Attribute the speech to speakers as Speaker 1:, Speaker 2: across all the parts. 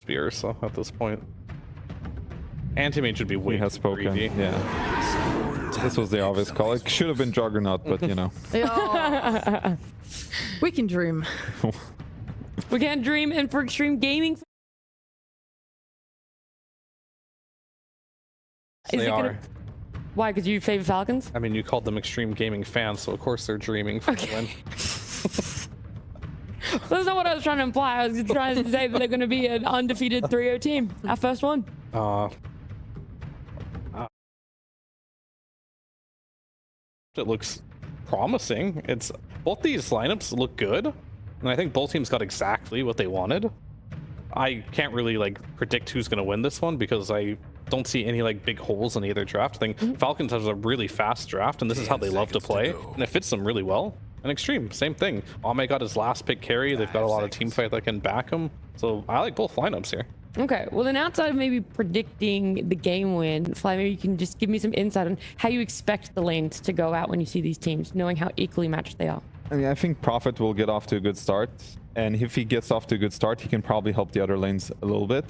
Speaker 1: spear, so at this point. Anti-mage should be way
Speaker 2: He has
Speaker 1: too
Speaker 2: spoken.
Speaker 1: greedy.
Speaker 2: Yeah. This was the obvious call. It should have been Juggernaut, but you know.
Speaker 3: Oh. We can dream.
Speaker 4: We can't dream, and for Extreme Gaming,
Speaker 1: They are.
Speaker 4: Why? Because you favor Falcons?
Speaker 1: I mean, you called them extreme gaming fans, so of course they're dreaming for the win.
Speaker 4: That's not what I was trying to imply. I was trying to say that they're going to be an undefeated 3-0 team. Our first one.
Speaker 1: It looks promising. It's both these lineups look good, and I think both teams got exactly what they wanted. I can't really like predict who's going to win this one because I don't see any like big holes in either draft. I think Falcons has a really fast draft, and this is how they love to play, and it fits them really well. And Extreme, same thing. Ame got his last pick carry. They've got a lot of team fight that can back him. So I like both lineups here.
Speaker 4: Okay, well then outside of maybe predicting the game win, Fly, maybe you can just give me some insight on how you expect the lanes to go out when you see these teams, knowing how equally matched they are.
Speaker 2: I mean, I think Prophet will get off to a good start. And if he gets off to a good start, he can probably help the other lanes a little bit.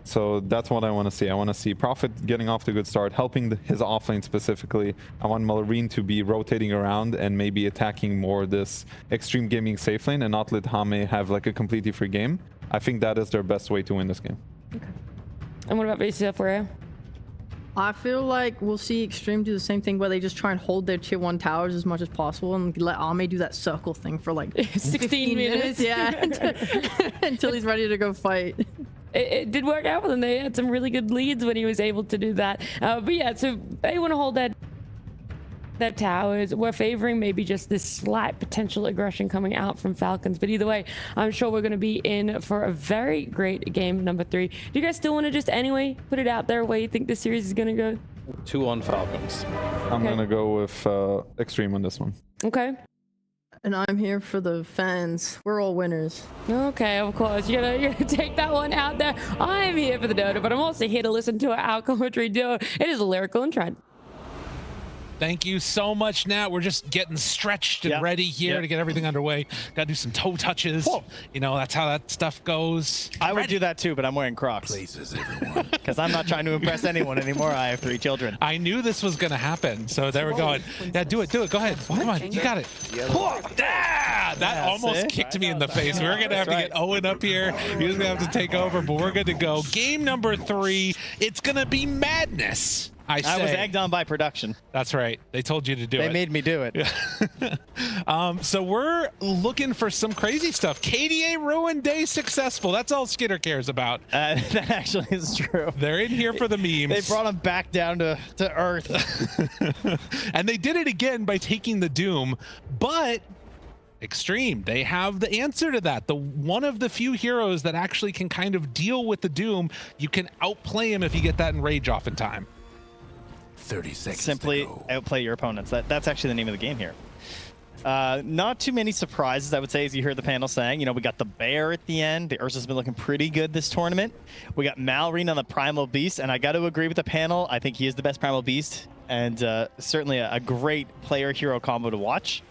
Speaker 2: So that's what I want to see. I want to see Prophet getting off to a good start, helping his offlane specifically. I want Malrine to be rotating around and maybe attacking more this extreme gaming safe lane and not let Hame have like a completely free game. I think that is their best way to win this game.
Speaker 4: Okay. And what about VCF for you?
Speaker 3: I feel like we'll see Extreme do the same thing where they just try and hold their tier 1 towers as much as possible and let Ame do that circle thing for like
Speaker 4: 16 minutes.
Speaker 3: Yeah, until he's ready to go fight.
Speaker 4: It did work out for them. They had some really good leads when he was able to do that. But yeah, so they want to hold that towers. We're favoring maybe just this slight potential aggression coming out from Falcons. But either way, I'm sure we're going to be in for a very great game number 3. Do you guys still want to just anyway put it out there where you think this series is going to go?
Speaker 1: 2-1 Falcons.
Speaker 2: I'm going to go with Extreme on this one.
Speaker 4: Okay.
Speaker 3: And I'm here for the fans. We're all winners.
Speaker 4: Okay, of course. You're gonna take that one out there. I'm here for the Dota, but I'm also here to listen to our commentary duo. It is Lyrical and Trent.
Speaker 5: Thank you so much, Nat. We're just getting stretched and ready here to get everything underway. Got to do some toe touches. Whoa. You know, that's how that stuff goes.
Speaker 6: I would do that too, but I'm wearing Crocs. Because I'm not trying to impress anyone anymore. I have 3 children.
Speaker 5: I knew this was going to happen, so there we go. Yeah, do it. Go ahead. Come on, you got it. That almost kicked me in the face. We're going to have to get Owen up here. He's going to have to take over, but we're good to go. Game number 3. It's going to be madness. I was
Speaker 6: egged on by production.
Speaker 5: That's right. They told you to do it.
Speaker 6: They made me do it.
Speaker 5: So we're looking for some crazy stuff. KDA Ruin Day successful. That's all Skitter cares about.
Speaker 6: That actually is true.
Speaker 5: They're in here for the memes.
Speaker 6: They brought him back down to earth.
Speaker 5: And they did it again by taking the Doom, but Extreme, they have the answer to that. The one of the few heroes that actually can kind of deal with the Doom. You can outplay him if you get that enrage off in time.
Speaker 6: 30 seconds. Simply outplay your opponents. That's actually the name of the game here. Not too many surprises, I would say, as you heard the panel saying. You know, we got the Bear at the end. The Ursa's been looking pretty good this tournament. We got Malrine on the Primal Beast, and I got to agree with the panel. I think he is the best Primal Beast, and certainly a great player-hero combo to watch.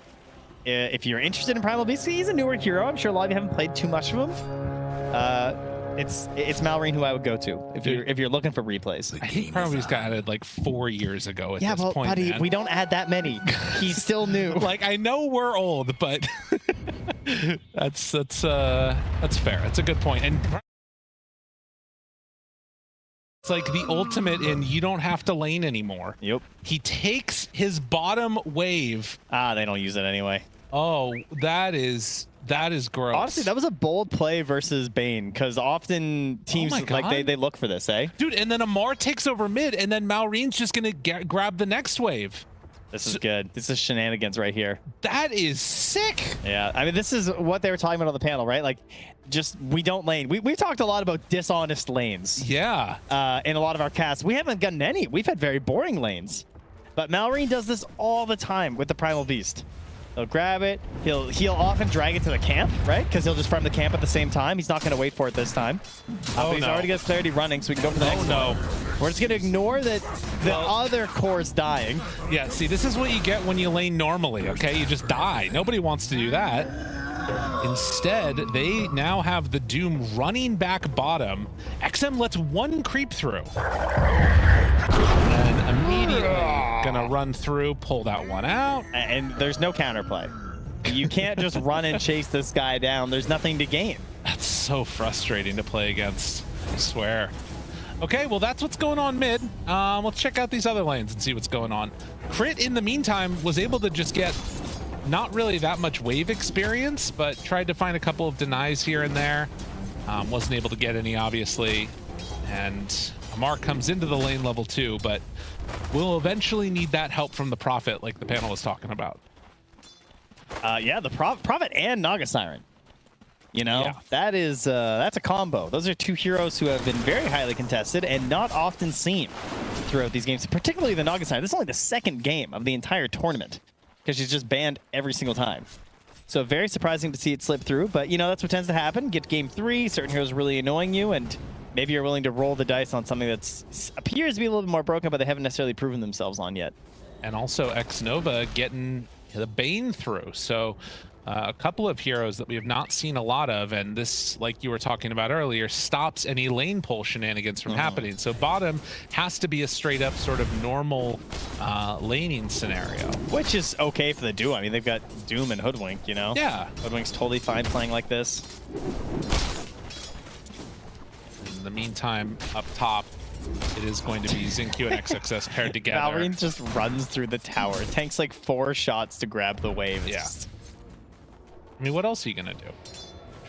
Speaker 6: If you're interested in Primal Beast, he's a newer hero. I'm sure a lot of you haven't played too much of him. It's Malrine who I would go to if you're looking for replays.
Speaker 5: I think Primal Beast got added like 4 years ago at this point.
Speaker 6: Buddy,
Speaker 5: man.
Speaker 6: we don't add that many. He's still new.
Speaker 5: Like, I know we're old, but that's fair. That's a good point. And it's like the ultimate in you don't have to lane anymore.
Speaker 6: Yep.
Speaker 5: He takes his bottom wave.
Speaker 6: They don't use it anyway.
Speaker 5: Oh, that is gross.
Speaker 6: Honestly, that was a bold play versus Bane, because often teams like they look for this, eh?
Speaker 5: Dude, and then Amar takes over mid, and then Malrine's just gonna grab the next wave.
Speaker 6: This is good. This is shenanigans right here.
Speaker 5: That is sick.
Speaker 6: Yeah, I mean, this is what they were talking about on the panel, right? Like, just we don't lane. We've talked a lot about dishonest lanes.
Speaker 5: Yeah.
Speaker 6: In a lot of our casts, we haven't gotten any. We've had very boring lanes, but Malrine does this all the time with the Primal Beast. He'll grab it. He'll often drag it to the camp, right? Because he'll just farm the camp at the same time. He's not going to wait for it this time. But he's already got clarity running, so we can go for the next one. We're just going to ignore that the other core's dying.
Speaker 5: Yeah, see, this is what you get when you lane normally, okay? You just die. Nobody wants to do that. Instead, they now have the Doom running back bottom. XM lets one creep through. And immediately gonna run through, pull that one out.
Speaker 6: And there's no counterplay. You can't just run and chase this guy down. There's nothing to gain.
Speaker 5: That's so frustrating to play against, I swear. Okay, well, that's what's going on mid. Let's check out these other lanes and see what's going on. Crit, in the meantime, was able to just get not really that much wave experience, but tried to find a couple of denies here and there. Wasn't able to get any, obviously. And Amar comes into the lane level 2, but will eventually need that help from the Prophet, like the panel was talking about.
Speaker 6: Yeah, the Prophet and Naga Siren. You know,
Speaker 5: Yeah.
Speaker 6: that's a combo. Those are two heroes who have been very highly contested and not often seen throughout these games, particularly the Naga Siren. This is only the second game of the entire tournament because she's just banned every single time. So very surprising to see it slip through, but you know, that's what tends to happen. Get to game 3, certain heroes are really annoying you, and maybe you're willing to roll the dice on something that appears to be a little bit more broken, but they haven't necessarily proven themselves on yet.
Speaker 5: And also X-Nova getting the Bane through. So a couple of heroes that we have not seen a lot of, and this, like you were talking about earlier, stops any lane pull shenanigans from happening. So bottom has to be a straight up sort of normal laning scenario.
Speaker 6: Which is okay for the duo. I mean, they've got Doom and Hoodwink, you know?
Speaker 5: Yeah.
Speaker 6: Hoodwink's totally fine playing like this.
Speaker 5: In the meantime, up top, it is going to be Zinq and XXS paired together.
Speaker 6: Valorine just runs through the tower. It takes like 4 shots to grab the wave.
Speaker 5: Yeah. I mean, what else are you gonna do?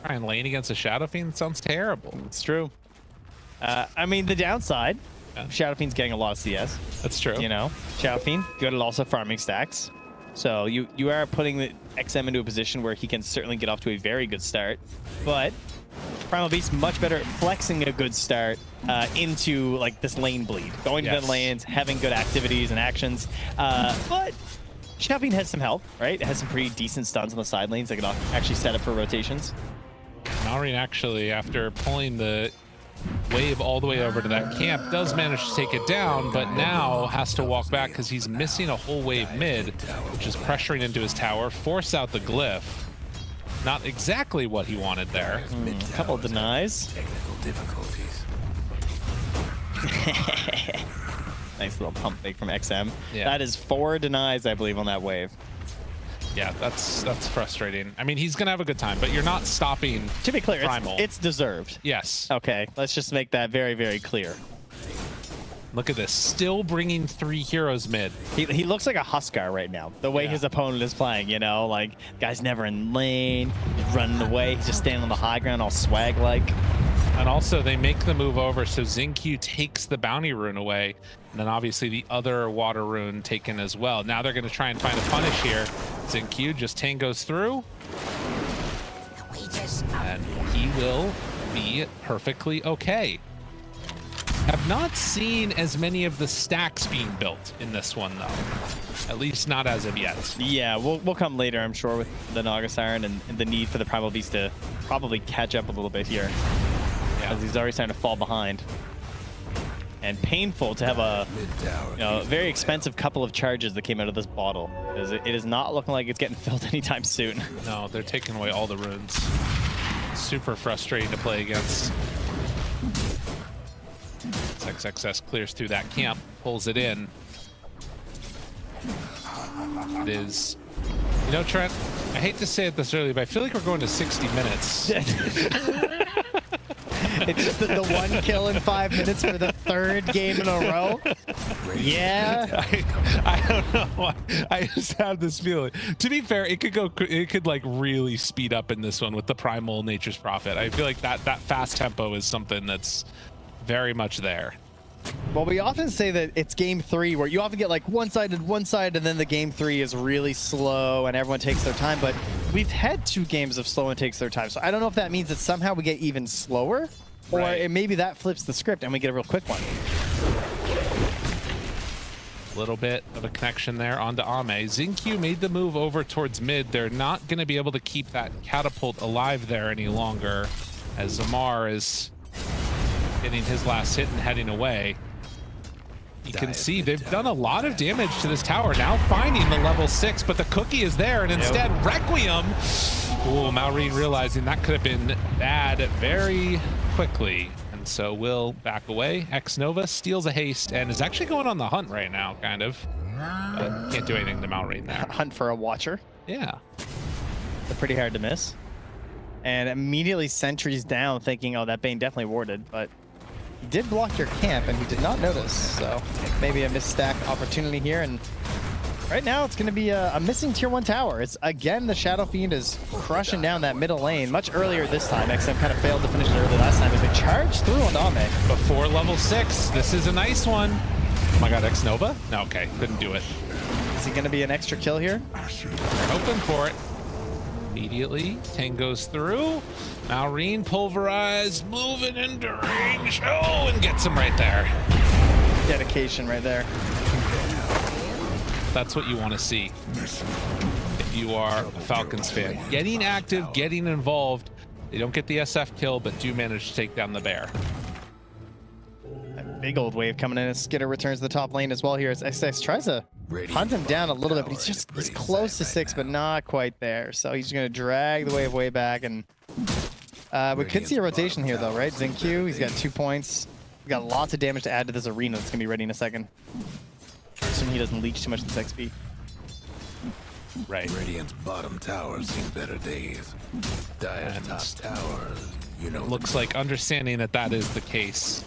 Speaker 5: Try and lane against a Shadow Fiend? Sounds terrible.
Speaker 6: It's true. I mean, the downside,
Speaker 5: Yeah.
Speaker 6: Shadow Fiend's getting a lot of CS.
Speaker 5: That's true.
Speaker 6: You know, Shadow Fiend, good at also farming stacks. So you are putting the XM into a position where he can certainly get off to a very good start. But Primal Beast much better at flexing a good start into like this lane bleed, going to the lanes, having good activities and actions. But Shadow Fiend has some help, right? It has some pretty decent stuns on the side lanes that can actually set up for rotations.
Speaker 5: Malrine actually, after pulling the wave all the way over to that camp, does manage to take it down, but now has to walk back because he's missing a whole wave mid, which is pressuring into his tower, force out the glyph. Not exactly what he wanted there.
Speaker 6: A couple of denies.
Speaker 7: Technical difficulties.
Speaker 6: Nice little pump fake from XM.
Speaker 5: Yeah.
Speaker 6: That is 4 denies, I believe, on that wave.
Speaker 5: Yeah, that's frustrating. I mean, he's gonna have a good time, but you're not stopping.
Speaker 6: To be clear,
Speaker 5: Primal.
Speaker 6: it's deserved.
Speaker 5: Yes.
Speaker 6: Okay, let's just make that very, very clear.
Speaker 5: Look at this, still bringing 3 heroes mid.
Speaker 6: He looks like a Huskar right now, the way his opponent is playing, you know? Like, guy's never in lane, he's running away, he's just standing on the high ground all swag-like.
Speaker 5: And also, they make the move over, so Zinq takes the bounty rune away, and then obviously the other water rune taken as well. Now they're going to try and find a punish here. Zinq just tangos through, and he will be perfectly okay. Have not seen as many of the stacks being built in this one, though. At least not as of yet.
Speaker 6: Yeah, we'll come later, I'm sure, with the Naga Siren and the need for the Primal Beast to probably catch up a little bit here. As he's already starting to fall behind. And painful to have a very expensive couple of charges that came out of this bottle. It is not looking like it's getting filled anytime soon.
Speaker 5: No, they're taking away all the runes. Super frustrating to play against. XXS clears through that camp, pulls it in. It is, you know, Trent, I hate to say it this early, but I feel like we're going to 60 minutes.
Speaker 6: It's just the 1 kill in 5 minutes for the 3rd game in a row. Yeah.
Speaker 5: I don't know why. I just have this feeling. To be fair, it could like really speed up in this one with the primal Nature's Prophet. I feel like that fast tempo is something that's very much there.
Speaker 6: Well, we often say that it's game 3 where you often get like one side, and then the game 3 is really slow and everyone takes their time, but we've had 2 games of slow and takes their time. So I don't know if that means that somehow we get even slower, or maybe that flips the script and we get a real quick one.
Speaker 5: A little bit of a connection there onto Ame. Zinq made the move over towards mid. They're not going to be able to keep that catapult alive there any longer, as Zamar is getting his last hit and heading away. You can see they've done a lot of damage to this tower, now finding the level 6, but the cookie is there, and instead Requiem Ooh, Maureen realizing that could have been bad very quickly. And so will back away. X-Nova steals a haste and is actually going on the hunt right now, kind of. But can't do anything to Maureen there.
Speaker 6: Hunt for a watcher.
Speaker 5: Yeah.
Speaker 6: They're pretty hard to miss. And immediately sentries down thinking, oh, that Bane definitely warded, but he did block your camp and he did not notice. So maybe a misstack opportunity here. And right now it's going to be a missing tier 1 tower. It's again, the Shadow Fiend is crushing down that middle lane much earlier this time. XM kind of failed to finish it early last time as they charged through on Ame.
Speaker 5: Before level 6, this is a nice one. Oh my god, X-Nova? No, okay, couldn't do it.
Speaker 6: Is he going to be an extra kill here?
Speaker 5: Hoping for it. Immediately, Tang goes through. Maureen pulverized, moving into range. Oh, and gets him right there.
Speaker 6: Dedication right there.
Speaker 5: That's what you want to see if you are a Falcons fan. Getting active, getting involved. They don't get the SF kill, but do manage to take down the bear.
Speaker 6: That big old wave coming in as Skitter returns to the top lane as well here as XX tries to hunt him down a little bit, but he's close to 6, but not quite there. So he's going to drag the wave way back, and we could see a rotation here though, right? Zinq, he's got 2 points. We've got lots of damage to add to this arena that's going to be ready in a second. Assuming he doesn't leech too much of this XP.
Speaker 5: Right.
Speaker 7: Radiant's bottom tower's seen better days. Dire's top towers, you know.
Speaker 5: Looks like understanding that that is the case,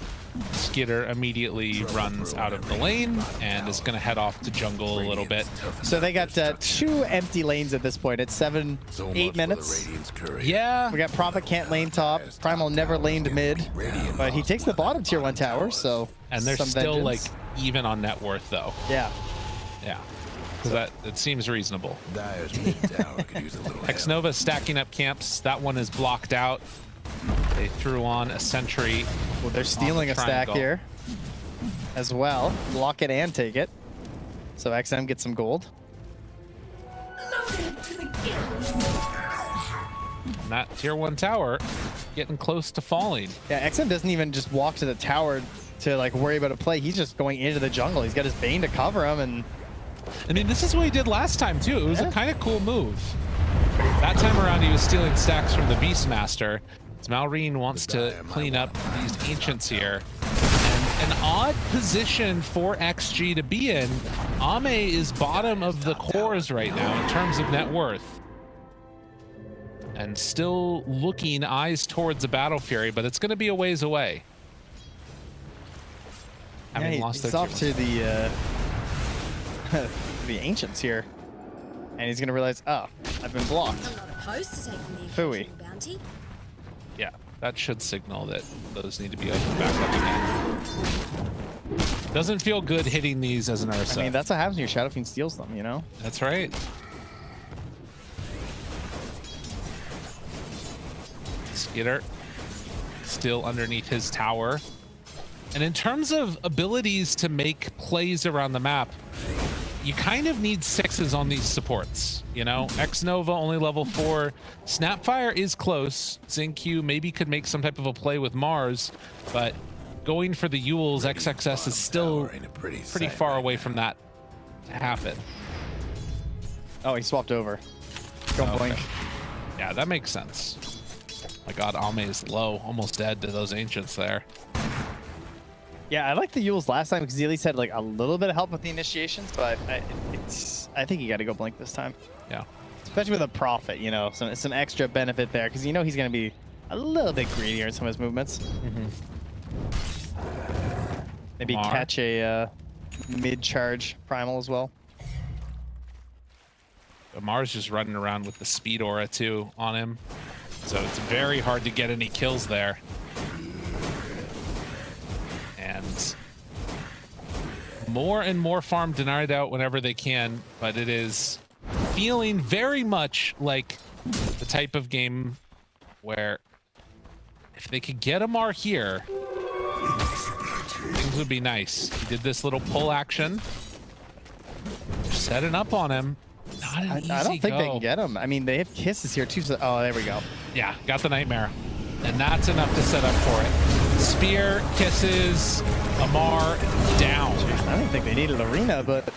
Speaker 5: Skitter immediately runs out of the lane and is going to head off to jungle a little bit.
Speaker 6: So they got 2 empty lanes at this point. It's 8 minutes.
Speaker 5: Yeah.
Speaker 6: We got Prophet can't lane top. Primal never laned mid, but he takes the bottom tier 1 tower, so
Speaker 5: and they're
Speaker 6: some
Speaker 5: still
Speaker 6: vengeance.
Speaker 5: like even on net worth though.
Speaker 6: Yeah.
Speaker 5: Yeah. Because that it seems reasonable.
Speaker 7: Dire's mid tower could use a little help.
Speaker 5: X-Nova stacking up camps. That one is blocked out. They threw on a sentry.
Speaker 6: Well, they're stealing a stack here as well. Block it and take it. So XM gets some gold.
Speaker 5: And that tier 1 tower getting close to falling.
Speaker 6: Yeah, XM doesn't even just walk to the tower to like worry about a play. He's just going into the jungle. He's got his Bane to cover him, and
Speaker 5: I mean, this is what he did last time too. It was a kind of cool move. That time around, he was stealing stacks from the Beastmaster. Maureen wants to clean up these ancients here. And an odd position for XG to be in. Ame is bottom of the cores right now in terms of net worth. And still looking eyes towards the Battle Fury, but it's going to be a ways away. Having lost
Speaker 6: he's
Speaker 5: their
Speaker 6: off to the the ancients here. And he's going to realize, oh, I've been blocked.
Speaker 8: I'm not opposed to taking the
Speaker 6: Phooey.
Speaker 8: occasional bounty.
Speaker 5: Yeah, that should signal that those need to be opened back up again. Doesn't feel good hitting these as an Ursa.
Speaker 6: I mean, that's what happens when your Shadow Fiend steals them, you know?
Speaker 5: That's right. Skitter still underneath his tower. And in terms of abilities to make plays around the map, you kind of need 6s on these supports, you know? X-Nova only level 4. Snapfire is close. Zinq maybe could make some type of a play with Mars, but going for the Yules, XXS is still pretty far away from that to happen.
Speaker 6: Oh, he swapped over. Go blink.
Speaker 5: Yeah, that makes sense. My god, Ame is low, almost dead to those ancients there.
Speaker 6: Yeah, I liked the Yules last time because he at least had like a little bit of help with the initiations, but I think you got to go blink this time.
Speaker 5: Yeah.
Speaker 6: Especially with a Prophet, you know, some extra benefit there because you know he's going to be a little bit greedier in some of his movements. Maybe catch a mid-charge Primal as well.
Speaker 5: Mars just running around with the speed aura too on him, so it's very hard to get any kills there. And more farm denied out whenever they can, but it is feeling very much like the type of game where if they could get a Mar here, things would be nice. He did this little pull action, setting up on him. Not an easy
Speaker 6: I don't think
Speaker 5: go.
Speaker 6: they can get him. I mean, they have kisses here too. So, oh, there we go.
Speaker 5: Yeah, got the Nightmare. And that's enough to set up for it. Spear, kisses, Amar down.
Speaker 6: I don't think they needed Arena, but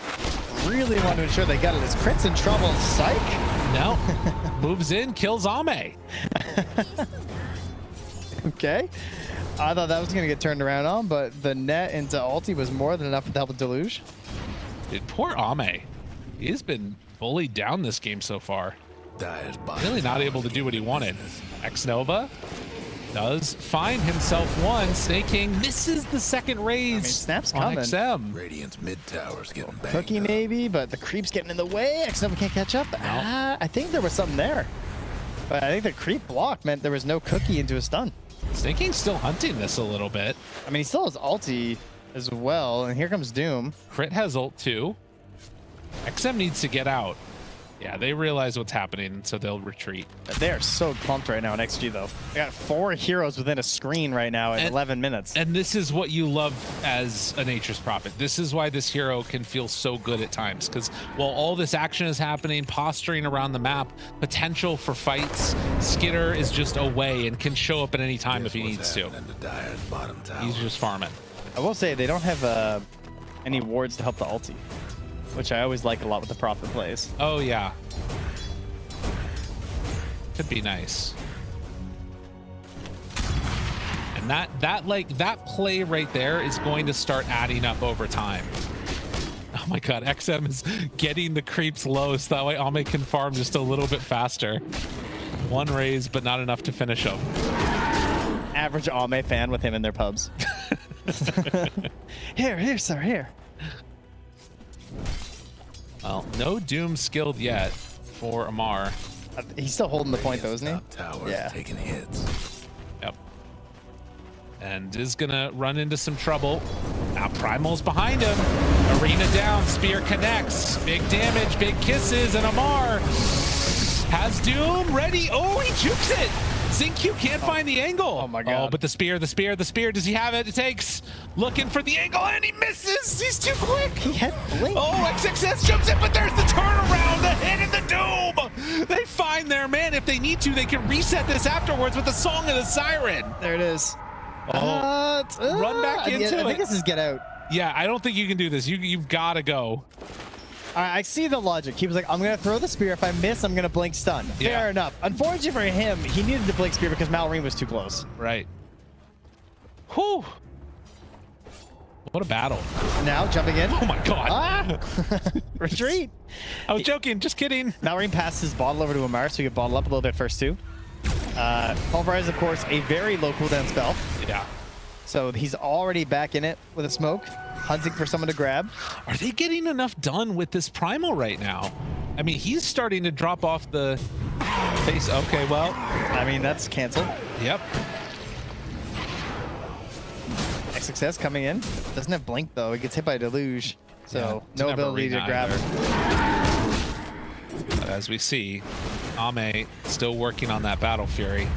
Speaker 6: really want to ensure they got it. Is Crit's in trouble? Psych?
Speaker 5: No. moves in, kills Ame.
Speaker 6: Okay. I thought that was going to get turned around on, but the net into ulti was more than enough to help with Deluge.
Speaker 5: Dude, poor Ame. He's been bullied down this game so far.
Speaker 7: Dire's bottom
Speaker 5: Really not able to do what he wanted. X-Nova does find himself one. Snake King misses the second raise
Speaker 6: Snap's
Speaker 5: on
Speaker 6: coming.
Speaker 5: XM.
Speaker 7: Radiant's mid tower's getting banged
Speaker 6: Cookie
Speaker 7: up.
Speaker 6: maybe, but the creep's getting in the way. X-Nova can't catch up. I think there was something there. But I think the creep block meant there was no Cookie into a stun.
Speaker 5: Snake King's still hunting this a little bit.
Speaker 6: I mean, he still has ulti as well, and here comes Doom.
Speaker 5: Crit has ult too. XM needs to get out. Yeah, they realize what's happening, so they'll retreat.
Speaker 6: They are so pumped right now in XG, though. They got 4 heroes within a screen right now in 11 minutes.
Speaker 5: And this is what you love as a Nature's Prophet. This is why this hero can feel so good at times, because while all this action is happening, posturing around the map, potential for fights, Skitter is just away and can show up at any time if he needs to.
Speaker 7: Dire's bottom tower.
Speaker 5: He's just farming.
Speaker 6: I will say, they don't have any wards to help the ulti, which I always like a lot with the Prophet plays.
Speaker 5: Oh, yeah. Could be nice. And that play right there is going to start adding up over time. Oh my god, XM is getting the creeps low so that way Ame can farm just a little bit faster. One raise, but not enough to finish him.
Speaker 6: Average Ame fan with him in their pubs. Here, sir, here.
Speaker 5: Well, no Doom skilled yet for Amar.
Speaker 6: He's still holding the point, though, isn't he?
Speaker 7: Top tower's
Speaker 6: Yeah.
Speaker 7: taking hits.
Speaker 5: Yep. And is gonna run into some trouble. Now Primal's behind him. Arena down, spear connects. Big damage, big kisses, and Amar has Doom ready. Oh, he jukes it. Zinq can't find the angle.
Speaker 6: Oh my god.
Speaker 5: Oh, but the spear. Does he have it? It takes. Looking for the angle, and he misses. He's too quick.
Speaker 6: He had blink.
Speaker 5: Oh, XXS jumps in, but there's the turnaround, the hit and the Doom. They find their man. If they need to, they can reset this afterwards with the Song of the Siren.
Speaker 6: There it is.
Speaker 5: Run back into
Speaker 6: I think
Speaker 5: it.
Speaker 6: this is get out.
Speaker 5: Yeah, I don't think you can do this. You've got to go.
Speaker 6: I see the logic. He was like, I'm going to throw the spear. If I miss, I'm going to blink stun.
Speaker 5: Yeah.
Speaker 6: Fair enough. Unfortunately for him, he needed to blink spear because Malrine was too close.
Speaker 5: Right. Whew. What a battle.
Speaker 6: Now, jumping in.
Speaker 5: Oh my god.
Speaker 6: Ah! Retreat.
Speaker 5: I was joking. Just kidding.
Speaker 6: Malrine passed his bottle over to Amar, so he could bottle up a little bit first, too. Pulverize, of course, a very low cooldown spell.
Speaker 5: Yeah.
Speaker 6: So he's already back in it with a smoke, hunting for someone to grab.
Speaker 5: Are they getting enough done with this Primal right now? I mean, he's starting to drop off the face. Okay, well.
Speaker 6: I mean, that's canceled.
Speaker 5: Yep.
Speaker 6: XXS coming in. Doesn't have blink, though. He gets hit by a deluge. So
Speaker 5: Yeah,
Speaker 6: no ability to
Speaker 5: Arena
Speaker 6: grab
Speaker 5: either.
Speaker 6: him.
Speaker 5: But as we see, Ame still working on that Battle Fury.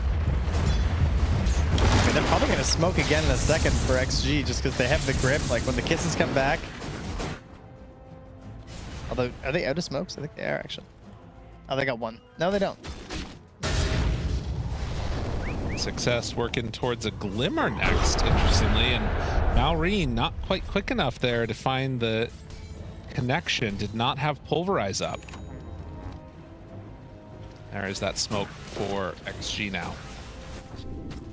Speaker 6: I mean, they're probably going to smoke again in a second for XG just because they have the grip. Like, when the kisses come back. Although, are they out of smokes? I think they are, actually. Oh, they got one. No, they don't.
Speaker 5: Success working towards a Glimmer next, interestingly. And Malrine not quite quick enough there to find the connection. Did not have Pulverize up. There is that smoke for XG now.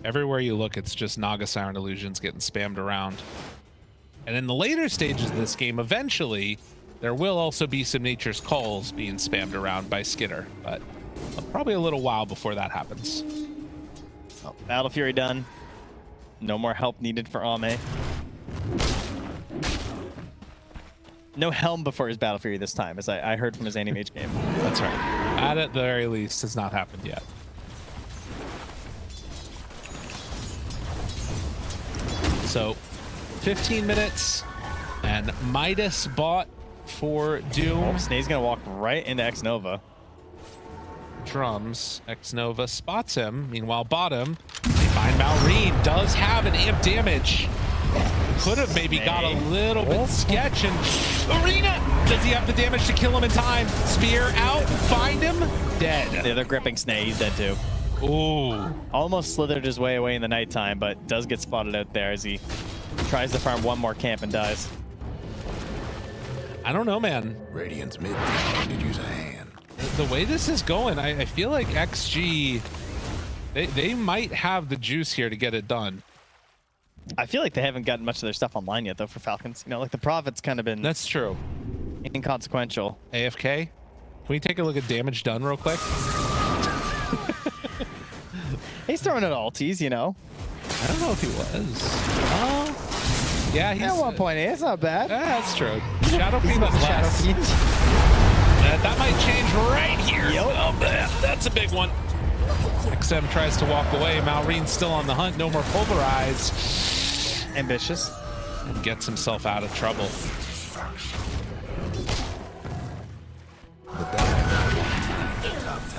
Speaker 5: Everywhere you look, it's just Naga Siren Illusions getting spammed around. And in the later stages of this game, eventually, there will also be some Nature's Calls being spammed around by Skitter, but probably a little while before that happens.
Speaker 6: Oh, Battle Fury done. No more help needed for Ame. No Helm before his Battle Fury this time, as I heard from his Anti-Mage game.
Speaker 5: That's right. That, at the very least, has not happened yet. So, 15 minutes, and Midas bought for Doom.
Speaker 6: Snake's gonna walk right into X-Nova.
Speaker 5: Drums. X-Nova spots him. Meanwhile, bottom, they find Malrine does have an amp damage. Could have maybe got a little bit sketch, and Arena! Does he have the damage to kill him in time? Spear out, find him, dead.
Speaker 6: Yeah, they're gripping Snake. He's dead too.
Speaker 5: Ooh.
Speaker 6: Almost slithered his way away in the nighttime, but does get spotted out there as he tries to farm one more camp and dies.
Speaker 5: I don't know, man.
Speaker 7: Radiant's mid tower could use a hand.
Speaker 5: The way this is going, I feel like XG, they might have the juice here to get it done.
Speaker 6: I feel like they haven't gotten much of their stuff online yet, though, for Falcons. You know, like the Prophet's kind of been
Speaker 5: That's true.
Speaker 6: inconsequential.
Speaker 5: AFK. Can we take a look at damage done real quick?
Speaker 6: He's throwing at ultis, you know.
Speaker 5: I don't know if he was. Oh, yeah, he's
Speaker 6: At 1.8, it's not bad.
Speaker 5: That's true. Shadow Fiend was
Speaker 6: Shadow
Speaker 5: less.
Speaker 6: Fiend.
Speaker 5: That might change right here. Oh, that's a big one. XM tries to walk away. Malreen's still on the hunt. No more pulverize.
Speaker 6: Ambitious.
Speaker 5: And gets himself out of trouble.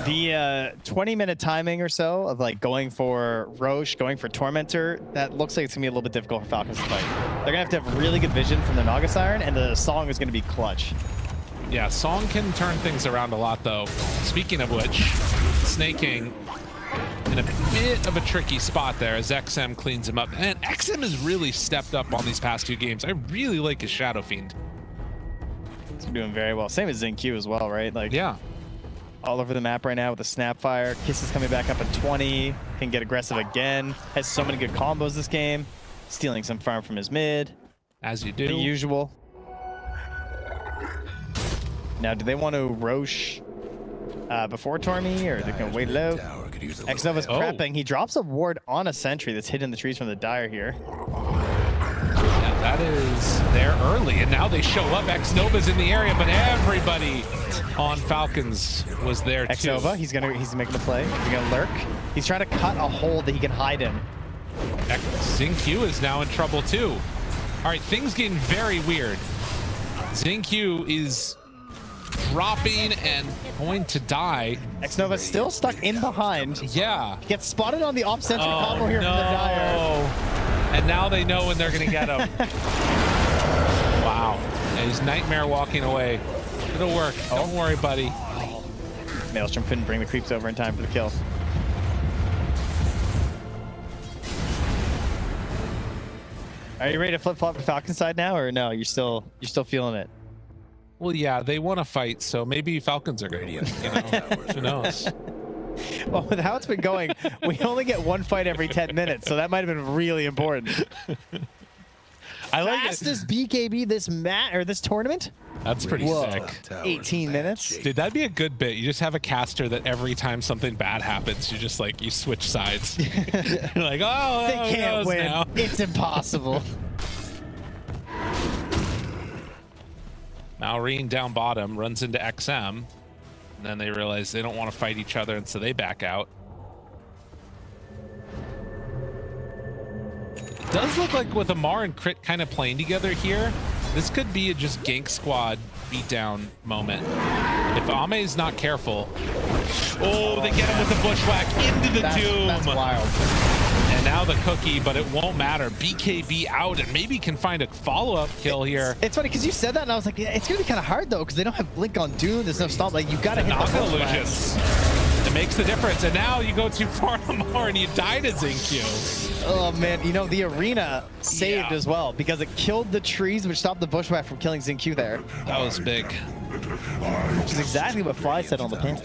Speaker 6: The 20-minute timing or so of like going for Roche, going for Tormentor, that looks like it's gonna be a little bit difficult for Falcons to fight. They're gonna have really good vision from the Naga Siren, and the Song is gonna be clutch.
Speaker 5: Yeah, Song can turn things around a lot, though. Speaking of which, Snaking in a bit of a tricky spot there as XM cleans him up. And XM has really stepped up on these past 2 games. I really like his Shadow Fiend.
Speaker 6: He's doing very well. Same as ZinQ as well, right? Like,
Speaker 5: Yeah.
Speaker 6: all over the map right now with the Snapfire. Kiss is coming back up at 20. Can get aggressive again. Has so many good combos this game. Stealing some farm from his mid.
Speaker 5: As you do.
Speaker 6: The usual. Now, do they want to Roche before Tormy, or they're going to wait it out? X-Nova's prepping. He drops a ward on a sentry that's hidden in the trees from the Dire here.
Speaker 5: Yeah, that is there early, and now they show up. X-Nova's in the area, but everybody on Falcons was there too.
Speaker 6: X-Nova, he's making a play. He's gonna lurk. He's trying to cut a hole that he can hide in.
Speaker 5: ZinQ is now in trouble too. All right, things getting very weird. ZinQ is dropping and going to die.
Speaker 6: X-Nova still stuck in behind.
Speaker 5: Yeah.
Speaker 6: Gets spotted on the off center combo here from the Dire.
Speaker 5: And now they know when they're going to get him. Wow. And he's Nightmare walking away. It'll work. Don't worry, buddy.
Speaker 6: Maelstrom couldn't bring the creeps over in time for the kill. Are you ready to flip-flop to Falcon side now, or no? You're still feeling it?
Speaker 5: Well, yeah, they want to fight, so maybe Falcons are going to win. You know? Who knows?
Speaker 6: Well, with how it's been going, we only get one fight every 10 minutes, so that might have been really important.
Speaker 5: I like
Speaker 6: Fastest BKB this tournament?
Speaker 5: That's pretty sick.
Speaker 6: 18 minutes.
Speaker 5: Dude, that'd be a good bit. You just have a caster that every time something bad happens, you just like, you switch sides. You're like, oh,
Speaker 6: They can't win.
Speaker 5: Now.
Speaker 6: It's impossible.
Speaker 5: Malreen down bottom runs into XM, and then they realize they don't want to fight each other, and so they back out. It does look like with Amar and Crit kind of playing together here, this could be a just gank squad beatdown moment. If Ame's not careful. Oh, they get him with the bushwhack into the tomb.
Speaker 6: That's wild.
Speaker 5: And now the cookie, but it won't matter. BKB out and maybe can find a follow-up kill here.
Speaker 6: It's funny because you said that and I was like, yeah, it's gonna be kind of hard though because they don't have blink on Dune. There's no stomp. Like you gotta hit the
Speaker 5: Naga
Speaker 6: bushwhack.
Speaker 5: illusions. It makes the difference. And now you go too far more and you die to ZinQ.
Speaker 6: Oh man, you know the arena saved as well because it killed the trees, which stopped the bushwhack from killing ZinQ there.
Speaker 5: That was big.
Speaker 6: Which is exactly what Fly said on the panel.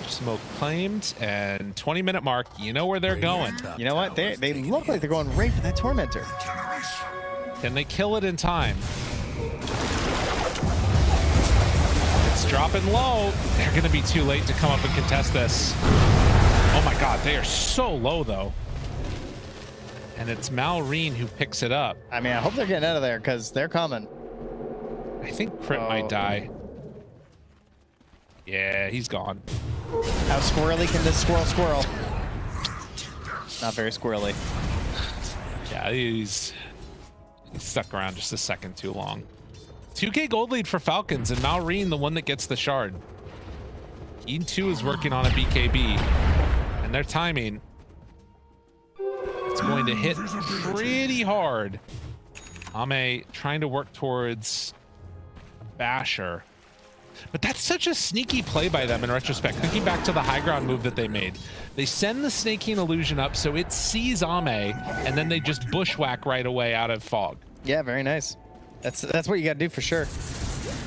Speaker 5: Smoke claimed, and 20-minute mark. You know where they're going.
Speaker 6: You know what? They look like they're going right for that Tormentor.
Speaker 5: Can they kill it in time? It's dropping low. They're going to be too late to come up and contest this. Oh my god, they are so low though. And it's Malreen who picks it up.
Speaker 6: I mean, I hope they're getting out of there because they're coming.
Speaker 5: I think Crit might die. Yeah, he's gone.
Speaker 6: How squirrely can this squirrel? Not very squirrely.
Speaker 5: Yeah, he's stuck around just a second too long. 2K gold lead for Falcons, and Malreen the one that gets the shard. Keen 2 is working on a BKB, and their timing, it's going to hit pretty hard. Ame trying to work towards Basher. But that's such a sneaky play by them in retrospect. Thinking back to the high ground move that they made. They send the snaking illusion up so it sees Ame, and then they just bushwhack right away out of fog.
Speaker 6: Yeah, very nice. That's what you gotta do for sure.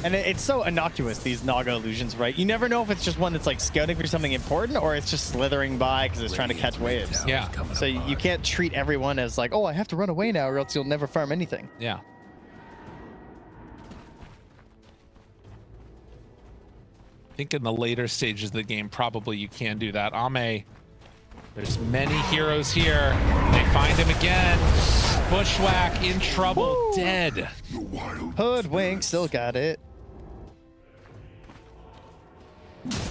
Speaker 6: And it's so innocuous, these Naga illusions, right? You never know if it's just one that's like scouting for something important or it's just slithering by because it's trying to catch waves.
Speaker 5: Yeah.
Speaker 6: So you can't treat everyone as like, oh, I have to run away now or else you'll never farm anything.
Speaker 5: Yeah. I think in the later stages of the game, probably you can do that. Ame, there's many heroes here. They find him again. Bushwhack in trouble,
Speaker 6: Woo!
Speaker 5: dead.
Speaker 6: Hoodwink still got it.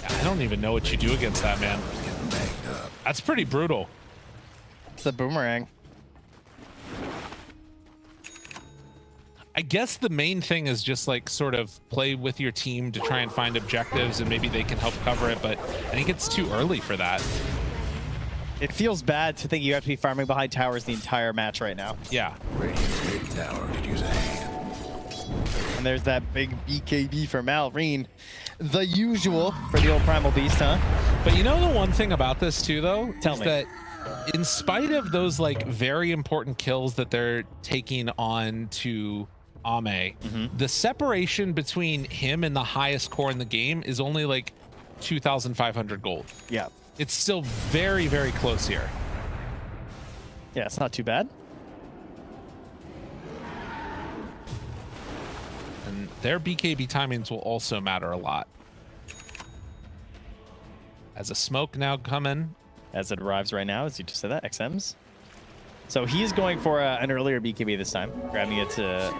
Speaker 5: I don't even know what you do against that, man. That's pretty brutal.
Speaker 6: It's a boomerang.
Speaker 5: I guess the main thing is just like sort of play with your team to try and find objectives and maybe they can help cover it, but I think it's too early for that.
Speaker 6: It feels bad to think you have to be farming behind towers the entire match right now.
Speaker 5: Yeah.
Speaker 7: Radiant's mid tower could use a hand.
Speaker 6: And there's that big BKB for Malrine. The usual for the old Primal Beast, huh?
Speaker 5: But you know the one thing about this too, though,
Speaker 6: Tell
Speaker 5: is
Speaker 6: me.
Speaker 5: that in spite of those like very important kills that they're taking on to Ame, the separation between him and the highest core in the game is only like 2,500 gold.
Speaker 6: Yeah.
Speaker 5: It's still very, very close here.
Speaker 6: Yeah, it's not too bad.
Speaker 5: And their BKB timings will also matter a lot. As a smoke now coming.
Speaker 6: As it arrives right now, as you just said that, XMs. So he's going for an earlier BKB this time, grabbing it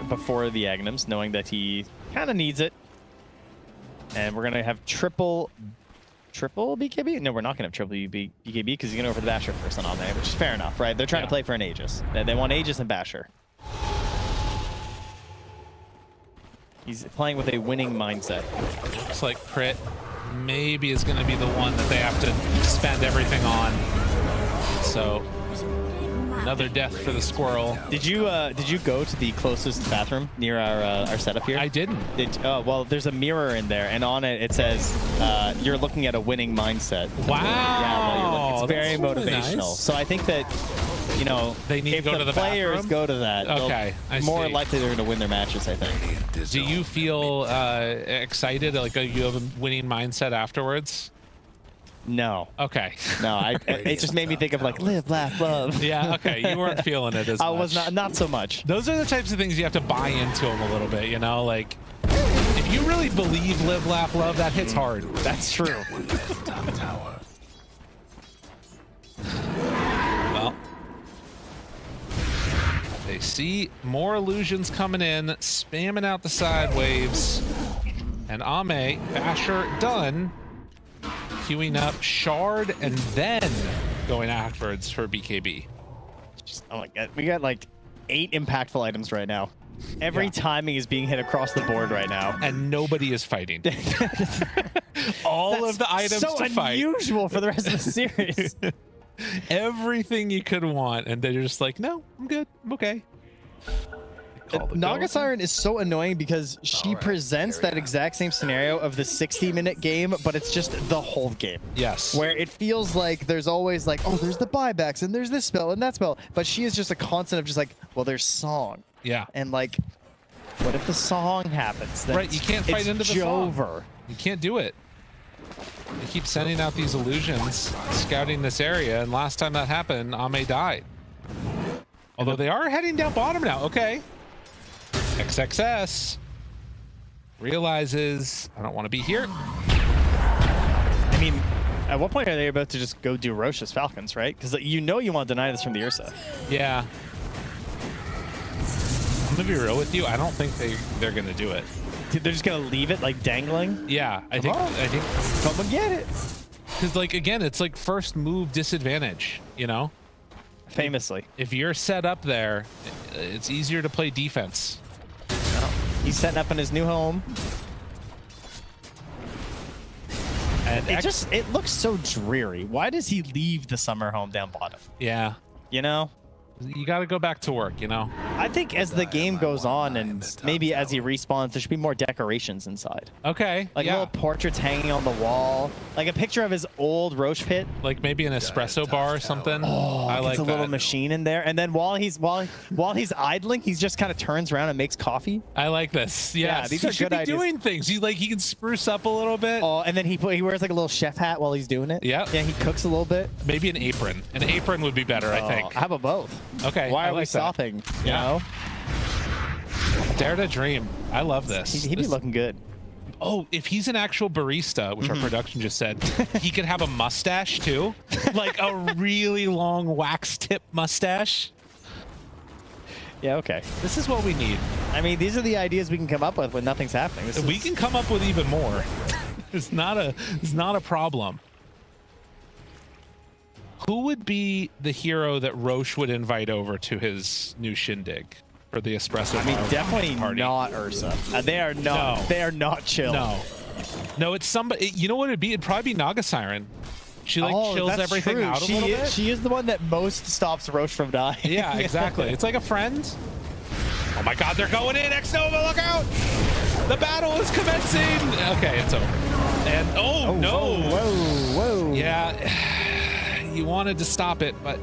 Speaker 6: before the Agnums, knowing that he kind of needs it. And we're going to have triple BKB? No, we're not going to have triple BKB because he's going to go for the Basher first on Ame, which is fair enough, right? They're trying to play for an Aegis. They want Aegis and Basher. He's playing with a winning mindset.
Speaker 5: Looks like Crit maybe is going to be the one that they have to spend everything on. So another death for the squirrel.
Speaker 6: Did you go to the closest bathroom near our setup here?
Speaker 5: I didn't.
Speaker 6: Well, there's a mirror in there, and on it says you're looking at a winning mindset.
Speaker 5: Wow.
Speaker 6: Yeah, it's very
Speaker 5: That's really
Speaker 6: motivational.
Speaker 5: nice.
Speaker 6: So I think that
Speaker 5: They need to
Speaker 6: if
Speaker 5: go to the
Speaker 6: players
Speaker 5: bathroom?
Speaker 6: go to that,
Speaker 5: Okay, I
Speaker 6: more
Speaker 5: see.
Speaker 6: likely they're going to win their matches. I think.
Speaker 5: Do you feel excited? Like you have a winning mindset afterwards?
Speaker 6: No.
Speaker 5: Okay.
Speaker 6: No, it just made me think of like live, laugh, love.
Speaker 5: Yeah. Okay. You weren't feeling it as much.
Speaker 6: I was not so much.
Speaker 5: Those are the types of things you have to buy into them a little bit. You know, like if you really believe live, laugh, love, that hits hard.
Speaker 6: That's true.
Speaker 7: Top tower.
Speaker 5: Well, they see more illusions coming in, spamming out the side waves, and Ame, Basher done, queuing up Shard, and then going afterwards for BKB.
Speaker 6: Oh my god, we got like 8 impactful items right now. Every timing is being hit across the board right now.
Speaker 5: And nobody is fighting. All of the items
Speaker 6: so
Speaker 5: to fight.
Speaker 6: unusual for the rest of the series.
Speaker 5: Everything you could want, and they're just like, no, I'm good, I'm okay.
Speaker 6: Naga Siren is so annoying because she
Speaker 7: Alright,
Speaker 6: presents
Speaker 7: carry
Speaker 6: that
Speaker 7: on.
Speaker 6: exact same scenario of the 60-minute game, but it's just the whole game.
Speaker 5: Yes.
Speaker 6: Where it feels like there's always like, oh, there's the buybacks and there's this spell and that spell. But she is just a constant of just like, well, there's song.
Speaker 5: Yeah.
Speaker 6: And like, what if the song happens? Then
Speaker 5: Right, you can't fight
Speaker 6: it's
Speaker 5: into the song.
Speaker 6: Jover.
Speaker 5: You can't do it. They keep sending out these illusions, scouting this area, and last time that happened, Ame died. Although they are heading down bottom now. Okay. XXS realizes I don't want to be here.
Speaker 6: I mean, at what point are they about to just go do Roche's Falcons, right? Because you want to deny this from the Ursa.
Speaker 5: Yeah. I'm gonna be real with you. I don't think they're gonna do it.
Speaker 6: They're just gonna leave it like dangling.
Speaker 5: Yeah, I think
Speaker 6: Come and get it.
Speaker 5: because like again, it's like first move disadvantage. You know,
Speaker 6: Famously,
Speaker 5: if you're set up there, it's easier to play defense.
Speaker 6: he's setting up in his new home.
Speaker 5: And
Speaker 6: It looks so dreary. Why does he leave the summer home down bottom?
Speaker 5: yeah.
Speaker 6: You know,
Speaker 5: You got to go back to work, you know?
Speaker 6: I think as the game goes on and maybe as he respawns, there should be more decorations inside.
Speaker 5: Okay.
Speaker 6: Like
Speaker 5: yeah.
Speaker 6: little portraits hanging on the wall. Like a picture of his old Roche pit.
Speaker 5: Like maybe an espresso bar or something.
Speaker 6: Oh,
Speaker 5: I like
Speaker 6: a little
Speaker 5: that.
Speaker 6: machine in there. And then while he's idling, he just kind of turns around and makes coffee.
Speaker 5: I like this. Yes.
Speaker 6: these
Speaker 5: He
Speaker 6: are
Speaker 5: should
Speaker 6: good
Speaker 5: be
Speaker 6: ideas.
Speaker 5: doing things. He can spruce up a little bit.
Speaker 6: Oh, and then he wears like a little chef hat while he's doing it.
Speaker 5: Yep.
Speaker 6: Yeah, he cooks a little bit.
Speaker 5: Maybe an apron. An apron would be better, I think.
Speaker 6: How about both?
Speaker 5: Okay.
Speaker 6: Why
Speaker 5: I
Speaker 6: are we
Speaker 5: like that.
Speaker 6: stopping? You
Speaker 5: Yeah.
Speaker 6: know?
Speaker 5: Dare to dream. I love this.
Speaker 6: He'd be looking good.
Speaker 5: Oh, if he's an actual barista, which our production just said, he could have a mustache too. Like a really long wax tip mustache.
Speaker 6: Yeah, okay.
Speaker 5: This is what we need.
Speaker 6: I mean, these are the ideas we can come up with when nothing's happening.
Speaker 5: We can come up with even more. It's not a problem. Who would be the hero that Roche would invite over to his new shindig for the espresso?
Speaker 6: I mean,
Speaker 5: bar
Speaker 6: definitely
Speaker 5: party?
Speaker 6: not Ursa. They are not.
Speaker 5: No.
Speaker 6: They are not chill.
Speaker 5: No, it's somebody. You know what it'd be? It'd probably be Naga Siren. She like chills
Speaker 6: that's
Speaker 5: everything
Speaker 6: true.
Speaker 5: out a little bit.
Speaker 6: She is the one that most stops Roche from dying.
Speaker 5: Yeah, exactly. It's like a friend. Oh my God, they're going in. X-Nova, look out! The battle is commencing. Okay, it's over. And oh no!
Speaker 6: Whoa!
Speaker 5: Yeah, you wanted to stop it, but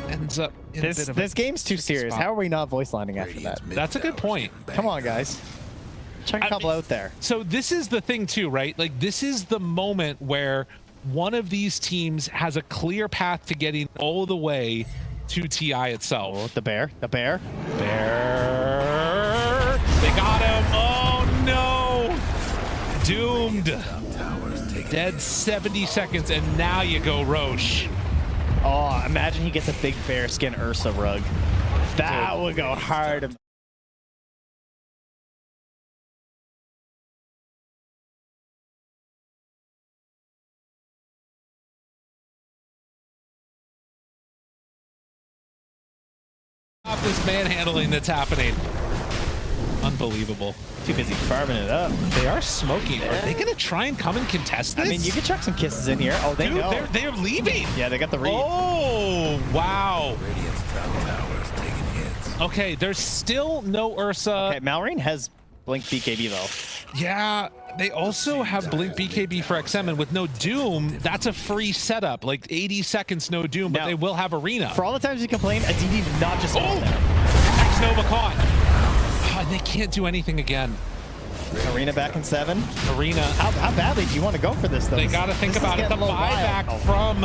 Speaker 5: ends up in a bit of
Speaker 6: This
Speaker 5: a
Speaker 6: game's too serious.
Speaker 5: spot.
Speaker 6: How are we not voice lining after that?
Speaker 5: That's a good point.
Speaker 6: Come on, guys. Chuck a couple out there.
Speaker 5: So this is the thing too, right? Like this is the moment where one of these teams has a clear path to getting all the way to TI itself.
Speaker 6: Oh, the bear.
Speaker 5: Bear. They got him. Oh no. Doomed. Dead 70 seconds, and now you go Roche.
Speaker 6: Oh, imagine he gets a big bear skin Ursa rug. That would go hard.
Speaker 5: Stop this manhandling that's happening. Unbelievable.
Speaker 6: Too busy farming it up.
Speaker 5: They are smoking. Are they going to try and come and contest this?
Speaker 6: I mean, you can chuck some kisses in here. Oh, they
Speaker 5: Dude,
Speaker 6: know.
Speaker 5: they're leaving.
Speaker 6: Yeah, they got the read.
Speaker 5: Oh, wow.
Speaker 7: Radiant's top tower's taking hits.
Speaker 5: Okay, there's still no Ursa.
Speaker 6: Okay, Malrine has Blink BKB though.
Speaker 5: Yeah, they also have Blink BKB for XM, and with no Doom, that's a free setup. Like 80 seconds, no Doom, but
Speaker 6: Now,
Speaker 5: they will have Arena.
Speaker 6: For all the times you complain, Aditi did not just spawn there.
Speaker 5: X-Nova caught. Oh, and they can't do anything again.
Speaker 6: Arena back in 7.
Speaker 5: Arena.
Speaker 6: How badly do you want to go for this though?
Speaker 5: They got to think
Speaker 6: This is
Speaker 5: about it. The
Speaker 6: getting a little
Speaker 5: buyback
Speaker 6: wild.
Speaker 5: from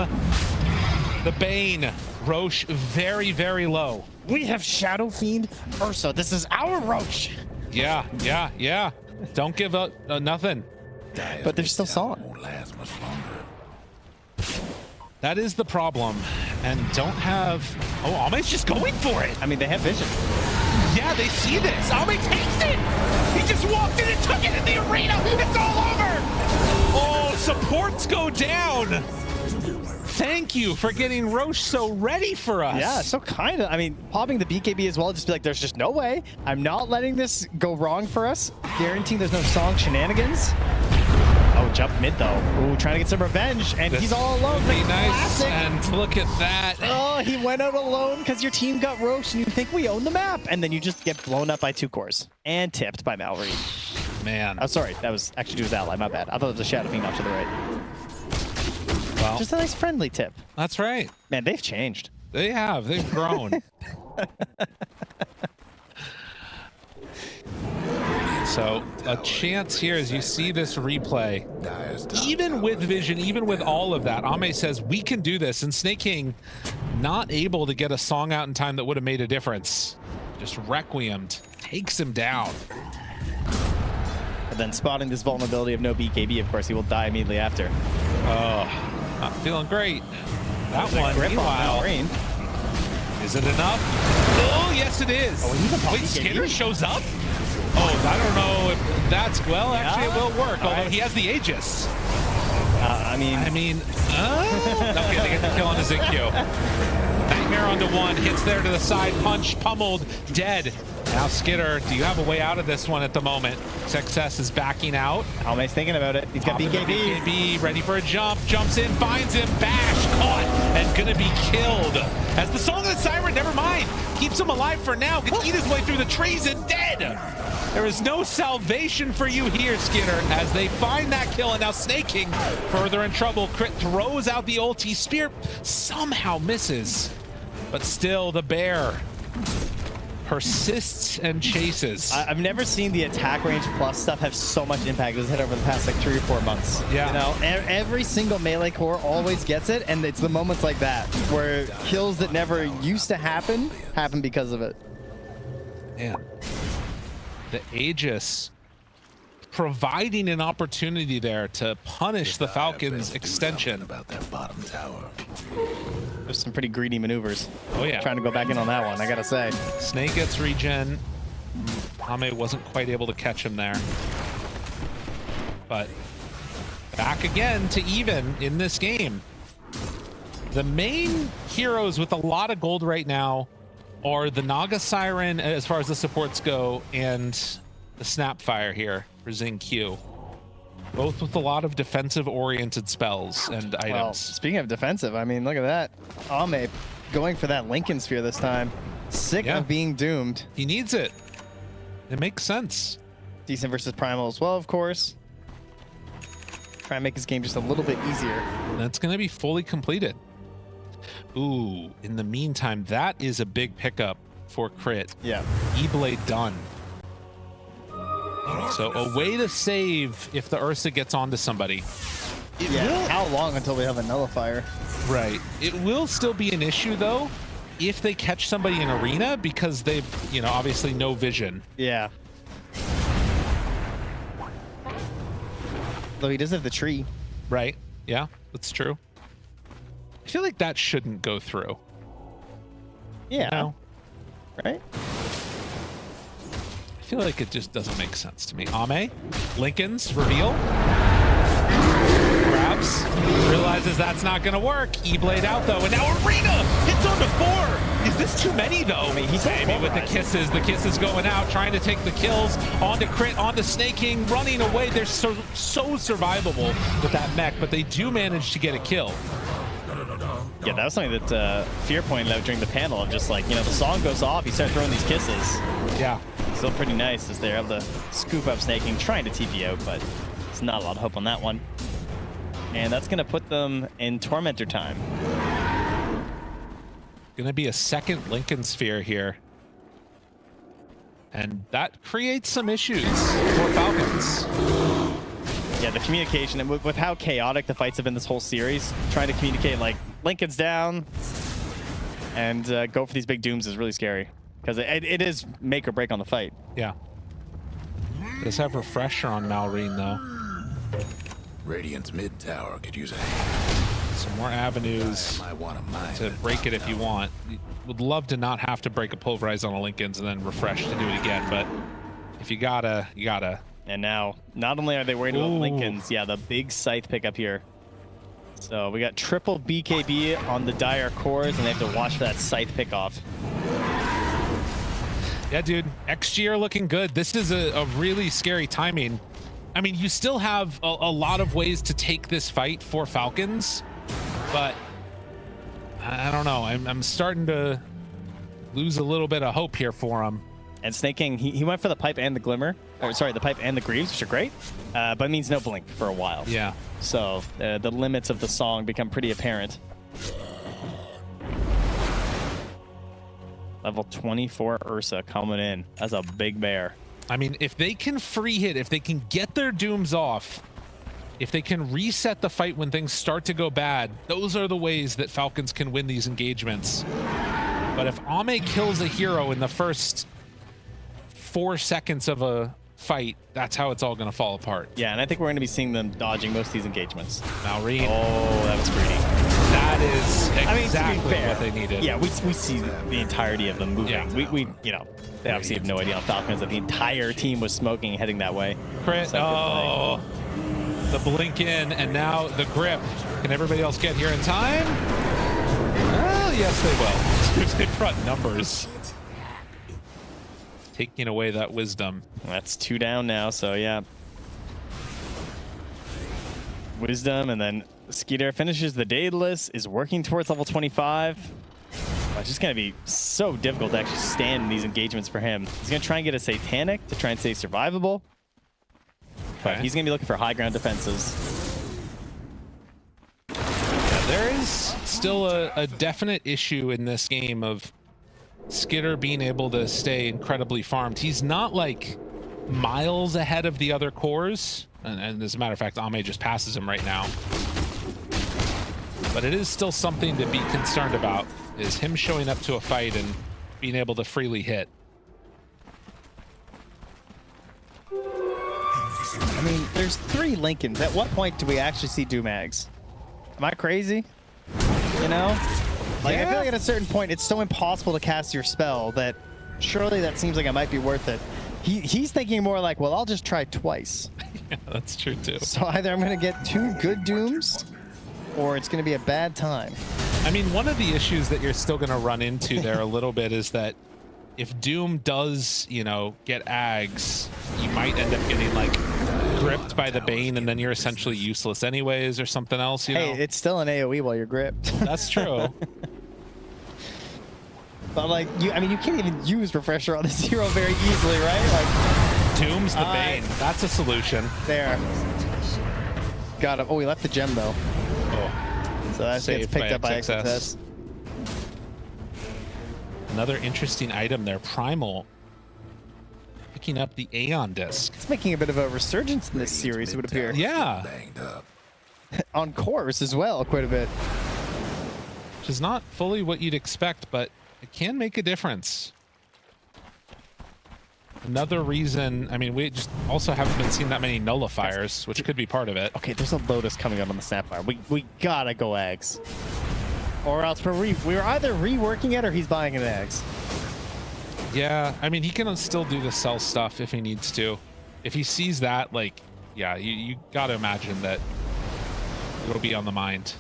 Speaker 5: the Bane. Roche very, very low.
Speaker 6: We have Shadow Fiend Ursa. This is our Roche.
Speaker 5: Yeah. Don't give up nothing.
Speaker 6: But they're still solid.
Speaker 7: Won't last much longer.
Speaker 5: That is the problem. And don't have... Oh, Ame's just going for it.
Speaker 6: I mean, they have vision.
Speaker 5: Yeah, they see this. Ame takes it. He just walked in and took it in the arena. It's all over. Oh, supports go down. Thank you for getting Roche so ready for us.
Speaker 6: Yeah, so kind of. I mean, popping the BKB as well, just be like, there's just no way. I'm not letting this go wrong for us. Guaranteeing there's no song shenanigans. Oh, jump mid though. Ooh, trying to get some revenge, and
Speaker 5: This
Speaker 6: he's all alone.
Speaker 5: would be
Speaker 6: The
Speaker 5: nice.
Speaker 6: classic.
Speaker 5: And look at that.
Speaker 6: Oh, he went out alone because your team got Roche, and you think we own the map, and then you just get blown up by 2 cores and tipped by Mallory.
Speaker 5: Man.
Speaker 6: Oh, sorry, that was actually to his ally. My bad. I thought it was a Shadow Fiend off to the right.
Speaker 5: Well,
Speaker 6: Just a nice friendly tip.
Speaker 5: that's right.
Speaker 6: Man, they've changed.
Speaker 5: They have. They've grown. So a chance here as you see this replay.
Speaker 7: Dire's top
Speaker 5: Even with vision, even with all of that, Ame says we can do this. And Snake King not able to get a song out in time that would have made a difference. Just requiemed. Takes him down.
Speaker 6: But then spotting this vulnerability of no BKB, of course, he will die immediately after.
Speaker 5: Oh, not feeling great. That one,
Speaker 6: Grip on
Speaker 5: meanwhile,
Speaker 6: Malrine.
Speaker 5: is it enough? Oh, yes, it is.
Speaker 6: Oh, he's a
Speaker 5: Wait,
Speaker 6: BKB.
Speaker 5: Skinner shows up? Oh, I don't know if that's, well, actually it will work, although he has the Aegis.
Speaker 6: I mean,
Speaker 5: Okay, they get the kill on his ZQ. Nightmare onto 1, hits there to the side, punch, pummeled, dead. Now, Skitter, do you have a way out of this one at the moment? Success is backing out.
Speaker 6: Almay's thinking about it. He's got BKB.
Speaker 5: BKB ready for a jump. Jumps in, finds him. Bash caught and gonna be killed. As the Song of the Siren, never mind, keeps him alive for now. Can eat his way through the trees and dead. There is no salvation for you here, Skitter, as they find that kill. And now Snaking further in trouble. Crit throws out the ulti. Spear somehow misses, but still the bear persists and chases.
Speaker 6: I've never seen the attack range plus stuff have so much impact as it over the past like 3 or 4 months.
Speaker 5: Yeah.
Speaker 6: You know, every single melee core always gets it, and it's the moments like that where kills that never used to happen because of it.
Speaker 5: Man, the Aegis providing an opportunity there to punish the Falcons' extension.
Speaker 7: About that bottom tower.
Speaker 6: There's some pretty greedy maneuvers.
Speaker 5: Oh yeah.
Speaker 6: Trying to go back in on that one, I gotta say.
Speaker 5: Snake gets regen. Ame wasn't quite able to catch him there. But back again to even in this game. The main heroes with a lot of gold right now are the Naga Siren as far as the supports go, and the Snapfire here for Xing Q. Both with a lot of defensive oriented spells and items.
Speaker 6: Well, speaking of defensive, I mean, look at that. Ame going for that Lincoln Sphere this time. Sick of being doomed.
Speaker 5: He needs it. It makes sense.
Speaker 6: Decent versus Primal as well, of course. Try and make his game just a little bit easier.
Speaker 5: That's going to be fully completed. Ooh, in the meantime, that is a big pickup for Crit.
Speaker 6: Yeah.
Speaker 5: E-Blade done. So a way to save if the Ursa gets onto somebody.
Speaker 6: How long until we have a nullifier?
Speaker 5: Right. It will still be an issue though if they catch somebody in arena because they've, you know, obviously no vision.
Speaker 6: Yeah. Though he does have the tree.
Speaker 5: Right. Yeah, that's true. I feel like that shouldn't go through.
Speaker 6: Yeah.
Speaker 5: You know?
Speaker 6: Right?
Speaker 5: I feel like it just doesn't make sense to me. Ame, Lincoln's reveal. Grabs, realizes that's not gonna work. E-Blade out though, and now Arena hits onto 4. Is this too many though? I mean, he's Amy with the kisses going out, trying to take the kills onto Crit, onto Snaking, running away. They're so survivable with that mech, but they do manage to get a kill.
Speaker 6: Yeah, that was something that Fear pointed out during the panel of just like, you know, the song goes off, you start throwing these kisses.
Speaker 5: Yeah.
Speaker 6: Still pretty nice as they're able to scoop up Snaking, trying to TP out, but it's not a lot of hope on that one. And that's going to put them in Tormentor time.
Speaker 5: Gonna be a second Lincoln Sphere here. And that creates some issues for Falcons.
Speaker 6: Yeah, the communication, and with how chaotic the fights have been this whole series, trying to communicate like, Lincoln's down, and go for these big dooms is really scary. Because it is make or break on the fight.
Speaker 5: Yeah. Does have Refresher on Malrine, though.
Speaker 7: Radiant's mid tower could use a
Speaker 5: Some more avenues
Speaker 7: might want to mine
Speaker 5: to break it if you want. Would love to not have to break a Pulverize on a Lincoln's and then refresh to do it again, but if you gotta, you gotta.
Speaker 6: And now, not only are they worried about Lincoln's, yeah, the big Scythe pickup here. So we got triple BKB on the Dire cores, and they have to watch for that Scythe pickoff.
Speaker 5: Yeah, dude, XG are looking good. This is a really scary timing. I mean, you still have a lot of ways to take this fight for Falcons, but I don't know. I'm starting to lose a little bit of hope here for him.
Speaker 6: And Snaking, he went for the Pipe and the Glimmer. Or sorry, the Pipe and the Greaves, which are great, but it means no Blink for a while.
Speaker 5: Yeah.
Speaker 6: So the limits of the song become pretty apparent. Level 24 Ursa coming in as a big bear.
Speaker 5: I mean, if they can free hit, if they can get their dooms off, if they can reset the fight when things start to go bad, those are the ways that Falcons can win these engagements. But if Ame kills a hero in the first 4 seconds of a fight, that's how it's all going to fall apart.
Speaker 6: Yeah, and I think we're going to be seeing them dodging most of these engagements.
Speaker 5: Malrine.
Speaker 6: Oh, that was greedy.
Speaker 5: That is exactly
Speaker 6: to be fair,
Speaker 5: what they needed.
Speaker 6: Yeah, we see the entirety of them moving.
Speaker 5: Yeah.
Speaker 6: We you know, they obviously have no idea on Falcons that the entire team was smoking heading that way.
Speaker 5: Crit.
Speaker 6: So
Speaker 5: Oh, the blink in, and now the grip. Can everybody else get here in time? Well, yes, they will. They brought numbers. taking away that wisdom.
Speaker 6: That's 2 down now, so yeah. Wisdom, and then Skeeter finishes the Daedalus, is working towards level 25. It's just going to be so difficult to actually stand in these engagements for him. He's going to try and get a Satanic to try and stay survivable. But he's going to be looking for high ground defenses.
Speaker 5: Yeah, there is still a definite issue in this game of Skitter being able to stay incredibly farmed. He's not like miles ahead of the other cores. And as a matter of fact, Ame just passes him right now. But it is still something to be concerned about, is him showing up to a fight and being able to freely hit.
Speaker 6: I mean, there's 3 Lincolns. At what point do we actually see Doomags? Am I crazy? You know? Like, I feel like at a certain point, it's so impossible to cast your spell that surely that seems like it might be worth it. He's thinking more like, well, I'll just try twice.
Speaker 5: Yeah, that's true too.
Speaker 6: So either I'm going to get 2 good Dooms, or it's going to be a bad time.
Speaker 5: I mean, one of the issues that you're still going to run into there a little bit is that if Doom does, you know, get Ags, you might end up getting like gripped by the Bane, and then you're essentially useless anyways, or something else. You know?
Speaker 6: Hey, it's still an AOE while you're gripped.
Speaker 5: That's true.
Speaker 6: But like, you can't even use Refresher on this hero very easily, right? Like,
Speaker 5: Doom's the Bane. That's a solution.
Speaker 6: There. Got him. Oh, he left the gem though.
Speaker 5: Oh.
Speaker 6: So that gets picked up by XXS.
Speaker 5: Another interesting item there, Primal. Picking up the Aeon Disc.
Speaker 6: It's making a bit of a resurgence in this series, it would appear.
Speaker 5: Yeah.
Speaker 6: On course as well, quite a bit.
Speaker 5: Which is not fully what you'd expect, but it can make a difference. Another reason, I mean, we just also haven't been seeing that many nullifiers, which could be part of it.
Speaker 6: Okay, there's a Lotus coming out on the Sapphire. We gotta go Ags. Or else we're either reworking it or he's buying an Ags.
Speaker 5: Yeah, I mean, he can still do the cell stuff if he needs to. If he sees that, like, yeah, you gotta imagine that it'll be on the mind.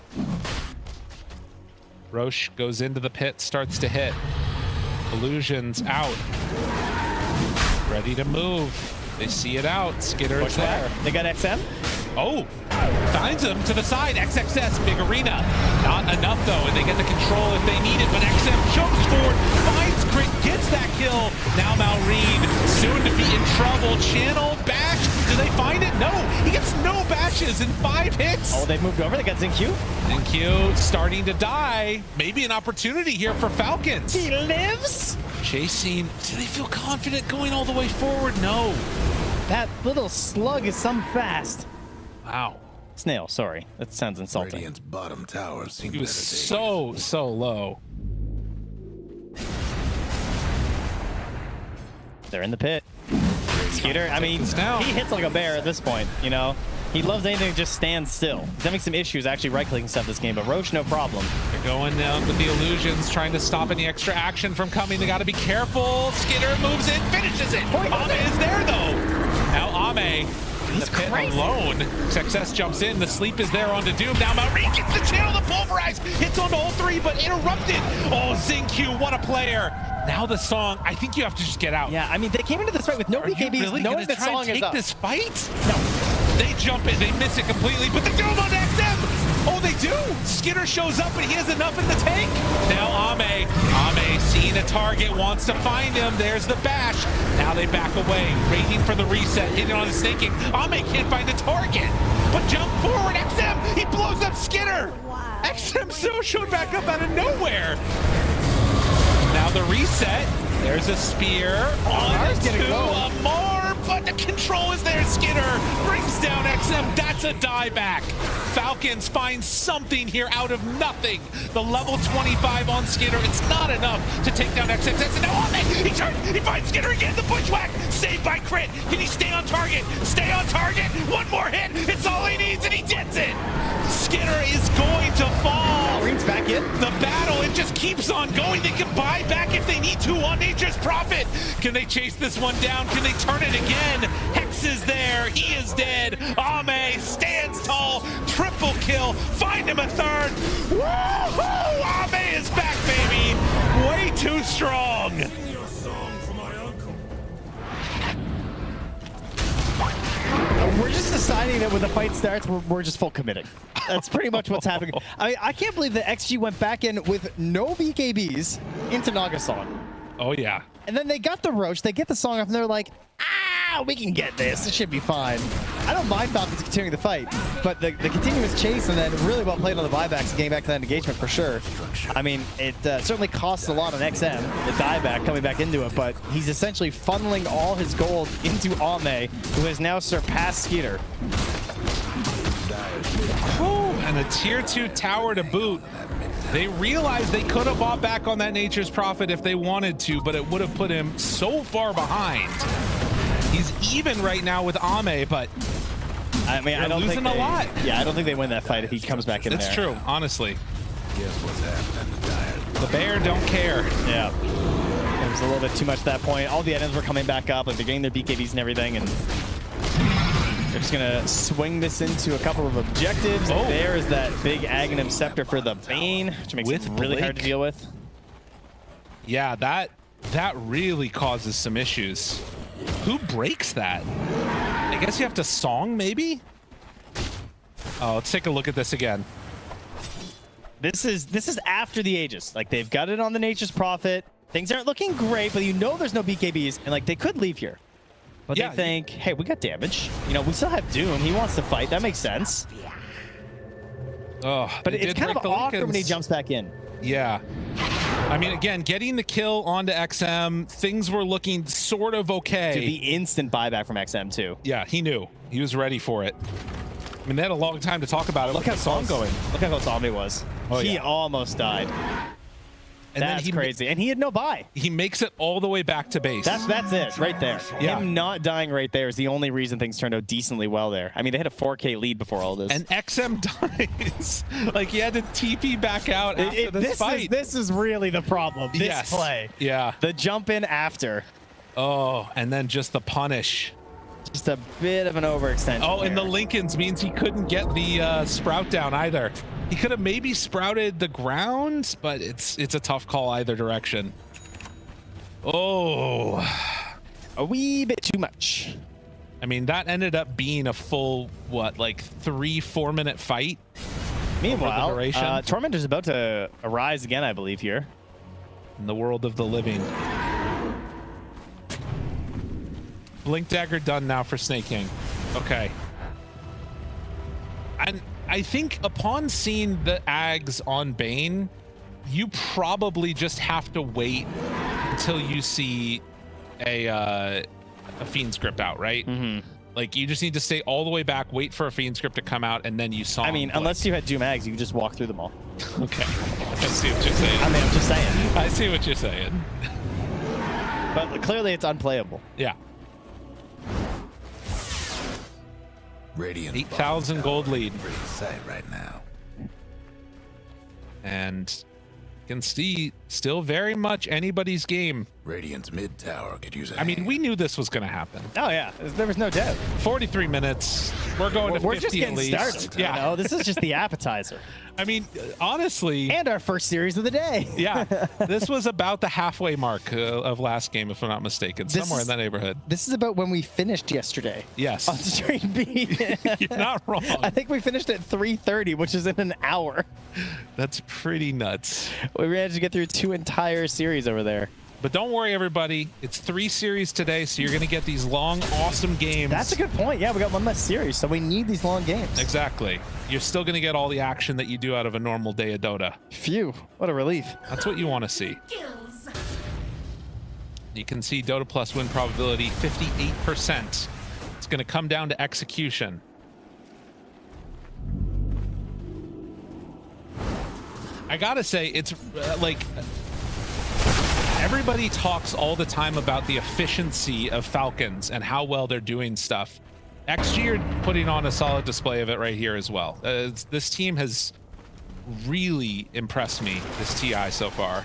Speaker 5: Roche goes into the pit, starts to hit. Illusion's out. Ready to move. They see it out. Skitter's there.
Speaker 6: They got XM?
Speaker 5: Oh, finds him to the side. XXS, big arena. Not enough though, and they get the control if they need it, but XM jumps forward, finds Crit, gets that kill. Now Malrine, soon to be in trouble. Channel, bash, do they find it? No, he gets no bashes in 5 hits.
Speaker 6: Oh, they've moved over, they got Xingqiu.
Speaker 5: Xingqiu starting to die. Maybe an opportunity here for Falcons.
Speaker 6: He lives?
Speaker 5: Chasing, do they feel confident going all the way forward? No.
Speaker 6: That little slug is some fast.
Speaker 5: Wow.
Speaker 6: Snail, sorry. That sounds insulting.
Speaker 7: Radiant's bottom tower.
Speaker 5: He was so low.
Speaker 6: They're in the pit. Skeeter, I mean, he hits like a bear at this point, you know? He loves anything that just stands still. He's having some issues actually right-clicking stuff this game, but Roche, no problem.
Speaker 5: They're going down with the illusions, trying to stop any extra action from coming. They got to be careful. Skitter moves in, finishes it. Ame is there, though. Now Ame, in the pit alone. Success jumps in. The sleep is there onto Doom. Now Malrine gets the channel to pulverize. Hits onto all 3, but interrupted. Oh, Xingqiu, what a player. Now the song, I think you have to just get out.
Speaker 6: Yeah, I mean, they came into this fight with no BKBs,
Speaker 5: really
Speaker 6: knowing the song is up.
Speaker 5: This fight?
Speaker 6: No.
Speaker 5: They jump it, they miss it completely, but the Doom on XM! Oh, they do! Skitter shows up, but he has enough in the tank. Now Ame seeing a target, wants to find him. There's the bash. Now they back away, waiting for the reset, hitting on his snaking. Ame can't find the target, but jump forward, XM! He blows up Skitter! Wow. XM so showed back up out of nowhere. Now the reset. There's a spear onto Amar, but the control is there. Skitter brings down XM. That's a dieback. Falcons find something here out of nothing. The level 25 on Skitter. It's not enough to take down XXS. And now he turns. He finds Skitter again. The bushwhack. Saved by Crit. Can he stay on target? Stay on target. One more hit. It's all he needs, and he gets it. Skitter is going to fall.
Speaker 6: Green's back in.
Speaker 5: The battle, it just keeps on going. They can buy back if they need to on Nature's Prophet. Can they chase this one down? Can they turn it again? Hex is there. He is dead. Ame stands tall. Triple kill. Find him a third. Woohoo! Ame is back, baby. Way too strong.
Speaker 6: We're just deciding that when the fight starts, we're just full committing. That's pretty much what's happening. I can't believe that XG went back in with no BKBs into Naga song.
Speaker 5: Oh, yeah.
Speaker 6: And then they got the Roach, they get the song off, and they're like, we can get this. It should be fine. I don't mind Falcons continuing the fight, but the continuous chase and then really well played on the buybacks and getting back to that engagement for sure. I mean, it certainly costs a lot on XM, the dieback coming back into it, but he's essentially funneling all his gold into Ame, who has now surpassed Skeeter.
Speaker 5: And a tier 2 tower to boot. They realized they could have bought back on that Nature's Prophet if they wanted to, but it would have put him so far behind. He's even right now with Ame, but
Speaker 6: I mean, I don't
Speaker 5: losing
Speaker 6: think
Speaker 5: a lot.
Speaker 6: Yeah, I don't think they win that fight if he comes back in there.
Speaker 5: That's true, honestly.
Speaker 7: Guess what's happening to Dire?
Speaker 5: The bear don't care.
Speaker 6: Yeah. It was a little bit too much at that point. All the items were coming back up, like they're getting their BKBs and everything, and they're just gonna swing this into a couple of objectives.
Speaker 5: Oh.
Speaker 6: There is that big Aghanim Scepter for the Bane, which makes it really hard to deal with.
Speaker 5: Yeah, that really causes some issues. Who breaks that? I guess you have to song, maybe? Oh, let's take a look at this again.
Speaker 6: This is after the Aegis. Like, they've got it on the Nature's Prophet. Things aren't looking great, but you know there's no BKBs, and like they could leave here. But
Speaker 5: Yeah,
Speaker 6: they think, hey, we got damage. You know, we still have Doom. He wants to fight. That makes sense.
Speaker 5: Oh,
Speaker 6: But
Speaker 5: they
Speaker 6: it's
Speaker 5: did
Speaker 6: kind
Speaker 5: break
Speaker 6: of
Speaker 5: the
Speaker 6: awkward when he
Speaker 5: Lincolns.
Speaker 6: jumps back in.
Speaker 5: Yeah. I mean, again, getting the kill onto XM, things were looking sort of okay.
Speaker 6: Dude, the instant buyback from XM too.
Speaker 5: Yeah, he knew. He was ready for it. I mean, they had a long time to talk about it.
Speaker 6: Look how song going. Look how close Omni was.
Speaker 5: Oh,
Speaker 6: He
Speaker 5: yeah.
Speaker 6: almost died.
Speaker 5: And
Speaker 6: That's
Speaker 5: then
Speaker 6: crazy. And he had no buy.
Speaker 5: he makes it all the way back to base.
Speaker 6: That's it right there.
Speaker 5: Yeah.
Speaker 6: Him not dying right there is the only reason things turned out decently well there. I mean, they had a 4K lead before all this.
Speaker 5: And XM dies. Like, he had to TP back out after this fight.
Speaker 6: This is really the problem. This
Speaker 5: Yes.
Speaker 6: play.
Speaker 5: Yeah.
Speaker 6: The jump in after.
Speaker 5: Oh, and then just the punish.
Speaker 6: Just a bit of an overextension.
Speaker 5: Oh, and the
Speaker 6: here.
Speaker 5: Lincolns means he couldn't get the sprout down either. He could have maybe sprouted the ground, but it's a tough call either direction. Oh,
Speaker 6: a wee bit too much.
Speaker 5: I mean, that ended up being a full, what, like 3-4 minute fight?
Speaker 6: Meanwhile,
Speaker 5: duration.
Speaker 6: Tormentor's about to arise again, I believe, here.
Speaker 5: In the world of the living. Blink Dagger done now for Snake King. Okay. And I think upon seeing the Ags on Bane, you probably just have to wait until you see a Fiend script out, right?
Speaker 6: Mm-hmm.
Speaker 5: Like, you just need to stay all the way back, wait for a Fiend script to come out, and then you saw.
Speaker 6: I mean, unless you had Doom Ags, you could just walk through them all.
Speaker 5: Okay. I see what you're saying.
Speaker 6: I mean, I'm just saying.
Speaker 5: I see what you're saying.
Speaker 6: But clearly it's unplayable.
Speaker 5: Yeah.
Speaker 7: Radiant
Speaker 5: 8,000 gold lead.
Speaker 7: pretty sight right now.
Speaker 5: And you can see still very much anybody's game.
Speaker 7: Radiant's mid tower could use a
Speaker 5: I mean,
Speaker 7: hand.
Speaker 5: we knew this was going to happen.
Speaker 6: Oh, yeah. There was no doubt.
Speaker 5: 43 minutes. We're going to 50
Speaker 6: We're just getting
Speaker 5: at least.
Speaker 6: started.
Speaker 5: Yeah.
Speaker 6: You know? This is just the appetizer.
Speaker 5: I mean, honestly,
Speaker 6: And our first series of the day.
Speaker 5: yeah, this was about the halfway mark of last game, if I'm not mistaken.
Speaker 6: This
Speaker 5: Somewhere
Speaker 6: is-
Speaker 5: in that neighborhood.
Speaker 6: This is about when we finished yesterday.
Speaker 5: Yes.
Speaker 6: On Stream B.
Speaker 5: You're not wrong.
Speaker 6: I think we finished at 3:30, which is in an hour.
Speaker 5: That's pretty nuts.
Speaker 6: We managed to get through 2 entire series over there.
Speaker 5: But don't worry, everybody. It's 3 series today, so you're going to get these long, awesome games.
Speaker 6: That's a good point. Yeah, we got one less series, so we need these long games.
Speaker 5: Exactly. You're still going to get all the action that you do out of a normal day of Dota.
Speaker 6: Phew, what a relief.
Speaker 5: That's what you want to see. You can see Dota Plus win probability 58%. It's going to come down to execution. I gotta say, it's like everybody talks all the time about the efficiency of Falcons and how well they're doing stuff. XG are putting on a solid display of it right here as well. This team has really impressed me, this TI so far,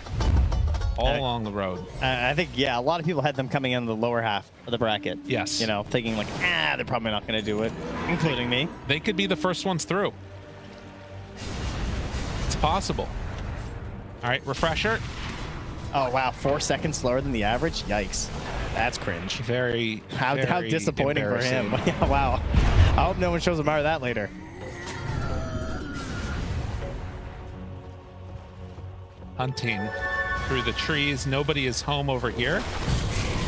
Speaker 5: all along the road.
Speaker 6: I think, yeah, a lot of people had them coming in the lower half of the bracket.
Speaker 5: Yes.
Speaker 6: You know, thinking like, they're probably not going to do it, including me.
Speaker 5: They could be the first ones through. It's possible. All right, refresher.
Speaker 6: Oh, wow, 4 seconds slower than the average? Yikes. That's cringe.
Speaker 5: Very,
Speaker 6: How
Speaker 5: very
Speaker 6: disappointing for him.
Speaker 5: embarrassing.
Speaker 6: Yeah, wow. I hope no one shows Amar that later.
Speaker 5: Hunting through the trees. Nobody is home over here.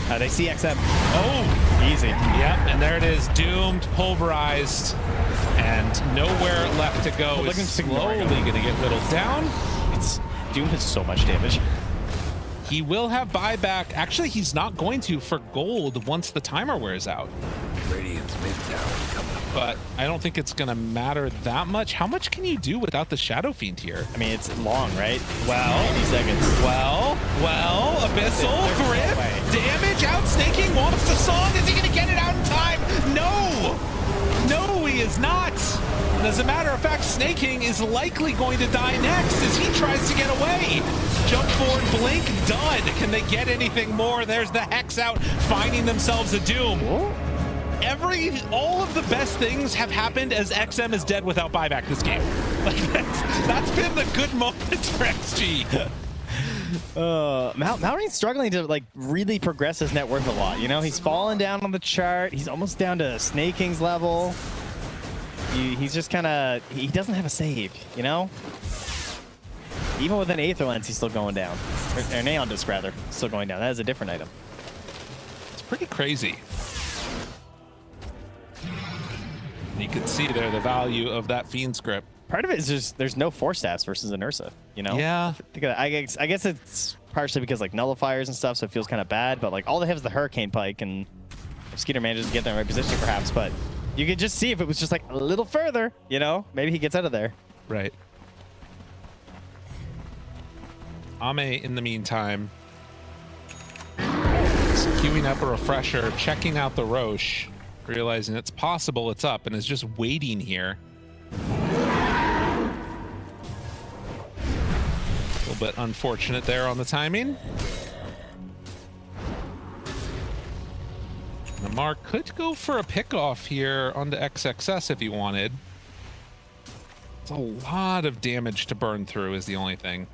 Speaker 6: They see XM.
Speaker 5: Oh,
Speaker 6: Easy.
Speaker 5: yep, and there it is, doomed, pulverized, and nowhere left to go.
Speaker 6: Look at him
Speaker 5: Is
Speaker 6: ignoring
Speaker 5: slowly
Speaker 6: him.
Speaker 5: going to get whittled down.
Speaker 6: It's Doom has so much damage.
Speaker 5: He will have buyback. Actually, he's not going to for gold once the timer wears out.
Speaker 7: Radiant's mid tower coming up.
Speaker 5: But I don't think it's going to matter that much. How much can you do without the Shadow Fiend here?
Speaker 6: I mean, it's long, right?
Speaker 5: Well,
Speaker 6: 80 seconds.
Speaker 5: Well, Abyssal,
Speaker 6: There's no
Speaker 5: Grip,
Speaker 6: way.
Speaker 5: damage, outsnaking, wants the song. Is he going to get it out in time? No! No, he is not. And as a matter of fact, Snaking is likely going to die next as he tries to get away. Jump forward, blink, dud. Can they get anything more? There's the Hex out, finding themselves a Doom. All of the best things have happened as XM is dead without buyback this game. Like that's been the good moment for XG.
Speaker 6: Mallory's struggling to like really progress his net worth a lot. You know, he's fallen down on the chart. He's almost down to Snaking's level. He's just kind of, he doesn't have a save, you know? Even with an Aether Lens, he's still going down. Or Neon Disc, rather, still going down. That is a different item.
Speaker 5: It's pretty crazy. You can see there the value of that Fiend script.
Speaker 6: Part of it is just there's no Force Staffs versus an Ursa, you know?
Speaker 5: Yeah.
Speaker 6: I guess it's partially because like nullifiers and stuff, so it feels kind of bad, but like all they have is the Hurricane Pike, and if Skeeter manages to get them in the right position perhaps, but you could just see if it was just like a little further, you know? Maybe he gets out of there.
Speaker 5: Right. Ame, in the meantime, is queuing up a refresher, checking out the Roche, realizing it's possible it's up, and is just waiting here. A little bit unfortunate there on the timing. Namar could go for a pickoff here onto XXS if he wanted. It's a lot of damage to burn through is the only thing.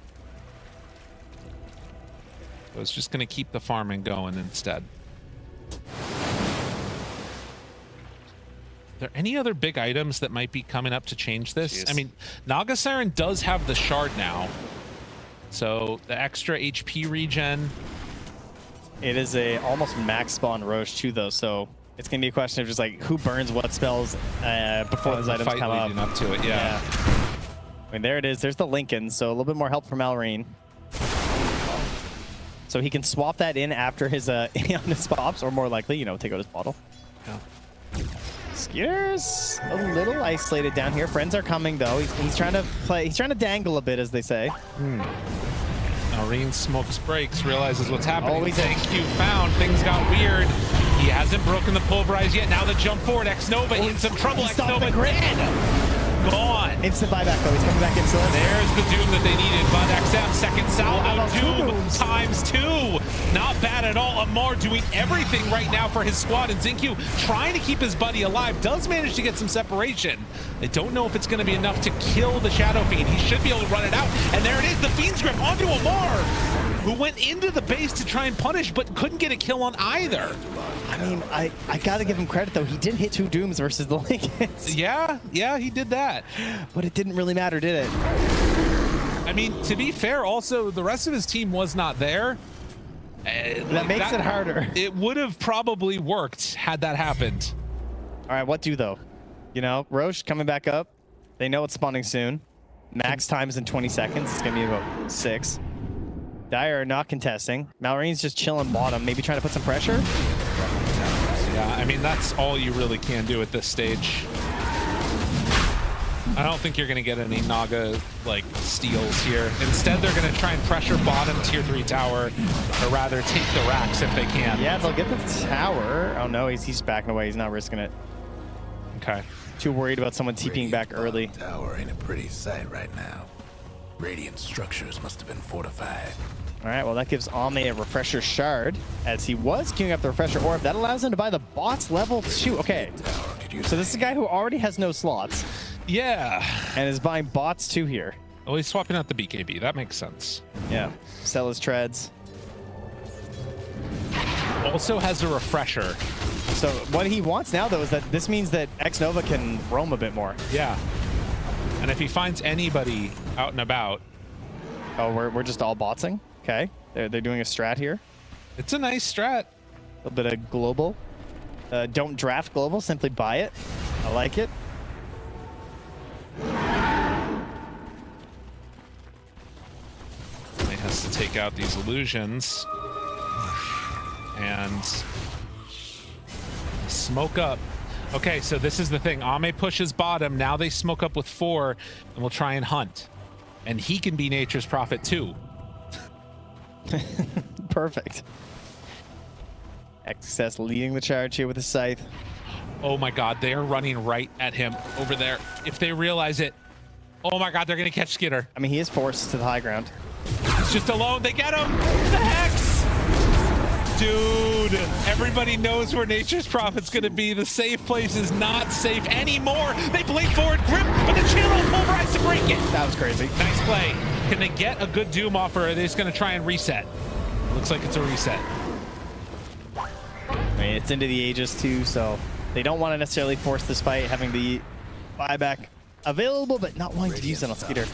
Speaker 5: I was just going to keep the farming going instead. Are there any other big items that might be coming up to change this?
Speaker 6: Jeez.
Speaker 5: I mean, Naga Siren does have the shard now. So the extra HP regen.
Speaker 6: It is a almost max spawn Roche too, though, so it's gonna be a question of just like who burns what spells before those items
Speaker 5: fight
Speaker 6: come
Speaker 5: leading up to it, yeah.
Speaker 6: I mean, there it is. There's the Lincoln, so a little bit more help from Malrine. So he can swap that in after his his pops, or more likely, you know, take out his bottle.
Speaker 5: Yeah.
Speaker 6: Skeeter's a little isolated down here. Friends are coming though. He's trying to play. He's trying to dangle a bit, as they say.
Speaker 5: Nareen smokes breaks, realizes what's happening.
Speaker 6: Always
Speaker 5: Thank you, found. Things got weird. He hasn't broken the pulverize yet. Now the jump forward. X-Nova in some trouble. X-Nova dead. Gone.
Speaker 6: Instant buyback though. He's coming back in. So
Speaker 5: There's the Doom that they needed, but XM second salvo,
Speaker 6: Wow, two
Speaker 5: Doom
Speaker 6: Dooms.
Speaker 5: ×2. Not bad at all. Amar doing everything right now for his squad, and Zincu trying to keep his buddy alive. Does manage to get some separation. I don't know if it's going to be enough to kill the Shadow Fiend. He should be able to run it out, and there it is, the Fiend's Grip onto Amar, who went into the base to try and punish, but couldn't get a kill on either.
Speaker 6: I mean, I gotta give him credit though. He did hit 2 Dooms versus the Lincolns.
Speaker 5: Yeah, he did that.
Speaker 6: But it didn't really matter, did it?
Speaker 5: I mean, to be fair, also, the rest of his team was not there.
Speaker 6: That makes it harder.
Speaker 5: It would have probably worked had that happened.
Speaker 6: All right, what do though? You know, Roche coming back up. They know it's spawning soon. Max times in 20 seconds. It's gonna be about 6. Dire are not contesting. Malrine's just chilling bottom, maybe trying to put some pressure.
Speaker 5: Yeah, I mean, that's all you really can do at this stage. I don't think you're going to get any Naga, like, steals here. Instead, they're going to try and pressure bottom tier 3 tower, or rather take the racks if they can.
Speaker 6: Yeah, they'll get the tower. Oh no, he's backing away. He's not risking it.
Speaker 5: Okay.
Speaker 6: Too worried about someone TPing back early.
Speaker 7: Tower ain't a pretty sight right now. Radiant structures must have been fortified.
Speaker 6: All right, well, that gives Ame a refresher shard, as he was queuing up the refresher orb. That allows him to buy the bots level 2. Okay, so this is a guy who already has no slots.
Speaker 5: Yeah.
Speaker 6: And is buying bots 2 here.
Speaker 5: Oh, he's swapping out the BKB. That makes sense.
Speaker 6: Yeah, sell his treads.
Speaker 5: Also has a refresher.
Speaker 6: So what he wants now, though, is that this means that X-Nova can roam a bit more.
Speaker 5: Yeah. And if he finds anybody out and about.
Speaker 6: Oh, we're just all botsing? Okay. They're doing a strat here.
Speaker 5: It's a nice strat.
Speaker 6: A little bit of global. Don't draft global, simply buy it. I like it.
Speaker 5: He has to take out these illusions. And smoke up. Okay, so this is the thing. Ame pushes bottom. Now they smoke up with 4, and we'll try and hunt. And he can be Nature's Prophet too.
Speaker 6: Perfect. XS leading the charge here with the scythe.
Speaker 5: Oh my god, they are running right at him over there. If they realize it, oh my god, they're gonna catch Skidder.
Speaker 6: I mean, he is forced to the high ground.
Speaker 5: He's just alone. They get him. The Hex. Dude, everybody knows where Nature's Prophet's gonna be. The safe place is not safe anymore. They blink forward, grip, but the channel pulverized to break it.
Speaker 6: That was crazy.
Speaker 5: Nice play. Can they get a good Doom off, or are they just gonna try and reset? Looks like it's a reset.
Speaker 6: I mean, it's into the Aegis too, so they don't want to necessarily force this fight, having the buyback available, but not wanting to use it on Skidder.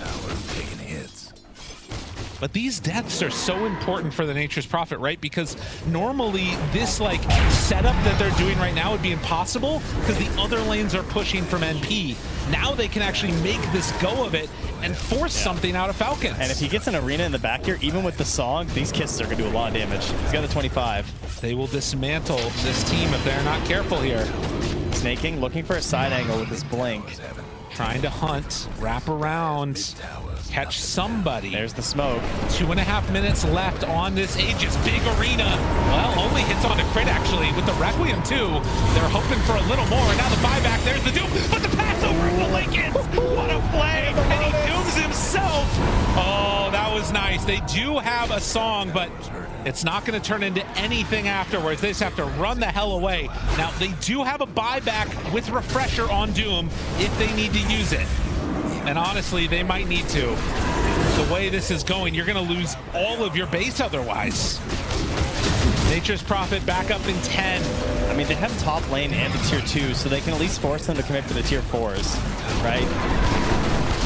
Speaker 5: But these deaths are so important for the Nature's Prophet, right? Because normally this like setup that they're doing right now would be impossible because the other lanes are pushing from NP. Now they can actually make this go of it and force something out of Falcons.
Speaker 6: And if he gets an arena in the back here, even with the song, these kisses are going to do a lot of damage. He's got the 25.
Speaker 5: They will dismantle this team if they're not careful here.
Speaker 6: Snaking, looking for a side angle with his blink.
Speaker 5: Trying to hunt, wrap around, catch somebody.
Speaker 6: There's the smoke.
Speaker 5: 2.5 minutes left on this Aegis big arena. Well, only hits on a crit actually with the Requiem too. They're hoping for a little more. Now the buyback, there's the Doom, but the pass over the Lincolns. What a play, and he dooms himself. Oh, that was nice. They do have a song, but it's not going to turn into anything afterwards. They just have to run the hell away. Now, they do have a buyback with Refresher on Doom if they need to use it. And honestly, they might need to. The way this is going, you're going to lose all of your base otherwise. Nature's Prophet back up in 10.
Speaker 6: I mean, they have top lane and the tier 2, so they can at least force them to commit to the tier 4s, right?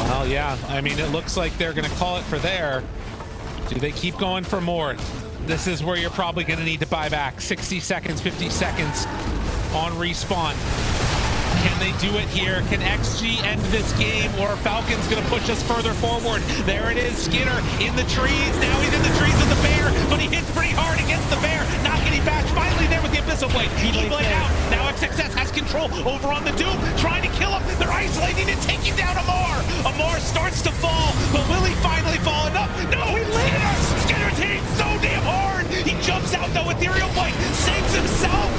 Speaker 5: Well, yeah. I mean, it looks like they're going to call it for there. Do they keep going for more? This is where you're probably going to need to buy back. 60 seconds, 50 seconds on respawn. Can they do it here? Can XG end this game, or are Falcons going to push us further forward? There it is, Skidder in the trees. Now he's in the trees with the bear, but he hits pretty hard against the bear. Not getting back. Finally there with the Abyssal Blade. E-Blade out. Now XXS has control over on the Doom, trying to kill him. They're isolating and taking down Amar. Amar starts to fall, but will he finally fall enough? No, he lives. Skidder's hitting so damn hard. He jumps out though, Ethereal Blade saves himself.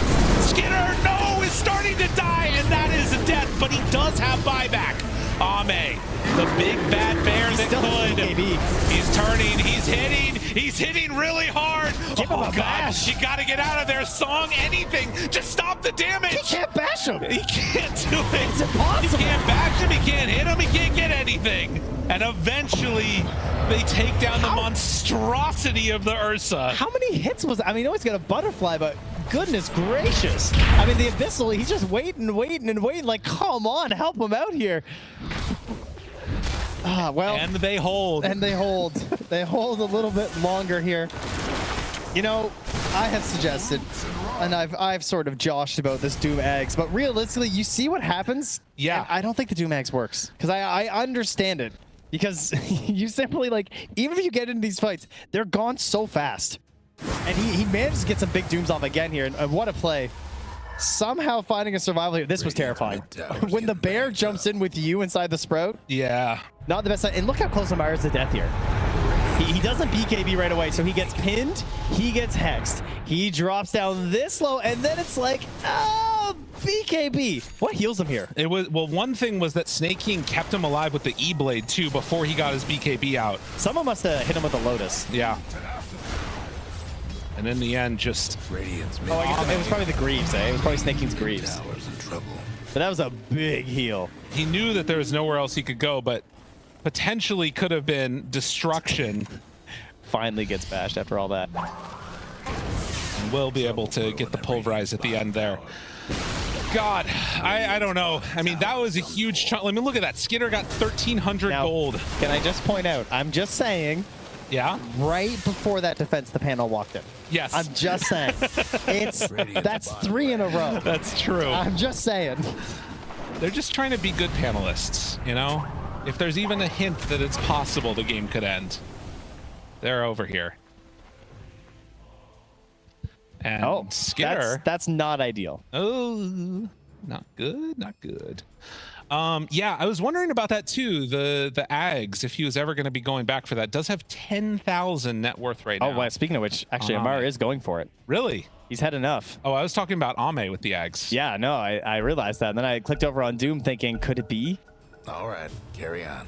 Speaker 5: Skidder, no, is starting to die, and that is a death, but he does have buyback. Ame, the big bad bear that could. He's turning, he's hitting really hard.
Speaker 6: Give him a
Speaker 5: God,
Speaker 6: bash.
Speaker 5: you gotta get out of there. Song, anything, just stop the damage.
Speaker 6: He can't bash him.
Speaker 5: He can't do it.
Speaker 6: It's impossible.
Speaker 5: He can't bash him, he can't hit him, he can't get anything. And eventually, they take down the monstrosity of the Ursa.
Speaker 6: How many hits was, I mean, I know he's got a butterfly, but goodness gracious. I mean, the Abyssal, he's just waiting, like, come on, help him out here. Well.
Speaker 5: And they hold.
Speaker 6: And they hold. They hold a little bit longer here. You know, I have suggested, and I've sort of joshed about this Doom Eggs, but realistically, you see what happens?
Speaker 5: Yeah.
Speaker 6: I don't think the Doom Eggs works, because I understand it. Because you simply, like, even if you get into these fights, they're gone so fast. And he manages to get some big Dooms off again here, and what a play. Somehow finding a survival here. This was terrifying. When the bear jumps in with you inside the Sprout.
Speaker 5: Yeah.
Speaker 6: Not the best side. And look how close Amar is to death here. He doesn't BKB right away, so he gets pinned, he gets hexed. He drops down this low, and then it's like, oh, BKB. What heals him here?
Speaker 5: It was, well, one thing was that Snake King kept him alive with the E-Blade too before he got his BKB out.
Speaker 6: Someone must have hit him with a Lotus.
Speaker 5: Yeah. And in the end, just...
Speaker 6: Oh, I guess it was probably the Greaves, eh? It was probably Snake King's Greaves. But that was a big heal.
Speaker 5: He knew that there was nowhere else he could go, but potentially could have been destruction.
Speaker 6: Finally gets bashed after all that.
Speaker 5: will be able to get the pulverize at the end there. God, I don't know. I mean, that was a huge chunk. I mean, look at that. Skitter got 1,300
Speaker 6: Now,
Speaker 5: gold.
Speaker 6: Can I just point out, I'm just saying,
Speaker 5: Yeah?
Speaker 6: right before that defense, the panel walked in.
Speaker 5: Yes.
Speaker 6: I'm just saying. That's 3 in a row.
Speaker 5: That's true.
Speaker 6: I'm just saying.
Speaker 5: They're just trying to be good panelists, you know? If there's even a hint that it's possible the game could end, they're over here. And Skitter.
Speaker 6: That's not ideal.
Speaker 5: Oh, not good, not good. Yeah, I was wondering about that too. The Ags, if he was ever going to be going back for that, does have 10,000 net worth right now.
Speaker 6: Oh, well, speaking of which, actually, Amar is going for it.
Speaker 5: Really?
Speaker 6: He's had enough.
Speaker 5: Oh, I was talking about Ame with the Ags.
Speaker 6: Yeah, no, I realized that. And then I clicked over on Doom thinking, could it be?
Speaker 7: All right, carry on.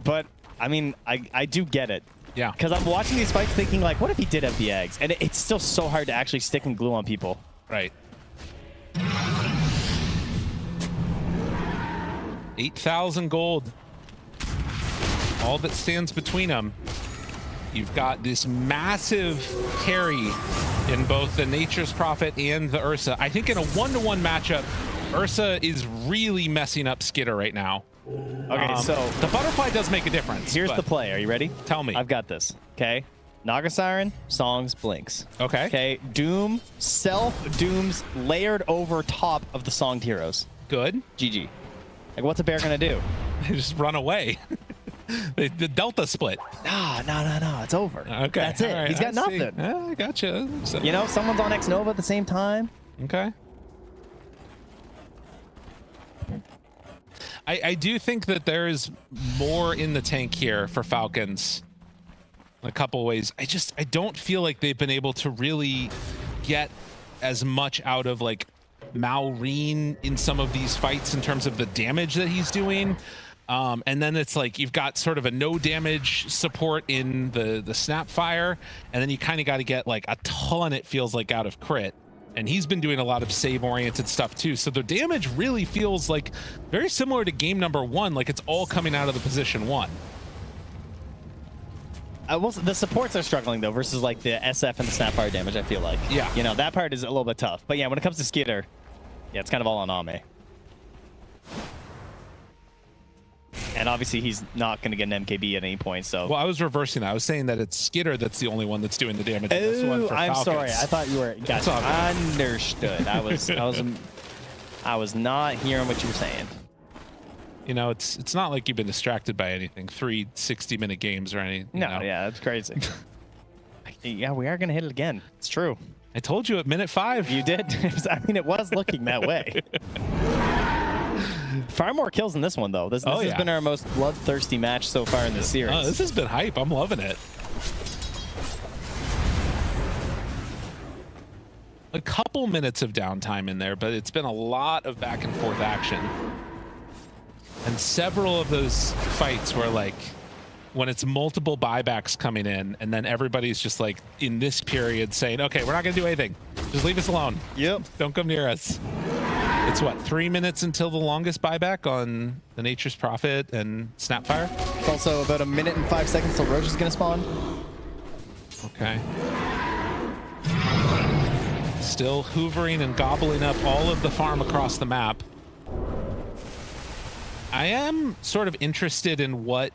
Speaker 6: But, I mean, I do get it.
Speaker 5: Yeah.
Speaker 6: Because I'm watching these fights thinking, like, what if he did have the eggs? And it's still so hard to actually stick and glue on people.
Speaker 5: Right. 8,000 gold. All that stands between them. You've got this massive carry in both the Nature's Prophet and the Ursa. I think in a one-to-one matchup, Ursa is really messing up Skitter right now.
Speaker 6: Okay, so
Speaker 5: the butterfly does make a difference.
Speaker 6: here's the play. Are you ready?
Speaker 5: Tell me.
Speaker 6: I've got this. Okay. Naga Siren, Songs, Blinks.
Speaker 5: Okay.
Speaker 6: Okay. Doom, Dooms layered over top of the Songed heroes.
Speaker 5: Good.
Speaker 6: GG. Like, what's a bear gonna do?
Speaker 5: They just run away. the Delta split.
Speaker 6: No. It's over.
Speaker 5: Okay.
Speaker 6: That's it.
Speaker 5: All right,
Speaker 6: He's got
Speaker 5: I see.
Speaker 6: nothing.
Speaker 5: Yeah, I gotcha. So,
Speaker 6: You know, someone's on X Nova at the same time.
Speaker 5: okay. I do think that there is more in the tank here for Falcons in a couple ways. I don't feel like they've been able to really get as much out of like Maureen in some of these fights in terms of the damage that he's doing. And then it's like you've got sort of a no damage support in the Snapfire, and then you kind of got to get like a ton, it feels like, out of Crit. And he's been doing a lot of save-oriented stuff too. So the damage really feels like very similar to game number 1, like it's all coming out of the position 1.
Speaker 6: The supports are struggling though, versus like the SF and the Snapfire damage. I feel like,
Speaker 5: Yeah.
Speaker 6: you know, that part is a little bit tough. But yeah, when it comes to Skitter, yeah, it's kind of all on Ame. And obviously, he's not going to get an MKB at any point. So,
Speaker 5: Well, I was reversing that. I was saying that it's Skitter that's the only one that's doing the damage in this one for
Speaker 6: I'm
Speaker 5: Falcons.
Speaker 6: sorry. I thought you were. Gotcha.
Speaker 5: all good.
Speaker 6: Understood. I was not hearing what you were saying.
Speaker 5: You know, it's not like you've been distracted by anything. 3 60-minute games or anything.
Speaker 6: No, yeah, that's crazy. Yeah, we are going to hit it again. It's true.
Speaker 5: I told you at minute 5.
Speaker 6: You did. I mean, it was looking that way. Far more kills in this one, though. This has been our most bloodthirsty match so far in this series.
Speaker 5: Oh, this has been hype. I'm loving it. A couple minutes of downtime in there, but it's been a lot of back and forth action. And several of those fights were like, when it's multiple buybacks coming in, and then everybody's just like in this period saying, okay, we're not going to do anything. Just leave us alone.
Speaker 6: Yep.
Speaker 5: Don't come near us. It's what, 3 minutes until the longest buyback on the Nature's Prophet and Snapfire?
Speaker 6: It's also about 1 minute and 5 seconds till Roach is going to spawn.
Speaker 5: Okay. Still hoovering and gobbling up all of the farm across the map. I am sort of interested in what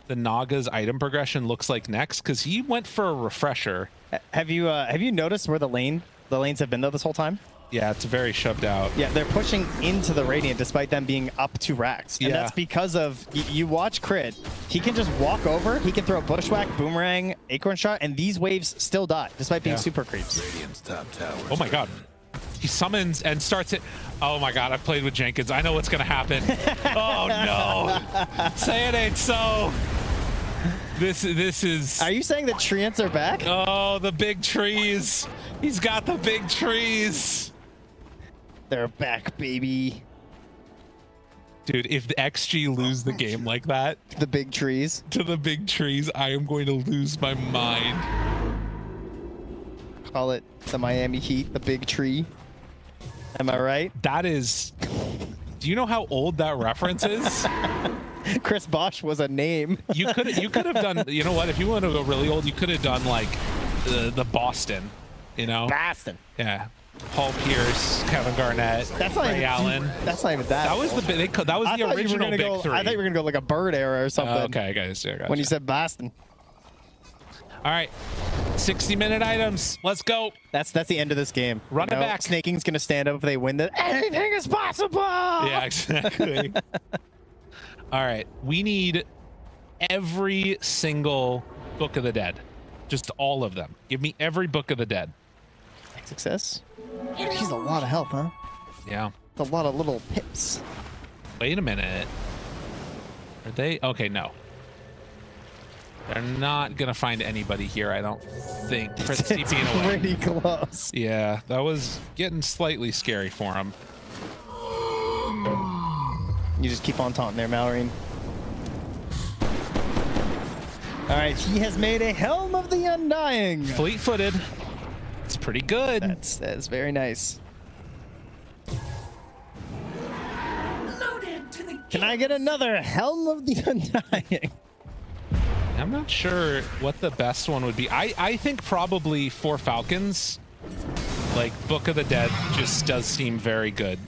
Speaker 5: the Naga's item progression looks like next, because he went for a refresher.
Speaker 6: Have you noticed where the lanes have been though this whole time?
Speaker 5: Yeah, it's very shoved out.
Speaker 6: Yeah, they're pushing into the Radiant despite them being up 2 racks. And that's because of, you watch Crit, he can just walk over, he can throw Bushwhack, Boomerang, Acorn Shot, and these waves still die despite being super creeps.
Speaker 7: Radiant's top tower.
Speaker 5: Oh my god. He summons and starts it. Oh my god, I've played with Jenkins. I know what's gonna happen. Oh no. Say it ain't so. This is...
Speaker 6: Are you saying that treants are back?
Speaker 5: Oh, the big trees. He's got the big trees.
Speaker 6: They're back, baby.
Speaker 5: Dude, if the XG lose the game like that
Speaker 6: The big trees.
Speaker 5: to the big trees, I am going to lose my mind.
Speaker 6: Call it the Miami Heat, the big tree. Am I right?
Speaker 5: That is... Do you know how old that reference is?
Speaker 6: Chris Bosch was a name.
Speaker 5: You could have done, you know what, if you want to go really old, you could have done like the Boston You know?
Speaker 6: Bastin.
Speaker 5: Yeah. Paul Pierce, Kevin Garnett,
Speaker 6: That's not
Speaker 5: Ray
Speaker 6: even,
Speaker 5: Allen.
Speaker 6: That's not even that.
Speaker 5: That was the that was the original big three.
Speaker 6: I thought you were gonna go like a Bird era or something.
Speaker 5: Okay, guys. Yeah, gotcha.
Speaker 6: When you said Bastin.
Speaker 5: All right, 60-minute items. Let's go.
Speaker 6: That's the end of this game.
Speaker 5: Run it back.
Speaker 6: Snaking's gonna stand up if they win. Anything is possible.
Speaker 5: Yeah, exactly. All right, we need every single Book of the Dead, just all of them. Give me every Book of the Dead.
Speaker 6: Success. He's a lot of health, huh?
Speaker 5: Yeah.
Speaker 6: It's a lot of little pips.
Speaker 5: Wait a minute. Are they? Okay, no. They're not gonna find anybody here, I don't think. Fritzy being away.
Speaker 6: Pretty close.
Speaker 5: Yeah, that was getting slightly scary for him.
Speaker 6: You just keep on taunting there, Mallory. All right, he has made a Helm of the Undying.
Speaker 5: Fleet-footed. It's pretty good.
Speaker 6: That's very nice. Can I get another Helm of the Undying?
Speaker 5: I'm not sure what the best one would be. I think probably for Falcons, like Book of the Dead just does seem very good.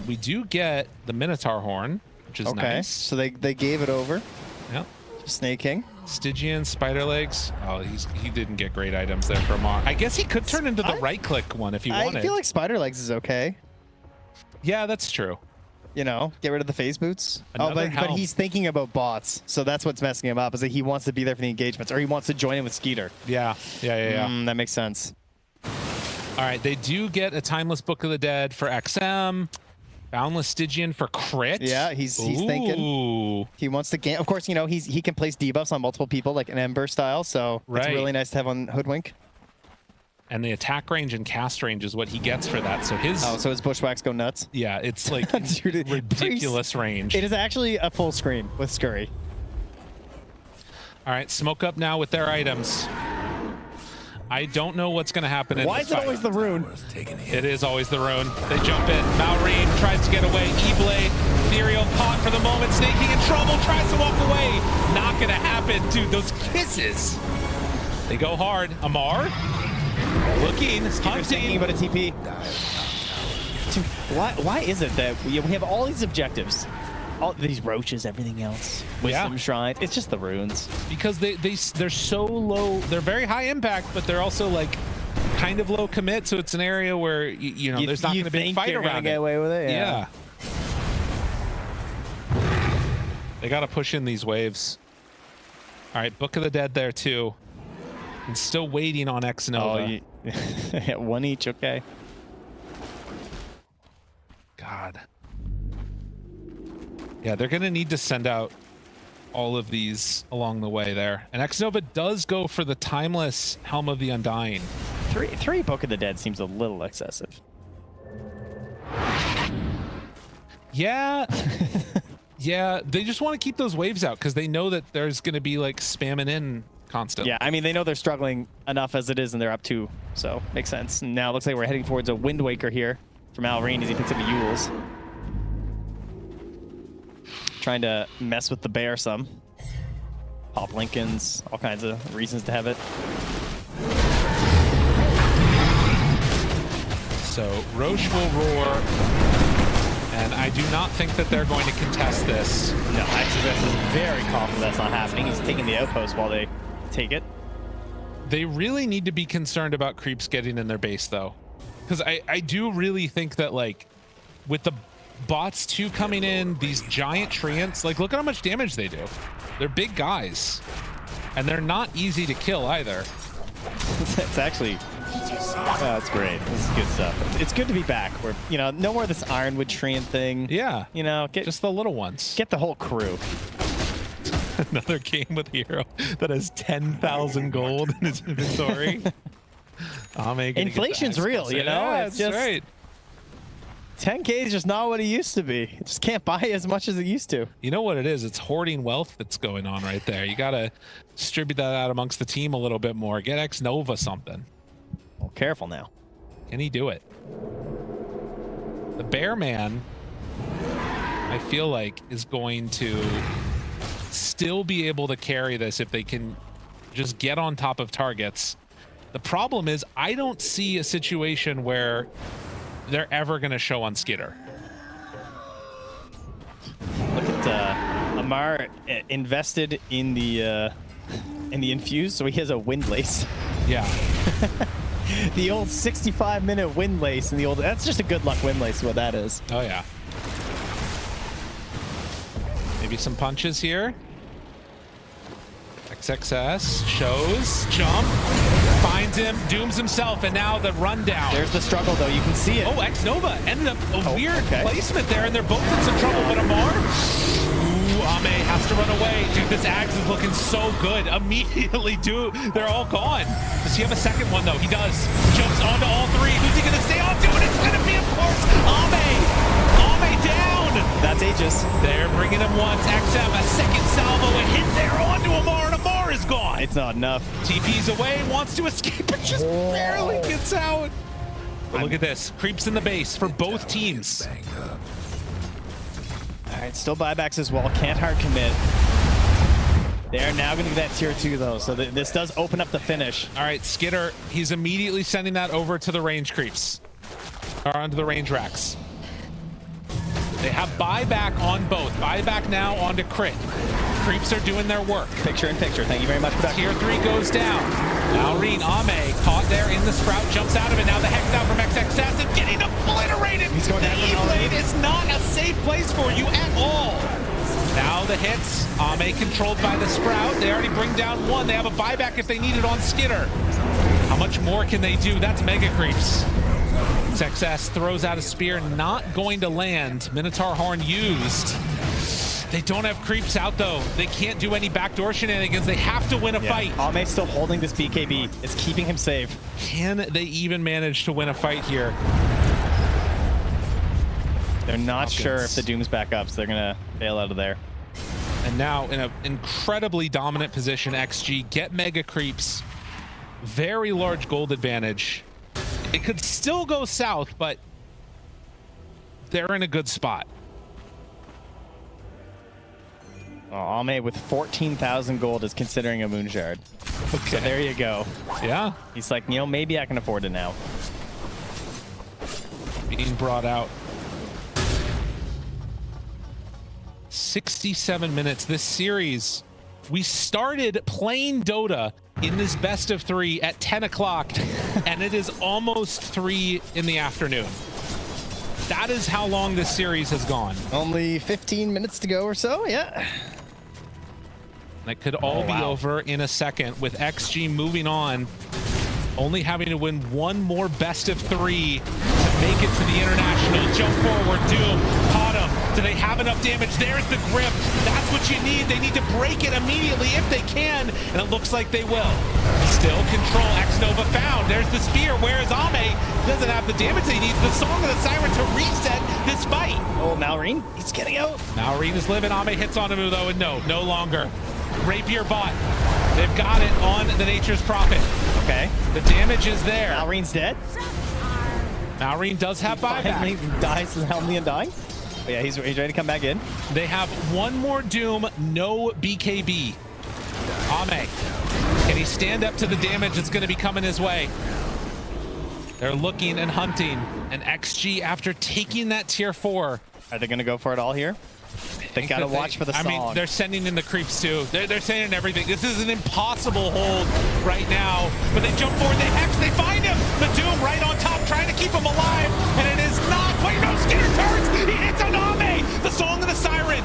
Speaker 5: We do get the Minotaur Horn, which is nice.
Speaker 6: So they gave it over.
Speaker 5: Yep.
Speaker 6: Snake King.
Speaker 5: Stygian, Spider Legs. Oh, he didn't get great items there for Mar. I guess he could turn into the right-click one if he wanted.
Speaker 6: I feel like Spider Legs is okay.
Speaker 5: Yeah, that's true.
Speaker 6: You know, get rid of the phase boots.
Speaker 5: Another
Speaker 6: but he's thinking about bots, so that's what's messing him up. Is that he wants to be there for the engagements, or he wants to join in with Skeeter.
Speaker 5: Yeah.
Speaker 6: That makes sense.
Speaker 5: All right, they do get a Timeless Book of the Dead for XM. Boundless Stygian for crit.
Speaker 6: Yeah, he's thinking. He wants to gain. Of course, you know he can place debuffs on multiple people like an Ember style, so it's really nice to have on Hoodwink.
Speaker 5: And the attack range and cast range is what he gets for that. So his
Speaker 6: his bushwhacks go nuts.
Speaker 5: Yeah, it's like
Speaker 6: Dude,
Speaker 5: ridiculous range.
Speaker 6: It is actually a full screen with Scurry.
Speaker 5: All right, smoke up now with their items. I don't know what's going to happen in
Speaker 6: Why
Speaker 5: this
Speaker 6: is it
Speaker 5: fight.
Speaker 6: always the rune?
Speaker 5: It is always the rune. They jump in. Malrine tries to get away. E-Blade, Ethereal caught for the moment. Snaking in trouble, tries to walk away. Not going to happen. Dude, those kisses. They go hard. Amar looking, hunting.
Speaker 6: But a TP. Dude, why is it that we have all these objectives? All these roaches, everything else. Wisdom shrines. It's just the runes.
Speaker 5: Because they're so low. They're very high impact, but they're also like kind of low commit. So it's an area where you know there's not going to be a fight around
Speaker 6: get away with it.
Speaker 5: Yeah. They got to push in these waves. All right, Book of the Dead there too. And still waiting on X Nova.
Speaker 6: Oh, one each. Okay.
Speaker 5: God. Yeah, they're going to need to send out all of these along the way there. And X Nova does go for the Timeless Helm of the Undying.
Speaker 6: Three Book of the Dead seems a little excessive.
Speaker 5: Yeah. Yeah, they just want to keep those waves out because they know that there's going to be like spamming in constantly.
Speaker 6: Yeah, I mean, they know they're struggling enough as it is, and they're up 2. So, makes sense. Now, it looks like we're heading towards a Wind Waker here from Alreen as he picks up the Yules. Trying to mess with the bear some. Pop Lincolns, all kinds of reasons to have it.
Speaker 5: So Roche will roar, and I do not think that they're going to contest this.
Speaker 6: No, XSS is very confident that's not happening. He's taking the outpost while they take it.
Speaker 5: They really need to be concerned about creeps getting in their base, though. Because I do really think that, like, with the bots too coming in, these giant treants, like, look at how much damage they do. They're big guys, and they're not easy to kill either.
Speaker 6: It's actually, that's great. This is good stuff. It's good to be back. Where, you know, no more of this Ironwood treant thing.
Speaker 5: Yeah,
Speaker 6: you know,
Speaker 5: just the little ones.
Speaker 6: Get the whole crew.
Speaker 5: Another game with Hero that has 10,000 gold in his inventory.
Speaker 6: Inflation's real, you know.
Speaker 5: Yeah,
Speaker 6: it's
Speaker 5: that's
Speaker 6: just
Speaker 5: right.
Speaker 6: 10K is just not what it used to be. It just can't buy as much as it used to.
Speaker 5: You know what it is? It's hoarding wealth that's going on right there. You got to distribute that out amongst the team a little bit more. Get X Nova something.
Speaker 6: Well, careful now.
Speaker 5: Can he do it? The Bear Man, I feel like, is going to still be able to carry this if they can just get on top of targets The problem is I don't see a situation where they're ever going to show on Skitter.
Speaker 6: Look at Amar invested in the infuse, so he has a wind lace.
Speaker 5: Yeah.
Speaker 6: The old 65-minute wind lace and the old, that's just a good luck wind lace, what that is.
Speaker 5: Oh, yeah. Maybe some punches here. XXS shows, jump, finds him, dooms himself, and now the rundown.
Speaker 6: There's the struggle, though. You can see it.
Speaker 5: Oh, X-Nova ended up a weird placement there, and they're both in some trouble, but Amar, Ame has to run away. Dude, this Axe is looking so good. Immediately, dude, they're all gone. Does he have a second one, though? He does. Jumps onto all three. Who's he going to stay on to? And it's going to be, of course, Ame. Ame down.
Speaker 6: That's Aegis.
Speaker 5: They're bringing him once. XM, a second salvo, a hit there onto Amar, and Amar is gone.
Speaker 6: It's not enough.
Speaker 5: TP's away, wants to escape, but just barely gets out. But look at this. Creeps in the base for both teams.
Speaker 6: All right, still buybacks as well. Can't hard commit. They're now going to get that tier 2, though, so this does open up the finish.
Speaker 5: All right, Skitter, he's immediately sending that over to the range creeps. Or onto the range racks. They have buyback on both. Buyback now onto crit. Creeps are doing their work.
Speaker 6: Picture in picture. Thank you very much for that.
Speaker 5: Tier 3 goes down. Malrine, Ame, caught there in the Sprout, jumps out of it. Now the hex out from XXS and getting obliterated.
Speaker 6: He's going down.
Speaker 5: The E-Blade is not a safe place for you at all. Now the hits. Ame controlled by the Sprout. They already bring down one. They have a buyback if they need it on Skitter. How much more can they do? That's Mega Creeps. XXS throws out a spear, not going to land. Minotaur Horn used. They don't have creeps out, though. They can't do any backdoor shenanigans. They have to win a fight.
Speaker 6: Ame's still holding this BKB. It's keeping him safe.
Speaker 5: Can they even manage to win a fight here?
Speaker 6: They're not sure if the Doom's back up, so they're going to bail out of there.
Speaker 5: And now in an incredibly dominant position, XG get Mega Creeps. Very large gold advantage. It could still go south, but they're in a good spot.
Speaker 6: Well, Ame with 14,000 gold is considering a moon shard.
Speaker 5: Okay.
Speaker 6: So there you go.
Speaker 5: Yeah.
Speaker 6: He's like, you know, maybe I can afford it now.
Speaker 5: Being brought out. 67 minutes. This series, we started playing Dota in this best of 3 at 10 o'clock, and it is almost 3 in the afternoon. That is how long this series has gone.
Speaker 6: Only 15 minutes to go or so, yeah.
Speaker 5: That could all be over in a second with XG moving on, only having to win one more best of 3 to make it to the international. Jump forward, Doom, caught him. Do they have enough damage? There's the grip. That's what you need. They need to break it immediately if they can, and it looks like they will. Still control. X-Nova found. There's the spear. Where is Ame? Doesn't have the damage he needs. The Song of the Siren to reset this fight.
Speaker 6: Oh, Malrine, he's getting out.
Speaker 5: Malrine is living. Ame hits on him, though, and no longer. Rapier bot. They've got it on the Nature's Prophet.
Speaker 6: Okay.
Speaker 5: The damage is there.
Speaker 6: Malrine's dead.
Speaker 5: Malrine does have buyback.
Speaker 6: He dies Helmy and dying. But yeah, he's ready to come back in.
Speaker 5: They have one more Doom, no BKB. Ame, can he stand up to the damage that's going to be coming his way? They're looking and hunting. And XG, after taking that tier 4.
Speaker 6: Are they going to go for it all here? They got to watch for the song.
Speaker 5: I mean, they're sending in the creeps too. They're sending everything. This is an impossible hold right now. But they jump forward, they hex, they find him. The Doom right on top, trying to keep him alive. And it is not quite. No, Skitter turns. He hits on Ame. The Song of the Siren.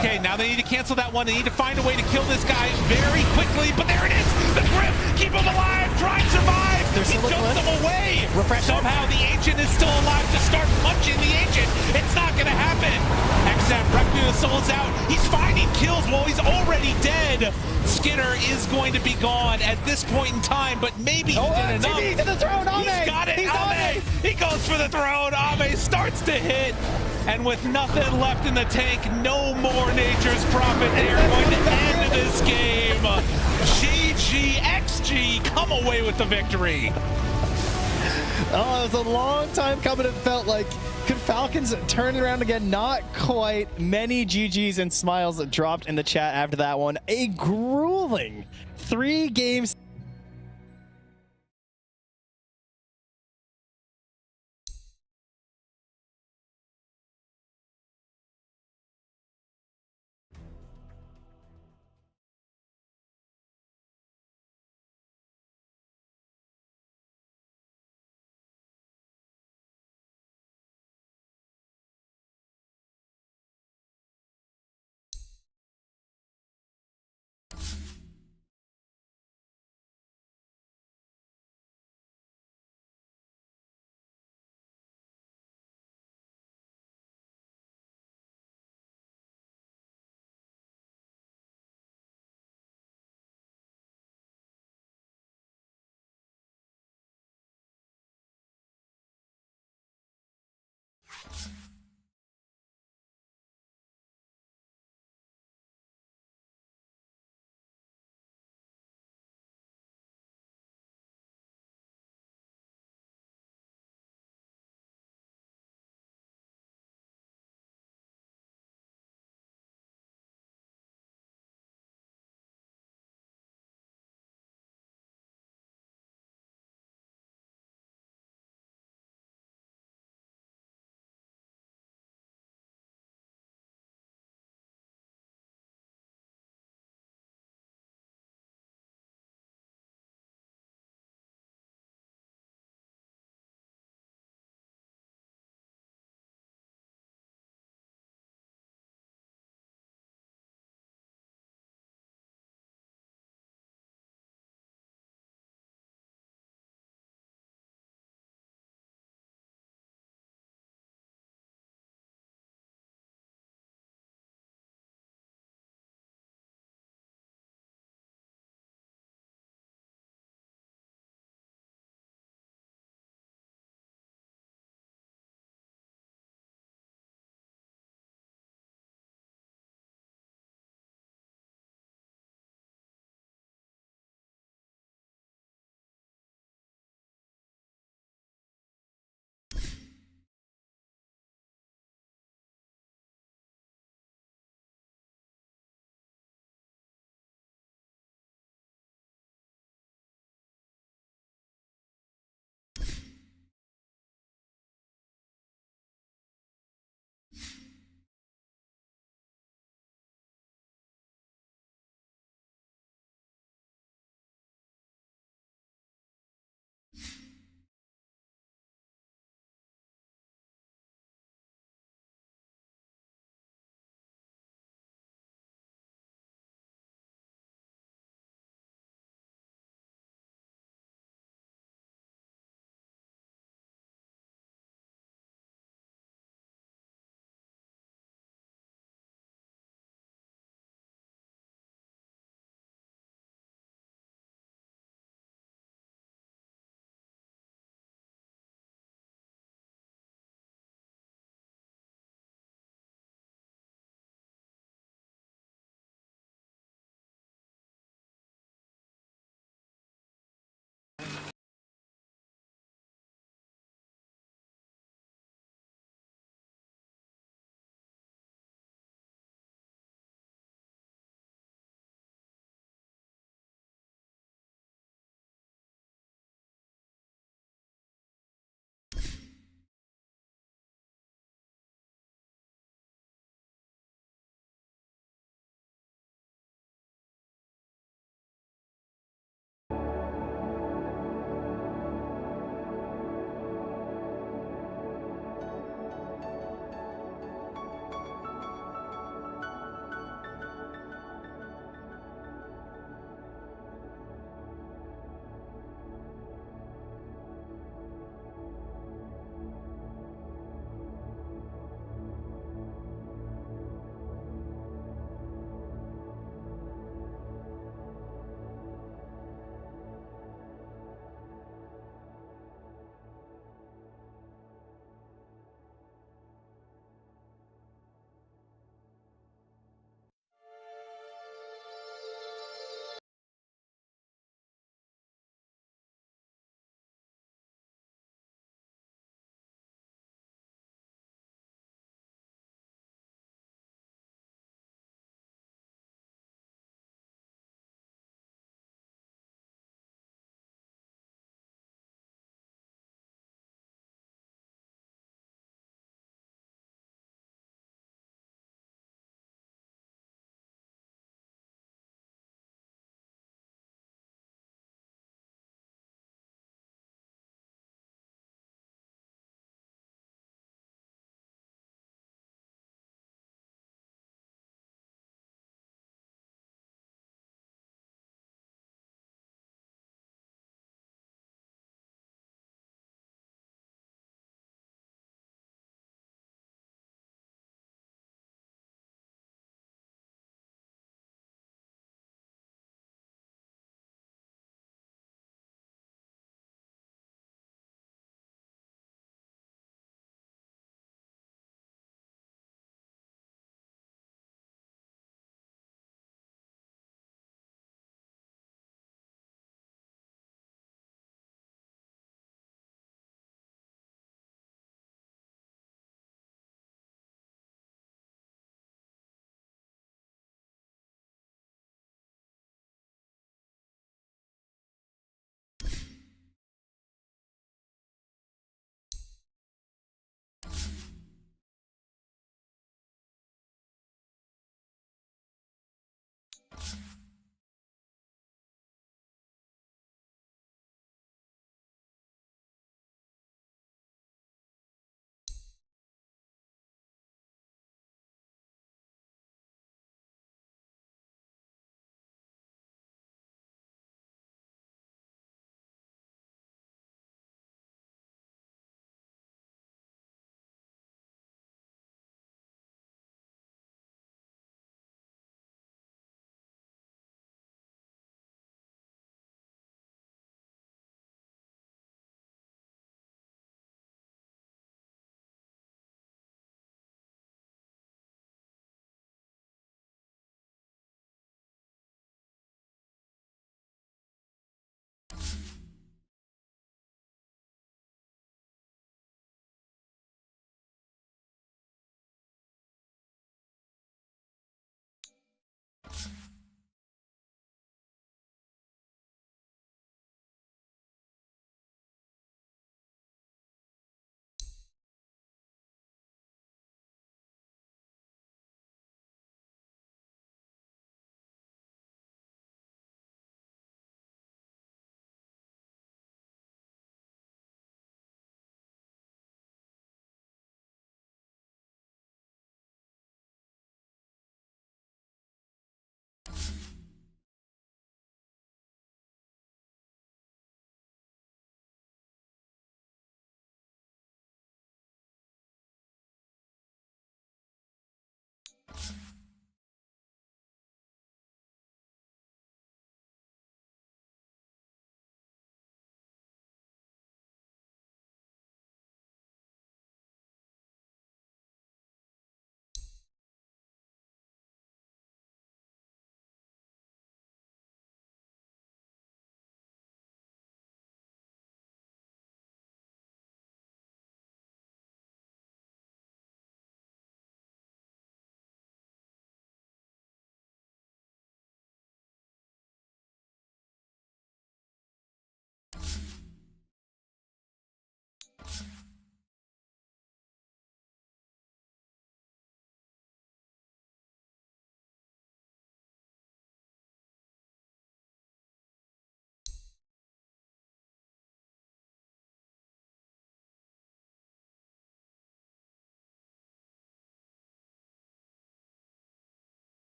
Speaker 5: Okay, now they need to cancel that one. They need to find a way to kill this guy very quickly. But there it is. The grip. Keep him alive. Try and survive. He jumps them away. Somehow the Ancient is still alive to start punching the Ancient. It's not going to happen. XM, Requiem of the Soul's out. He's finding kills while he's already dead. Skitter is going to be gone at this point in time, but maybe he did enough.
Speaker 6: To the throne, Ame.
Speaker 5: He's got it.
Speaker 6: He's
Speaker 5: Ame. He goes for the throne. Ame starts to hit. And with nothing left in the tank, no more Nature's Prophet. They are going to end this game. GG, XG, come away with the victory.
Speaker 6: Oh, it was a long time coming, it felt like. Could Falcons turn it around again? Not quite. Many GGs and smiles dropped in the chat after that one. A grueling 3 games.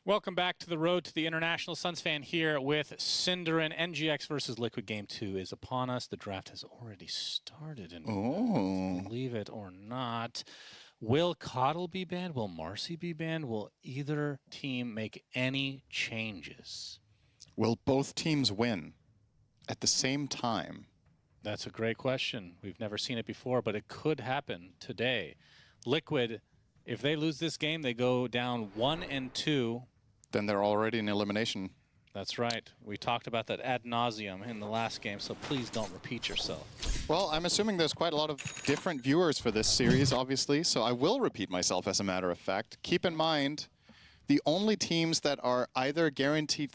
Speaker 5: Welcome back to the road to the International. Suns fan here with Cinderin. NGX versus Liquid Game 2 is upon us. The draft has already started, and believe it or not, will Coddle be banned? Will Marcy be banned? Will either team make any changes?
Speaker 8: Will both teams win at the same time?
Speaker 5: That's a great question. We've never seen it before, but it could happen today. Liquid, if they lose this game, they go down 1-2.
Speaker 8: Then they're already in elimination.
Speaker 5: That's right. We talked about that ad nauseum in the last game, so please don't repeat yourself.
Speaker 8: Well, I'm assuming there's quite a lot of different viewers for this series, obviously, so I will repeat myself as a matter of fact. Keep in mind, the only teams that are either guaranteed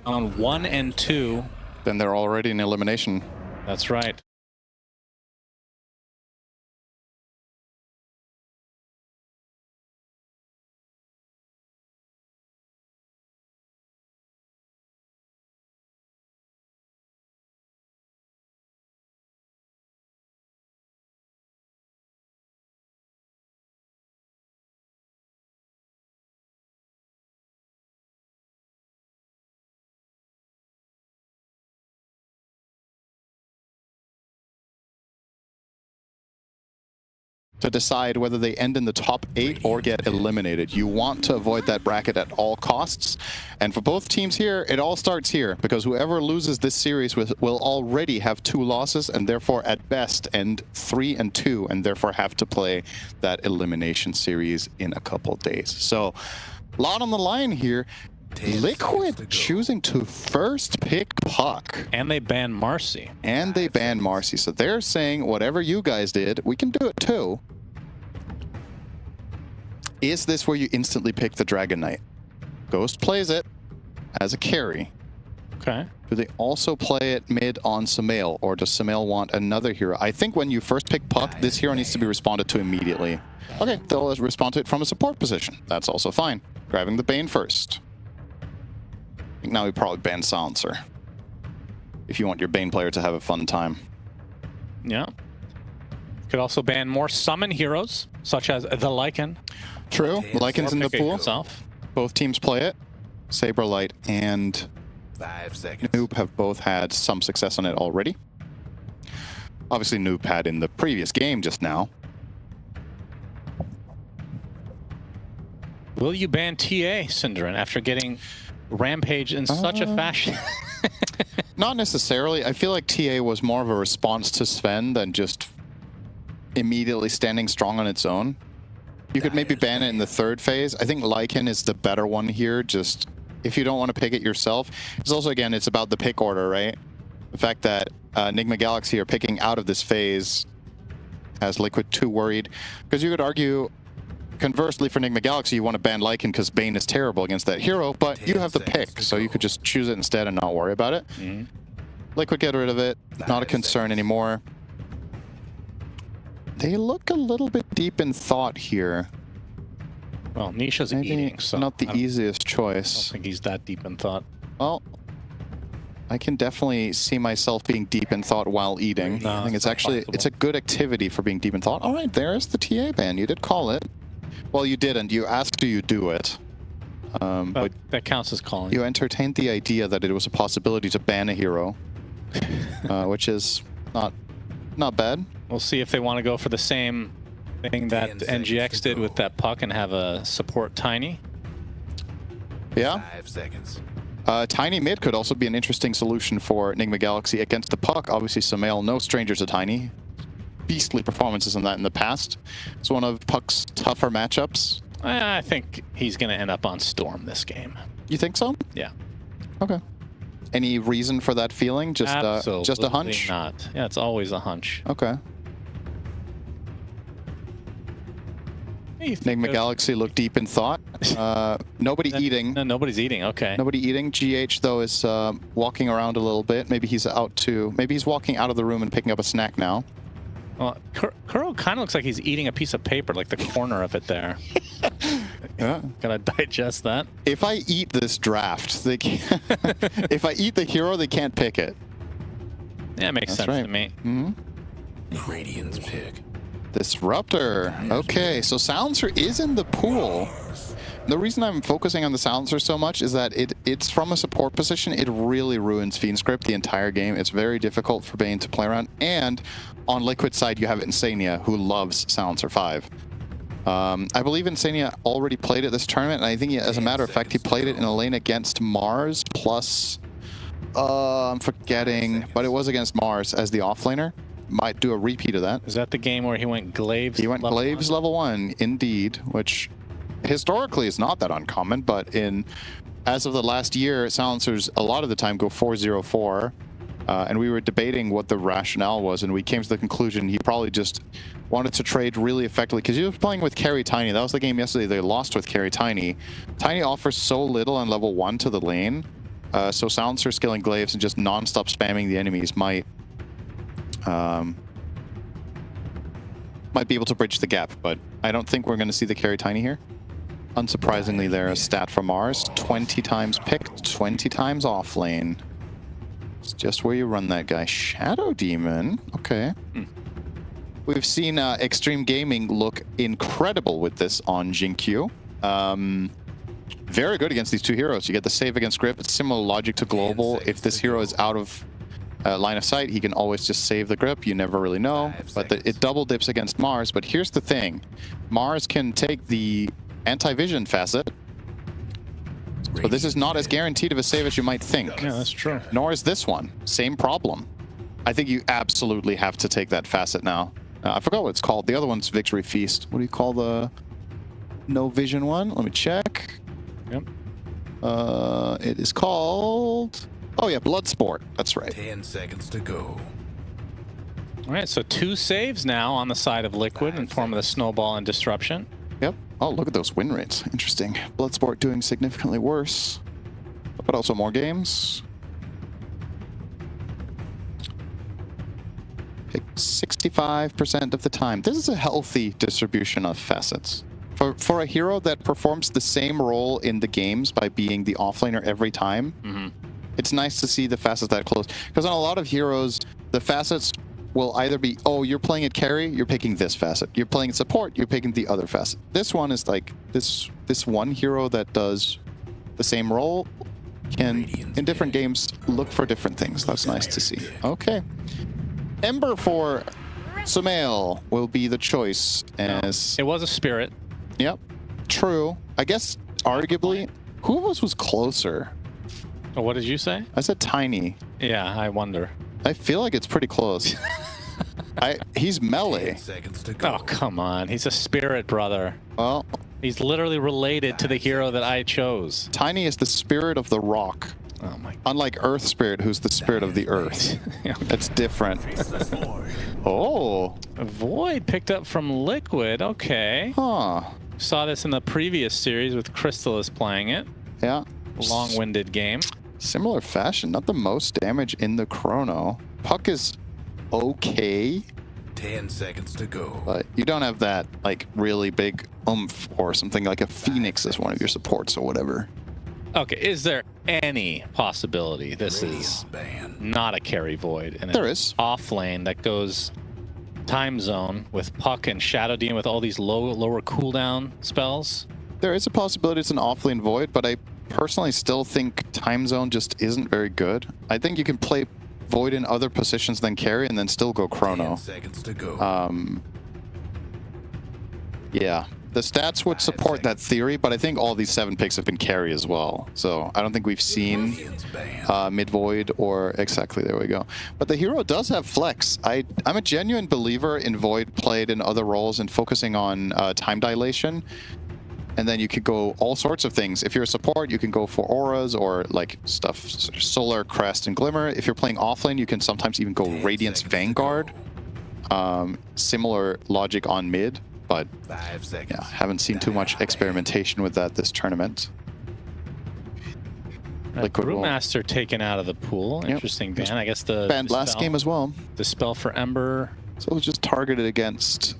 Speaker 5: on 1-2.
Speaker 8: then they're already in elimination.
Speaker 5: That's right.
Speaker 8: To decide whether they end in the top 8 or get eliminated. You want to avoid that bracket at all costs. And for both teams here, it all starts here, because whoever loses this series will already have 2 losses, and therefore at best end 3-2, and therefore have to play that elimination series in a couple days. So a lot on the line here. Liquid choosing to first pick Puck.
Speaker 5: And they ban Marcy.
Speaker 8: And they ban Marcy. So they're saying, whatever you guys did, we can do it too. Is this where you instantly pick the Dragon Knight? Ghost plays it as a carry.
Speaker 5: Okay.
Speaker 8: Do they also play it mid on Sumail, or does Sumail want another hero? I think when you first pick Puck, this hero needs to be responded to immediately. Okay, they'll respond to it from a support position. That's also fine. Grabbing the Bane first. I think now we probably ban Silencer, if you want your Bane player to have a fun time.
Speaker 5: Yeah. Could also ban more summon heroes, such as the Lycan.
Speaker 8: True. Lycan's in the pool.
Speaker 5: Himself.
Speaker 8: Both teams play it. Saberlight and
Speaker 7: 5 seconds.
Speaker 8: Noob have both had some success on it already. Obviously, Noob had in the previous game just now.
Speaker 5: Will you ban TA, Cinderin, after getting Rampage in such a fashion?
Speaker 8: Not necessarily. I feel like TA was more of a response to Sven than just immediately standing strong on its own. You could maybe ban it in the 3rd phase. I think Lycan is the better one here, just if you don't want to pick it yourself. It's also, again, it's about the pick order, right? The fact that NIGMA Galaxy are picking out of this phase has Liquid too worried. Because you could argue, conversely, for NIGMA Galaxy, you want to ban Lycan because Bane is terrible against that hero, but you have the pick, so you could just choose it instead and not worry about it. Liquid get rid of it, not a concern anymore. They look a little bit deep in thought here.
Speaker 5: Well, Nisha's
Speaker 8: Maybe
Speaker 5: eating, so
Speaker 8: not the easiest
Speaker 5: I
Speaker 8: choice.
Speaker 5: don't think he's that deep in thought.
Speaker 8: Well, I can definitely see myself being deep in thought while eating.
Speaker 5: No,
Speaker 8: I think
Speaker 5: it's
Speaker 8: it's actually,
Speaker 5: possible.
Speaker 8: it's a good activity for being deep in thought. All right, there's the TA ban. You did call it. Well, you didn't. You asked, do you do it? But
Speaker 5: That counts as calling.
Speaker 8: you entertained the idea that it was a possibility to ban a hero, which is not bad.
Speaker 5: We'll see if they want to go for the same thing that
Speaker 7: 10 seconds
Speaker 5: NGX
Speaker 7: to
Speaker 5: did
Speaker 7: go.
Speaker 5: with that Puck and have a support Tiny.
Speaker 8: Yeah.
Speaker 7: 5 seconds.
Speaker 8: Tiny mid could also be an interesting solution for NIGMA Galaxy against the Puck. Obviously, Sumail, no stranger to Tiny. Beastly performances in that in the past. It's one of Puck's tougher matchups.
Speaker 5: I think he's going to end up on Storm this game.
Speaker 8: You think so?
Speaker 5: Yeah.
Speaker 8: Okay. Any reason for that feeling? Just a hunch?
Speaker 5: Not. Yeah, it's always a hunch.
Speaker 8: Okay. NIGMA Galaxy look deep in thought. Nobody eating.
Speaker 5: No, nobody's eating. Okay.
Speaker 8: Nobody eating. GH, though, is walking around a little bit. Maybe he's out to... Maybe he's walking out of the room and picking up a snack now.
Speaker 5: Well, Kuro kind of looks like he's eating a piece of paper, like the corner of it there.
Speaker 8: Yeah.
Speaker 5: Gotta digest that.
Speaker 8: If I eat this draft, they can't if I eat the hero, they can't pick it.
Speaker 9: Yeah, makes
Speaker 8: That's
Speaker 9: sense
Speaker 8: right.
Speaker 9: to me.
Speaker 7: Radiant's pick.
Speaker 8: Disruptor. Okay, so Silencer is in the pool. The reason I'm focusing on the Silencer so much is that it's from a support position. It really ruins Fiend Script the entire game. It's very difficult for Bane to play around. And on Liquid side, you have Insania, who loves Silencer 5. I believe Insania already played it this tournament, and I think, as a matter of fact, he played it in a lane against Mars plus... I'm forgetting, but it was against Mars as the offlaner. Might do a repeat of that.
Speaker 9: Is that the game where he went Glaives?
Speaker 8: He went Glaives level 1, indeed, which historically is not that uncommon, but as of the last year, Silencers a lot of the time go 4-0-4, and we were debating what the rationale was, and we came to the conclusion he probably just wanted to trade really effectively, because he was playing with Carry Tiny. That was the game yesterday they lost with Carry Tiny. Tiny offers so little on level 1 to the lane, so Silencer skilling Glaives and just non-stop spamming the enemies might be able to bridge the gap, but I don't think we're going to see the Carry Tiny here. Unsurprisingly, there's a stat from Mars. 20 times picked, 20 times off lane. It's just where you run that guy. Shadow Demon. Okay. We've seen Extreme Gaming look incredible with this on Jinkyu. Very good against these two heroes. You get the save against grip. It's similar logic to Global. If this hero is out of line of sight, he can always just save the grip. You never really know. But it double dips against Mars. But here's the thing. Mars can take the anti-vision facet. But this is not as guaranteed of a save as you might think.
Speaker 9: Yeah, that's true.
Speaker 8: Nor is this one. Same problem. I think you absolutely have to take that facet now. I forgot what it's called. The other one's Victory Feast. What do you call the no vision one? Let me check.
Speaker 9: Yep.
Speaker 8: It is called... Oh yeah, Bloodsport. That's right.
Speaker 7: 10 seconds to go.
Speaker 9: All right, so 2 saves now on the side of Liquid in form of the Snowball and Disruption.
Speaker 8: Yep. Oh, look at those win rates. Interesting. Bloodsport doing significantly worse. But also more games. Pick 65% of the time. This is a healthy distribution of facets. For a hero that performs the same role in the games by being the offlaner every time, it's nice to see the facets that close. Because on a lot of heroes, the facets will either be, oh, you're playing at carry, you're picking this facet. You're playing at support, you're picking the other facet. This one is like, this one hero that does the same role can, in different games, look for different things. That's nice to see. Okay. Ember for Sumail will be the choice as...
Speaker 9: It was a Spirit.
Speaker 8: Yep. True. I guess, arguably, who of us was closer?
Speaker 9: Oh, what did you say?
Speaker 8: I said Tiny.
Speaker 9: Yeah, I wonder.
Speaker 8: I feel like it's pretty close. He's melee.
Speaker 7: 10 seconds to go.
Speaker 9: Oh, come on. He's a Spirit, brother.
Speaker 8: Well,
Speaker 9: He's literally related to the hero that I chose.
Speaker 8: Tiny is the spirit of the rock.
Speaker 9: Oh my.
Speaker 8: Unlike Earth Spirit, who's the spirit of the earth. It's different. Oh.
Speaker 9: Void picked up from Liquid. Okay.
Speaker 8: Huh.
Speaker 9: Saw this in the previous series with Crystallis playing it.
Speaker 8: Yeah.
Speaker 9: Long-winded game.
Speaker 8: Similar fashion. Not the most damage in the chrono. Puck is okay,
Speaker 7: 10 seconds to go.
Speaker 8: but you don't have that like really big oomph or something like a Phoenix as one of your supports or whatever.
Speaker 9: Okay, is there any possibility this is
Speaker 7: Ban.
Speaker 9: not a carry Void? And
Speaker 8: There
Speaker 9: it's
Speaker 8: is.
Speaker 9: off lane that goes time zone with Puck and Shadow Demon with all these lower cooldown spells?
Speaker 8: There is a possibility it's an offlane Void, but I personally still think Time Zone just isn't very good. I think you can play Void in other positions than carry and then still go
Speaker 7: 10
Speaker 8: chrono.
Speaker 7: seconds to go.
Speaker 8: Yeah. The stats would support that theory, but I think all these 7 picks have been carry as well. So I don't think we've seen mid-void or exactly, there we go. But the hero does have flex. I'm a genuine believer in Void played in other roles and focusing on time dilation. And then you could go all sorts of things. If you're a support, you can go for auras or like stuff, Solar, Crest, and Glimmer. If you're playing offlane, you can sometimes even go Radiance Vanguard. Similar logic on mid, but
Speaker 7: 5 seconds.
Speaker 8: yeah, haven't seen too much experimentation with that this tournament. Liquid will-
Speaker 9: Brewmaster taken out of the pool.
Speaker 8: Yep.
Speaker 9: Interesting ban. I guess the
Speaker 8: banned last game as well.
Speaker 9: The spell for Ember.
Speaker 8: So it was just targeted against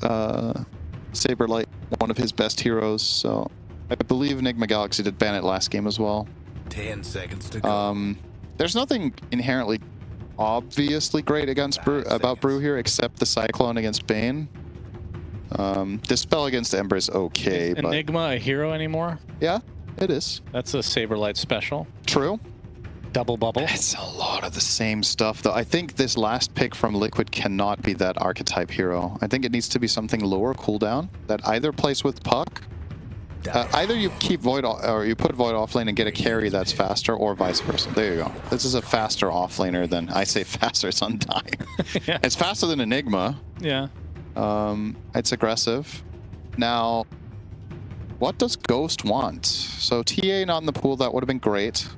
Speaker 8: Saberlight, one of his best heroes. So I believe NIGMA Galaxy did ban it last game as well.
Speaker 7: 10 seconds to go.
Speaker 8: There's nothing inherently obviously great against Brew here, except the Cyclone against Bane. Dispel against Ember is okay,
Speaker 9: Is
Speaker 8: but
Speaker 9: Enigma a hero anymore?
Speaker 8: yeah, it is.
Speaker 9: That's a Saberlight special.
Speaker 8: True.
Speaker 9: Double bubble.
Speaker 8: It's a lot of the same stuff, though. I think this last pick from Liquid cannot be that archetype hero. I think it needs to be something lower cooldown that either plays with Puck. Either you keep Void or you put Void offlane and get a carry that's faster, or vice versa. There you go. This is a faster offlaner than I say faster. It's Undying.
Speaker 9: Yeah.
Speaker 8: It's faster than Enigma.
Speaker 9: Yeah.
Speaker 8: It's aggressive. Now, what does Ghost want? So TA not in the pool. That would have been great.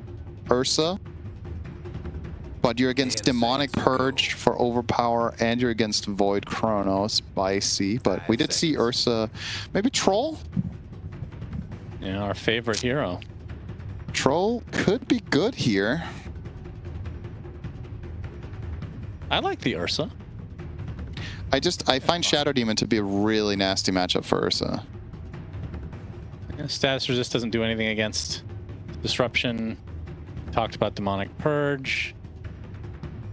Speaker 8: Ursa. But you're against Demonic Purge for Overpower, and you're against Void Chrono. Spicy. But we did see Ursa. Maybe Troll?
Speaker 9: Yeah, our favorite hero.
Speaker 8: Troll could be good here.
Speaker 9: I like the Ursa.
Speaker 8: I find Shadow Demon to be a really nasty matchup for Ursa.
Speaker 9: Yeah, status resist doesn't do anything against disruption. Talked about Demonic Purge.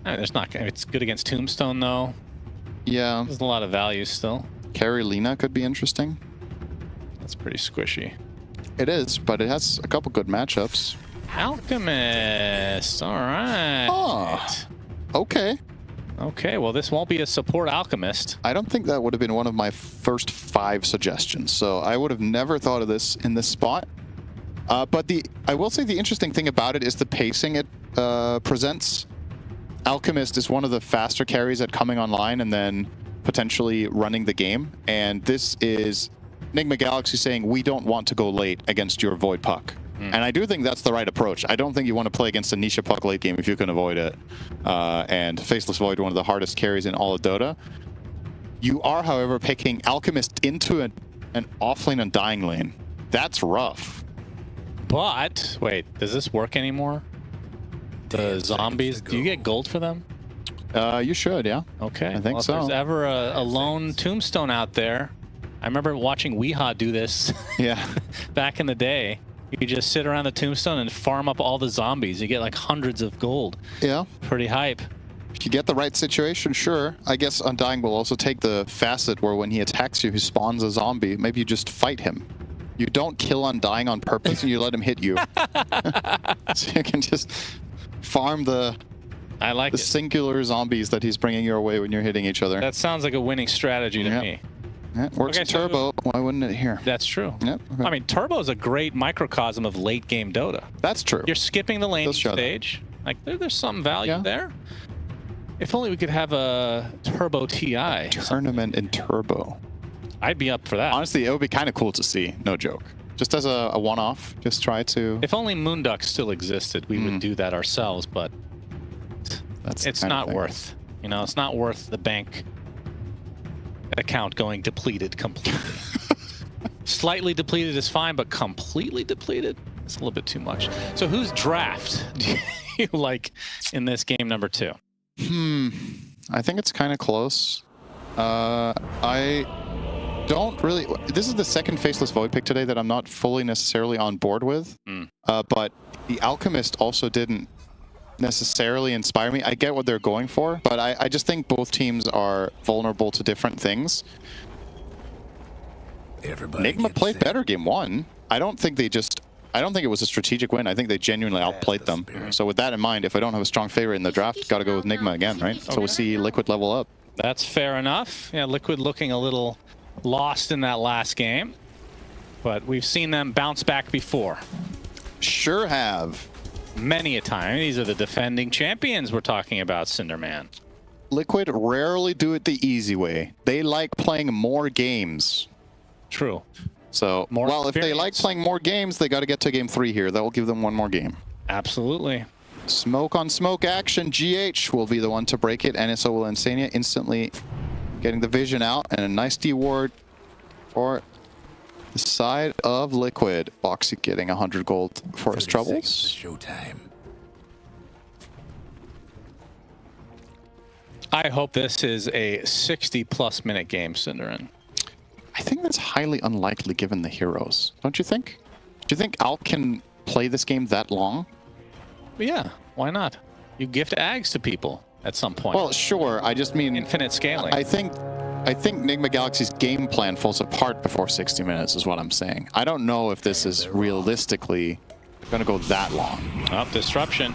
Speaker 9: There's not. It's good against Tombstone though.
Speaker 8: Yeah.
Speaker 9: There's a lot of value still.
Speaker 8: Carry Lina could be interesting.
Speaker 9: That's pretty squishy.
Speaker 8: It is, but it has a couple good matchups.
Speaker 9: Alchemist. All right.
Speaker 8: Oh. Okay.
Speaker 9: Okay, well, this won't be a support Alchemist.
Speaker 8: I don't think that would have been one of my first 5 suggestions, so I would have never thought of this in this spot. But I will say the interesting thing about it is the pacing it presents. Alchemist is one of the faster carries at coming online and then potentially running the game, and this is NIGMA Galaxy saying we don't want to go late against your Void Puck. And I do think that's the right approach. I don't think you want to play against a Nisha Puck late game if you can avoid it. And Faceless Void, one of the hardest carries in all of Dota. You are, however, picking Alchemist into an offlane and dying lane. That's rough.
Speaker 9: But, wait, does this work anymore? The zombies, do you get gold for them?
Speaker 8: You should, yeah.
Speaker 9: Okay.
Speaker 8: I think
Speaker 9: well,
Speaker 8: so.
Speaker 9: If there's ever a lone Tombstone out there, I remember watching Weehaw do this
Speaker 8: Yeah.
Speaker 9: back in the day. You could just sit around the Tombstone and farm up all the zombies. You get like hundreds of gold.
Speaker 8: Yeah.
Speaker 9: Pretty hype.
Speaker 8: If you get the right situation, sure. I guess Undying will also take the facet where when he attacks you, he spawns a zombie. Maybe you just fight him. You don't kill Undying on purpose and you let him hit you. So you can just farm the singular zombies that he's bringing your way when you're hitting each other.
Speaker 9: That sounds like a winning strategy to me.
Speaker 8: Yeah, it works in Turbo. Why wouldn't it here?
Speaker 9: That's true.
Speaker 8: Yep. Okay.
Speaker 9: I mean, Turbo is a great microcosm of late game Dota.
Speaker 8: That's true.
Speaker 9: You're skipping the lane stage. Like, there's some value there. If only we could have a Turbo TI.
Speaker 8: Tournament in Turbo.
Speaker 9: I'd be up for that.
Speaker 8: Honestly, it would be kind of cool to see. No joke. Just as a one-off. Just try to...
Speaker 9: If only Moonduck still existed, we would do that ourselves, but it's not worth. You know, it's not worth the bank account going depleted completely. Slightly depleted is fine, but completely depleted? It's a little bit too much. So whose draft do you like in this game number 2?
Speaker 8: I think it's kind of close. I don't really... This is the second Faceless Void pick today that I'm not fully necessarily on board with. But the Alchemist also didn't necessarily inspire me. I get what they're going for, but I just think both teams are vulnerable to different things. NIGMA played better game 1. I don't think it was a strategic win. I think they genuinely outplayed them. So with that in mind, if I don't have a strong favorite in the draft, gotta go with NIGMA again, right? So we'll see Liquid level up.
Speaker 9: That's fair enough. Yeah, Liquid looking a little lost in that last game, but we've seen them bounce back before.
Speaker 8: Sure have.
Speaker 9: Many a time. These are the defending champions we're talking about, Cinderman.
Speaker 8: Liquid rarely do it the easy way. They like playing more games.
Speaker 9: True.
Speaker 8: So, well, if they like playing more games, they got to get to game 3 here. That will give them one more game.
Speaker 9: Absolutely.
Speaker 8: Smoke on smoke action. GH will be the one to break it, and so will Insania, instantly getting the vision out, and a nice D-ward for the side of Liquid. Boxy getting 100 gold for his troubles.
Speaker 7: Showtime.
Speaker 9: I hope this is a 60-plus minute game, Cinderin.
Speaker 8: I think that's highly unlikely given the heroes. Don't you think? Do you think Alk can play this game that long?
Speaker 9: Yeah, why not? You gift Ags to people. at some point.
Speaker 8: Well, sure. I just mean
Speaker 9: infinite scaling.
Speaker 8: I think NIGMA Galaxy's game plan falls apart before 60 minutes is what I'm saying. I don't know if this is realistically going to go that long.
Speaker 9: Up disruption.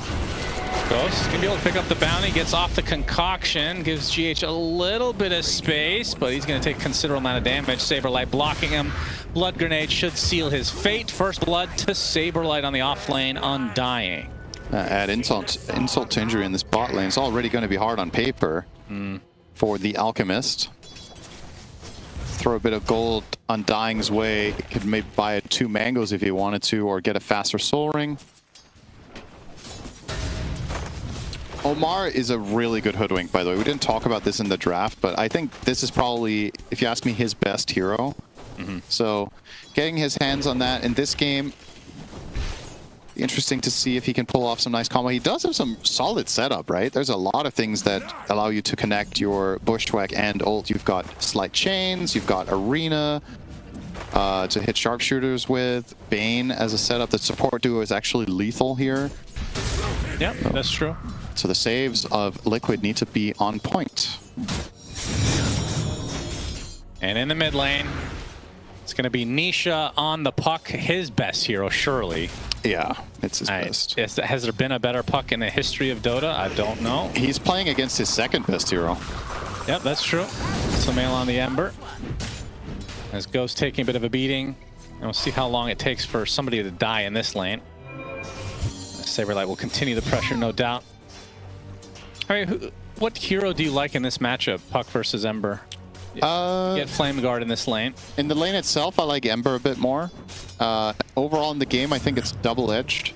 Speaker 9: Ghost gonna be able to pick up the bounty, gets off the concoction, gives GH a little bit of space, but he's gonna take a considerable amount of damage. Saberlight blocking him. Blood grenade should seal his fate. First blood to Saberlight on the off lane, undying.
Speaker 8: Add insult to injury in this bot lane. It's already going to be hard on paper for the Alchemist. Throw a bit of gold Undying's way. Could maybe buy 2 mangoes if he wanted to, or get a faster soul ring. Omar is a really good hoodwink, by the way. We didn't talk about this in the draft, but I think this is probably, if you ask me, his best hero. So getting his hands on that in this game, interesting to see if he can pull off some nice combo. He does have some solid setup, right? There's a lot of things that allow you to connect your Bushwhack and ult. You've got slight chains, you've got Arena to hit sharpshooters with. Bane as a setup. The support duo is actually lethal here.
Speaker 9: Yeah, that's true.
Speaker 8: So the saves of Liquid need to be on point.
Speaker 9: And in the mid lane, it's going to be Nisha on the puck, his best hero, surely.
Speaker 8: Yeah, it's his best.
Speaker 9: Has there been a better puck in the history of Dota? I don't know.
Speaker 8: He's playing against his second best hero.
Speaker 9: Yep, that's true. Sumail on the Ember. As Ghost taking a bit of a beating. And we'll see how long it takes for somebody to die in this lane. Saberlight will continue the pressure, no doubt. All right, what hero do you like in this matchup, Puck versus Ember? Get Flame Guard in this lane.
Speaker 8: In the lane itself, I like Ember a bit more. Overall in the game, I think it's double-edged.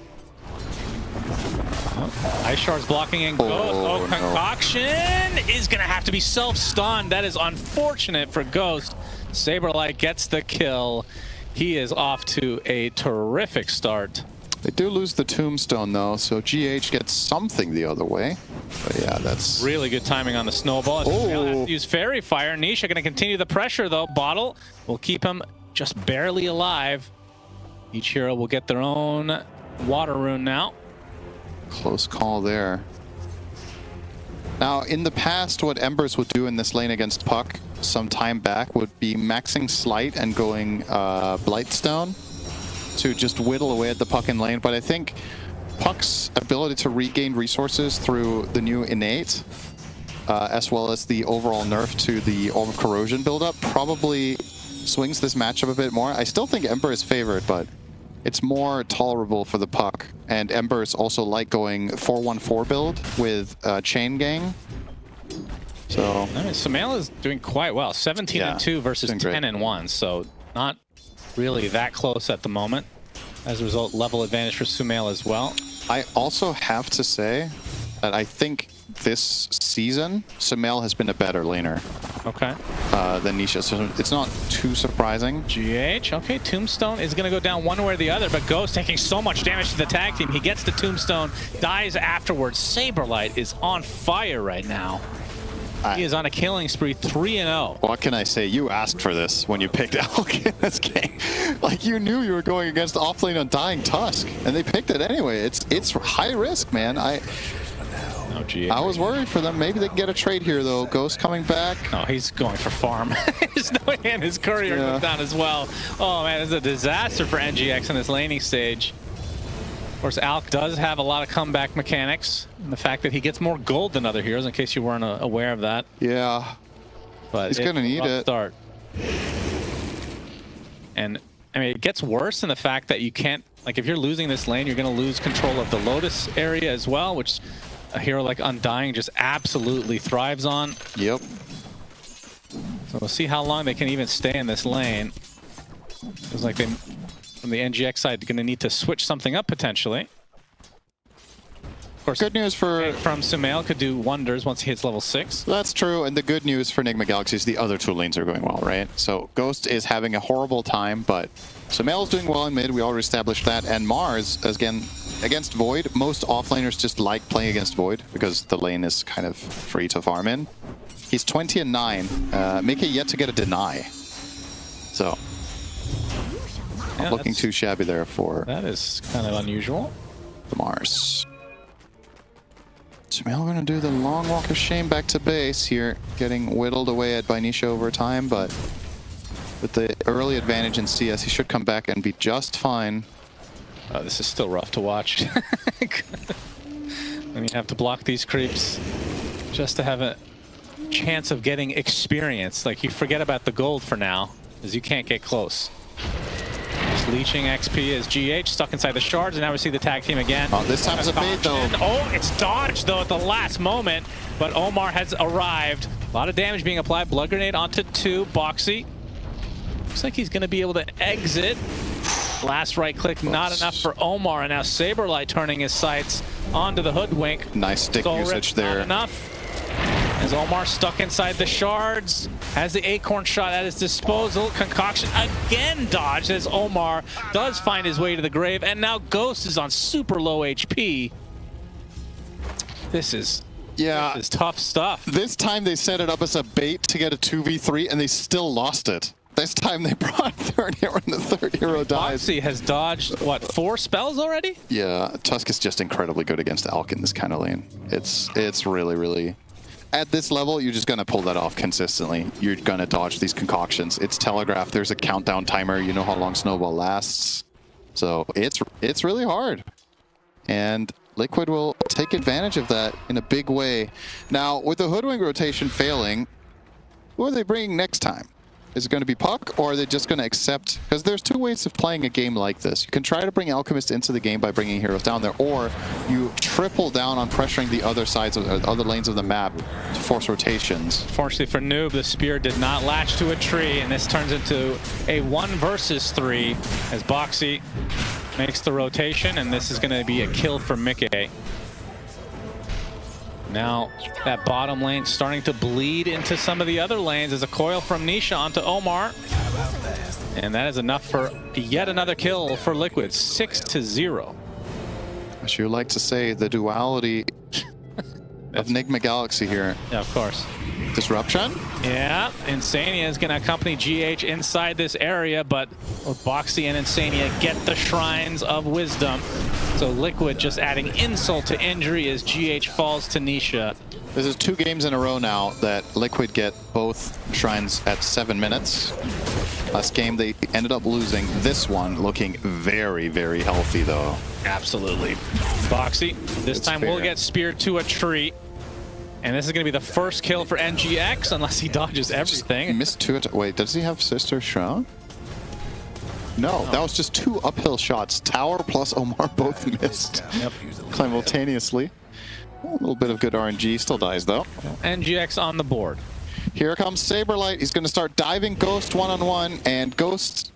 Speaker 9: Ice Shard's blocking and Ghost. Oh, Concoction is going to have to be self-stunned. That is unfortunate for Ghost. Saberlight gets the kill. He is off to a terrific start.
Speaker 8: They do lose the Tombstone, though, so GH gets something the other way. But yeah, that's...
Speaker 9: really good timing on the snowball. He'll have to use Fairy Fire. Nisha going to continue the pressure, though. Bottle will keep him just barely alive. Each hero will get their own water rune now.
Speaker 8: Close call there. Now, in the past, what Embers would do in this lane against Puck some time back would be maxing Slight and going Blightstone to just whittle away at the Puck in lane. But I think Puck's ability to regain resources through the new Innate, as well as the overall nerf to the Orb of Corrosion buildup, probably swings this matchup a bit more. I still think Ember is favored, but it's more tolerable for the Puck. And Embers also like going 4-1-4 build with Chain Gang. So
Speaker 9: I mean, Sumail is doing quite well. 17-2 versus 10-1, so not really that close at the moment. As a result, level advantage for Sumail as well.
Speaker 8: I also have to say that I think this season, Sumail has been a better laner.
Speaker 9: Okay.
Speaker 8: Than Nisha, so it's not too surprising.
Speaker 9: GH, okay, Tombstone is going to go down one way or the other, but Ghost taking so much damage to the tag team. He gets the Tombstone, dies afterwards. Saberlight is on fire right now. He is on a killing spree, 3-0.
Speaker 8: What can I say? You asked for this when you picked Elk in this game. Like, you knew you were going against offlane Undying Tusk, and they picked it anyway. It's high risk, man. I was worried for them. Maybe they can get a trade here, though. Ghost coming back.
Speaker 9: Oh, he's going for farm. There's no way, and his courier goes down as well. Oh, man, it's a disaster for NGX in this laning stage. Of course, Alk does have a lot of comeback mechanics, and the fact that he gets more gold than other heroes, in case you weren't aware of that.
Speaker 8: Yeah,
Speaker 9: but
Speaker 8: he's gonna need it.
Speaker 9: Start. And I mean, it gets worse in the fact that you can't, like, if you're losing this lane, you're gonna lose control of the Lotus area as well, which a hero like Undying just absolutely thrives on.
Speaker 8: Yep.
Speaker 9: So we'll see how long they can even stay in this lane. Feels like they, from the NGX side, going to need to switch something up potentially. Of course,
Speaker 8: good news from
Speaker 9: Sumail could do wonders once he hits level 6.
Speaker 8: That's true, and the good news for NIGMA Galaxy is the other two lanes are going well, right? So Ghost is having a horrible time, but Sumail is doing well in mid. We already established that, and Mars, again, against Void. Most offlaners just like playing against Void because the lane is kind of free to farm in. He's 20-9. Mika yet to get a deny. So not looking too shabby there for
Speaker 9: that is kind of unusual.
Speaker 8: the Mars. Sumail gonna do the long walk of shame back to base here, getting whittled away at by Nisha over time, but with the early advantage in CS, he should come back and be just fine.
Speaker 9: Oh, this is still rough to watch. When you have to block these creeps just to have a chance of getting experience. Like, you forget about the gold for now, because you can't get close. Just leeching XP as GH stuck inside the shards, and now we see the tag team again.
Speaker 8: Oh, this time it's a bait though.
Speaker 9: Oh, it's dodged though at the last moment, but Omar has arrived. A lot of damage being applied. Blood grenade onto 2. Boxy. Looks like he's going to be able to exit. Last right click, not enough for Omar, and now Saberlight turning his sights onto the hoodwink.
Speaker 8: Nice stick usage there.
Speaker 9: Not enough. As Omar stuck inside the shards, has the acorn shot at his disposal. Concoction again dodged as Omar does find his way to the grave, and now Ghost is on super low HP. This is tough stuff.
Speaker 8: This time they set it up as a bait to get a 2v3, and they still lost it. This time they brought third hero, and the third hero dies.
Speaker 9: Boxy has dodged, what, 4 spells already?
Speaker 8: Yeah, Tusk is just incredibly good against Alk in this kind of lane. It's really, really... At this level, you're just going to pull that off consistently. You're going to dodge these concoctions. It's telegraphed. There's a countdown timer. You know how long Snowball lasts. So it's really hard. And Liquid will take advantage of that in a big way. Now, with the Hoodwink rotation failing, who are they bringing next time? Is it going to be Puck, or are they just going to accept? Because there's 2 ways of playing a game like this. You can try to bring Alchemist into the game by bringing heroes down there, or you triple down on pressuring the other sides of the other lanes of the map to force rotations.
Speaker 9: Fortunately for Noob, the spear did not latch to a tree, and this turns into a 1 versus 3 as Boxy makes the rotation, and this is going to be a kill for Mickey. Now that bottom lane starting to bleed into some of the other lanes as a coil from Nisha onto Omar. And that is enough for yet another kill for Liquid, 6-0.
Speaker 8: As you like to say, the duality of NIGMA Galaxy here.
Speaker 9: Yeah, of course.
Speaker 8: Disruption?
Speaker 9: Yeah, Insania is going to accompany GH inside this area, but both Boxy and Insania get the Shrines of Wisdom. So Liquid just adding insult to injury as GH falls to Nisha.
Speaker 8: This is 2 games in a row now that Liquid get both Shrines at 7 minutes. Last game they ended up losing. This one looking very, very healthy though.
Speaker 9: Absolutely. Boxy, this time we'll get speared to a tree. And this is going to be the first kill for NGX, unless he dodges everything.
Speaker 8: He missed 2. Wait, does he have Sister Shroud? No, that was just 2 uphill shots. Tower plus Omar both missed simultaneously. A little bit of good RNG, still dies though.
Speaker 9: NGX on the board.
Speaker 8: Here comes Saberlight. He's going to start diving Ghost one-on-one, and Ghost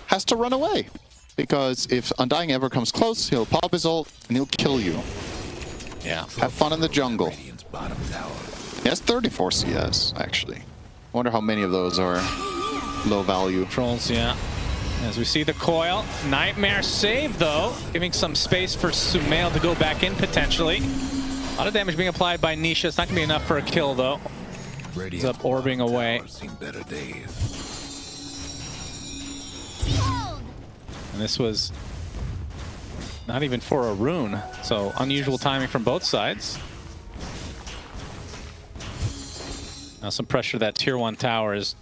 Speaker 8: has to run away. Because if Undying ever comes close, he'll pop his ult, and he'll kill you.
Speaker 9: Yeah.
Speaker 8: Have fun in the jungle. He has 34 CS, actually. Wonder how many of those are low value.
Speaker 9: Trolls, yeah. As we see the coil. Nightmare save, though, giving some space for Sumail to go back in, potentially. A lot of damage being applied by Nisha. It's not going to be enough for a kill, though. He's up orbing away. And this was not even for a rune, so unusual timing from both sides. Now some pressure to that tier 1 tower is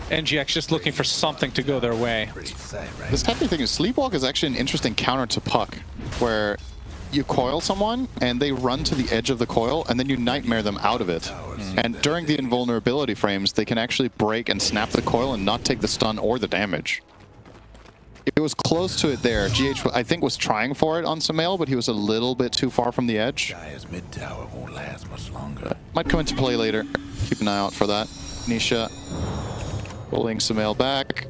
Speaker 9: NGX just looking for something to go their way.
Speaker 8: This happy thing is Sleepwalk is actually an interesting counter to Puck, where you coil someone and they run to the edge of the coil and then you nightmare them out of it. And during the invulnerability frames, they can actually break and snap the coil and not take the stun or the damage. It was close to it there. GH, I think, was trying for it on Sumail, but he was a little bit too far from the edge.
Speaker 7: Mid tower won't last much longer.
Speaker 8: Might come into play later. Keep an eye out for that. Nisha pulling Sumail back.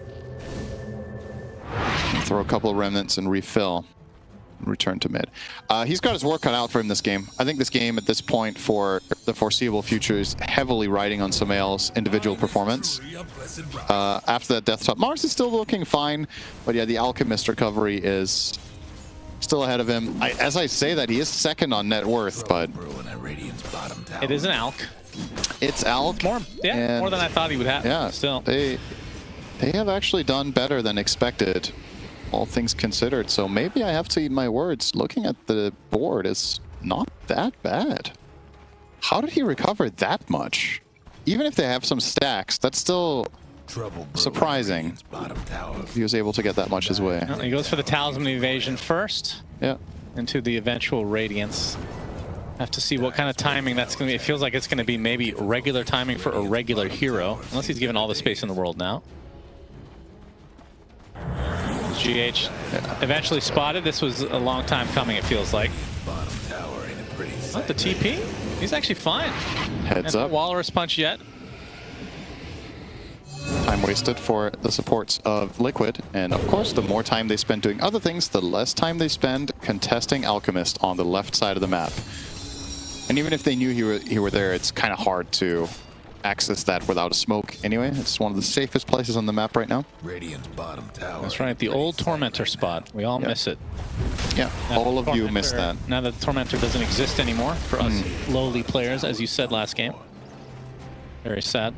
Speaker 8: Throw a couple of remnants and refill. Return to mid. He's got his work cut out for him this game. I think this game at this point for the foreseeable future is heavily riding on Sumail's individual performance. After that death top, Mars is still looking fine, but yeah, the Alchemist recovery is still ahead of him. As I say that, he is second on net worth, but
Speaker 9: it is an Alk.
Speaker 8: It's Alk.
Speaker 9: More than I thought he would have.
Speaker 8: Yeah,
Speaker 9: still.
Speaker 8: They have actually done better than expected. all things considered. So maybe I have to eat my words. Looking at the board, it's not that bad. How did he recover that much? Even if they have some stacks, that's still surprising. He was able to get that much his way.
Speaker 9: Well, he goes for the Talisman Evasion first.
Speaker 8: Yeah.
Speaker 9: Into the eventual Radiance. Have to see what kind of timing that's going to be. It feels like it's going to be maybe regular timing for a regular hero. Unless he's given all the space in the world now. GH eventually spotted. This was a long time coming, it feels like. Not the TP. He's actually fine.
Speaker 8: Heads up.
Speaker 9: No Walrus punch yet.
Speaker 8: Time wasted for the supports of Liquid. And of course, the more time they spend doing other things, the less time they spend contesting Alchemist on the left side of the map. And even if they knew he were there, it's kind of hard to access that without a smoke anyway. It's one of the safest places on the map right now.
Speaker 7: Radiant's bottom tower.
Speaker 9: That's right, the old Tormentor spot. We all miss it.
Speaker 8: Yeah,
Speaker 9: Now
Speaker 8: all of you
Speaker 9: Tormentor-
Speaker 8: miss that.
Speaker 9: Now that the Tormentor doesn't exist anymore for us lowly players, as you said last game. Very sad.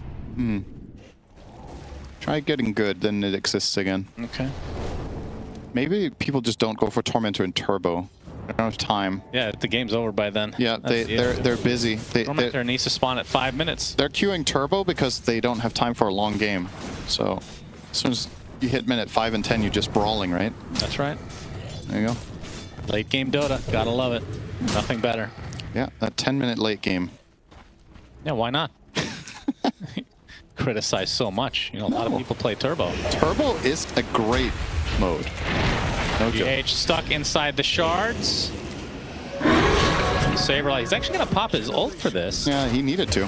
Speaker 8: Try getting good, then it exists again.
Speaker 9: Okay.
Speaker 8: Maybe people just don't go for Tormentor and Turbo. They don't have time.
Speaker 9: Yeah, the game's over by then.
Speaker 8: Yeah,
Speaker 9: That's the issue.
Speaker 8: they're busy.
Speaker 9: Tormentor needs to spawn at 5 minutes.
Speaker 8: They're queuing Turbo because they don't have time for a long game. So as soon as you hit minute 5 and 10, you're just brawling, right?
Speaker 9: That's right.
Speaker 8: There you go.
Speaker 9: Late game Dota, gotta love it. Nothing better.
Speaker 8: Yeah, that 10-minute late game.
Speaker 9: Yeah, why not? Criticize so much. You know, a lot of people play Turbo.
Speaker 8: Turbo is a great mode. No joke.
Speaker 9: GH stuck inside the shards. Saberlight, he's actually gonna pop his ult for this.
Speaker 8: Yeah, he needed to, I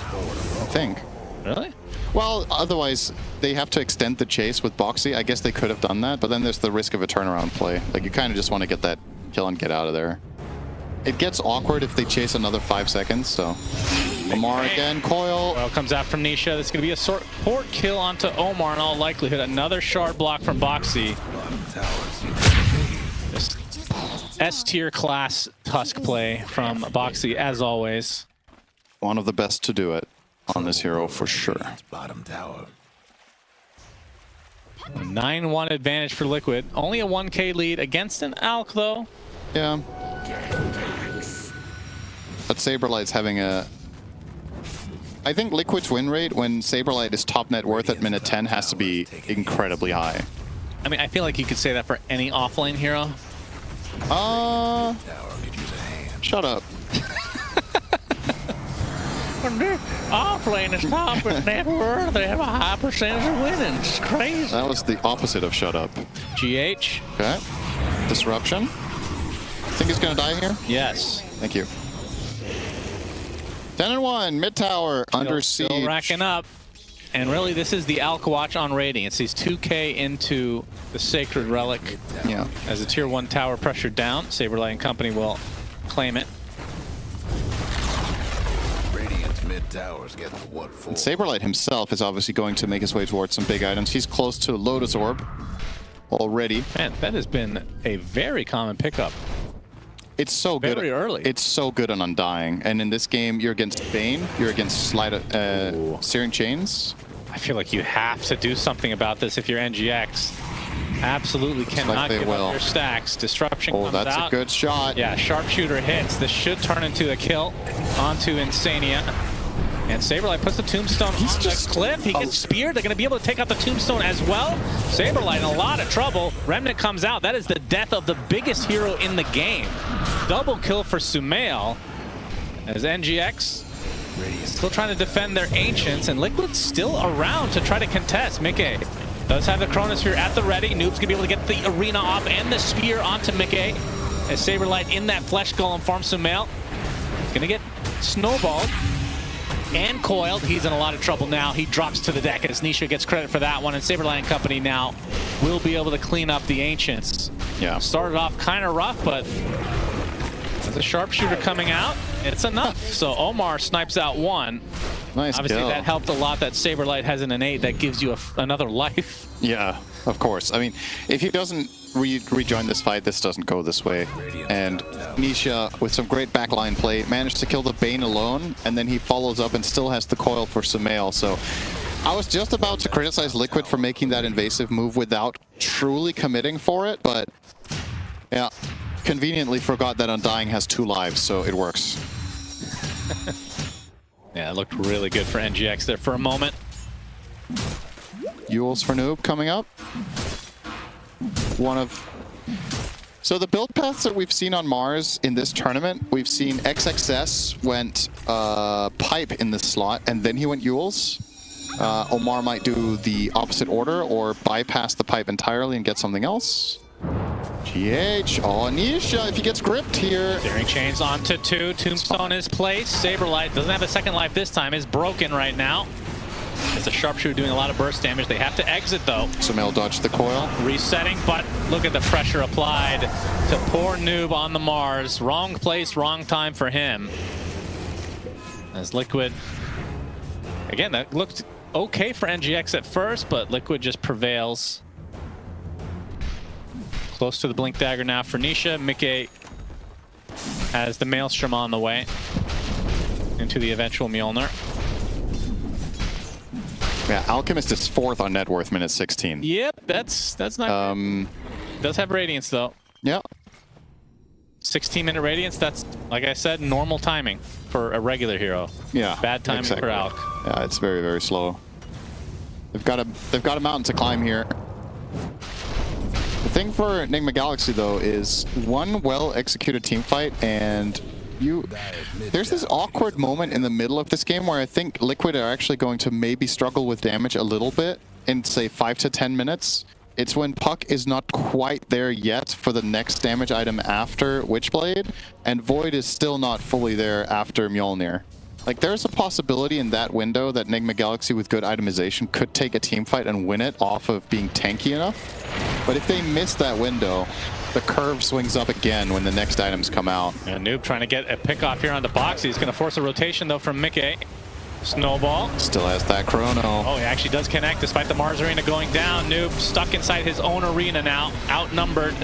Speaker 8: think.
Speaker 9: Really?
Speaker 8: Well, otherwise, they have to extend the chase with Boxy. I guess they could have done that, but then there's the risk of a turnaround play. Like, you kind of just want to get that kill and get out of there. It gets awkward if they chase another 5 seconds, so... Omar again, Coil.
Speaker 9: Well, comes out from Nisha. This is going to be a support kill onto Omar in all likelihood. Another shard block from Boxy. Just S-tier class Tusk play from Boxy, as always.
Speaker 8: One of the best to do it on this hero, for sure.
Speaker 7: Bottom tower.
Speaker 9: 9-1 advantage for Liquid. Only a 1k lead against an Alk, though.
Speaker 8: Yeah. But Saberlight's having a... I think Liquid's win rate when Saberlight is top net worth at minute 10 has to be incredibly high.
Speaker 9: I mean, I feel like you could say that for any offlane hero.
Speaker 8: Shut up.
Speaker 9: Offlane is top net worth. They have a high percentage of winning. It's crazy.
Speaker 8: That was the opposite of shut up.
Speaker 9: GH.
Speaker 8: Okay. Disruption. Think he's gonna die here?
Speaker 9: Yes.
Speaker 8: Thank you. 10-1, mid tower, under siege.
Speaker 9: Still racking up. And really, this is the Alk watch on Radiance. He's 2k into the Sacred Relic.
Speaker 8: Yeah.
Speaker 9: As the tier 1 tower pressured down, Saberlight and company will claim it.
Speaker 7: Radiant's mid towers get the what for.
Speaker 8: And Saberlight himself is obviously going to make his way towards some big items. He's close to Lotus Orb already.
Speaker 9: Man, that has been a very common pickup.
Speaker 8: It's so good.
Speaker 9: Very early.
Speaker 8: It's so good on Undying. And in this game, you're against Bane, you're against Searing Chains.
Speaker 9: I feel like you have to do something about this if you're NGX. Absolutely cannot give up your stacks. Disruption comes out.
Speaker 8: Oh, that's a good shot.
Speaker 9: Yeah, sharpshooter hits. This should turn into a kill onto Insania. And Saberlight puts the tombstone on the cliff. He gets speared. They're going to be able to take out the tombstone as well. Saberlight in a lot of trouble. Remnant comes out. That is the death of the biggest hero in the game. Double kill for Sumail. As NGX still trying to defend their Ancients. And Liquid's still around to try to contest. Mickey does have the Chronosphere at the ready. Noob's going to be able to get the arena off and the spear onto Mickey. As Saberlight in that Flesh Golem farm Sumail. He's going to get snowballed and coiled. He's in a lot of trouble now. He drops to the deck as Nisha gets credit for that one, and Saberlight and company now will be able to clean up the Ancients.
Speaker 8: Yeah.
Speaker 9: Started off kind of rough, but with a sharpshooter coming out, it's enough. So Omar snipes out one.
Speaker 8: Nice
Speaker 9: Obviously
Speaker 8: kill.
Speaker 9: that helped a lot that Saberlight has an innate that gives you another life.
Speaker 8: Yeah, of course. I mean, if he doesn't rejoin this fight, this doesn't go this way. And Nisha, with some great backline play, managed to kill the Bane alone, and then he follows up and still has the coil for Sumail. So I was just about to criticize Liquid for making that invasive move without truly committing for it, but yeah, conveniently forgot that Undying has 2 lives, so it works.
Speaker 9: Yeah, it looked really good for NGX there for a moment.
Speaker 8: Yules for Noob coming up. So the build paths that we've seen on Mars in this tournament, we've seen XXS went Pipe in this slot, and then he went Yules. Omar might do the opposite order or bypass the Pipe entirely and get something else. GH, oh, Nisha, if he gets gripped here.
Speaker 9: Daring Chains onto 2, Tombstone is placed. Saberlight doesn't have a second life this time, is broken right now. It's a sharpshooter doing a lot of burst damage. They have to exit though.
Speaker 8: Sumail dodged the coil.
Speaker 9: Resetting, but look at the pressure applied to poor Noob on the Mars. Wrong place, wrong time for him. As Liquid, again, that looked okay for NGX at first, but Liquid just prevails. Close to the Blink Dagger now for Nisha. Mickey has the Maelstrom on the way into the eventual Mjolnir.
Speaker 8: Yeah, Alchemist is 4th on net worth, minute 16.
Speaker 9: Yep, that's not good. Does have Radiance though.
Speaker 8: Yeah.
Speaker 9: 16-minute Radiance, that's, like I said, normal timing for a regular hero.
Speaker 8: Yeah.
Speaker 9: Bad timing
Speaker 8: exactly.
Speaker 9: for Alk.
Speaker 8: Yeah, it's very, very slow. They've got a mountain to climb here. The thing for NIGMA Galaxy though is one well-executed team fight, and there's this awkward moment in the middle of this game where I think Liquid are actually going to maybe struggle with damage a little bit in, say, 5 to 10 minutes. It's when Puck is not quite there yet for the next damage item after Witchblade, and Void is still not fully there after Mjolnir. Like, there's a possibility in that window that NIGMA Galaxy with good itemization could take a team fight and win it off of being tanky enough. But if they miss that window, the curve swings up again when the next items come out.
Speaker 9: And Noob trying to get a pick off here on the box. He's going to force a rotation though from Mickey. Snowball.
Speaker 8: Still has that chrono.
Speaker 9: Oh, he actually does connect despite the Mars Arena going down. Noob stuck inside his own arena now, outnumbered,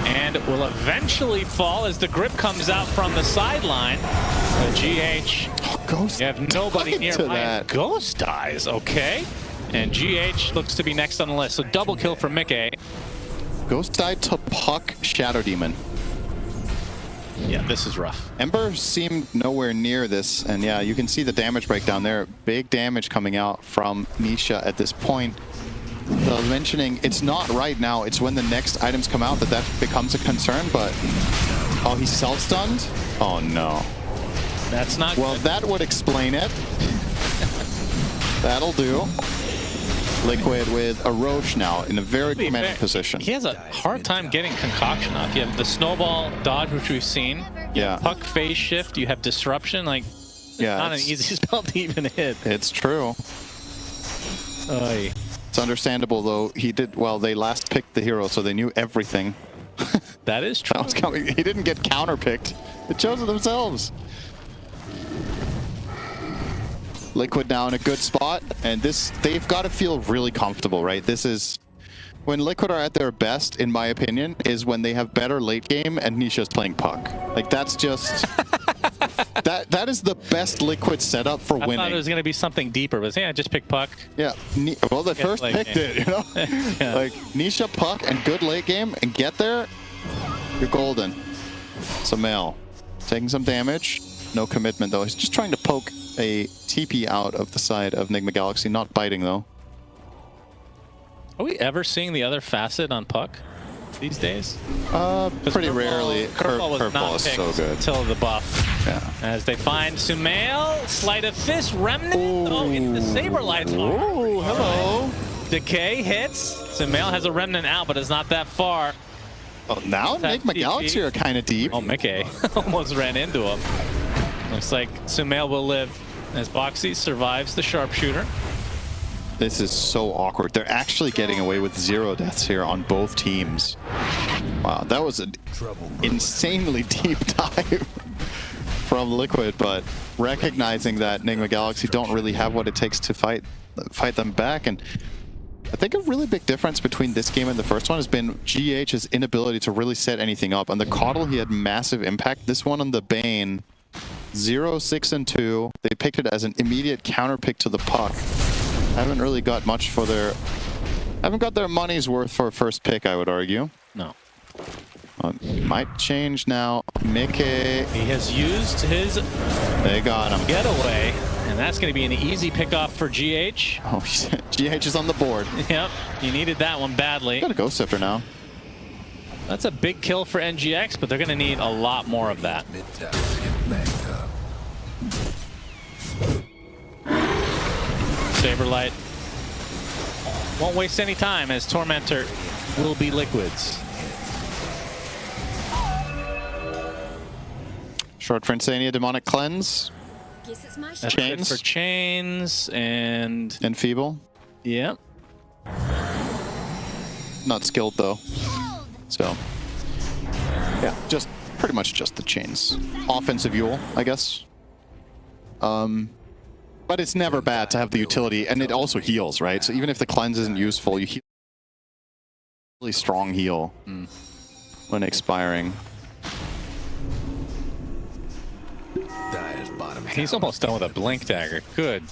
Speaker 9: and will eventually fall as the grip comes out from the sideline. GH,
Speaker 8: Ghost,
Speaker 9: you have nobody nearby.
Speaker 8: that.
Speaker 9: Ghost dies, okay. And GH looks to be next on the list. So double kill for Mickey.
Speaker 8: Ghost died to Puck Shadow Demon.
Speaker 9: Yeah, this is rough.
Speaker 8: Ember seemed nowhere near this, and yeah, you can see the damage breakdown there. Big damage coming out from Nisha at this point. I was mentioning, it's not right now, it's when the next items come out that becomes a concern, but... Oh, he's self-stunned? Oh no.
Speaker 9: That's not
Speaker 8: Well,
Speaker 9: good.
Speaker 8: that would explain it. That'll do. Liquid with a Roche now in a very commanding position.
Speaker 9: He has a hard time getting concoction off. You have the snowball dodge, which we've seen.
Speaker 8: Yeah.
Speaker 9: Puck phase shift. You have disruption. Like,
Speaker 8: Yeah,
Speaker 9: not an easy spell to even hit.
Speaker 8: It's true.
Speaker 9: Oy.
Speaker 8: It's understandable though. He did well. They last picked the hero, so they knew everything.
Speaker 9: That is true.
Speaker 8: That was coming. He didn't get counterpicked. They chose it themselves. Liquid now in a good spot, and they've got to feel really comfortable, right? This is when Liquid are at their best, in my opinion, is when they have better late game and Nisha's playing Puck. Like, that's just that is the best Liquid setup for winning.
Speaker 9: I thought it was going to be something deeper, but yeah, just pick Puck.
Speaker 8: Yeah, well, they first picked it, you know?
Speaker 9: Yeah.
Speaker 8: Like, Nisha, Puck, and good late game, and get there, you're golden. So Mel, taking some damage. No commitment, though. He's just trying to poke a TP out of the side of NIGMA Galaxy, not biting, though.
Speaker 9: Are we ever seeing the other facet on Puck these days?
Speaker 8: Pretty rarely.
Speaker 9: Curveball
Speaker 8: is so good.
Speaker 9: Until the buff.
Speaker 8: Yeah.
Speaker 9: As they find Sumail, Sleight of Fist, Remnant. Oh, into the Saberlight's arm.
Speaker 8: Oh, hello.
Speaker 9: Decay hits. Sumail has a Remnant out, but it's not that far.
Speaker 8: Oh, now NIGMA Galaxy are kind of deep.
Speaker 9: Oh, Mickey almost ran into him. Looks like Sumail will live as Boxy survives the sharpshooter.
Speaker 8: This is so awkward. They're actually getting away with 0 deaths here on both teams. Wow, that was an insanely deep dive from Liquid, but recognizing that NIGMA Galaxy don't really have what it takes to fight them back. And I think a really big difference between this game and the first one has been GH's inability to really set anything up. On the Coddle, he had massive impact. This one on the Bane, 0, 6, and 2. They picked it as an immediate counter pick to the Puck. Haven't really got much for their... Haven't got their money's worth for a first pick, I would argue.
Speaker 9: No.
Speaker 8: Might change now. Mickey.
Speaker 9: He has used his
Speaker 8: They got him.
Speaker 9: getaway, and that's going to be an easy pickoff for GH.
Speaker 8: Oh, GH is on the board.
Speaker 9: Yep, he needed that one badly.
Speaker 8: Got a Ghost Sifter now.
Speaker 9: That's a big kill for NGX, but they're going to need a lot more of that.
Speaker 7: Mid towers get backed up.
Speaker 9: Saberlight won't waste any time as Tormentor will be liquids.
Speaker 8: Short for Insania, Demonic Cleanse.
Speaker 9: That's
Speaker 8: Chains.
Speaker 9: good for chains and
Speaker 8: Enfeeble.
Speaker 9: yeah.
Speaker 8: Not skilled though. So yeah, just pretty much just the chains. Offensive Yule, I guess. But it's never bad to have the utility, and it also heals, right? So even if the cleanse isn't useful, you heal really strong heal when expiring.
Speaker 7: Dire's bottom
Speaker 9: He's
Speaker 7: tower.
Speaker 9: almost done with a blink dagger. Good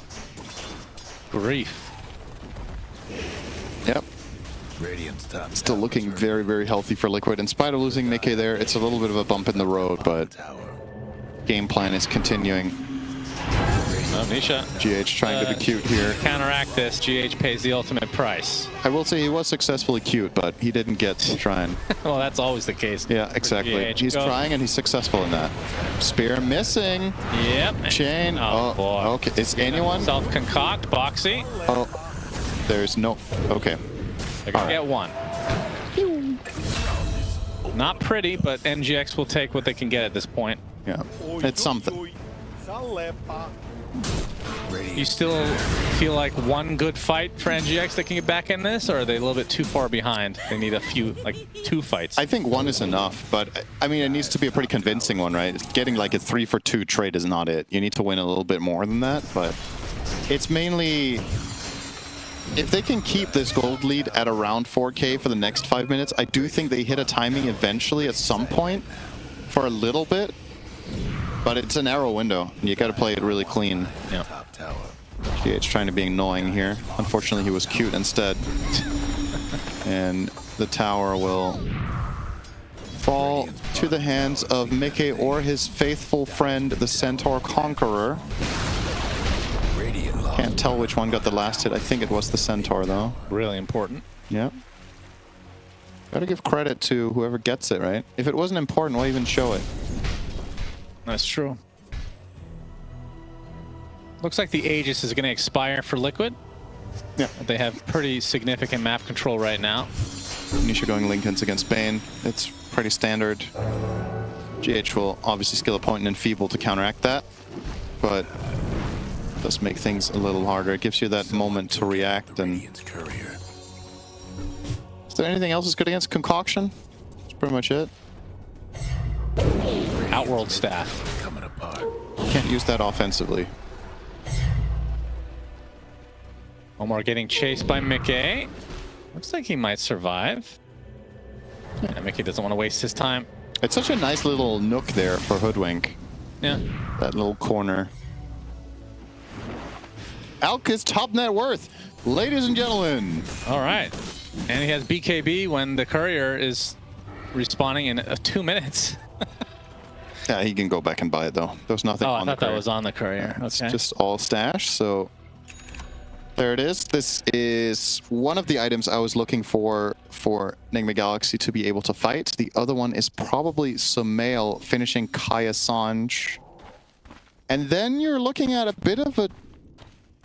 Speaker 9: grief.
Speaker 8: Yep.
Speaker 7: Radiant's top
Speaker 8: Still
Speaker 7: tower
Speaker 8: looking
Speaker 7: is
Speaker 8: very, very healthy for Liquid. In spite of losing Nikkei there, it's a little bit of a bump in the road, but
Speaker 7: tower.
Speaker 8: game plan is continuing.
Speaker 9: Oh, Nisha.
Speaker 8: GH trying to be cute here.
Speaker 9: Counteract this. GH pays the ultimate price.
Speaker 8: I will say he was successfully cute, but he didn't get to trying.
Speaker 9: Well, that's always the case.
Speaker 8: Yeah, exactly.
Speaker 9: GH.
Speaker 8: He's
Speaker 9: Go.
Speaker 8: trying and he's successful in that. Spear missing.
Speaker 9: Yep.
Speaker 8: Chain.
Speaker 9: Oh, boy.
Speaker 8: Okay. Is anyone?
Speaker 9: Self-concoct, Boxy.
Speaker 8: Oh, there's no. Okay.
Speaker 9: They're gonna
Speaker 8: All right.
Speaker 9: get one. Not pretty, but NGX will take what they can get at this point.
Speaker 8: Yeah. It's something.
Speaker 9: You still feel like one good fight for NGX that can get back in this, or are they a little bit too far behind? They need a few, like 2 fights.
Speaker 8: I think one is enough, but I mean, it needs to be a pretty convincing one, right? Getting like a 3-for-2 trade is not it. You need to win a little bit more than that, but it's mainly if they can keep this gold lead at around 4K for the next 5 minutes. I do think they hit a timing eventually at some point for a little bit, but it's a narrow window. You got to play it really clean.
Speaker 9: Yeah.
Speaker 7: Top tower.
Speaker 8: GH trying to be annoying here. Unfortunately, he was cute instead. And the tower will fall to the hands of Mickey or his faithful friend, the Centaur Conqueror.
Speaker 7: Radiant lost.
Speaker 8: Can't tell which one got the last hit. I think it was the Centaur, though.
Speaker 9: Really important.
Speaker 8: Yeah. Gotta give credit to whoever gets it, right? If it wasn't important, why even show it?
Speaker 9: That's true. Looks like the Aegis is going to expire for Liquid.
Speaker 8: Yeah.
Speaker 9: They have pretty significant map control right now.
Speaker 8: Nisha going Lincolns against Bane. It's pretty standard. GH will obviously skill a point and Enfeeble to counteract that, but it does make things a little harder. It gives you that moment to react. And
Speaker 7: Radiant's courier.
Speaker 8: is there anything else that's good against Concoction? That's pretty much it.
Speaker 9: Outworld staff.
Speaker 7: Coming apart.
Speaker 8: Can't use that offensively.
Speaker 9: Omar getting chased by Mickey. Looks like he might survive. Yeah, Mickey doesn't want to waste his time.
Speaker 8: It's such a nice little nook there for Hoodwink.
Speaker 9: Yeah.
Speaker 8: That little corner. Alk is top net worth, ladies and gentlemen.
Speaker 9: All right. And he has BKB when the courier is respawning in 2 minutes.
Speaker 8: Yeah, he can go back and buy it though. There's nothing
Speaker 9: Oh,
Speaker 8: on
Speaker 9: I
Speaker 8: the
Speaker 9: thought that
Speaker 8: courier.
Speaker 9: was on the courier.
Speaker 8: It's
Speaker 9: Okay.
Speaker 8: just all stash, so there it is. This is one of the items I was looking for NIGMA Galaxy to be able to fight. The other one is probably Sumail finishing Kaya Sanj. And then you're looking at a bit of a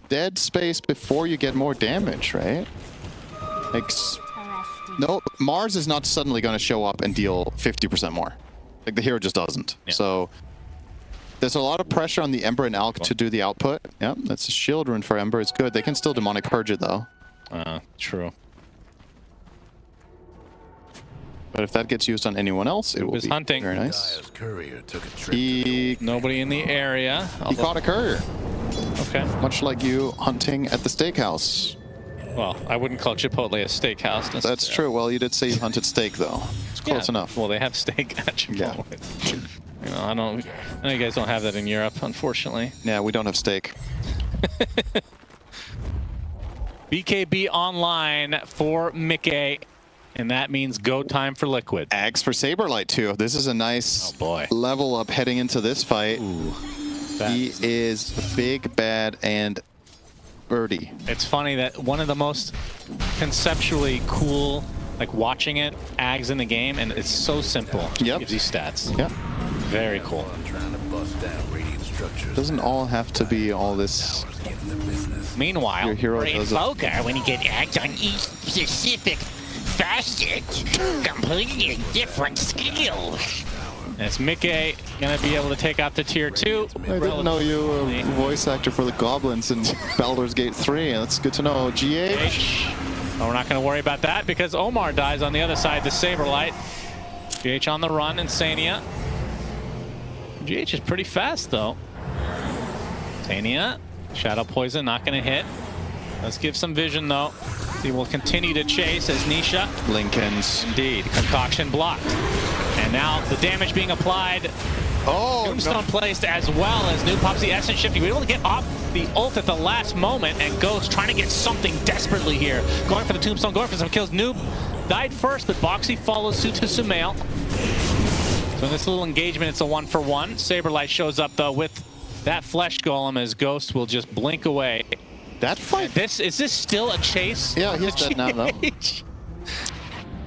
Speaker 8: dead space before you get more damage, right? Like, no, Mars is not suddenly going to show up and deal 50% more. Like, the hero just doesn't.
Speaker 9: Yeah.
Speaker 8: So there's a lot of pressure on the Ember and Alk to do the output. Yeah, that's a shield rune for Ember. It's good. They can still Demonic Purge it, though.
Speaker 9: True.
Speaker 8: But if that gets used on anyone else, it will
Speaker 9: was
Speaker 8: be
Speaker 9: hunting.
Speaker 8: very nice.
Speaker 7: Dire's courier took a trip.
Speaker 8: He
Speaker 9: Nobody in the area.
Speaker 8: caught a courier,
Speaker 9: Okay.
Speaker 8: much like you hunting at the steakhouse.
Speaker 9: Well, I wouldn't call Chipotle a steakhouse.
Speaker 8: That's true. Well, you did say you hunted steak, though. It's close enough.
Speaker 9: Well, they have steak at Chipotle. You know, I know you guys don't have that in Europe, unfortunately.
Speaker 8: Yeah, we don't have steak.
Speaker 9: BKB online for Mickey, and that means go time for Liquid.
Speaker 8: Ags for Saberlight too. This is a nice level up heading into this fight.
Speaker 9: Ooh,
Speaker 8: he is big, bad, and birdie.
Speaker 9: It's funny that one of the most conceptually cool, like watching it, Ags in the game, and it's so simple.
Speaker 8: Yep.
Speaker 9: Gives you stats.
Speaker 8: Yep.
Speaker 9: Very cool.
Speaker 8: Doesn't all have to be all this.
Speaker 9: Meanwhile,
Speaker 8: your hero
Speaker 9: Brain
Speaker 8: does it.
Speaker 9: Poker, when you get Ags on each specific facet, completely different skills. It's Mickey gonna be able to take out the tier 2.
Speaker 8: I didn't know you were a voice actor for the Goblins in Baldur's Gate 3. That's good to know. GH.
Speaker 9: Oh, we're not gonna worry about that because Omar dies on the other side to Saberlight. GH on the run, Insania. GH is pretty fast though. Insania, Shadow Poison not gonna hit. Let's give some vision though. He will continue to chase as Nisha.
Speaker 8: Lincoln's.
Speaker 9: Indeed, Concoction blocked. And now the damage being applied.
Speaker 8: Oh,
Speaker 9: Tombstone placed as well as Noob pops the Essence Shift. He was able to get off the ult at the last moment, and Ghost trying to get something desperately here. Going for the Tombstone, going for some kills. Noob died first, but Boxy follows suit to Sumail. So in this little engagement, it's a 1-for-1. Saberlight shows up though with that Flesh Golem as Ghost will just blink away.
Speaker 8: That fight.
Speaker 9: Is this still a chase?
Speaker 8: Yeah, he's dead now though.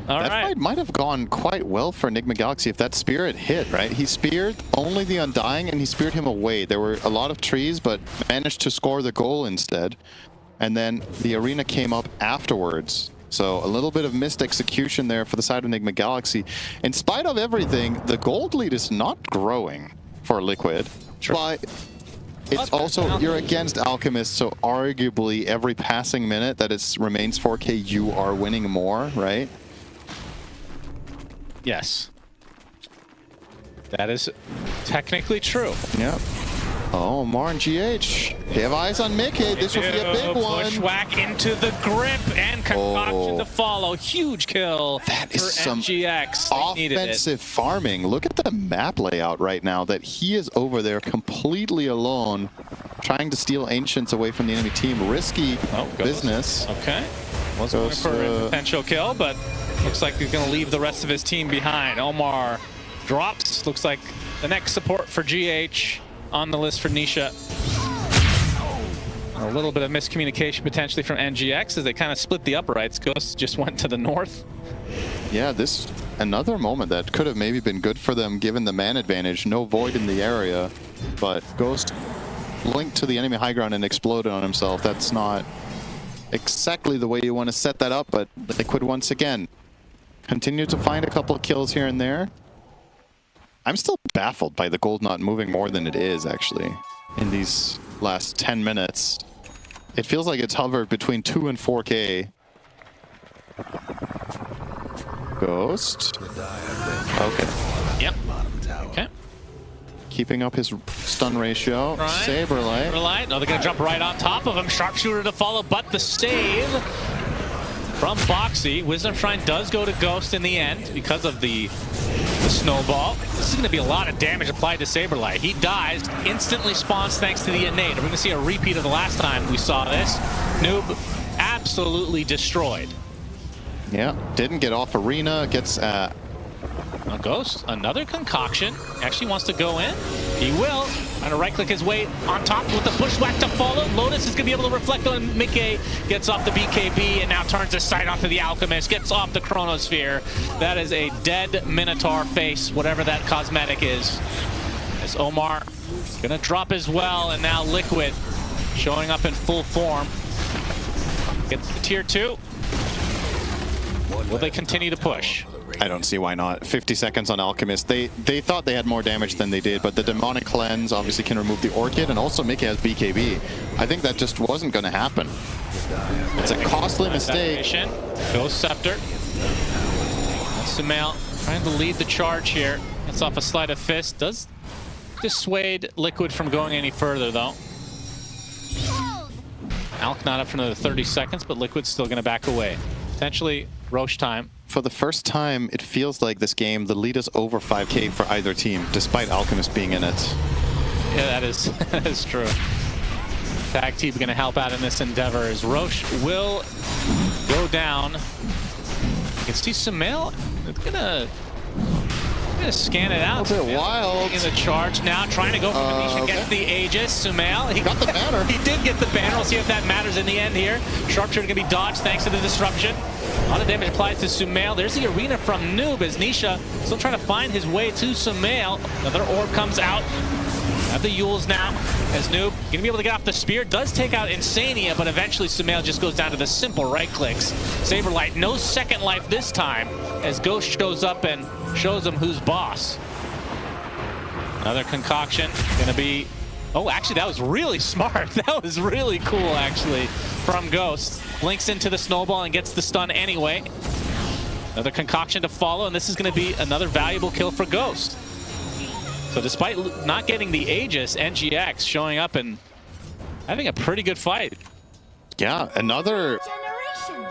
Speaker 9: That
Speaker 8: fight might have gone quite well for Enigma Galaxy if that Spirit hit, right? He speared only the Undying and he speared him away. There were a lot of trees, but managed to score the goal instead. And then the arena came up afterwards. So a little bit of missed execution there for the side of Enigma Galaxy. In spite of everything, the gold lead is not growing for Liquid.
Speaker 9: Sure.
Speaker 8: But it's also, you're against Alchemist, so arguably every passing minute that it remains 4K, you are winning more, right?
Speaker 9: Yes. That is technically true.
Speaker 8: Yep. Oh, Mar and GH. They have eyes on Mickey. This will be a big one.
Speaker 9: Bushwhack into the grip and Concoction to follow. Huge kill
Speaker 8: that is
Speaker 9: for
Speaker 8: some
Speaker 9: MGX.
Speaker 8: offensive farming. Look at the map layout right now that he is over there completely alone, trying to steal Ancients away from the enemy team. Risky business.
Speaker 9: Okay. Was going for a potential kill, but looks like he's going to leave the rest of his team behind. Omar drops. Looks like the next support for GH on the list for Nisha. A little bit of miscommunication potentially from NGX as they kind of split the uprights. Ghost just went to the north.
Speaker 8: Yeah, this another moment that could have maybe been good for them given the man advantage. No Void in the area, but Ghost linked to the enemy high ground and exploded on himself. That's not exactly the way you want to set that up, but Liquid once again continue to find a couple of kills here and there. I'm still baffled by the gold not moving more than it is, actually, in these last 10 minutes. It feels like it's hovered between 2 and 4K. Ghost. Okay.
Speaker 9: Yep. Okay.
Speaker 8: Keeping up his stun ratio.
Speaker 9: Right.
Speaker 8: Saberlight.
Speaker 9: Saberlight. No, they're going to jump right on top of him. Sharpshooter to follow, but the save from Boxy. Wisdom Shrine does go to Ghost in the end because of the snowball. This is going to be a lot of damage applied to Saberlight. He dies, instantly spawns thanks to the innate. We're going to see a repeat of the last time we saw this. Noob absolutely destroyed.
Speaker 8: Yeah, didn't get off arena, gets
Speaker 9: a Ghost, another concoction. Actually wants to go in. He will. Trying to right-click his way on top with the bushwhack to follow. Lotus is going to be able to reflect on Mickey. Gets off the BKB and now turns his sight onto the Alchemist. Gets off the Chronosphere. That is a dead Minotaur face, whatever that cosmetic is. As Omar going to drop as well, and now Liquid showing up in full form. Gets the tier 2. Will they continue to push?
Speaker 8: I don't see why not. 50 seconds on Alchemist. They thought they had more damage than they did, but the Demonic Cleanse obviously can remove the Orchid, and also Mickey has BKB. I think that just wasn't going to happen. It's a costly mistake.
Speaker 9: Ghost Scepter. Sumail trying to lead the charge here. That's off a Sleight of Fist. Does dissuade Liquid from going any further, though. Alk not up for another 30 seconds, but Liquid's still going to back away. Potentially Roche time.
Speaker 8: For the first time, it feels like this game, the lead is over 5K for either team, despite Alchemist being in it.
Speaker 9: Yeah, that is true. Tag team going to help out in this endeavor as Roche will go down. You can see Sumail. It's gonna scan it out.
Speaker 8: A bit wild.
Speaker 9: In the charge now, trying to go for Manisha, gets the Aegis. Sumail, he got the banner. He did get the banner. We'll see if that matters in the end here. Sharpshooter gonna be dodged thanks to the disruption. A lot of damage applied to Sumail. There's the arena from Noob as Nisha still trying to find his way to Sumail. Another orb comes out. Have the Yules now as Noob gonna be able to get off the spear. Does take out Insania, but eventually Sumail just goes down to the simple right clicks. Saberlight, no second life this time as Ghost shows up and shows him who's boss. Another concoction gonna be, oh, actually that was really smart. That was really cool actually from Ghost. Blinks into the snowball and gets the stun anyway. Another concoction to follow, and this is gonna be another valuable kill for Ghost. So despite not getting the Aegis, NGX showing up and having a pretty good fight.
Speaker 8: Yeah, another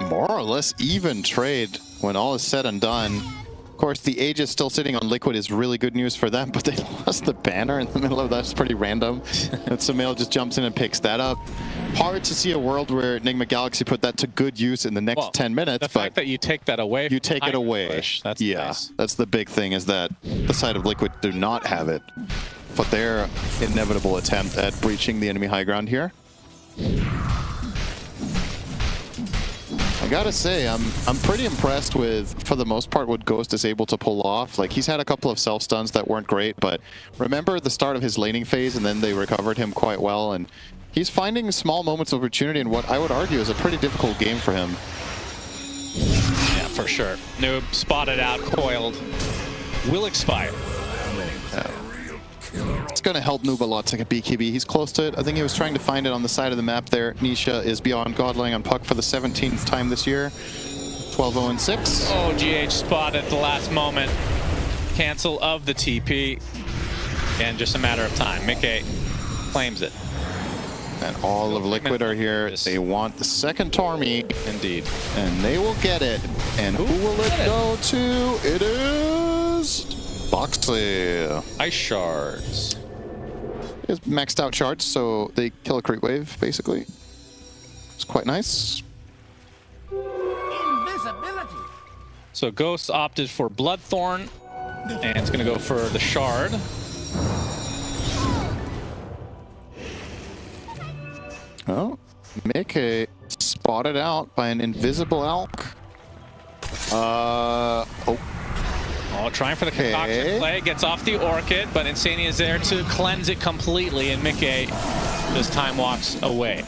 Speaker 8: more or less even trade when all is said and done. Of course, the Aegis still sitting on Liquid is really good news for them, but they lost the banner in the middle of that. It's pretty random. And Sumail just jumps in and picks that up. Hard to see a world where NIGMA Galaxy put that to good use in the next 10 minutes.
Speaker 9: The fact that you take that away,
Speaker 8: you take it away.
Speaker 9: Push, that's nice.
Speaker 8: That's the big thing, is that the side of Liquid do not have it. But their inevitable attempt at breaching the enemy high ground here. I gotta say, I'm pretty impressed with, for the most part, what Ghost is able to pull off. Like, he's had a couple of self-stuns that weren't great, but remember the start of his laning phase, and then they recovered him quite well, and he's finding small moments of opportunity in what I would argue is a pretty difficult game for him.
Speaker 9: Yeah, for sure. Noob spotted out, coiled, will expire.
Speaker 8: It's going to help Noob a lot to get BKB. He's close to it. I think he was trying to find it on the side of the map there. Nisha is beyond Godling on Puck for the 17th time this year. 12-0-6.
Speaker 9: Oh, GH spot at the last moment. Cancel of the TP. And just a matter of time. Mickey claims it.
Speaker 8: And all of Liquid are here. They want the second Tormy.
Speaker 9: Indeed.
Speaker 8: And they will get it. And who will it go to? It is Boxley.
Speaker 9: Ice shards.
Speaker 8: It's maxed out shards, so they kill a creep wave, basically. It's quite nice.
Speaker 7: Invisibility.
Speaker 9: So Ghost opted for Bloodthorn, and it's going to go for the shard.
Speaker 8: Oh, Mickey spotted out by an invisible elk.
Speaker 9: Trying for the concoction play, gets off the Orchid, but Insania is there to cleanse it completely, and Mickey just time walks away.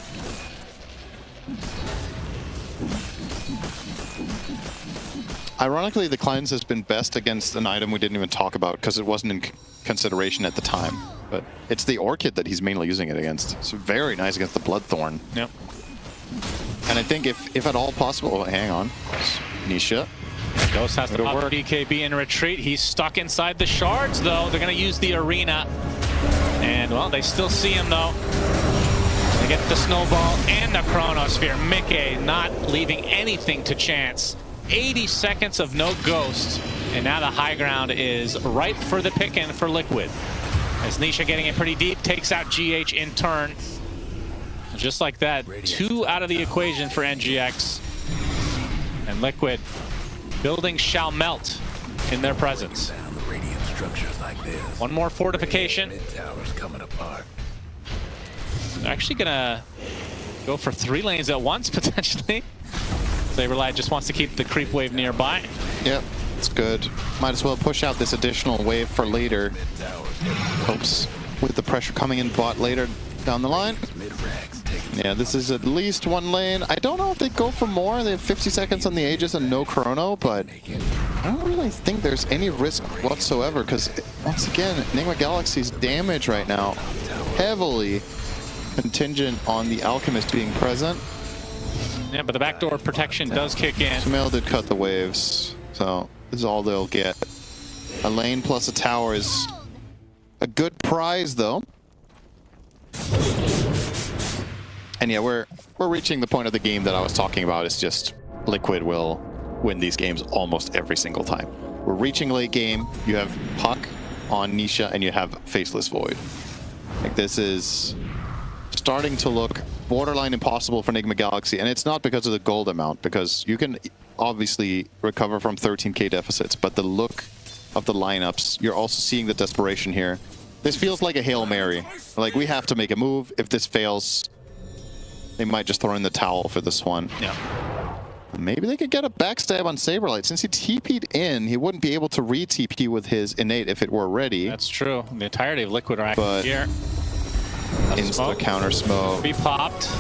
Speaker 8: Ironically, the cleanse has been best against an item we didn't even talk about because it wasn't in consideration at the time. But it's the Orchid that he's mainly using it against. It's very nice against the Bloodthorn.
Speaker 9: Yep.
Speaker 8: And I think if at all possible, oh, hang on, Nisha.
Speaker 9: Ghost has to pop BKB in retreat. He's stuck inside the shards, though. They're going to use the arena. And, well, they still see him, though. They get the snowball and the chronosphere. Mickey not leaving anything to chance. 80 seconds of no Ghost. And now the high ground is ripe for the picking for Liquid. As Nisha getting it pretty deep, takes out GH in turn. Just like that, 2 out of the equation for NGX. And Liquid, buildings shall melt in their presence. One more fortification. They're actually gonna go for 3 lanes at once, potentially. Saberlight just wants to keep the creep wave nearby.
Speaker 8: Yep, it's good. Might as well push out this additional wave for later. Hopes with the pressure coming in bot later down the line. Yeah, this is at least 1 lane. I don't know if they go for more. They have 50 seconds on the Aegis and no chrono, but I don't really think there's any risk whatsoever because, once again, NIGMA Galaxy's damage right now heavily contingent on the Alchemist being present.
Speaker 9: Yeah, but the backdoor protection does kick in.
Speaker 8: Sumail did cut the waves, so this is all they'll get. A lane plus a tower is a good prize, though. And yeah, we're reaching the point of the game that I was talking about. It's just Liquid will win these games almost every single time. We're reaching late game. You have Puck on Nisha, and you have Faceless Void. Like, this is starting to look borderline impossible for NIGMA Galaxy, and it's not because of the gold amount, because you can obviously recover from 13k deficits, but the look of the lineups, you're also seeing the desperation here. This feels like a Hail Mary. Like, we have to make a move. If this fails, they might just throw in the towel for this one.
Speaker 9: Yeah.
Speaker 8: Maybe they could get a backstab on Saberlight. Since he TP'd in, he wouldn't be able to re-TP with his innate if it were ready.
Speaker 9: That's true. The entirety of Liquid are active
Speaker 8: But
Speaker 9: here.
Speaker 8: Insta counter smoke.
Speaker 9: Be popped.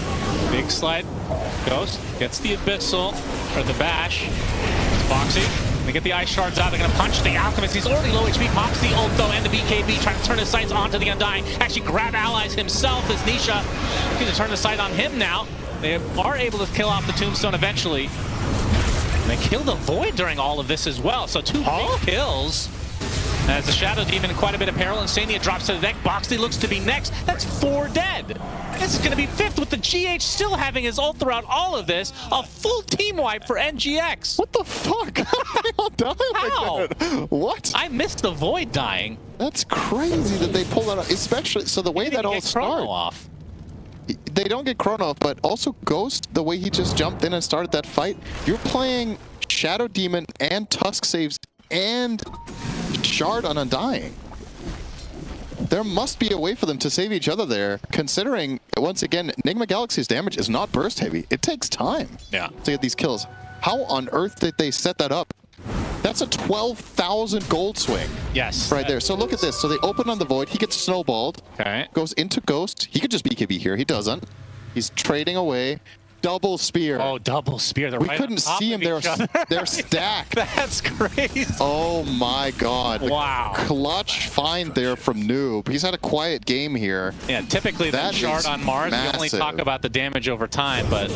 Speaker 9: Big slide. Ghost gets the Abyssal, or the Bash. It's Foxy. They get the Ice Shards out. They're going to punch the Alchemist. He's already low HP. Pops the ult, though, and the BKB. Trying to turn his sights onto the Undying. Actually grab allies himself as Nisha. Going to turn the sight on him now. They are able to kill off the Tombstone eventually. And they kill the Void during all of this as well. So 2 big kills. As the Shadow Demon in quite a bit of peril. Insania drops to the deck. Boxley looks to be next. That's 4 dead. This is going to be 5th with the GH still having his ult throughout all of this. A full team wipe for NGX.
Speaker 8: What the fuck? They all died
Speaker 9: How?
Speaker 8: like that. What?
Speaker 9: I missed the Void dying.
Speaker 8: That's crazy that they pull that off. Especially, so the way that all started.
Speaker 9: Off.
Speaker 8: They don't get Chrono off, but also Ghost, the way he just jumped in and started that fight. You're playing Shadow Demon and Tusk saves and Shard on Undying. There must be a way for them to save each other there, considering, once again, NIGMA Galaxy's damage is not burst heavy. It takes time to get these kills. How on earth did they set that up? That's a 12,000 gold swing.
Speaker 9: Yes.
Speaker 8: Right there. So look at this. So they open on the Void. He gets snowballed.
Speaker 9: Okay.
Speaker 8: Goes into Ghost. He could just BKB here. He doesn't. He's trading away. Double spear.
Speaker 9: Oh, double spear. They're
Speaker 8: We
Speaker 9: right
Speaker 8: couldn't
Speaker 9: on top
Speaker 8: see
Speaker 9: of
Speaker 8: him.
Speaker 9: each other.
Speaker 8: They're stacked.
Speaker 9: That's crazy.
Speaker 8: Oh my god.
Speaker 9: Wow.
Speaker 8: Clutch find there from Noob. He's had a quiet game here.
Speaker 9: Yeah, typically that Shard on Mars, we only
Speaker 8: massive.
Speaker 9: talk about the damage over time, but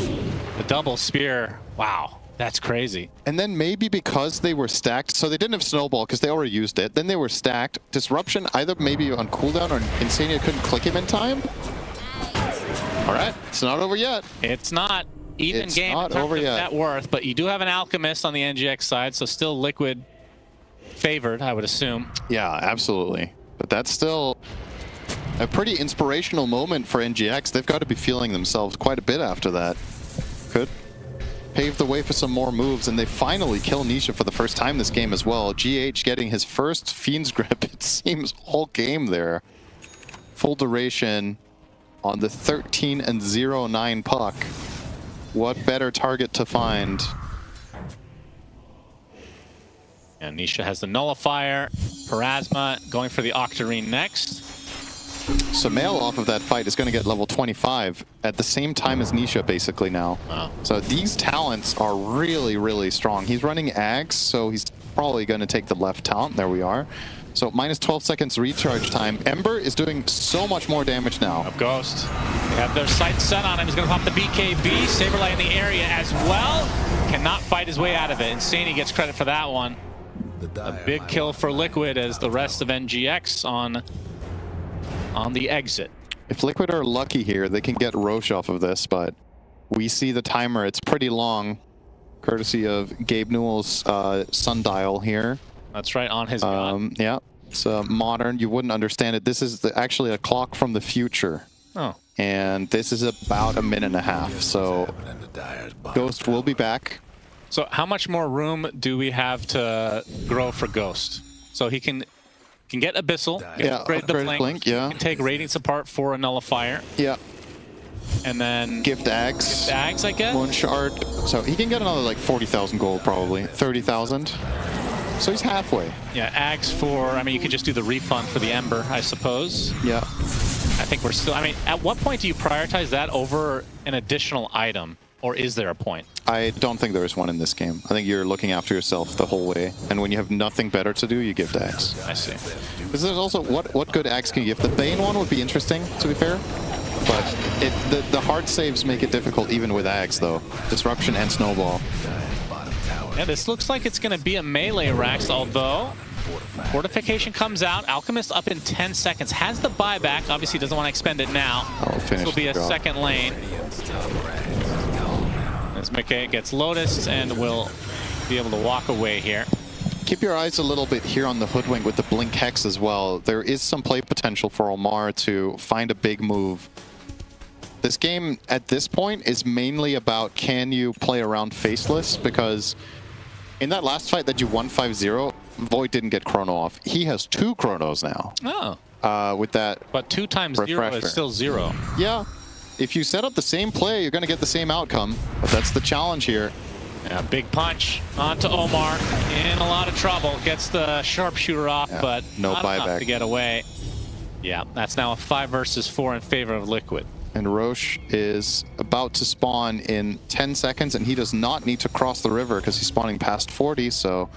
Speaker 9: the double spear, wow, that's crazy.
Speaker 8: And then maybe because they were stacked, so they didn't have Snowball because they already used it. Then they were stacked. Disruption either maybe on cooldown or Insania couldn't click him in time. All right, it's not over yet.
Speaker 9: It's not. Even
Speaker 8: It's
Speaker 9: game
Speaker 8: not
Speaker 9: in terms
Speaker 8: over
Speaker 9: of
Speaker 8: yet.
Speaker 9: net worth, but you do have an Alchemist on the NGX side, so still Liquid favored, I would assume.
Speaker 8: Yeah, absolutely. But that's still a pretty inspirational moment for NGX. They've got to be feeling themselves quite a bit after that. Could pave the way for some more moves, and they finally kill Nisha for the first time this game as well. GH getting his first Fiend's Grip, it seems, all game there. Full duration on the 13 and 0-9 puck. What better target to find?
Speaker 9: And Nisha has the Nullifier. Parasma going for the Octarine next.
Speaker 8: Sumail off of that fight is going to get level 25 at the same time as Nisha basically now.
Speaker 9: Wow.
Speaker 8: So these talents are really, really strong. He's running Ags, so he's probably going to take the left talent. There we are. So minus 12 seconds recharge time. Ember is doing so much more damage now.
Speaker 9: Up Ghost. They have their sights set on him. He's going to pop the BKB. Saberlight in the area as well. Cannot fight his way out of it. Insania gets credit for that one. A big kill for Liquid as the rest of NGX on the exit.
Speaker 8: If Liquid are lucky here, they can get Roche off of this, but we see the timer. It's pretty long, courtesy of Gabe Newell's sundial here.
Speaker 9: That's right, on his gun.
Speaker 8: Yeah, it's modern. You wouldn't understand it. This is actually a clock from the future.
Speaker 9: Oh.
Speaker 8: And this is about a minute and a half. So Ghost will be back.
Speaker 9: So how much more room do we have to grow for Ghost? So he can get Abyssal, upgrade the Blink,
Speaker 8: yeah.
Speaker 9: He can take Radiance apart for a Nullifier.
Speaker 8: Yeah.
Speaker 9: And then
Speaker 8: Gift Ags.
Speaker 9: Ags, I guess?
Speaker 8: One shard. So he can get another like 40,000 gold probably. 30,000. So he's halfway.
Speaker 9: Yeah, Ags for, I mean, you could just do the refund for the Ember, I suppose.
Speaker 8: Yeah.
Speaker 9: I think we're still, I mean, at what point do you prioritize that over an additional item? Or is there a point?
Speaker 8: I don't think there is one in this game. I think you're looking after yourself the whole way. And when you have nothing better to do, you gift Ags.
Speaker 9: I see.
Speaker 8: Because there's also, what good Ags can you give? The Bane one would be interesting, to be fair. But the hard saves make it difficult even with Ags, though. Disruption and Snowball.
Speaker 9: Yeah, this looks like it's going to be a melee Rax, although Fortification comes out. Alchemist up in 10 seconds. Has the buyback. Obviously doesn't want to expend it now. This will be a second lane. As McKay gets Lotus and will be able to walk away here.
Speaker 8: Keep your eyes a little bit here on the Hoodwink with the Blink Hex as well. There is some play potential for Omar to find a big move This game, at this point, is mainly about can you play around Faceless, because in that last fight that you won 5-0, Void didn't get Chrono off. He has 2 Chronos now.
Speaker 9: Oh.
Speaker 8: With that
Speaker 9: But 2 times
Speaker 8: refresher.
Speaker 9: 0 is still 0.
Speaker 8: Yeah. If you set up the same play, you're going to get the same outcome. But that's the challenge here.
Speaker 9: Yeah, big punch onto Omar. In a lot of trouble. Gets the sharpshooter off, but
Speaker 8: no
Speaker 9: not enough
Speaker 8: buyback
Speaker 9: to get away. Yeah, that's now a 5 versus 4 in favor of Liquid.
Speaker 8: And Roche is about to spawn in 10 seconds, and he does not need to cross the river because he's spawning past 40, so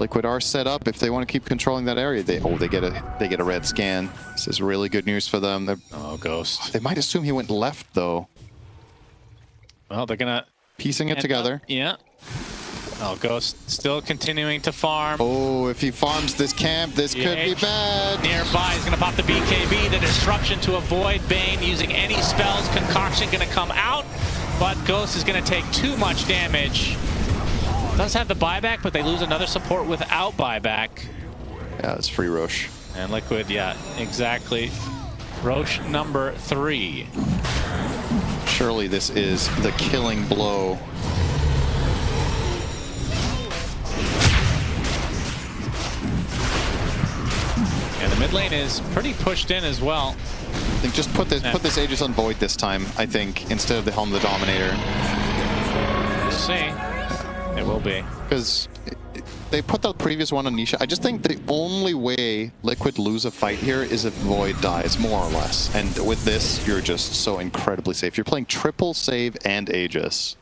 Speaker 8: Liquid are set up if they want to keep controlling that area. They get a red scan. This is really good news for them.
Speaker 9: Oh, Ghost.
Speaker 8: They might assume he went left, though.
Speaker 9: Well, they're gonna
Speaker 8: piecing it together.
Speaker 9: Yeah. Oh, Ghost still continuing to farm.
Speaker 8: Oh, if he farms this camp, this could be bad.
Speaker 9: Nearby, he's going to pop the BKB, the disruption to avoid Bane using any spells. Concoction going to come out, but Ghost is going to take too much damage. Does have the buyback, but they lose another support without buyback.
Speaker 8: Yeah, it's free Roche.
Speaker 9: And Liquid, yeah, exactly. Roche number 3.
Speaker 8: Surely this is the killing blow.
Speaker 9: And the mid lane is pretty pushed in as well.
Speaker 8: I think just put this Aegis on Void this time, I think, instead of the Helm of the Dominator.
Speaker 9: We'll see. It will be.
Speaker 8: Because they put the previous one on Nisha. I just think the only way Liquid lose a fight here is if Void dies, more or less. And with this, you're just so incredibly safe. You're playing triple save and Aegis.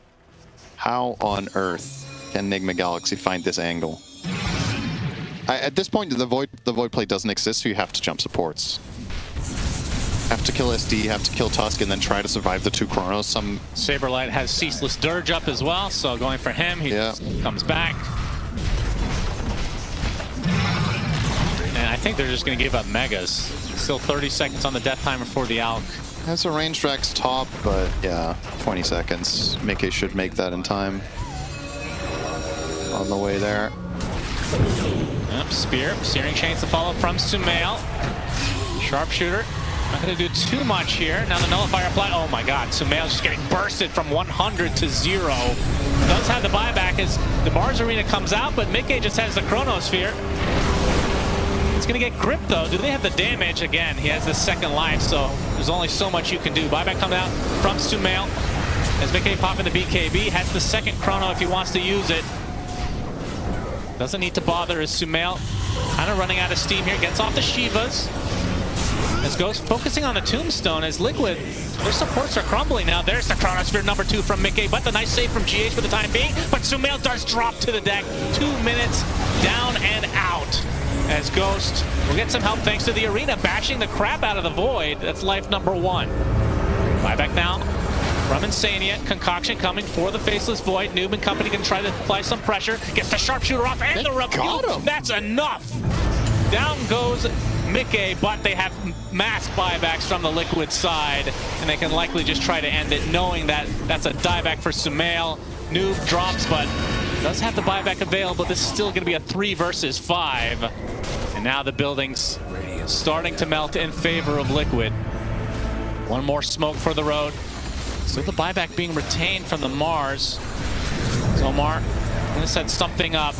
Speaker 8: How on earth can NIGMA Galaxy find this angle? At this point, the Void play doesn't exist, so you have to jump supports. Have to kill SD, have to kill Tusk, and then try to survive the 2 Chronos.
Speaker 9: Saberlight has Ceaseless Dirge up as well, so going for him, he comes back. And I think they're just going to give up Megas. Still 30 seconds on the death timer for the Alk.
Speaker 8: That's a range Drax top, but yeah, 20 seconds. Mickey should make that in time. On the way there.
Speaker 9: Yep, Spear, Searing Chains to follow from Sumail. Sharpshooter, not going to do too much here. Now the Nullifier apply. Oh my god, Sumail's just getting bursted from 100 to 0. Does have the buyback as the Mars Arena comes out, but Mickey just has the Chronosphere. It's going to get gripped though. Do they have the damage? Again, he has the second life, so there's only so much you can do. Buyback comes out from Sumail as Mickey popping the BKB. Has the second Chrono if he wants to use it. Doesn't need to bother as Sumail kind of running out of steam here. Gets off the Shivas. As Ghost focusing on the Tombstone as Liquid, their supports are crumbling now. There's the Chronosphere number 2 from Mickey, but the nice save from GH for the time being. But Sumail does drop to the deck. 2 minutes down and out. As Ghost will get some help thanks to the Arena bashing the crap out of the Void. That's life number 1. Buyback now from Insania. Concoction coming for the Faceless Void. Noob and company can try to apply some pressure. Gets the Sharpshooter off and the rebuke. That's enough. Down goes Mickey, but they have mass buybacks from the Liquid side, and they can likely just try to end it, knowing that that's a dieback for Sumail. Noob drops, but does have the buyback available. This is still going to be a 3 versus 5. And now the building's starting to melt in favor of Liquid. One more smoke for the road. So the buyback being retained from the Mars. Omar going to set something up.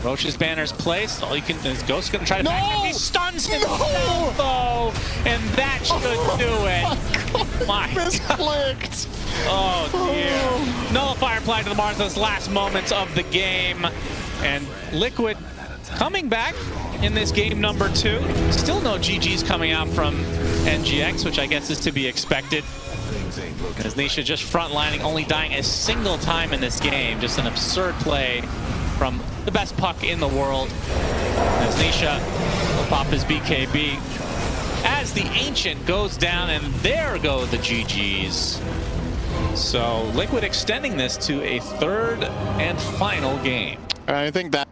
Speaker 9: Roche's banner's placed. All you can is Ghost going to try to back him. He stuns him though, and that should do it. My
Speaker 8: Misclicked.
Speaker 9: Oh dear. Nullifier applied to the Mars in those last moments of the game, and Liquid coming back in this game number 2. Still no GGs coming out from NGX, which I guess is to be expected. As Nisha just frontlining, only dying a single time in this game. Just an absurd play from the best puck in the world. As Nisha will pop his BKB. As the Ancient goes down, and there go the GGs. So Liquid extending this to a 3rd and final game.
Speaker 8: I think that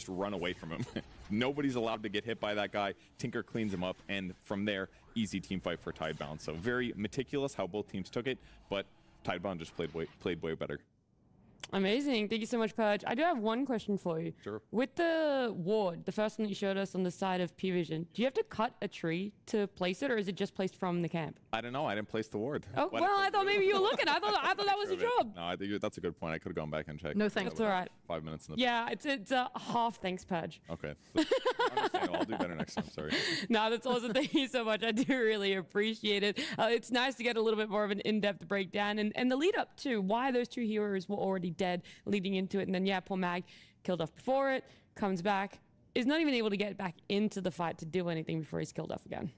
Speaker 10: just run away from him. Nobody's allowed to get hit by that guy. Tinker cleans him up, and from there, easy team fight for Tidebound. So very meticulous how both teams took it, but Tidebound just played way better.
Speaker 4: Amazing. Thank you so much, Purge. I do have one question for you.
Speaker 10: Sure.
Speaker 4: With the ward, the first one that you showed us on the side of P-Vision, do you have to cut a tree to place it, or is it just placed from the camp?
Speaker 10: I don't know. I didn't place the ward.
Speaker 4: Oh, well, I thought maybe you were looking. I thought that was your job.
Speaker 10: No, I think that's a good point. I could have gone back and checked.
Speaker 3: No, thanks.
Speaker 4: That's all right.
Speaker 10: 5 minutes in the
Speaker 4: Yeah, it's a half thanks, Purge.
Speaker 10: Okay. Understandable. I'll do better next time. Sorry.
Speaker 4: No, that's awesome. Thank you so much. I do really appreciate it. It's nice to get a little bit more of an in-depth breakdown and the lead up to why those two heroes were already dead leading into it. And then, yeah, poor Mag killed off before it, comes back, is not even able to get back into the fight to do anything before he's killed off again.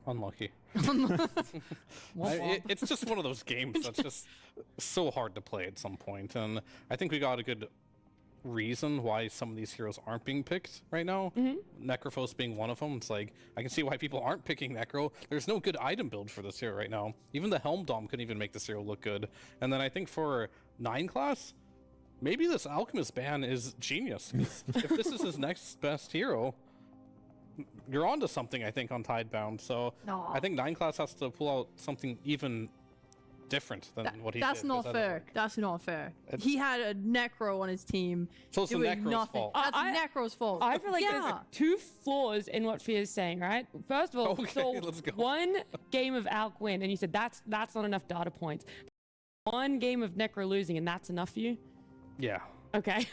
Speaker 1: Unlucky. It's just one of those games that's just so hard to play at some point. And I think we got a good reason why some of these heroes aren't being picked right now. Necrophos being one of them. It's like, I can see why people aren't picking Necro. There's no good item build for this hero right now. Even the Helm Dom couldn't even make this hero look good. And then I think for 9 class, maybe this Alchemist ban is genius. If this is his next best hero, you're onto something, I think, on Tidebound. So I think 9 class has to pull out something even different than what he did.
Speaker 3: That's not fair. That's not fair. He had a Necro on his team.
Speaker 1: So it's the Necro's fault.
Speaker 3: That's Necro's fault.
Speaker 4: I feel like there's two flaws in what Fear's saying, right? First of all,
Speaker 1: let's go.
Speaker 4: One game of Alc win, and you said that's not enough data points. One game of Necro losing, and that's enough for you?
Speaker 1: Yeah.
Speaker 4: Okay.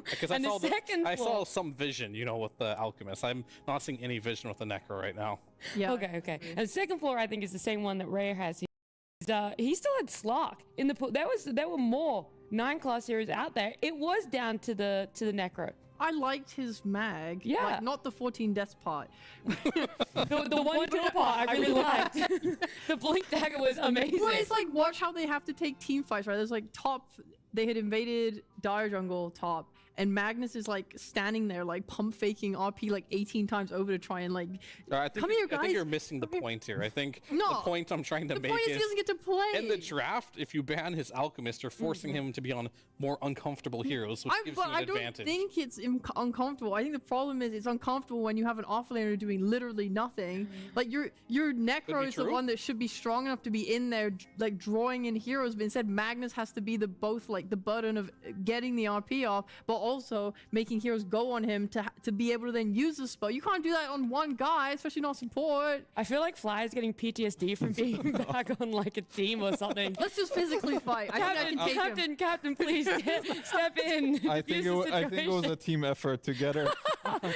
Speaker 1: Because I saw some vision, you know, with the Alchemist. I'm not seeing any vision with the Necro right now.
Speaker 3: Yeah.
Speaker 4: Okay. And the second floor, I think, is the same one that Ray has. He still had Slark in the pool. There were more 9 class heroes out there. It was down to the Necro.
Speaker 3: I liked his mag.
Speaker 4: Yeah.
Speaker 3: Like, not the 14 deaths part.
Speaker 4: the one kill part I really liked. The Blink Dagger was amazing.
Speaker 3: Well, it's like, watch how they have to take team fights, right? There's like top, they had invaded Dire Jungle top, and Magnus is like standing there like pump faking RP like 18 times over to try and like, come here, guys.
Speaker 1: I think you're missing the point here. I think the point I'm trying to make
Speaker 3: is he doesn't get to play.
Speaker 1: In the draft, if you ban his Alchemist, you're forcing him to be on more uncomfortable heroes, which gives you an advantage.
Speaker 3: I don't think it's uncomfortable. I think the problem is it's uncomfortable when you have an offlaner doing literally nothing. Like your Necro is the one that should be strong enough to be in there, like drawing in heroes, but instead Magnus has to be the button of getting the RP off, but also making heroes go on him to be able to then use the spell. You can't do that on one guy, especially not support.
Speaker 4: I feel like Fly is getting PTSD from being back on like a team or something.
Speaker 3: Let's just physically fight.
Speaker 4: Captain, please step in.
Speaker 2: I think it was a team effort together.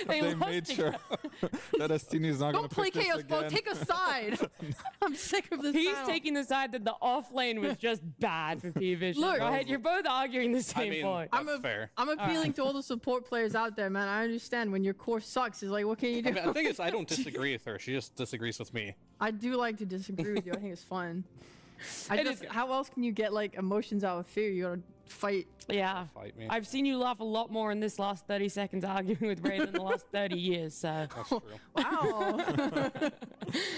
Speaker 2: They made sure that Astini is not going to
Speaker 3: play
Speaker 2: pick
Speaker 3: Chaos
Speaker 2: this
Speaker 3: Ball.
Speaker 2: again.
Speaker 3: Take a side. I'm sick of this.
Speaker 4: He's taking the side that the off lane was just bad for P-Vision.
Speaker 3: Look,
Speaker 4: go ahead. You're both arguing the same point.
Speaker 1: That's fair.
Speaker 3: I'm appealing to all the support players out there, man. I understand when your core sucks. It's like, what can you do?
Speaker 1: The thing is, I don't disagree with her. She just disagrees with me.
Speaker 3: I do like to disagree with you. I think it's fun. How else can you get like emotions out of fear? You gotta fight.
Speaker 4: Yeah.
Speaker 1: Fight me.
Speaker 4: I've seen you laugh a lot more in this last 30 seconds arguing with Ray than the last 30 years, so.
Speaker 1: That's true.
Speaker 3: Wow.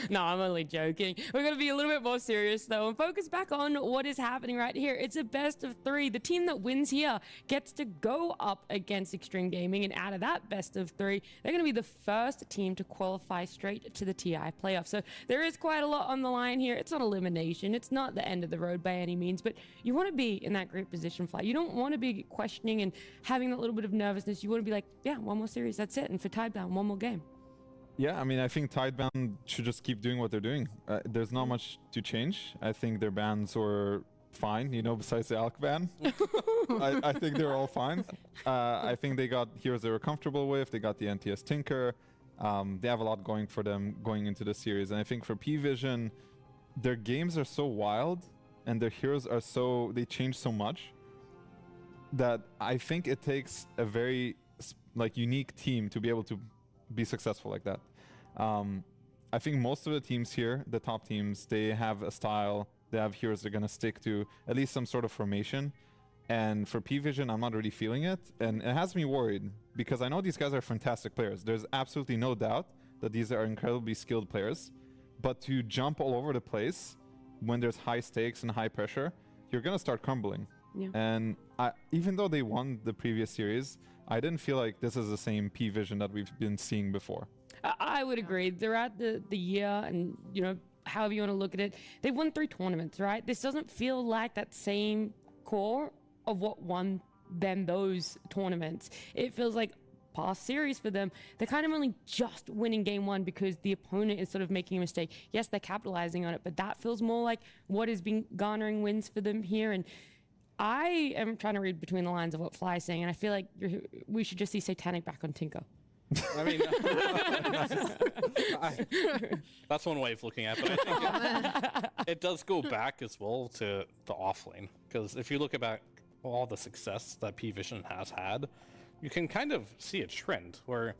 Speaker 4: No, I'm only joking. We're going to be a little bit more serious, though, and focus back on what is happening right here. It's a best of 3. The team that wins here gets to go up against Extreme Gaming, and out of that best of 3, they're going to be the first team to qualify straight to the TI playoff. So there is quite a lot on the line here. It's not elimination. It's not the end of the road by any means, but you want to be in that great position, Fly. You don't want to be questioning and having that little bit of nervousness. You want to be like, yeah, one more series, that's it. And for Tidebound, one more game.
Speaker 2: Yeah, I mean, I think Tidebound should just keep doing what they're doing. There's not much to change. I think their bans were fine, you know, besides the Alc ban. I think they're all fine. I think they got heroes they were comfortable with. They got the NTS Tinker. They have a lot going for them going into the series. And I think for P-Vision, their games are so wild and their heroes are so, they change so much that I think it takes a very unique team to be able to be successful like that. I think most of the teams here, the top teams, they have a style, they have heroes they're going to stick to, at least some sort of formation. And for P-Vision, I'm not really feeling it. And it has me worried because I know these guys are fantastic players. There's absolutely no doubt that these are incredibly skilled players. But to jump all over the place when there's high stakes and high pressure, you're going to start crumbling.
Speaker 4: Yeah.
Speaker 2: And even though they won the previous series, I didn't feel like this is the same P Vision that we've been seeing before.
Speaker 4: I would agree. Throughout the year, and you know, however you want to look at it, they've won 3 tournaments, right? This doesn't feel like that same core of what won them those tournaments. It feels like past series for them, they're kind of only just winning game 1 because the opponent is sort of making a mistake. Yes, they're capitalizing on it, but that feels more like what has been garnering wins for them here. And I am trying to read between the lines of what Fly is saying, and I feel like we should just see Satanic back on Tinker.
Speaker 1: I mean, that's one way of looking at it, but I think it does go back as well to the offlane, because if you look at all the success that P Vision has had, you can kind of see a trend where,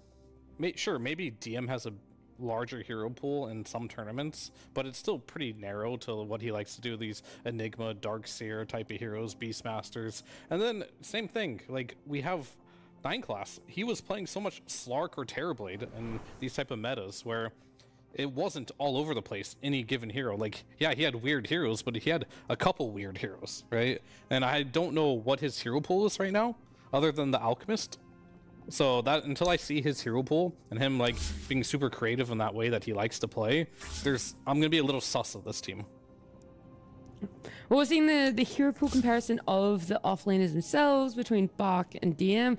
Speaker 1: sure, maybe DM has a larger hero pool in some tournaments, but it's still pretty narrow to what he likes to do, these Enigma, Darkseer type of heroes, Beastmasters, and then same thing, like we have 9 class, he was playing so much Slark or Terrorblade and these type of metas where it wasn't all over the place, any given hero. Like, yeah, he had weird heroes, but he had a couple weird heroes, right? And I don't know what his hero pool is right now, other than the Alchemist. So that until I see his hero pool and him like being super creative in that way that he likes to play, I'm gonna be a little sus of this team.
Speaker 4: Well, we're seeing the hero pool comparison of the offlaners themselves between Bach and DM.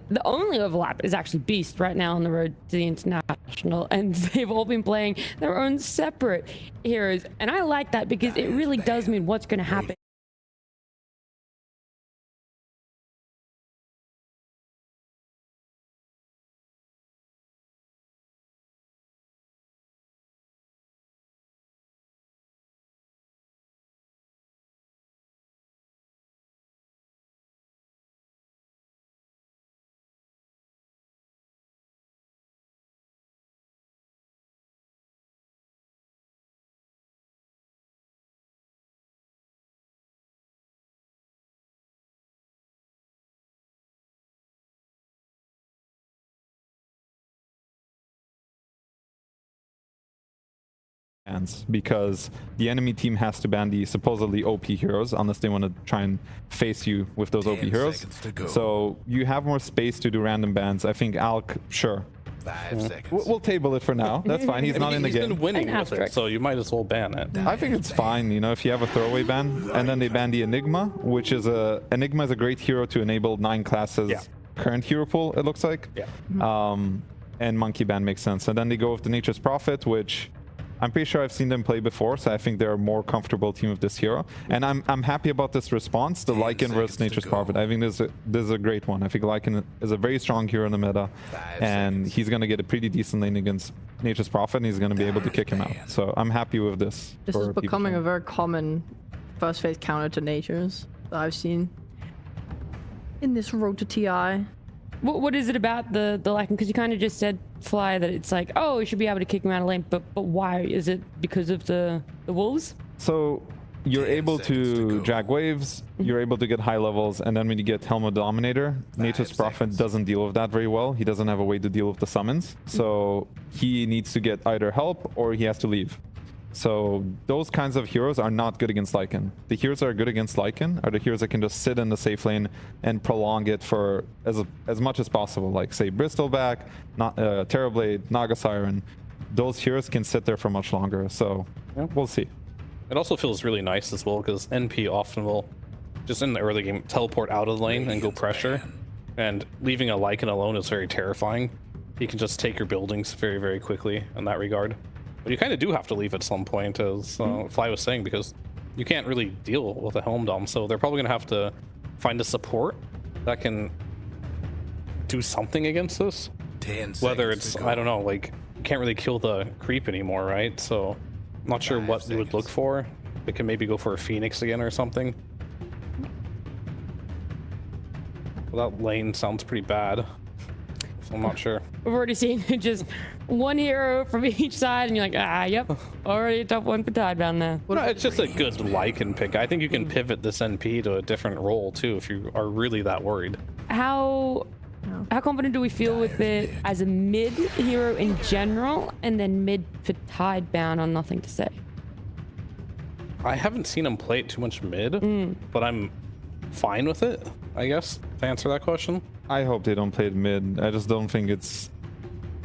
Speaker 4: The only overlap is actually Beast right now on the road to the international, and they've all been playing their own separate heroes, and I like that because it really does mean what's going to happen.
Speaker 2: Because the enemy team has to ban the supposedly OP heroes unless they want to try and face you with those OP heroes. So you have more space to do random bans. I think Alk, sure.
Speaker 7: 5 seconds.
Speaker 2: We'll table it for now. That's fine. He's not in the game.
Speaker 1: He's been winning with it, so you might as well ban it.
Speaker 2: I think it's fine, you know, if you have a throwaway ban, and then they ban the Enigma, which is Enigma is a great hero to enable 9 classes current hero pool, it looks like.
Speaker 1: Yeah.
Speaker 2: And Monkey ban makes sense. And then they go with the Nature's Prophet, which I'm pretty sure I've seen them play before, so I think they're a more comfortable team with this hero. And I'm happy about this response, the Lycan versus Nature's Prophet. I think this is a great one. I think Lycan is a very strong hero in the meta, and he's going to get a pretty decent lane against Nature's Prophet, and he's going to be able to kick him out. So I'm happy with this.
Speaker 3: This is becoming a very common first phase counter to Nature's that I've seen in this road to TI.
Speaker 4: What is it about the Lycan? Because you kind of just said, Fly, that it's like, oh, you should be able to kick him out of lane, but why? Is it because of the wolves?
Speaker 2: So you're able to drag waves, you're able to get high levels, and then when you get Helm of Dominator, Nature's Prophet doesn't deal with that very well. He doesn't have a way to deal with the summons, so he needs to get either help or he has to leave. So those kinds of heroes are not good against Lycan. The heroes that are good against Lycan are the heroes that can just sit in the safe lane and prolong it for as much as possible. Like, say, Bristleback, Terrorblade, Naga Siren. Those heroes can sit there for much longer, so we'll see.
Speaker 1: It also feels really nice as well, because NP often will, just in the early game, teleport out of the lane and go pressure. And leaving a Lycan alone is very terrifying. He can just take your buildings very, very quickly in that regard. But you kind of do have to leave at some point, as Fly was saying, because you can't really deal with a Helm Dom. So they're probably going to have to find a support that can do something against this. Whether it's, I don't know, like, you can't really kill the creep anymore, right? So I'm not sure what you would look for. They can maybe go for a Phoenix again or something. Well, that lane sounds pretty bad. so I'm not sure.
Speaker 4: We've already seen just one hero from each side, and you're like, yep, already a top 1 for Tidebound now.
Speaker 1: No, it's just a good Lycan pick. I think you can pivot this NP to a different role too if you are really that worried.
Speaker 4: How confident do we feel with it as a mid hero in general, and then mid for Tidebound on Nothing to Say?
Speaker 1: I haven't seen him play it too much mid, but I'm fine with it, I guess, to answer that question.
Speaker 2: I hope they don't play it mid. I just don't think it's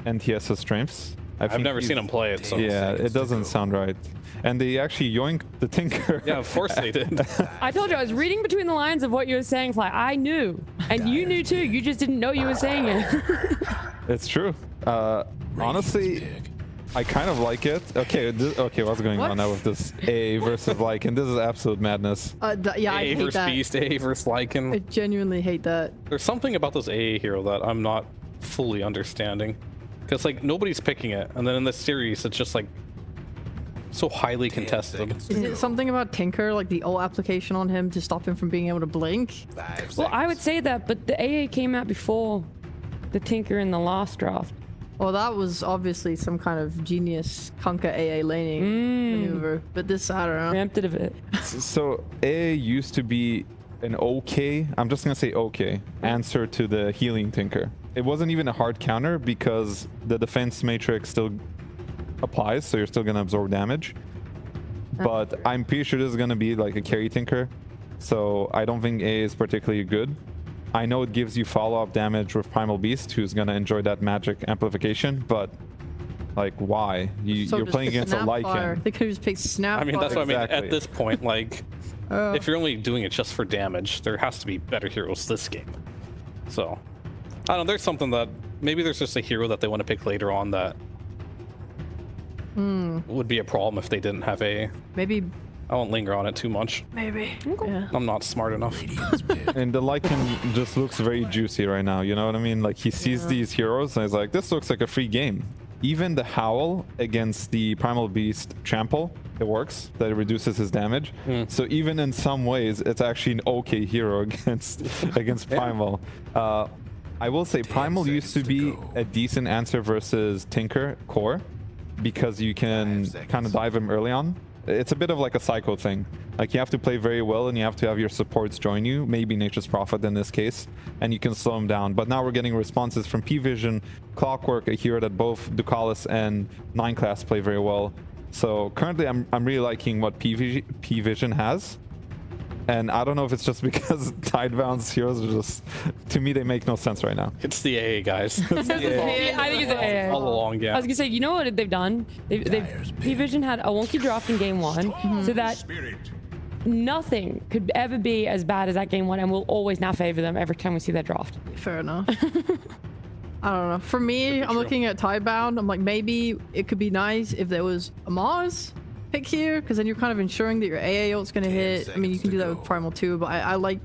Speaker 2: NTS's strengths.
Speaker 1: I've never seen him play it, so
Speaker 2: yeah, it doesn't sound right. And they actually yoinked the Tinker.
Speaker 1: Yeah, of course they did.
Speaker 4: I told you, I was reading between the lines of what you were saying, Fly. I knew, and you knew too. You just didn't know you were saying it.
Speaker 2: It's true. Honestly, I kind of like it. Okay, what's going on now with this A versus Lycan? This is absolute madness.
Speaker 3: Yeah, I
Speaker 1: A
Speaker 3: hate
Speaker 1: versus
Speaker 3: that.
Speaker 1: Beast, A versus Lycan.
Speaker 3: I genuinely hate that.
Speaker 1: There's something about this AA hero that I'm not fully understanding. Because, like, nobody's picking it. And then in this series, it's just, like, so highly contested.
Speaker 3: Is it something about Tinker, like the ult application on him to stop him from being able to blink?
Speaker 4: Well, I would say that, but the AA came out before the Tinker in the last draft.
Speaker 3: Well, that was obviously some kind of genius Kunkka AA laning maneuver. But this, I don't know.
Speaker 4: Ramped it a bit.
Speaker 2: So A used to be an okay, I'm just gonna say okay, answer to the healing Tinker. It wasn't even a hard counter because the defense matrix still applies, so you're still gonna absorb damage. But I'm pretty sure this is gonna be like a carry Tinker, so I don't think A is particularly good. I know it gives you follow-up damage with Primal Beast, who's gonna enjoy that magic amplification, but like, why? You're playing against a Lycan.
Speaker 3: They could just pick Snap.
Speaker 1: I mean, that's what I mean.
Speaker 2: Exactly.
Speaker 1: At this point, like, if you're only doing it just for damage, there has to be better heroes this game. So, I don't know. There's something that maybe there's just a hero that they want to pick later on that would be a problem if they didn't have A.
Speaker 3: Maybe.
Speaker 1: I won't linger on it too much.
Speaker 3: Maybe. Yeah.
Speaker 1: I'm not smart enough.
Speaker 2: And the Lycan just looks very juicy right now, you know what I mean? Like, he sees these heroes and he's like, this looks like a free game. Even the Howl against the Primal Beast Trample, it works, that it reduces his damage. So even in some ways, it's actually an okay hero against Primal. I will say Primal used to be a decent answer versus Tinker core because you can kind of dive him early on. It's a bit of like a psycho thing. Like, you have to play very well and you have to have your supports join you, maybe Nature's Prophet in this case, and you can slow him down. But now we're getting responses from P-Vision, Clockwork, a hero that both Ducalis and 9 class play very well. So currently I'm really liking what P-Vision has. And I don't know if it's just because Tidebound's heroes are just, to me, they make no sense right now.
Speaker 1: It's the AA, guys. It's the AA.
Speaker 4: I think it's AA.
Speaker 1: All along, yeah.
Speaker 4: I was gonna say, you know what they've done? P-Vision had a wonky draft in game 1, so that nothing could ever be as bad as that game 1, and we'll always now favor them every time we see that draft.
Speaker 3: Fair enough. I don't know. For me, I'm looking at Tidebound. I'm like, maybe it could be nice if there was a Mars pick here, because then you're kind of ensuring that your AA ult's going to hit. I mean, you can do that with Primal too, but I like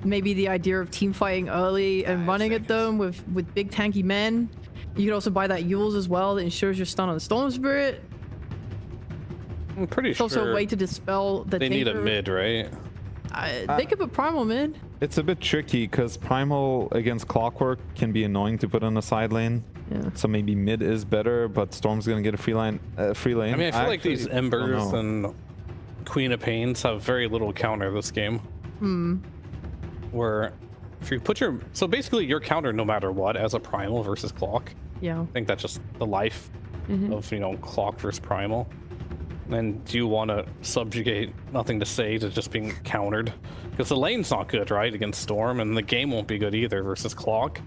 Speaker 3: maybe the idea of team fighting early and running at them with big tanky men. You could also buy that Yules as well that ensures you're stunned on the Storm Spirit.
Speaker 1: I'm pretty sure
Speaker 3: It's also a way to dispel the
Speaker 1: they need a mid, right?
Speaker 3: They could put Primal mid.
Speaker 2: It's a bit tricky because Primal against Clockwork can be annoying to put on a side lane. Yeah. So maybe mid is better, but Storm's gonna get a free lane.
Speaker 1: I mean, I feel like these Embers and Queen of Pains have very little counter this game. Where if you put so basically your counter no matter what as a Primal versus Clock.
Speaker 3: Yeah.
Speaker 1: I think that's just the life of, you know, Clock versus Primal. And do you want to subjugate Nothing to Say to just being countered? Because the lane's not good, right, against Storm, and the game won't be good either versus Clock.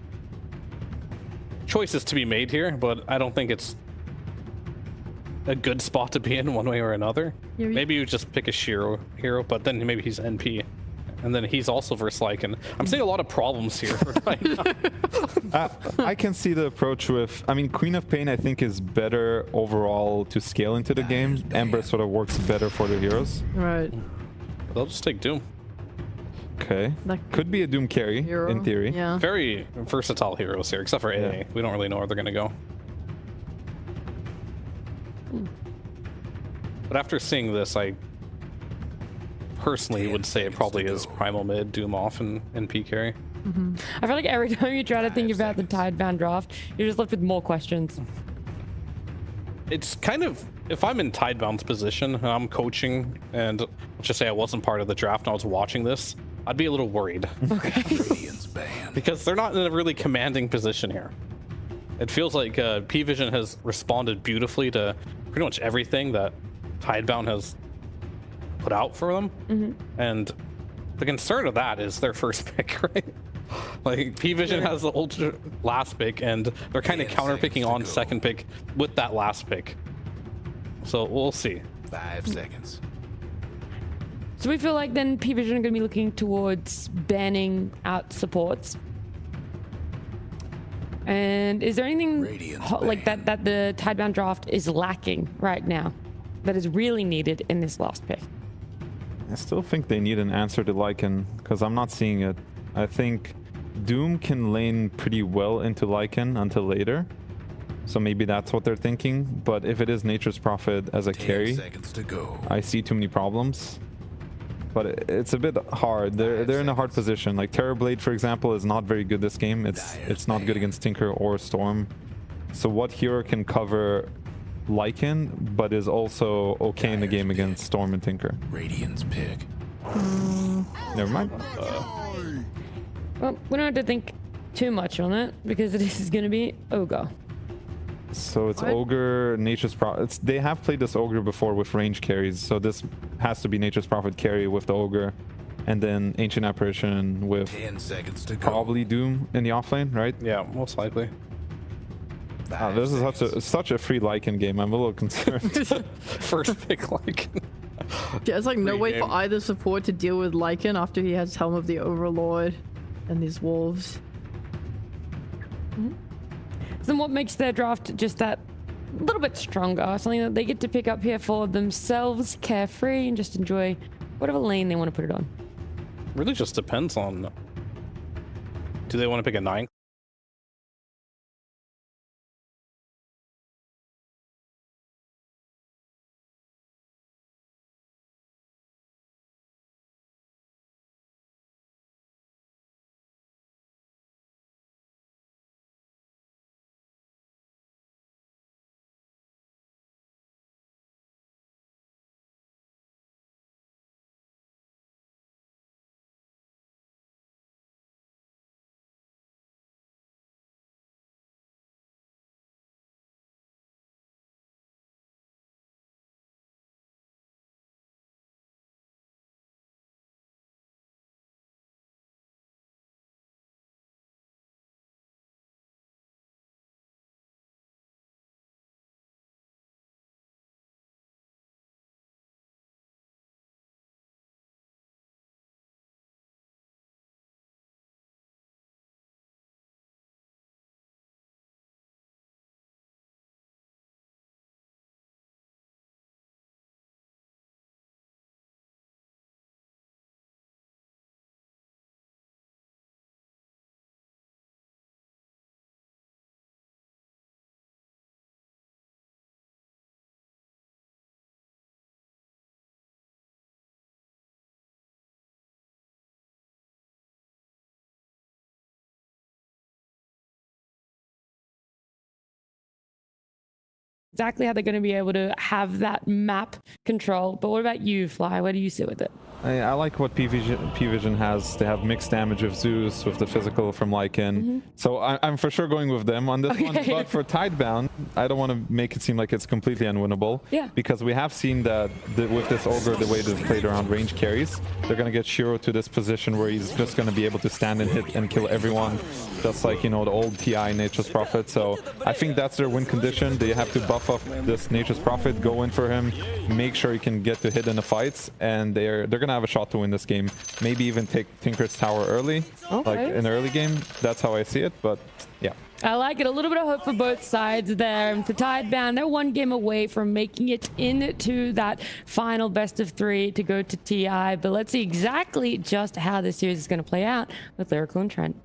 Speaker 1: Choices to be made here, but I don't think it's a good spot to be in one way or another. Yeah, maybe you just pick a hero, but then maybe he's NP. And then he's also versus Lycan. I'm seeing a lot of problems here.
Speaker 2: I can see the approach with, I mean, Queen of Pain I think is better overall to scale into the game. Ember sort of works better for the heroes.
Speaker 3: Right.
Speaker 1: They'll just take Doom.
Speaker 2: Okay. That could be a Doom carry, in theory.
Speaker 3: Yeah.
Speaker 1: Very versatile heroes here, except for AA. Yeah. We don't really know where they're going to go. But after seeing this, I personally would say it probably is Primal mid, Doom off, and P carry.
Speaker 4: I feel like every time you try to think about the Tidebound draft, you're just left with more questions.
Speaker 1: It's kind of, if I'm in Tidebound's position and I'm coaching, and let's just say I wasn't part of the draft and I was watching this, I'd be a little worried. Because they're not in a really commanding position here. It feels like P-Vision has responded beautifully to pretty much everything that Tidebound has put out for them. And the concern of that is their first pick, right? Like, P-Vision has the ultra last pick, and they're kind of counter-picking on second pick with that last pick. So we'll see.
Speaker 7: 5 seconds.
Speaker 4: So we feel like then P-Vision are going to be looking towards banning out supports. And is there anything like that the Tidebound draft is lacking right now that is really needed in this last pick?
Speaker 2: I still think they need an answer to Lycan, because I'm not seeing it. I think Doom can lane pretty well into Lycan until later. So maybe that's what they're thinking. But if it is Nature's Prophet as a carry, I see too many problems. But it's a bit hard. They're in a hard position. Like Terrorblade, for example, is not very good this game. It's not good against Tinker or Storm. So what hero can cover Lycan, but is also okay in the game against Storm and Tinker?
Speaker 7: Radiant's pick.
Speaker 2: Never mind.
Speaker 4: Well, we don't have to think too much on it because this is going to be Ogre.
Speaker 2: So it's Ogre, Nature's Prophet. They have played this Ogre before with range carries, so this has to be Nature's Prophet carry with the Ogre, and then Ancient Apparition with
Speaker 7: 10 seconds to go.
Speaker 2: probably Doom in the offlane, right?
Speaker 1: Yeah, most likely.
Speaker 2: This is such a free Lycan game. I'm a little concerned.
Speaker 1: First pick Lycan.
Speaker 3: Yeah, it's like no way for either support to deal with Lycan after he has Helm of the Overlord and these wolves.
Speaker 4: So then what makes their draft just that little bit stronger? Something that they get to pick up here for themselves, carefree, and just enjoy whatever lane they want to put it on.
Speaker 1: Really just depends on, do they want to pick a 9?
Speaker 4: Exactly how they're going to be able to have that map control. But what about you, Fly? Where do you sit with it?
Speaker 2: I like what P-Vision has. They have mixed damage of Zeus with the physical from Lycan. So I'm for sure going with them on this one. But for Tidebound, I don't want to make it seem like it's completely unwinnable.
Speaker 4: Yeah.
Speaker 2: Because we have seen that with this Ogre, the way they've played around range carries, they're going to get Shiro to this position where he's just going to be able to stand and hit and kill everyone. Just like, you know, the old TI Nature's Prophet. So I think that's their win condition. They have to buff up this Nature's Prophet, go in for him, make sure he can get to hit in the fights, and they're going to have a shot to win this game. Maybe even take Tinker's Tower early, like in the early game. That's how I see it, but yeah.
Speaker 4: I like it. A little bit of hope for both sides there. And for Tidebound, they're one game away from making it into that final best of 3 to go to TI. But let's see exactly just how this series is going to play out with Lyrical and Trent.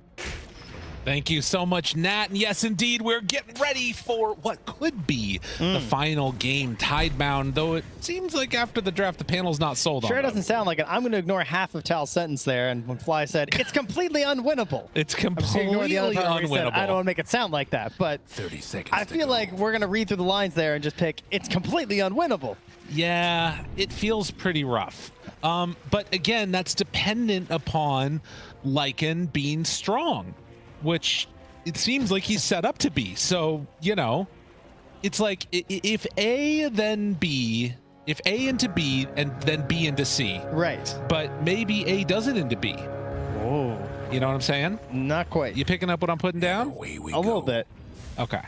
Speaker 5: Thank you so much, Nat. And yes, indeed, we're getting ready for what could be the final game, Tidebound, though it seems like after the draft, the panel's not sold on
Speaker 6: Sure
Speaker 5: them.
Speaker 6: doesn't sound like it. I'm going to ignore half of Tal's sentence there, and when Fly said, it's completely unwinnable.
Speaker 5: It's
Speaker 6: I'm just gonna ignore
Speaker 5: completely
Speaker 6: the other part where he said,
Speaker 5: unwinnable.
Speaker 6: I don't want to make it sound like that, but
Speaker 7: 30 seconds.
Speaker 6: I feel like we're going to read through the lines there and just pick, it's completely unwinnable.
Speaker 5: Yeah, it feels pretty rough. But again, that's dependent upon Lycan being strong, which it seems like he's set up to be. So, you know, it's like if A, then B, if A into B, and then B into C.
Speaker 6: Right.
Speaker 5: But maybe A doesn't into B.
Speaker 6: Oh.
Speaker 5: You know what I'm saying?
Speaker 6: Not quite.
Speaker 5: You picking up what I'm putting down?
Speaker 7: Away we
Speaker 6: A
Speaker 7: go.
Speaker 6: little bit.
Speaker 5: Okay.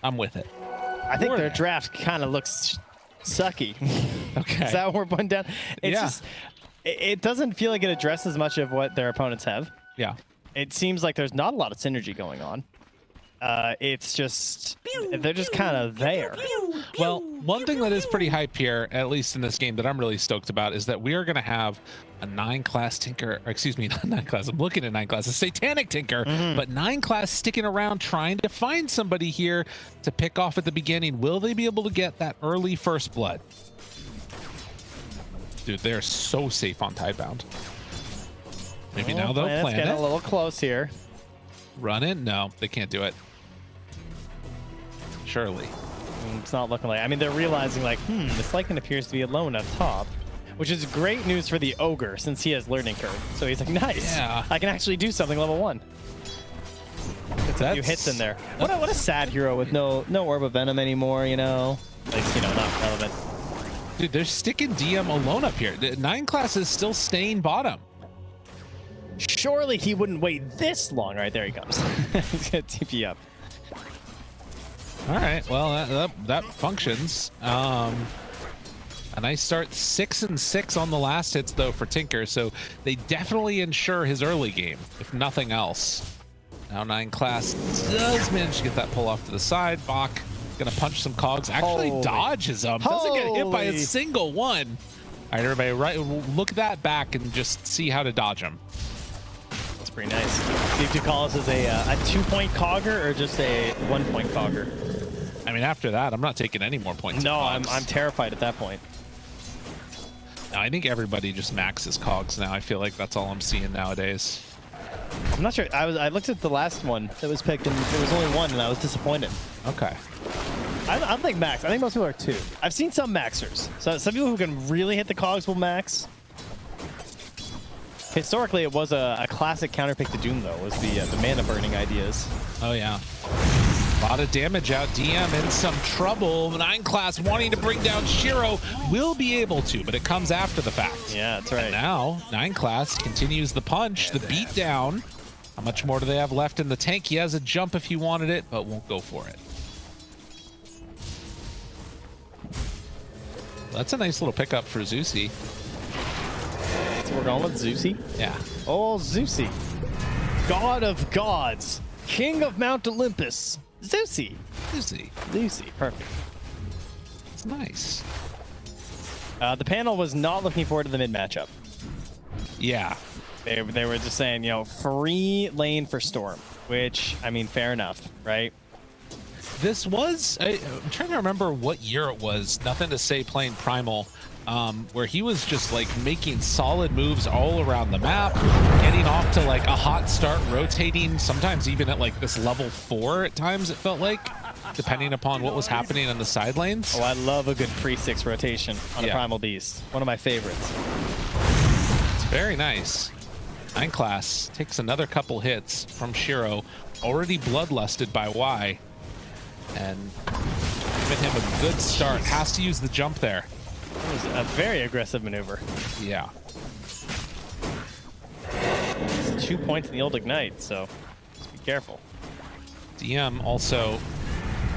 Speaker 5: I'm with it.
Speaker 6: I think
Speaker 5: More
Speaker 6: their
Speaker 5: there.
Speaker 6: draft kind of looks sucky.
Speaker 5: Okay.
Speaker 6: Is that what we're putting down? It's
Speaker 5: Yeah.
Speaker 6: just, it doesn't feel like it addresses much of what their opponents have.
Speaker 5: Yeah.
Speaker 6: It seems like there's not a lot of synergy going on. It's just, they're just kind of there.
Speaker 5: Well, one thing that is pretty hype here, at least in this game, that I'm really stoked about is that we are going to have a 9-class Tinker, or excuse me, not 9-class, I'm looking at 9-class, a Satanic Tinker, but 9-class sticking around trying to find somebody here to pick off at the beginning. Will they be able to get that early first blood? Dude, they're so safe on Tidebound. Maybe now they'll
Speaker 6: Planet's
Speaker 5: plan
Speaker 6: getting
Speaker 5: it.
Speaker 6: a little close here.
Speaker 5: Run it? No, they can't do it. Surely.
Speaker 6: It's not looking like, I mean, they're realizing like, this Lycan appears to be alone up top, which is great news for the Ogre since he has learning curve. So he's like, nice.
Speaker 5: Yeah.
Speaker 6: I can actually do something level 1. Gets a few hits in there. What a sad hero with no Orb of Venom anymore, you know? Like, you know, not relevant.
Speaker 5: Dude, they're sticking DM alone up here. The 9-class is still staying bottom.
Speaker 6: Surely he wouldn't wait this long. All right, there he comes. He's gonna TP up.
Speaker 5: All right, well that functions. A nice start, 6 and 6 on the last hits though for Tinker, so they definitely ensure his early game, if nothing else. Now 9-class does manage to get that pull off to the side. Bach gonna punch some cogs. Actually dodges them. Doesn't get hit by a single one. All right, everybody, right? Look at that back and just see how to dodge him.
Speaker 6: That's pretty nice. Do you call this as a 2-point cogger or just a 1-point cogger?
Speaker 5: I mean, after that, I'm not taking any more points.
Speaker 6: No, I'm terrified at that point.
Speaker 5: No, I think everybody just maxes cogs now. I feel like that's all I'm seeing nowadays.
Speaker 6: I'm not sure. I looked at the last one that was picked, and there was only one, and I was disappointed.
Speaker 5: Okay.
Speaker 6: I don't think max. I think most people are 2. I've seen some maxers. So some people who can really hit the cogs will max. Historically, it was a classic counterpick to Doom, though, was the mana burning ideas.
Speaker 5: Oh, yeah. A lot of damage out. DM in some trouble. 9-class wanting to bring down Shiro will be able to, but it comes after the fact.
Speaker 6: Yeah, that's right.
Speaker 5: And now 9-class continues the punch, the beat down. How much more do they have left in the tank? He has a jump if he wanted it, but won't go for it. That's a nice little pickup for Zeusy.
Speaker 6: So we're going with Zeusy?
Speaker 5: Yeah.
Speaker 6: Oh, Zeusy. God of gods. King of Mount Olympus. Zeusy. Zeusy. Perfect.
Speaker 5: It's nice.
Speaker 6: The panel was not looking forward to the mid matchup.
Speaker 5: Yeah.
Speaker 6: They were just saying, you know, free lane for Storm, which, I mean, fair enough, right?
Speaker 5: This was, I'm trying to remember what year it was, Nothing to Say playing Primal, where he was just like making solid moves all around the map, getting off to like a hot start, rotating, sometimes even at like this level 4 at times it felt like, depending upon what was happening on the side lanes.
Speaker 6: Oh, I love a good 3-6 rotation on a Primal Beast. One of my favorites.
Speaker 5: It's very nice. 9-class takes another couple hits from Shiro, already bloodlusted by Y. And giving him a good start. Has to use the jump there.
Speaker 6: It was a very aggressive maneuver.
Speaker 5: Yeah.
Speaker 6: 2 points in the old Ignite, so just be careful.
Speaker 5: DM also,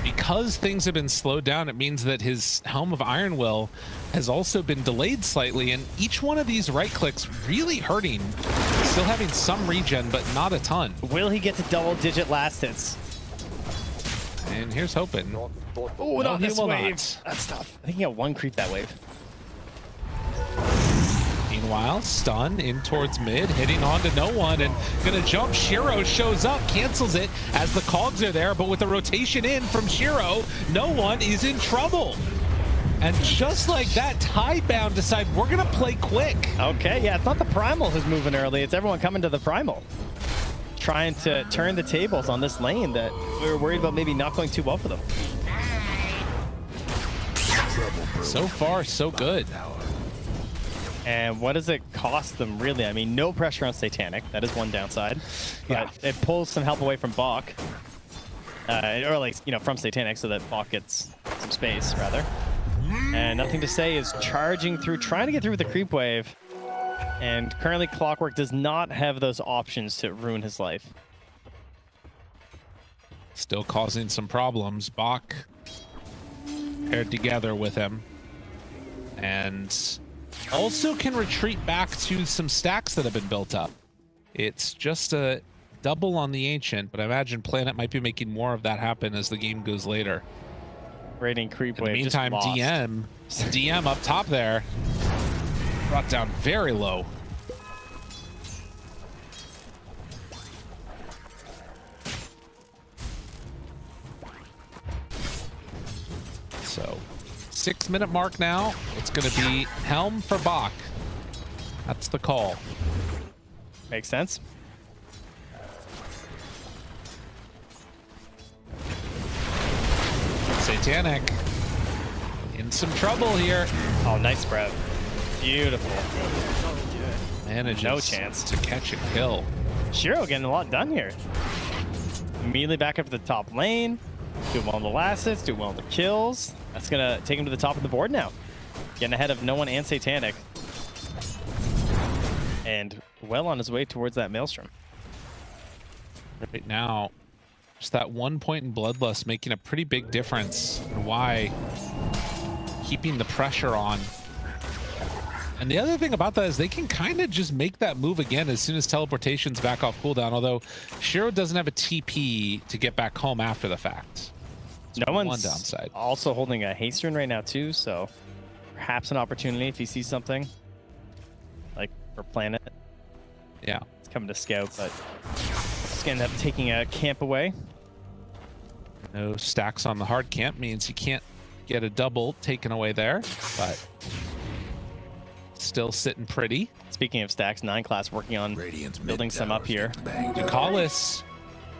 Speaker 5: because things have been slowed down, it means that his Helm of Iron Will has also been delayed slightly, and each one of these right clicks really hurting. Still having some regen, but not a ton.
Speaker 6: Will he get to double-digit last hits?
Speaker 5: And here's hoping.
Speaker 6: Oh, not this wave.
Speaker 5: Not.
Speaker 6: That's tough. I think he got 1 creep that wave.
Speaker 5: Being Meanwhile, stun in towards mid, hitting on to no one, and gonna jump. Shiro shows up, cancels it as the cogs are there, but with the rotation in from Shiro, no one is in trouble. And just like that, Tidebound decide we're gonna play quick.
Speaker 6: Okay, yeah, it's not the Primal who's moving early, it's everyone coming to the Primal. Trying to turn the tables on this lane that we were worried about maybe not going too well for them.
Speaker 5: So far, so good.
Speaker 6: And what does it cost them, really? I mean, no pressure on Satanic. That is one downside.
Speaker 5: Yeah.
Speaker 6: But it pulls some help away from Bach. Or at least, you know, from Satanic so that Bach gets some space, rather. And Nothing to Say is charging through, trying to get through with the creep wave. And currently Clockwork does not have those options to ruin his life.
Speaker 5: Still causing some problems. Bach paired together with him. And also can retreat back to some stacks that have been built up. It's just a double on the Ancient, but I imagine Planet might be making more of that happen as the game goes later.
Speaker 6: Raiding creep
Speaker 5: In
Speaker 6: wave.
Speaker 5: the meantime, DM up top there. Brought down very low. So 6-minute mark now. It's going to be Helm for Bach. That's the call.
Speaker 6: Makes sense.
Speaker 5: Satanic in some trouble here.
Speaker 6: Oh, nice spread. Beautiful.
Speaker 5: Manages
Speaker 6: no chance
Speaker 5: to catch a kill.
Speaker 6: Shiro getting a lot done here. Immediately back up to the top lane. Doing well on the last hits, doing well on the kills. That's gonna take him to the top of the board now. Getting ahead of no one and Satanic. And well on his way towards that Maelstrom.
Speaker 5: Right now, just that 1 point in Bloodlust making a pretty big difference in why keeping the pressure on. And the other thing about that is they can kind of just make that move again as soon as teleportation's back off cooldown, although Shiro doesn't have a TP to get back home after the fact.
Speaker 6: No one's
Speaker 5: one downside.
Speaker 6: Also holding a haste rune right now too, so perhaps an opportunity if he sees something. Like for Planet.
Speaker 5: Yeah.
Speaker 6: It's coming to scout, but it's gonna end up taking a camp away.
Speaker 5: No stacks on the hard camp means you can't get a double taken away there, but still sitting pretty.
Speaker 6: Speaking of stacks, 9 class working on building some up here.
Speaker 5: Ducalis.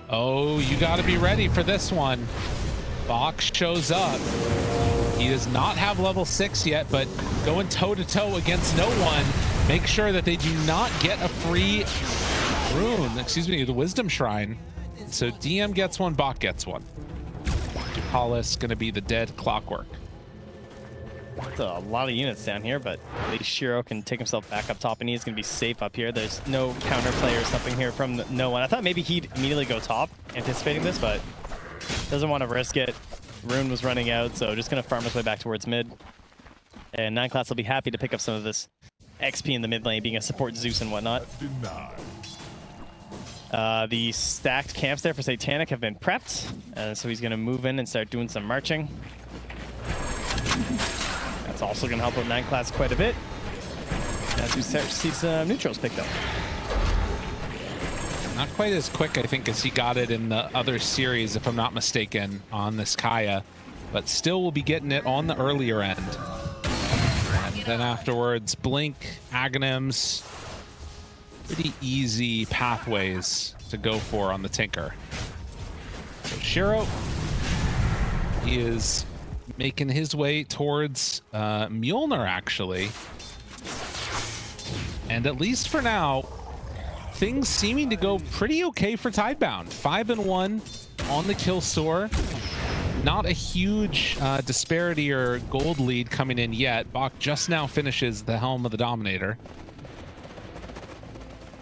Speaker 5: Oh, you got to be ready for this one. Bach shows up. He does not have level 6 yet, but going toe-to-toe against no one. Make sure that they do not get a free rune. Excuse me, the Wisdom Shrine. So DM gets one, Bach gets one. Ducalis going to be the dead Clockwork.
Speaker 6: That's a lot of units down here, but at least Shiro can take himself back up top, and he's going to be safe up here. There's no counterplay or something here from no one. I thought maybe he'd immediately go top, anticipating this, but doesn't want to risk it. Rune was running out, so just going to farm his way back towards mid. And 9 class will be happy to pick up some of this XP in the mid lane, being a support Zeus and whatnot. The stacked camps there for Satanic have been prepped, and so he's going to move in and start doing some marching. That's also going to help out 9 class quite a bit as we start to see some neutrals picked up.
Speaker 5: Not quite as quick, I think, as he got it in the other series, if I'm not mistaken, on this Kaya, but still will be getting it on the earlier end. And then afterwards, Blink, Aghanims, pretty easy pathways to go for on the Tinker. So Shiro, he is making his way towards Mjolnir, actually. And at least for now, things seeming to go pretty okay for Tidebound. 5-1 on the kill soar. Not a huge disparity or gold lead coming in yet. Bach just now finishes the Helm of the Dominator.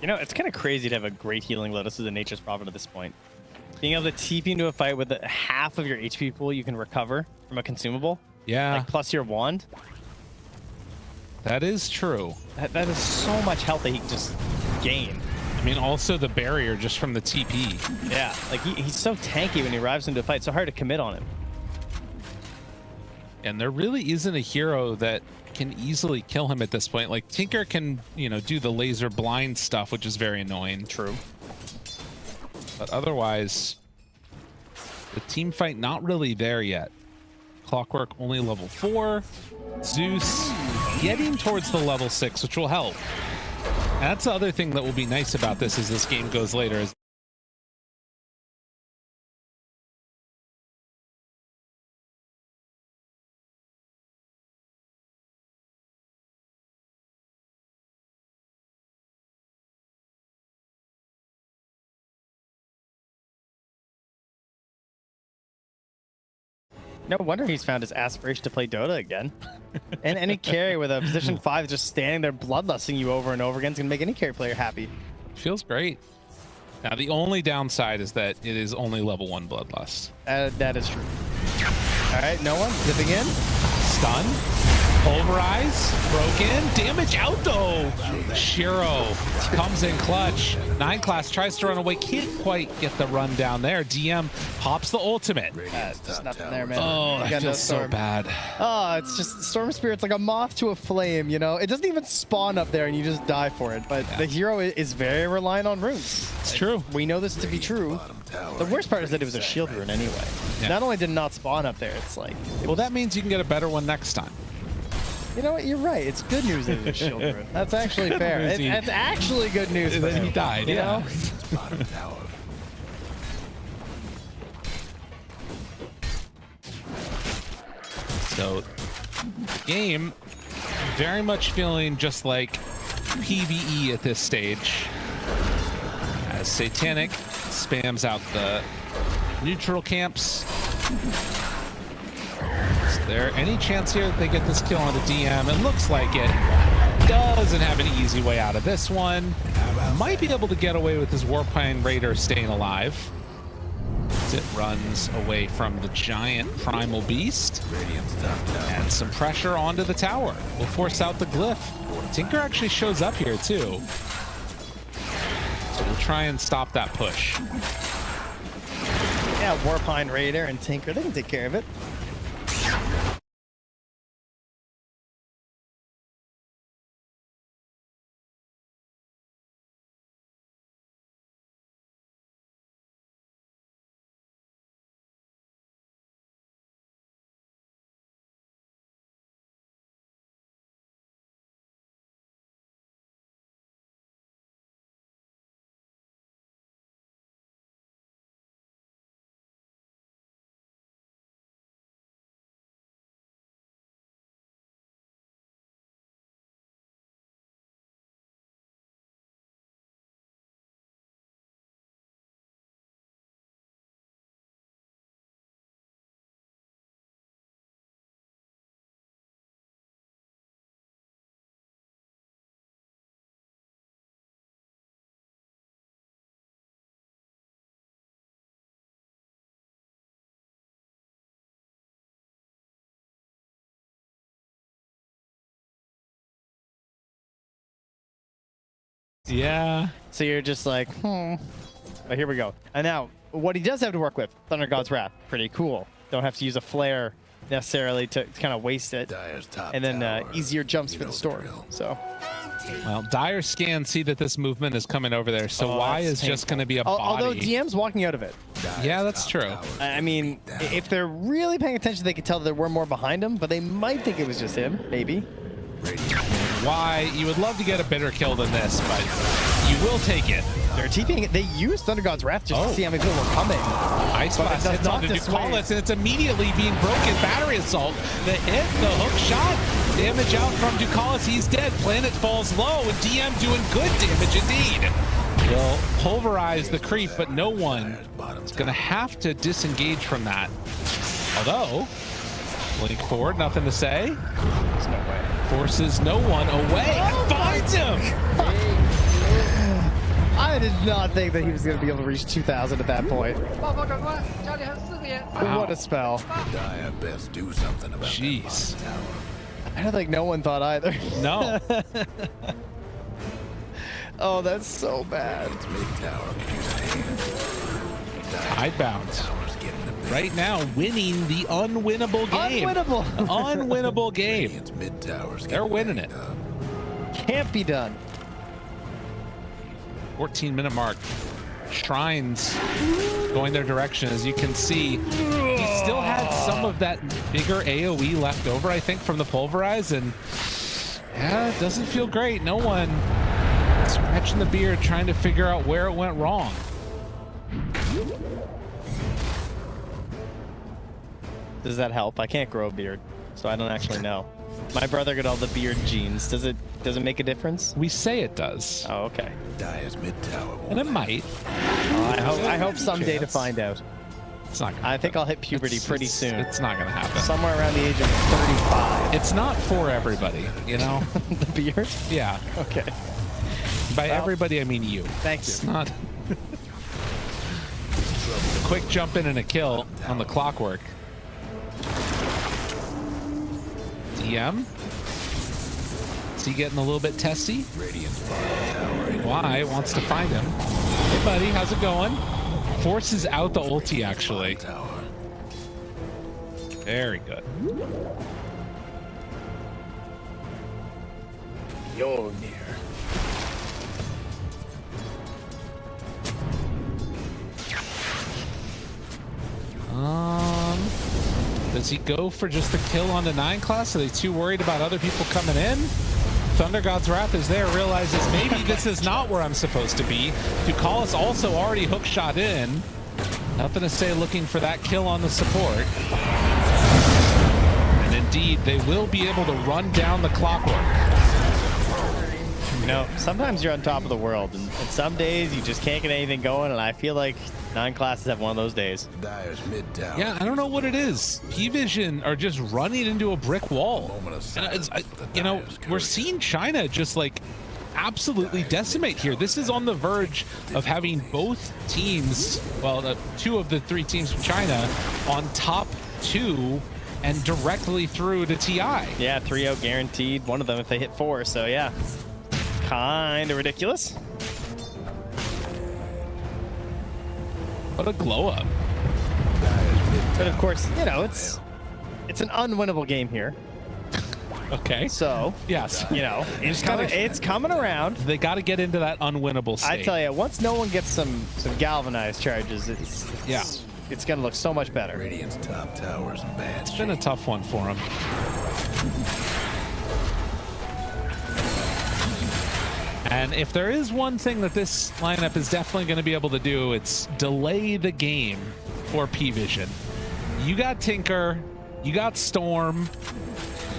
Speaker 6: You know, it's kind of crazy to have a great healing Lotus as a Nature's Prophet at this point. Being able to TP into a fight with half of your HP pool you can recover from a consumable.
Speaker 5: Yeah.
Speaker 6: Like plus your wand.
Speaker 5: That is true.
Speaker 6: That is so much health that he can just gain.
Speaker 5: I mean, also the barrier just from the TP.
Speaker 6: Yeah, like he's so tanky when he arrives into a fight. So hard to commit on him.
Speaker 5: And there really isn't a hero that can easily kill him at this point. Like Tinker can, you know, do the laser blind stuff, which is very annoying.
Speaker 6: True.
Speaker 5: But otherwise, the team fight not really there yet. Clockwork only level 4. Zeus getting towards the level 6, which will help. And that's the other thing that will be nice about this as this game goes later. Is
Speaker 6: No wonder he's found his aspiration to play Dota again. And any carry with a position 5 just standing there bloodlusting you over and over again is going to make any carry player happy.
Speaker 5: feels great. Now the only downside is that it is only level 1 bloodlust.
Speaker 6: That is true. All right, no one zipping in.
Speaker 5: Stun, pulverize, broken, damage out though. Shiro comes in clutch. 9 class tries to run away, can't quite get the run down there. DM pops the ultimate.
Speaker 6: Just nothing there, man.
Speaker 5: Oh, that feels so bad.
Speaker 6: Oh, it's just Storm Spirit's like a moth to a flame, you know? It doesn't even spawn up there and you just die for it. But the hero is very reliant on runes.
Speaker 5: It's true.
Speaker 6: We know this to be true. The worst part is that it was a shield rune anyway.
Speaker 5: Yeah.
Speaker 6: Not only did it not spawn up there, it's like...
Speaker 5: Well, that means you can get a better one next time.
Speaker 6: You know what? You're right. It's good news that it's a shield rune. That's actually fair. That's actually good news.
Speaker 5: And then he died,
Speaker 6: you know?
Speaker 5: So, game very much feeling just like PvE at this stage. As Satanic spams out the neutral camps. Is there any chance here that they get this kill on the DM? It looks like it. Doesn't have an easy way out of this one. Might be able to get away with his Warpine Raider staying alive. As it runs away from the giant primal beast. And some pressure onto the tower. Will force out the glyph. Tinker actually shows up here too. So we'll try and stop that push.
Speaker 6: Yeah, Warpine Raider and Tinker, they can take care of it.
Speaker 5: Yeah.
Speaker 6: So you're just like, But here we go. And now, what he does have to work with, Thunder God's Wrath. Pretty cool. Don't have to use a flare necessarily to kind of waste it. And then easier jumps for the storm. So.
Speaker 5: Well, Dire scans see that this movement is coming over there, so Y is just going to be a body.
Speaker 6: Although DM's walking out of it.
Speaker 5: Yeah, that's true.
Speaker 6: I mean, if they're really paying attention, they could tell there were more behind him, but they might think it was just him, maybe.
Speaker 5: Y, you would love to get a better kill than this, but you will take it.
Speaker 6: They're TPing it. They used Thunder God's Wrath just to see how many people were coming.
Speaker 5: Ice Blast hits onto Ducalis, and it's immediately being broken. Battery Assault, the hit, the hook shot, damage out from Ducalis. He's dead. Planet falls low, and DM doing good damage indeed. Will pulverize the creep, but no one is going to have to disengage from that. Although, blink forward, nothing to say.
Speaker 6: There's no way.
Speaker 5: Forces no one away and finds him.
Speaker 6: I did not think that he was going to be able to reach 2,000 at that point.
Speaker 5: Wow.
Speaker 6: What a spell.
Speaker 7: Best do something about
Speaker 5: Jeez.
Speaker 6: I don't think no one thought either.
Speaker 5: No.
Speaker 6: Oh, that's so bad.
Speaker 5: Hidebound. right now winning the unwinnable game.
Speaker 6: Unwinnable.
Speaker 5: Unwinnable game.
Speaker 7: Radiant's mid towers
Speaker 5: They're winning it.
Speaker 6: Can't be done.
Speaker 5: 14-minute mark. Shrines going their direction. As you can see, he still had some of that bigger AoE left over, I think, from the Pulverize, and yeah, it doesn't feel great. No one scratching the beard trying to figure out where it went wrong.
Speaker 6: Does that help? I can't grow a beard, so I don't actually know. My brother got all the beard genes. Does it make a difference?
Speaker 5: We say it does.
Speaker 6: Oh, okay.
Speaker 7: Dire's mid tower.
Speaker 5: And it might.
Speaker 6: I hope someday to find out.
Speaker 5: It's not gonna
Speaker 6: I think
Speaker 5: happen.
Speaker 6: I'll hit puberty pretty soon.
Speaker 5: It's not gonna happen.
Speaker 6: Somewhere around the age of 35.
Speaker 5: It's not for everybody, you know?
Speaker 6: The beard?
Speaker 5: Yeah.
Speaker 6: Okay.
Speaker 5: By
Speaker 6: Well,
Speaker 5: everybody, I mean you.
Speaker 6: Thank
Speaker 5: It's
Speaker 6: you.
Speaker 5: not. Quick jump in and a kill on the clockwork. DM. Is he getting a little bit testy?
Speaker 7: Radiant's bottom tower.
Speaker 5: Why wants to find him. Hey buddy, how's it going? Forces out the ulti actually.
Speaker 7: Tower.
Speaker 5: Very good.
Speaker 7: You're near.
Speaker 5: Does he go for just the kill on the 9 class? Are they too worried about other people coming in? Thunder God's Wrath is there, realizes maybe this is not where I'm supposed to be. Ducalis also already hook shot in. Nothing to say looking for that kill on the support. And indeed, they will be able to run down the clockwork.
Speaker 6: You know, sometimes you're on top of the world, and some days you just can't get anything going, and I feel like 9 classes have one of those days.
Speaker 7: Dire's mid tower.
Speaker 5: Yeah, I don't know what it is. P-Vision are just running into a brick wall.
Speaker 7: Moment of
Speaker 5: And
Speaker 7: silence for the
Speaker 5: you know,
Speaker 7: Dire's
Speaker 5: we're
Speaker 7: courier.
Speaker 5: seeing China just like absolutely decimate here. This is on the verge of having both teams, well, 2 of the 3 teams from China on top 2 and directly through to TI.
Speaker 6: Yeah, 3-0 guaranteed. One of them if they hit 4, so yeah. Kind of ridiculous.
Speaker 5: What a glow up.
Speaker 6: But of course, you know, it's an unwinnable game here.
Speaker 5: Okay.
Speaker 6: So,
Speaker 5: Yes.
Speaker 6: you know, it's coming around.
Speaker 5: They got to get into that unwinnable state.
Speaker 6: I tell you, once no one gets some galvanized charges, it's going to look so much better.
Speaker 7: Radiant's top towers in bad
Speaker 5: It's been a tough one for him. And if there is one thing that this lineup is definitely going to be able to do, it's delay the game for P-Vision. You got Tinker, you got Storm,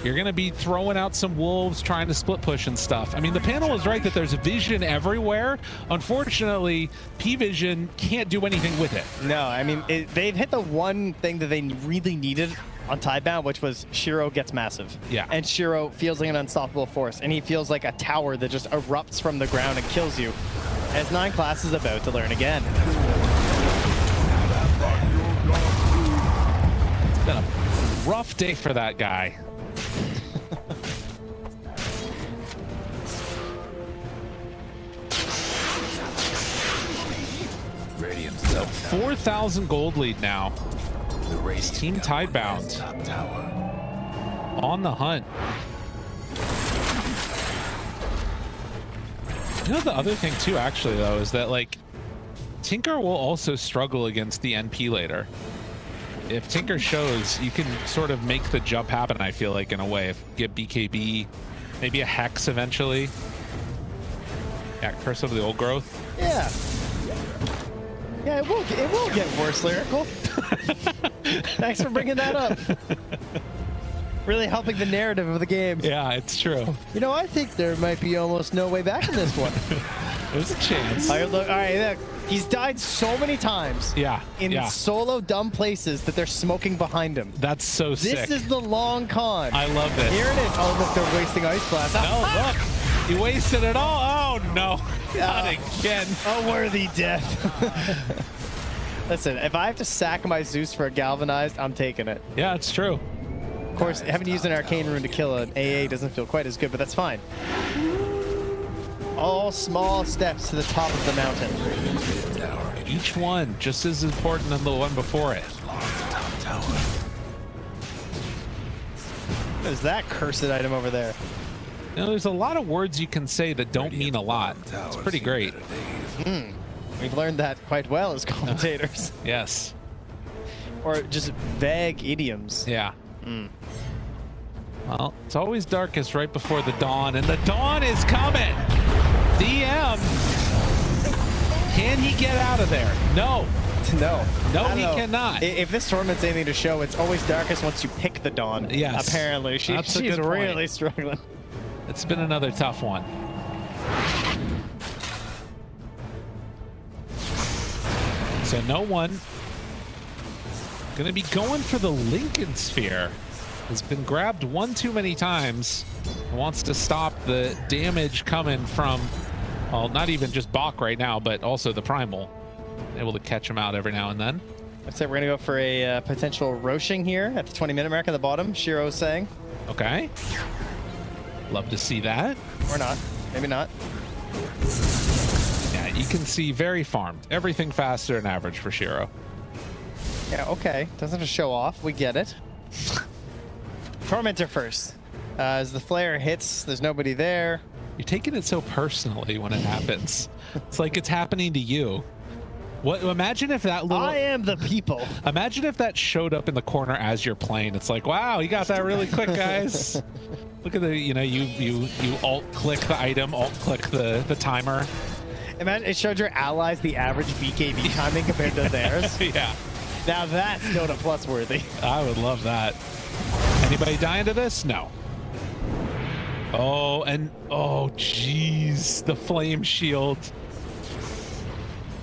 Speaker 5: you're going to be throwing out some wolves trying to split push and stuff. I mean, the panel is right that there's vision everywhere. Unfortunately, P-Vision can't do anything with it.
Speaker 6: No, I mean, they've hit the one thing that they really needed on Tidebound, which was Shiro gets massive.
Speaker 5: Yeah.
Speaker 6: And Shiro feels like an unstoppable force, and he feels like a tower that just erupts from the ground and kills you. As 9 class is about to learn again.
Speaker 5: It's been a rough day for that guy.
Speaker 7: Radiant's
Speaker 5: 4,000 gold lead now.
Speaker 7: the race
Speaker 5: Team Tidebound
Speaker 7: top tower.
Speaker 5: on the hunt. You know, the other thing too, actually, though, is that like Tinker will also struggle against the NP later. If Tinker shows, you can sort of make the jump happen, I feel like, in a way. If get BKB, maybe a Hex eventually. Yeah, Curse of the Old Growth.
Speaker 6: Yeah. Yeah, it will get worse, Lyrical. Thanks for bringing that up. Really helping the narrative of the game.
Speaker 5: Yeah, it's true.
Speaker 6: You know, I think there might be almost no way back in this one.
Speaker 5: There's a chance.
Speaker 6: All right, look, he's died so many times.
Speaker 5: Yeah,
Speaker 6: In
Speaker 5: yeah.
Speaker 6: solo dumb places that they're smoking behind him.
Speaker 5: That's so sick.
Speaker 6: This is the long con.
Speaker 5: I love this.
Speaker 6: Here it is. Oh, look, they're wasting Ice Blast.
Speaker 5: No, look. He wasted it all. Oh, no. Not again.
Speaker 6: A worthy death. Listen, if I have to sack my Zeus for a Galvanized, I'm taking it.
Speaker 5: Yeah, it's true.
Speaker 6: Of course, having to use an Arcane Rune to kill an AA doesn't feel quite as good, but that's fine. All small steps to the top of the mountain.
Speaker 5: Each one just as important as the one before it.
Speaker 6: There's that cursed item over there.
Speaker 5: You know, there's a lot of words you can say that don't mean a lot. It's pretty great.
Speaker 6: We've learned that quite well as commentators.
Speaker 5: Yes.
Speaker 6: Or just vague idioms.
Speaker 5: Yeah. Well, it's always darkest right before the dawn, and the dawn is coming. DM. Can he get out of there? No.
Speaker 6: No.
Speaker 5: No, he cannot.
Speaker 6: If this tournament's anything to show, it's always darkest once you pick the dawn.
Speaker 5: Yes.
Speaker 6: Apparently. She's really struggling.
Speaker 5: It's been another tough one. So no one going to be going for the Lincoln Sphere. Has been grabbed one too many times. Wants to stop the damage coming from, well, not even just Bach right now, but also the Primal. Able to catch him out every now and then.
Speaker 6: Looks like we're going to go for a potential Roshing here at the 20-minute mark at the bottom, Shiro's saying.
Speaker 5: Okay. Love to see that.
Speaker 6: Or not. Maybe not.
Speaker 5: Yeah, you can see very farmed. Everything faster than average for Shiro.
Speaker 6: Yeah, okay. Doesn't have to show off. We get it. Tormentor first. As the flare hits, there's nobody there.
Speaker 5: You're taking it so personally when it happens. It's like it's happening to you. What? Imagine if that little...
Speaker 6: I am the people.
Speaker 5: Imagine if that showed up in the corner as you're playing. It's like, wow, you got that really quick, guys. Look at the, you know, you alt-click the item, alt-click the timer.
Speaker 6: Imagine it showed your allies the average BKB timing compared to theirs.
Speaker 5: Yeah.
Speaker 6: Now that's Dota Plus worthy.
Speaker 5: I would love that. Anybody dying to this? No. Oh, and oh, jeez, the flame shield.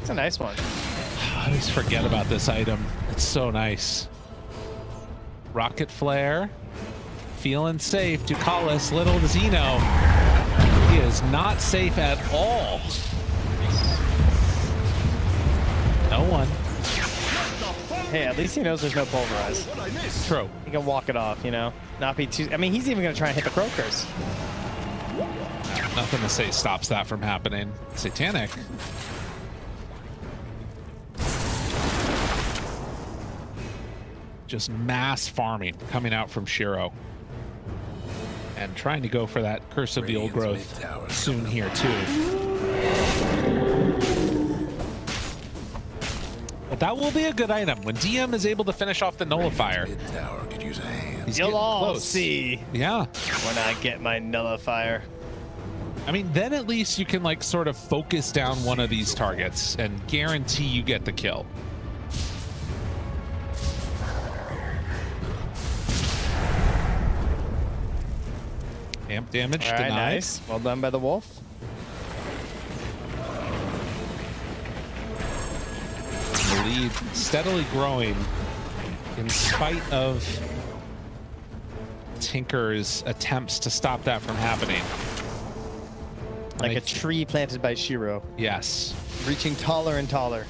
Speaker 6: It's a nice one.
Speaker 5: I always forget about this item. It's so nice. Rocket flare. Feeling safe. Ducalis, little does he know. He is not safe at all. No one.
Speaker 6: Hey, at least he knows there's no pulverize.
Speaker 5: True.
Speaker 6: He can walk it off, you know? Not be too... I mean, he's even going to try and hit the Croakers.
Speaker 5: Nothing to say stops that from happening. Satanic. Just mass farming coming out from Shiro. And trying to go for that Curse of the Old Growth soon here, too. But that will be a good item. When DM is able to finish off the Nullifier, he's
Speaker 6: You'll all
Speaker 5: close.
Speaker 6: see.
Speaker 5: Yeah.
Speaker 6: When I get my Nullifier.
Speaker 5: I mean, then at least you can, like, sort of focus down one of these targets and guarantee you get the kill. Amp damage
Speaker 6: All right,
Speaker 5: denied.
Speaker 6: nice. Well done by the Wolf.
Speaker 5: The lead steadily growing in spite of Tinker's attempts to stop that from happening.
Speaker 6: Like a tree planted by Shiro.
Speaker 5: Yes.
Speaker 6: Reaching taller and taller.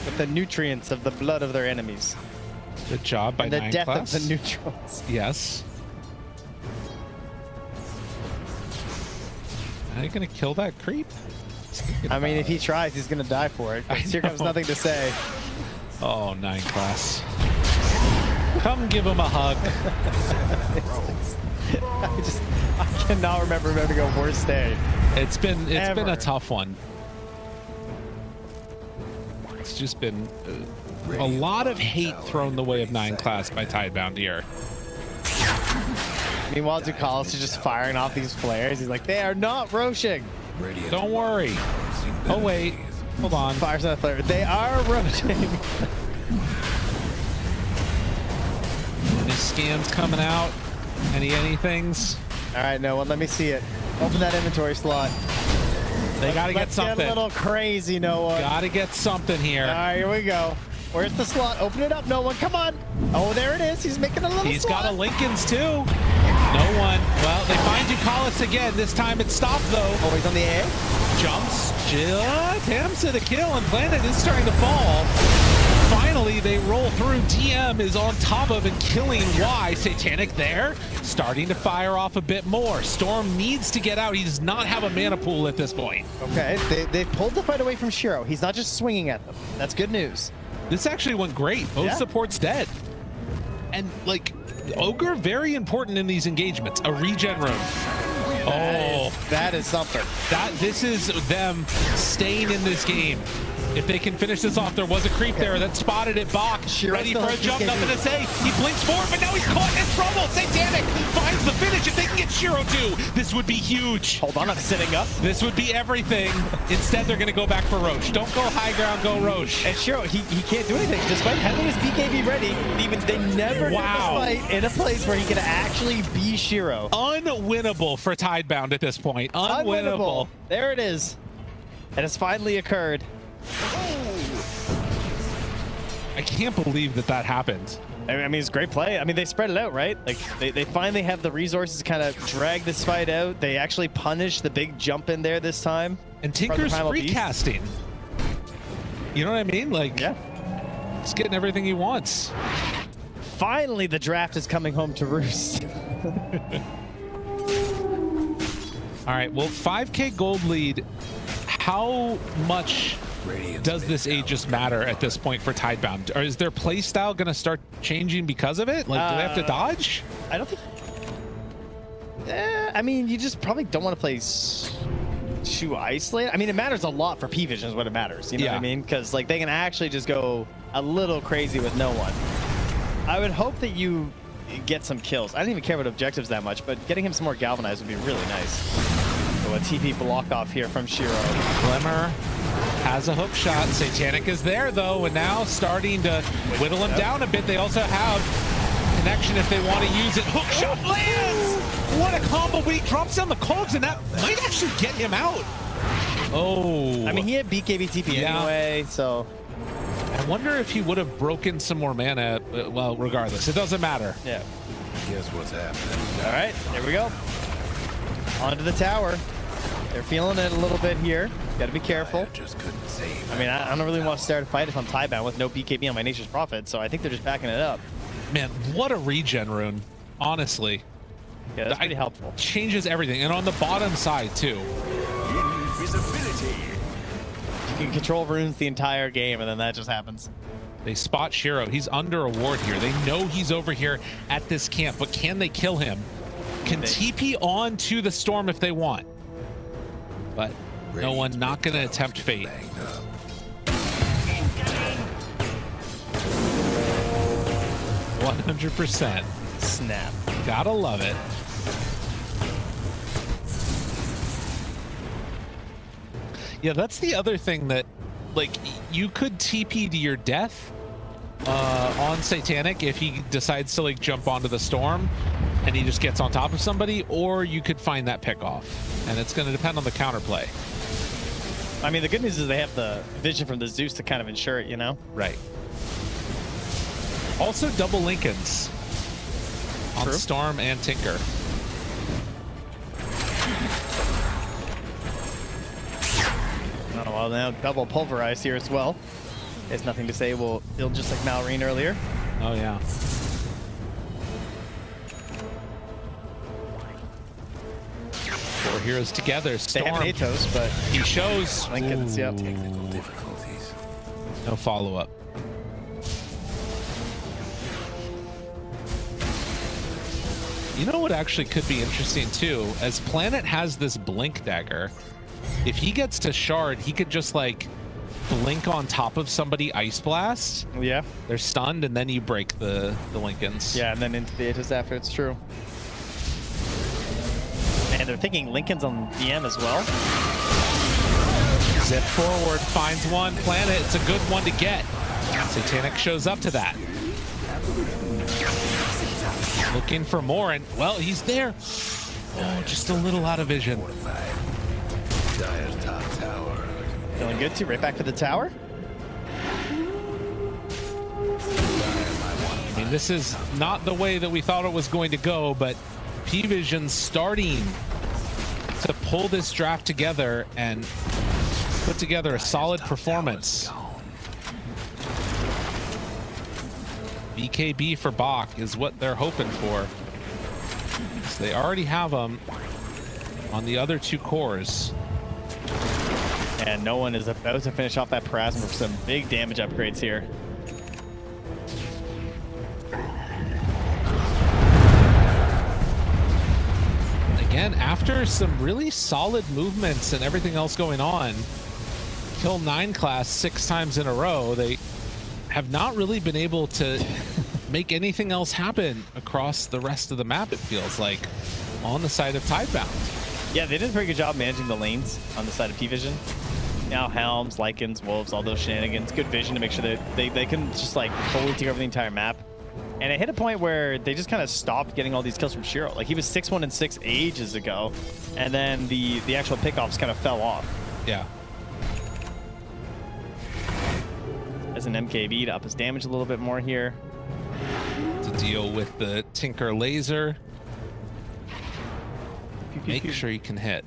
Speaker 6: With the nutrients of the blood of their enemies.
Speaker 5: Good job by
Speaker 6: and the
Speaker 5: Nine
Speaker 6: death
Speaker 5: Class.
Speaker 6: of the neutrals.
Speaker 5: Yes. Are you gonna kill that creep?
Speaker 6: I mean, if he tries, he's gonna die for it. Here comes nothing to say.
Speaker 5: Oh, 9 Class. Come give him a hug.
Speaker 6: I cannot remember him having a worse day.
Speaker 5: It's been
Speaker 6: Ever.
Speaker 5: a tough one. It's just been a lot of hate thrown the way of 9 Class by Tidebound here.
Speaker 6: Meanwhile, Ducalis is just firing off these flares. He's like, they are not Roshing.
Speaker 5: Don't worry. Oh wait, hold on.
Speaker 6: Fires on the flare. They are Roshing.
Speaker 5: Any scans coming out? Anythings?
Speaker 6: All right, no one. Let me see it. Open that inventory slot.
Speaker 5: They gotta get something.
Speaker 6: Get a little crazy, Noah.
Speaker 5: Gotta get something here.
Speaker 6: All right, here we go. Where's the slot? Open it up, no one. Come on. Oh, there it is. He's making a little
Speaker 5: He's
Speaker 6: slot.
Speaker 5: got a Lincoln's too. No one. Well, they find Ducalis again. This time it's stopped though.
Speaker 6: Oh, he's on the air.
Speaker 5: Jumps. Attempts at a kill, and Planet is starting to fall. Finally, they roll through. DM is on top of and killing Y. Satanic there, starting to fire off a bit more. Storm needs to get out. He does not have a mana pool at this point.
Speaker 6: Okay, they pulled the fight away from Shiro. He's not just swinging at them. That's good news.
Speaker 5: This actually went great. Both supports dead. And like, Ogre, very important in these engagements. A regen room.
Speaker 6: That is something.
Speaker 5: This is them staying in this game. If they can finish this off, there was a creep there that spotted it. Bach ready for a jump, nothing to say. He blinks forward, but now he's caught in trouble. Satanic finds the finish. If they can get Shiro too, this would be huge.
Speaker 6: Hold on, I'm sitting up.
Speaker 5: This would be everything. Instead, they're going to go back for Roche. Don't go high ground, go Roche.
Speaker 6: And Shiro, he can't do anything. Despite having his BKB ready, they never did the fight in a place where he can actually be Shiro.
Speaker 5: Unwinnable for Tidebound at this point. Unwinnable.
Speaker 6: There it is. It has finally occurred.
Speaker 5: I can't believe that happened.
Speaker 6: I mean, it's great play. I mean, they spread it out, right? Like, they finally have the resources to kind of drag this fight out. They actually punish the big jump in there this time.
Speaker 5: And Tinker's free casting. You know what I mean? Like, he's getting everything he wants.
Speaker 6: Finally, the draft is coming home to roost.
Speaker 5: All right, well, 5K gold lead. How much does this Aegis matter at this point for Tidebound? Or is their playstyle going to start changing because of it? Like, do they have to dodge?
Speaker 6: I don't think... I mean, you just probably don't want to play too isolated. I mean, it matters a lot for P-Vision is what it matters. You know what I mean? Because, like, they can actually just go a little crazy with no one. I would hope that you get some kills. I don't even care about objectives that much, but getting him some more galvanized would be really nice. So a TP block off here from Shiro.
Speaker 5: Glimmer has a hook shot. Satanic is there though, and now starting to whittle him down a bit. They also have connection if they want to use it. Hook shot lands! What a combo, but he drops down the cogs, and that might actually get him out. Oh.
Speaker 6: I mean, he had BKB TP anyway, so.
Speaker 5: I wonder if he would have broken some more mana. Well, regardless, it doesn't matter.
Speaker 6: Yeah.
Speaker 7: Guess what's happening?
Speaker 6: All right, here we go. Onto the tower. They're feeling it a little bit here. Got to be careful. I mean, I don't really want to start a fight if I'm Tidebound with no BKB on my Nature's Prophet, so I think they're just backing it up.
Speaker 5: Man, what a regen rune, honestly.
Speaker 6: Yeah, that's pretty helpful.
Speaker 5: Changes everything, and on the bottom side, too.
Speaker 6: Invisibility. You can control runes the entire game, and then that just happens.
Speaker 5: They spot Shiro. He's under a ward here. They know he's over here at this camp, but can they kill him? Can TP on to the storm if they want. But no one not going to attempt fate. 100%.
Speaker 6: Snap.
Speaker 5: Gotta love it. Yeah, that's the other thing that, like, you could TP to your death on Satanic if he decides to, like, jump onto the storm and he just gets on top of somebody, or you could find that pick off, and it's going to depend on the counterplay.
Speaker 6: I mean, the good news is they have the vision from the Zeus to kind of ensure it, you know?
Speaker 5: Right. Also, double Lincolns on Storm and Tinker.
Speaker 6: Oh, well, now double Pulverize here as well. There's nothing to say. We'll build just like Malrine earlier.
Speaker 5: Oh, yeah. Four heroes together. Storm.
Speaker 6: They have Atos, but
Speaker 5: he shows
Speaker 6: Lincolns. Yep.
Speaker 7: Technical difficulties.
Speaker 5: No follow-up. You know what actually could be interesting too? As Planet has this blink dagger, if he gets to shard, he could just like blink on top of somebody, ice blast.
Speaker 6: Yeah.
Speaker 5: They're stunned, and then you break the Lincolns.
Speaker 6: Yeah, and then into the Atos after. It's true. And they're thinking Lincoln's on DM as well.
Speaker 5: Zip forward, finds one. Planet, it's a good one to get. Satanic shows up to that. Looking for more, and well, he's there. Oh, just a little out of vision.
Speaker 7: Dire's top tower.
Speaker 6: Feeling good too. Right back to the tower.
Speaker 5: I mean, this is not the way that we thought it was going to go, but P-Vision starting to pull this draft together and put together a solid performance. BKB for Bach is what they're hoping for. So they already have them on the other two cores.
Speaker 6: And no one is about to finish off that Parasm for some big damage upgrades here.
Speaker 5: again, after some really solid movements and everything else going on, kill 9 class 6 times in a row, they have not really been able to make anything else happen across the rest of the map, it feels like, on the side of Tidebound.
Speaker 6: Yeah, they did a pretty good job managing the lanes on the side of P-Vision. Now Helms, Lycans, Wolves, all those shenanigans. Good vision to make sure that they can just like totally take over the entire map. And it hit a point where they just kind of stopped getting all these kills from Shiro. Like he was 6-1 and 6 ages ago, and then the actual pickoffs kind of fell off.
Speaker 5: Yeah.
Speaker 6: As an MKB to up his damage a little bit more here.
Speaker 5: To deal with the Tinker laser. Make sure you can hit.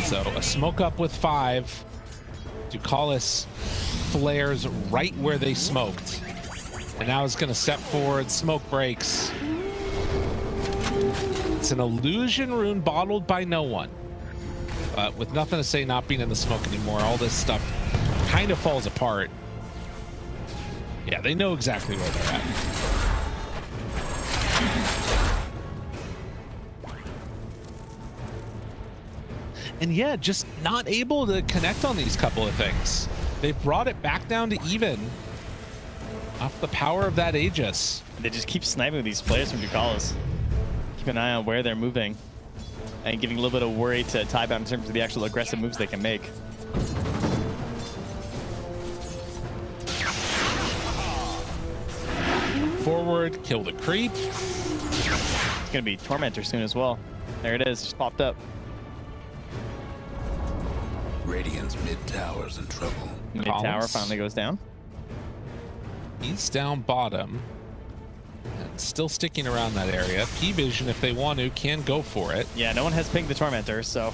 Speaker 5: So a smoke up with 5. Ducalis flares right where they smoked. And now is going to step forward. Smoke breaks. It's an illusion rune bottled by no one. But with nothing to say not being in the smoke anymore, all this stuff kind of falls apart. Yeah, they know exactly where they're at. And yeah, just not able to connect on these couple of things. They've brought it back down to even off the power of that Aegis.
Speaker 6: They just keep sniping with these flares from Ducalis. Keep an eye on where they're moving and giving a little bit of worry to Tidebound in terms of the actual aggressive moves they can make.
Speaker 5: Forward, kill the creep.
Speaker 6: It's gonna be Tormentor soon as well. There it is, just popped up.
Speaker 7: Radiant's mid tower's in trouble.
Speaker 6: Mid tower finally goes down.
Speaker 5: He's down bottom. And still sticking around that area. P-Vision, if they want to, can go for it.
Speaker 6: Yeah, no one has pinged the Tormentor, so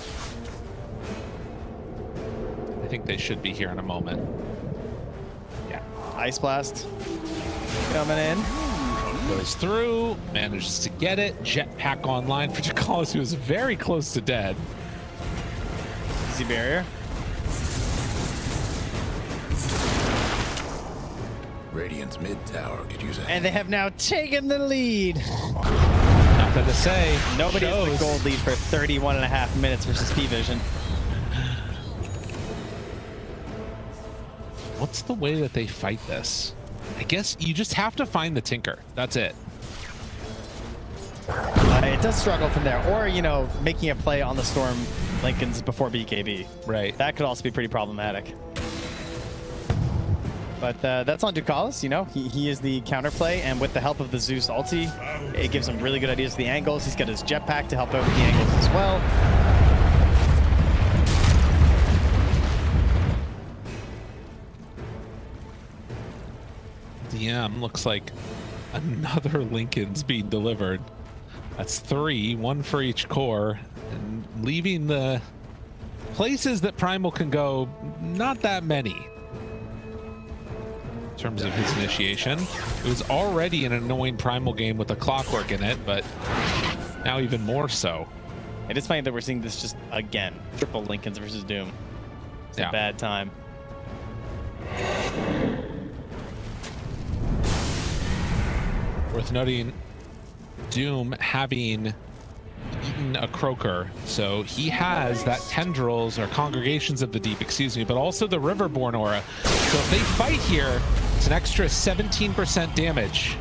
Speaker 5: I think they should be here in a moment.
Speaker 6: yeah. Ice Blast coming in.
Speaker 5: Goes through, manages to get it. Jetpack online for Ducalis, who is very close to dead.
Speaker 6: Easy barrier.
Speaker 7: Radiant's mid tower could use a
Speaker 6: And they have now taken the lead.
Speaker 5: Nothing to say.
Speaker 6: Nobody has the
Speaker 5: Shows.
Speaker 6: gold lead for 31.5 minutes versus P-Vision.
Speaker 5: What's the way that they fight this? I guess you just have to find the Tinker. That's it.
Speaker 6: It does struggle from there. Or, you know, making a play on the Storm Lincolns before BKB.
Speaker 5: Right.
Speaker 6: That could also be pretty problematic. But that's on Ducalis, you know, he is the counterplay, and with the help of the Zeus ulti, it gives him really good ideas of the angles. He's got his jetpack to help out with the angles as well.
Speaker 5: DM looks like another Lincoln's being delivered. That's 3, 1 for each core, and leaving the places that Primal can go, not that many. In terms of his initiation, it was already an annoying Primal game with a clockwork in it, but now even more so.
Speaker 6: It is funny that we're seeing this just again. Triple Lincolns versus Doom. It's a bad time.
Speaker 5: Worth noting, Doom having eaten a croaker, so he has that tendrils or congregations of the deep, excuse me, but also the Riverborn aura. So if they fight here, it's an extra 17% damage.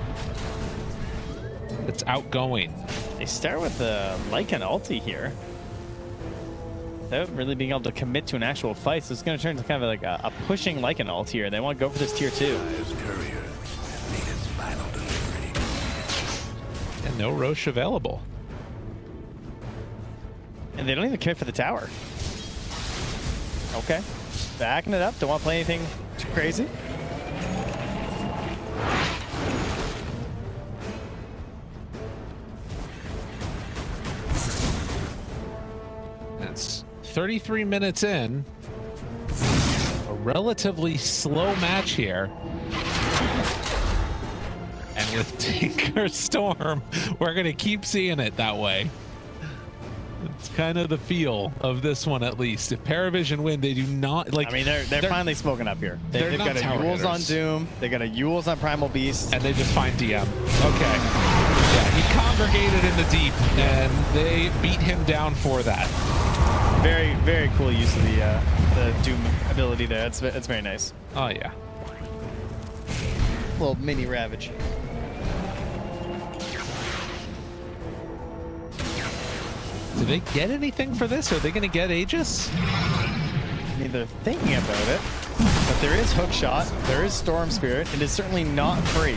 Speaker 5: It's outgoing.
Speaker 6: They start with the Lycan ulti here, without really being able to commit to an actual fight. So it's going to turn into kind of like a pushing Lycan ult here. They want to go for this tier 2.
Speaker 5: And no Roche available.
Speaker 6: And they don't even commit for the tower. Okay. Backing it up. Don't want to play anything too crazy.
Speaker 5: It's 33 minutes in. A relatively slow match here. And with Tinker Storm, we're going to keep seeing it that way. It's kind of the feel of this one, at least. If Paravision win, they do not like.
Speaker 6: I mean, they're finally smoking up here. They've got a
Speaker 5: tower
Speaker 6: Yules on
Speaker 5: hitters.
Speaker 6: Doom. They got a Yules on Primal Beast.
Speaker 5: And they just find DM. Okay. He congregated in the deep, and they beat him down for that.
Speaker 6: Very, very cool use of the Doom ability there. It's very nice.
Speaker 5: Oh, yeah.
Speaker 6: Little mini Ravage.
Speaker 5: Do they get anything for this? Are they going to get Aegis?
Speaker 6: I mean, they're thinking about it, but there is Hookshot, there is Storm Spirit. It is certainly not free.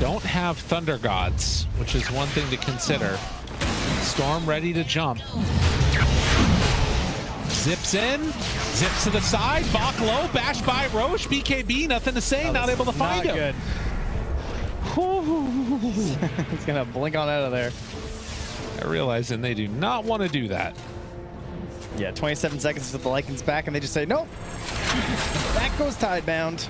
Speaker 5: Don't have Thunder Gods, which is one thing to consider. Storm ready to jump. Zips in, zips to the side, Bach low, bashed by Roche, BKB, nothing to say, not able to find him.
Speaker 6: Good. He's gonna blink on out of there.
Speaker 5: I realize, and they do not want to do that.
Speaker 6: Yeah, 27 seconds to the Lycan's back, and they just say, nope. Back goes Tidebound.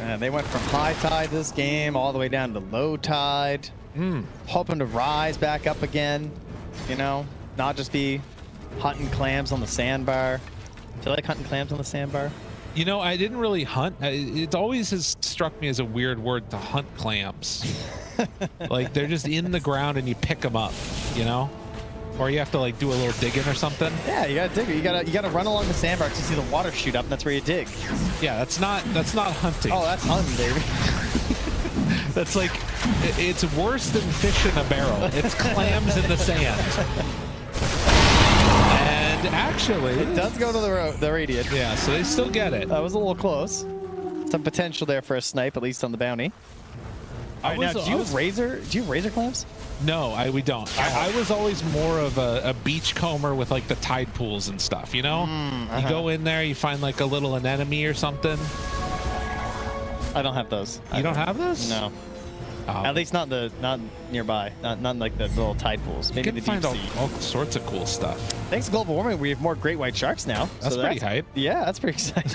Speaker 6: And they went from high tide this game all the way down to low tide. Hoping to rise back up again, you know, not just be hunting clams on the sandbar. Do you like hunting clams on the sandbar?
Speaker 5: You know, I didn't really hunt. It always has struck me as a weird word to hunt clams. Like they're just in the ground and you pick them up, you know? Or you have to like do a little digging or something. Yeah,
Speaker 6: you gotta dig. You gotta run along the sandbar to see the water shoot up, and that's where you dig.
Speaker 5: Yeah, that's not hunting.
Speaker 6: Oh, that's hunting, baby.
Speaker 5: That's like, it's worse than fish in a barrel. It's clams in the sand. And actually,
Speaker 6: it does go to the radiant.
Speaker 5: Yeah, so they still get it.
Speaker 6: That was a little close. Some potential there for a snipe, at least on the bounty. All right, now, do you have razor clams?
Speaker 5: No, we don't. I was always more of a beachcomber with like the tide pools and stuff, you know? You go in there, you find like a little anemone or something.
Speaker 6: I don't have those.
Speaker 5: You don't have those?
Speaker 6: No. At least not nearby. Not like the little tide pools. Maybe
Speaker 5: you can
Speaker 6: the deep
Speaker 5: find all sorts of cool stuff.
Speaker 6: Thanks to global warming, we have more great white sharks now.
Speaker 5: That's pretty hype.
Speaker 6: Yeah, that's pretty exciting.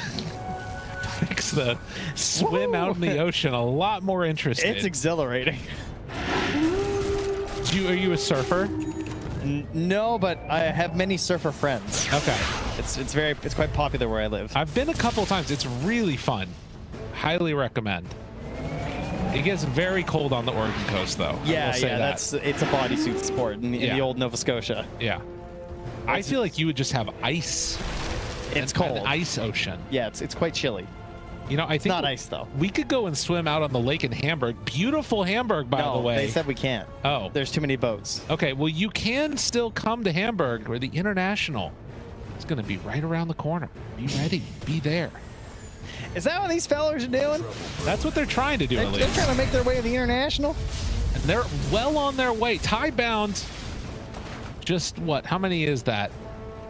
Speaker 5: Makes the swim out in the ocean a lot more interesting.
Speaker 6: It's exhilarating.
Speaker 5: Are you a surfer?
Speaker 6: No, but I have many surfer friends.
Speaker 5: Okay.
Speaker 6: It's quite popular where I live.
Speaker 5: I've been a couple times. It's really fun. Highly recommend. It gets very cold on the Oregon coast, though.
Speaker 6: Yeah, it's a bodysuit sport in the old Nova Scotia.
Speaker 5: Yeah. I feel like you would just have ice.
Speaker 6: It's cold.
Speaker 5: An ice ocean.
Speaker 6: Yeah, it's quite chilly.
Speaker 5: You know, I think
Speaker 6: not ice though.
Speaker 5: We could go and swim out on the lake in Hamburg. Beautiful Hamburg, by the way.
Speaker 6: They said we can't.
Speaker 5: Oh.
Speaker 6: There's too many boats.
Speaker 5: Okay, well, you can still come to Hamburg, where the International is going to be right around the corner. Be ready. Be there.
Speaker 6: Is that what these fellas are doing?
Speaker 5: That's what they're trying to do, at least.
Speaker 6: They're trying to make their way to the International?
Speaker 5: And they're well on their way. Tidebound, just what? How many is that?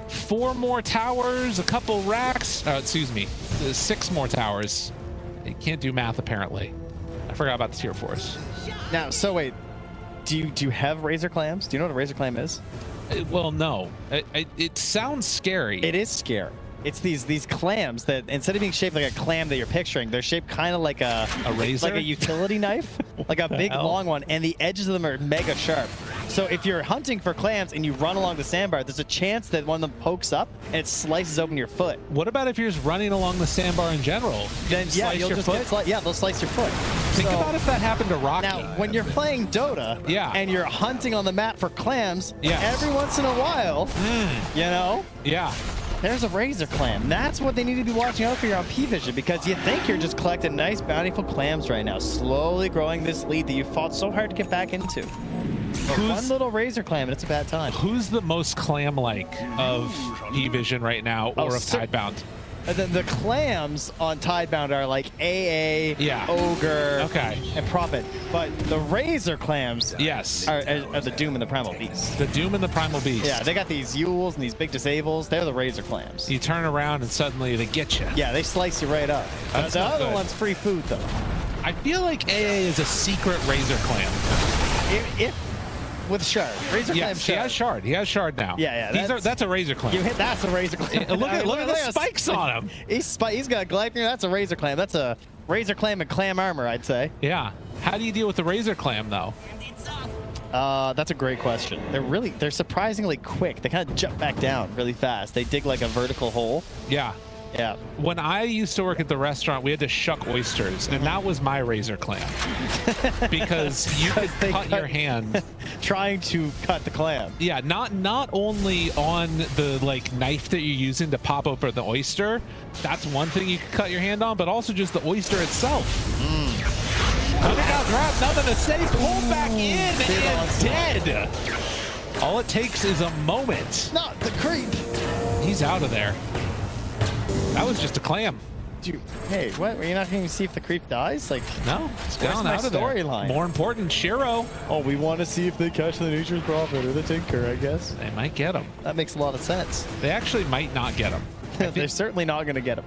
Speaker 5: 4 more towers, a couple racks. Excuse me, 6 more towers. You can't do math, apparently. I forgot about the tier 4s.
Speaker 6: Now, so wait, do you have razor clams? Do you know what a razor clam is?
Speaker 5: Well, no. It sounds scary.
Speaker 6: It is scary. It's these clams that instead of being shaped like a clam that you're picturing, they're shaped kind of like a
Speaker 5: razor,
Speaker 6: like a utility knife, like a big long one, and the edges of them are mega sharp. So if you're hunting for clams and you run along the sandbar, there's a chance that one of them pokes up and it slices open your foot.
Speaker 5: What about if you're just running along the sandbar in general?
Speaker 6: Then yeah, you'll just get they'll slice your foot.
Speaker 5: Think about if that happened to Rocky.
Speaker 6: Now, when you're playing Dota, and you're hunting on the map for clams, every once in a while, you know, there's a razor clam. That's what they need to be watching out for here on P-Vision, because you think you're just collecting nice, bountiful clams right now, slowly growing this lead that you fought so hard to get back into. One little razor clam, and it's a bad time.
Speaker 5: Who's the most clam-like of P-Vision right now, or of Tidebound?
Speaker 6: The clams on Tidebound are like AA, Ogre, and Prophet. But the razor clams are the Doom and the Primal Beast.
Speaker 5: The Doom and the Primal Beast.
Speaker 6: Yeah, they got these Yules and these big disables. They're the razor clams.
Speaker 5: You turn around and suddenly they get you.
Speaker 6: Yeah, they slice you right up. The other one's free food, though.
Speaker 5: I feel like AA is a secret razor clam.
Speaker 6: If with Shard. Razor clam Shard.
Speaker 5: He has Shard now.
Speaker 6: Yeah.
Speaker 5: That's a razor clam.
Speaker 6: That's a razor clam.
Speaker 5: Look at the spikes on him.
Speaker 6: He's got Gleipnir. That's a razor clam. That's a razor clam and clam armor, I'd say.
Speaker 5: Yeah. How do you deal with the razor clam, though?
Speaker 6: That's a great question. They're surprisingly quick. They kind of jump back down really fast. They dig like a vertical hole.
Speaker 5: Yeah.
Speaker 6: Yeah.
Speaker 5: When I used to work at the restaurant, we had to shuck oysters, and that was my razor clam. Because you could cut your hand
Speaker 6: trying to cut the clam.
Speaker 5: Yeah, not only on the like knife that you're using to pop open the oyster, that's one thing you could cut your hand on, but also just the oyster itself. Underground grab, nothing to say, pulled back in and dead. All it takes is a moment.
Speaker 6: Not the creep.
Speaker 5: He's out of there. That was just a clam.
Speaker 6: Dude, hey, what? Were you not going to see if the creep dies? Like,
Speaker 5: no, it's down
Speaker 6: my
Speaker 5: out of there.
Speaker 6: storyline?
Speaker 5: More important, Shiro.
Speaker 6: Oh, we want to see if they catch the Nature's Prophet or the Tinker, I guess.
Speaker 5: They might get him.
Speaker 6: That makes a lot of sense.
Speaker 5: They actually might not get him.
Speaker 6: They're certainly not going to get him.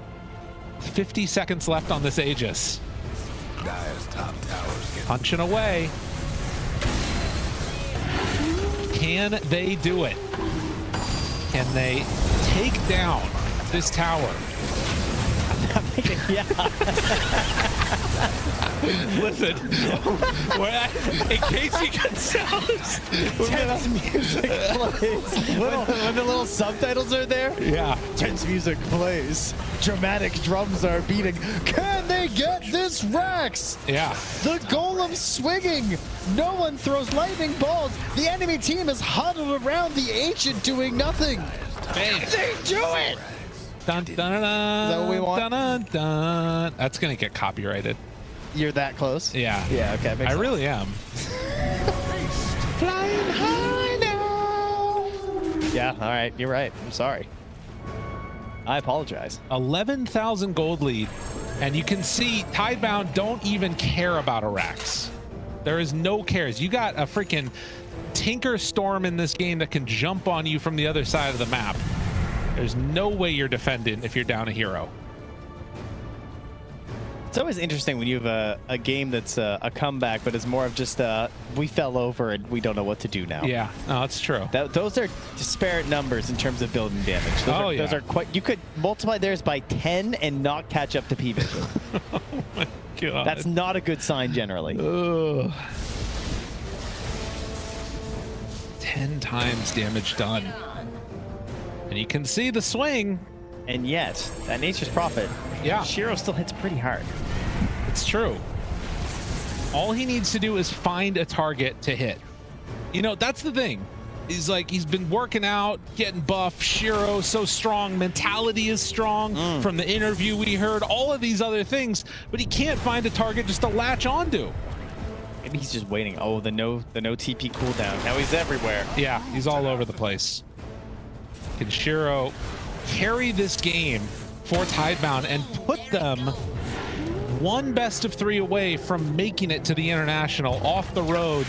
Speaker 5: 50 seconds left on this Aegis.
Speaker 7: Dire's top towers get
Speaker 5: Punching away. Can they do it? Can they take down this tower?
Speaker 6: Yeah.
Speaker 5: Listen, in case you can tell,
Speaker 6: Tense music plays. When the little subtitles are there,
Speaker 5: yeah.
Speaker 6: Tense music plays. Dramatic drums are beating. Can they get this Rex?
Speaker 5: Yeah.
Speaker 6: The golem swinging. No one throws lightning balls. The enemy team is huddled around the ancient doing nothing.
Speaker 5: Bang.
Speaker 6: They do it.
Speaker 5: Dun, dun, dun, dun,
Speaker 6: Is that what we want?
Speaker 5: Dun, dun, dun. That's gonna get copyrighted.
Speaker 6: You're that close?
Speaker 5: Yeah.
Speaker 6: Yeah, okay.
Speaker 5: I really am.
Speaker 6: Flying high now. Yeah, all right. You're right. I'm sorry. I apologize.
Speaker 5: 11,000 gold lead. And you can see Tidebound don't even care about Arax. There is no cares. You got a freaking Tinker Storm in this game that can jump on you from the other side of the map. There's no way you're defending if you're down a hero.
Speaker 6: It's always interesting when you have a game that's a comeback, but it's more of just we fell over and we don't know what to do now.
Speaker 5: Yeah, no, that's true.
Speaker 6: Those are disparate numbers in terms of building damage. Those are quite. You could multiply theirs by 10 and not catch up to P-Vision.
Speaker 5: Oh my god.
Speaker 6: That's not a good sign generally.
Speaker 5: Ugh. 10 times damage done. And you can see the swing.
Speaker 6: And yet, that Nature's Prophet,
Speaker 5: yeah,
Speaker 6: Shiro still hits pretty hard.
Speaker 5: It's true. All he needs to do is find a target to hit. You know, that's the thing. He's like, he's been working out, getting buff. Shiro so strong, mentality is strong. From the interview we heard, all of these other things, but he can't find a target just to latch onto.
Speaker 6: Maybe he's just waiting. Oh, the no TP cooldown. Now he's everywhere.
Speaker 5: Yeah, he's all over the place. Can Shiro carry this game for Tidebound and put them one best of 3 away from making it to the International, off the road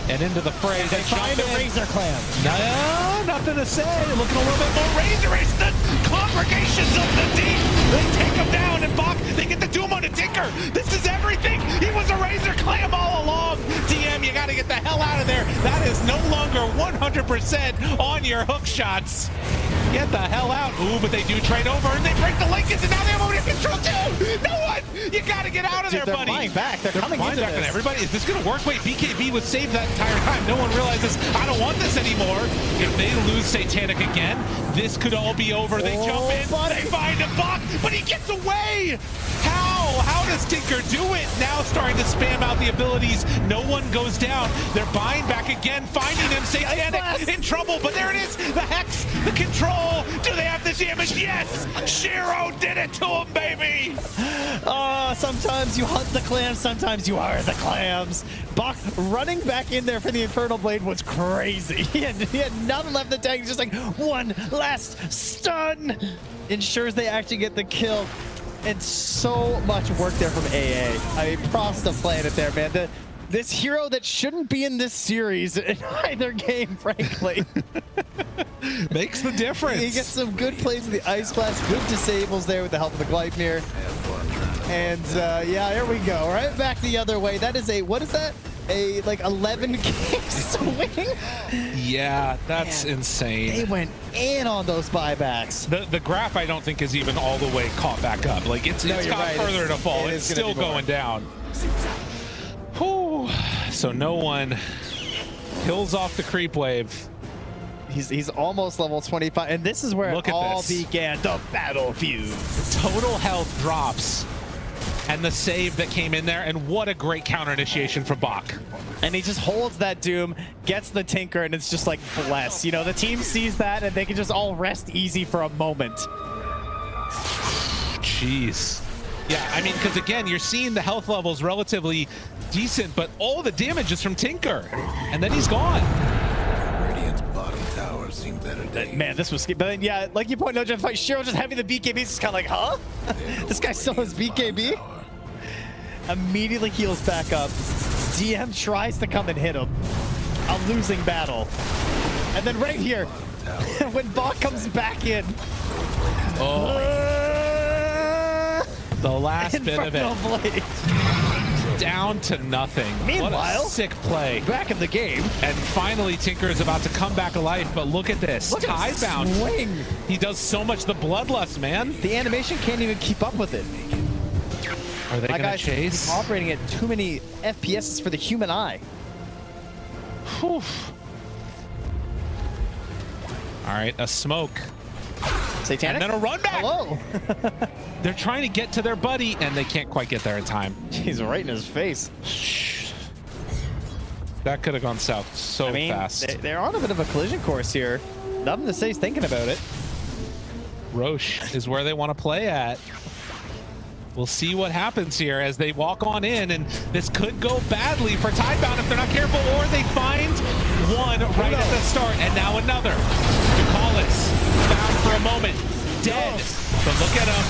Speaker 5: and into the fray?
Speaker 6: They find a Razor Clam.
Speaker 5: No, nothing to say. Looking a little bit more Razor-ish than Congregations of the Deep. They take him down, and Bach, they get the Doom on a Tinker. This is everything. He was a Razor Clam all along. DM, you got to get the hell out of there. That is no longer 100% on your hook shots. Get the hell out. Ooh, but they do trade over, and they break the linkage, and now they have owner control too. No one. You got to get out of there,
Speaker 6: they're
Speaker 5: buddy.
Speaker 6: They're flying back. They're coming into
Speaker 5: back
Speaker 6: this.
Speaker 5: on everybody. Is this going to work? Wait, BKB was saved that entire time. No one realizes, I don't want this anymore. If they lose Satanic again, this could all be over. They jump in, they find a Bach, but he gets away. How does Tinker do it? Now starting to spam out the abilities. No one goes down. They're buying back again, finding him. Satanic in trouble, but there it is. The Hex, the control. Do they have the damage? Yes! Shiro did it to him, baby!
Speaker 6: Sometimes you hunt the clams, sometimes you are the clams. Bach running back in there for the Infernal Blade was crazy. He had nothing left in the tank. He's just like, one last stun. Ensures they actually get the kill. And so much work there from AA. I mean, props to Planet there, man. This hero that shouldn't be in this series in either game, frankly.
Speaker 5: Makes the difference.
Speaker 6: He gets some good plays with the Ice Blast, good disables there with the help of the Gleipnir. And yeah, here we go. Right back the other way. That is a, what is that? A like 11K swing?
Speaker 5: Yeah, that's insane.
Speaker 6: They went in on those buybacks.
Speaker 5: The graph, I don't think, is even all the way caught back up. Like, it's got
Speaker 6: right.
Speaker 5: further to fall. It's still going down. Whew. So no one kills off the creep wave.
Speaker 6: He's almost level 25, and this is where
Speaker 5: Look
Speaker 6: it
Speaker 5: at
Speaker 6: all
Speaker 5: this.
Speaker 6: began. The battle fuse.
Speaker 5: Total health drops. And the save that came in there, and what a great counter initiation for Bach.
Speaker 6: And he just holds that Doom, gets the Tinker, and it's just like, bless. You know, the team sees that, and they can just all rest easy for a moment.
Speaker 5: Jeez. Yeah, I mean, because again, you're seeing the health levels relatively decent, but all the damage is from Tinker. And then he's gone.
Speaker 7: Radiant's bottom tower seen better days.
Speaker 6: Man, this was... But then, yeah, like you pointed out, Jeff, like Shiro just having the BKB, it's just kind of like, huh? This guy still has BKB? Immediately heals back up. DM tries to come and hit him. A losing battle. And then right here, when Bach comes back in.
Speaker 5: The last bit of it.
Speaker 6: Blade.
Speaker 5: Down to nothing.
Speaker 6: Meanwhile,
Speaker 5: what a sick play.
Speaker 6: Back in the game.
Speaker 5: And finally, Tinker is about to come back alive, but look at this.
Speaker 6: Look at the
Speaker 5: Tidebound.
Speaker 6: swing.
Speaker 5: He does so much the bloodlust, man.
Speaker 6: The animation can't even keep up with it.
Speaker 5: Are they going to chase?
Speaker 6: He's operating at too many FPSs for the human eye.
Speaker 5: Whew. All right, a smoke.
Speaker 6: Satanic?
Speaker 5: And then a run back.
Speaker 6: Hello.
Speaker 5: They're trying to get to their buddy, and they can't quite get there in time.
Speaker 6: He's right in his face.
Speaker 5: That could have gone south so fast.
Speaker 6: They're on a bit of a collision course here. Nothing to say is thinking about it.
Speaker 5: Roche is where they want to play at. We'll see what happens here as they walk on in, and this could go badly for Tidebound if they're not careful, or they find one right at the start, and now another. Ducalis found for a moment, dead, but look at him.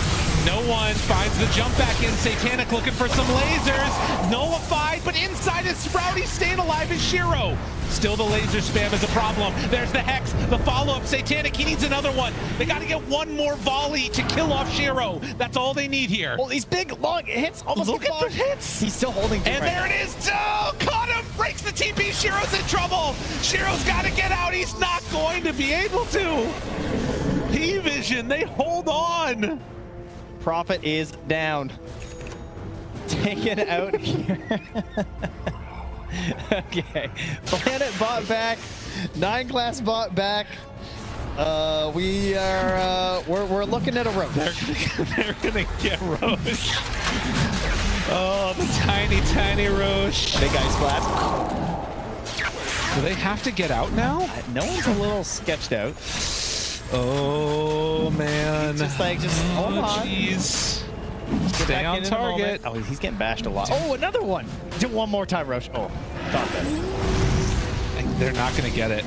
Speaker 5: No one finds the jump back in. Satanic looking for some lasers. Nullified, but inside is Sprouty. Staying alive is Shiro. Still the laser spam is a problem. There's the Hex, the follow-up. Satanic, he needs another one. They got to get one more volley to kill off Shiro. That's all they need here.
Speaker 6: Well, these big, long hits almost
Speaker 5: look at the hits.
Speaker 6: He's still holding.
Speaker 5: And there it is. Oh, caught him. Breaks the TP. Shiro's in trouble. Shiro's got to get out. He's not going to be able to. P-Vision, they hold on.
Speaker 6: Prophet is down. Taken out here. Okay. Planet bot back. 9 class bot back. We're looking at a roach.
Speaker 5: They're gonna get Roche. Oh, the tiny Roche.
Speaker 6: Big ice blast.
Speaker 5: Do they have to get out now?
Speaker 6: No one's a little sketched out.
Speaker 5: Oh man.
Speaker 6: Just hold on.
Speaker 5: Jeez. Stay on target.
Speaker 6: Oh, he's getting bashed a lot. Oh, another one. Do one more time, Roche. Oh, thought that.
Speaker 5: They're not gonna get it.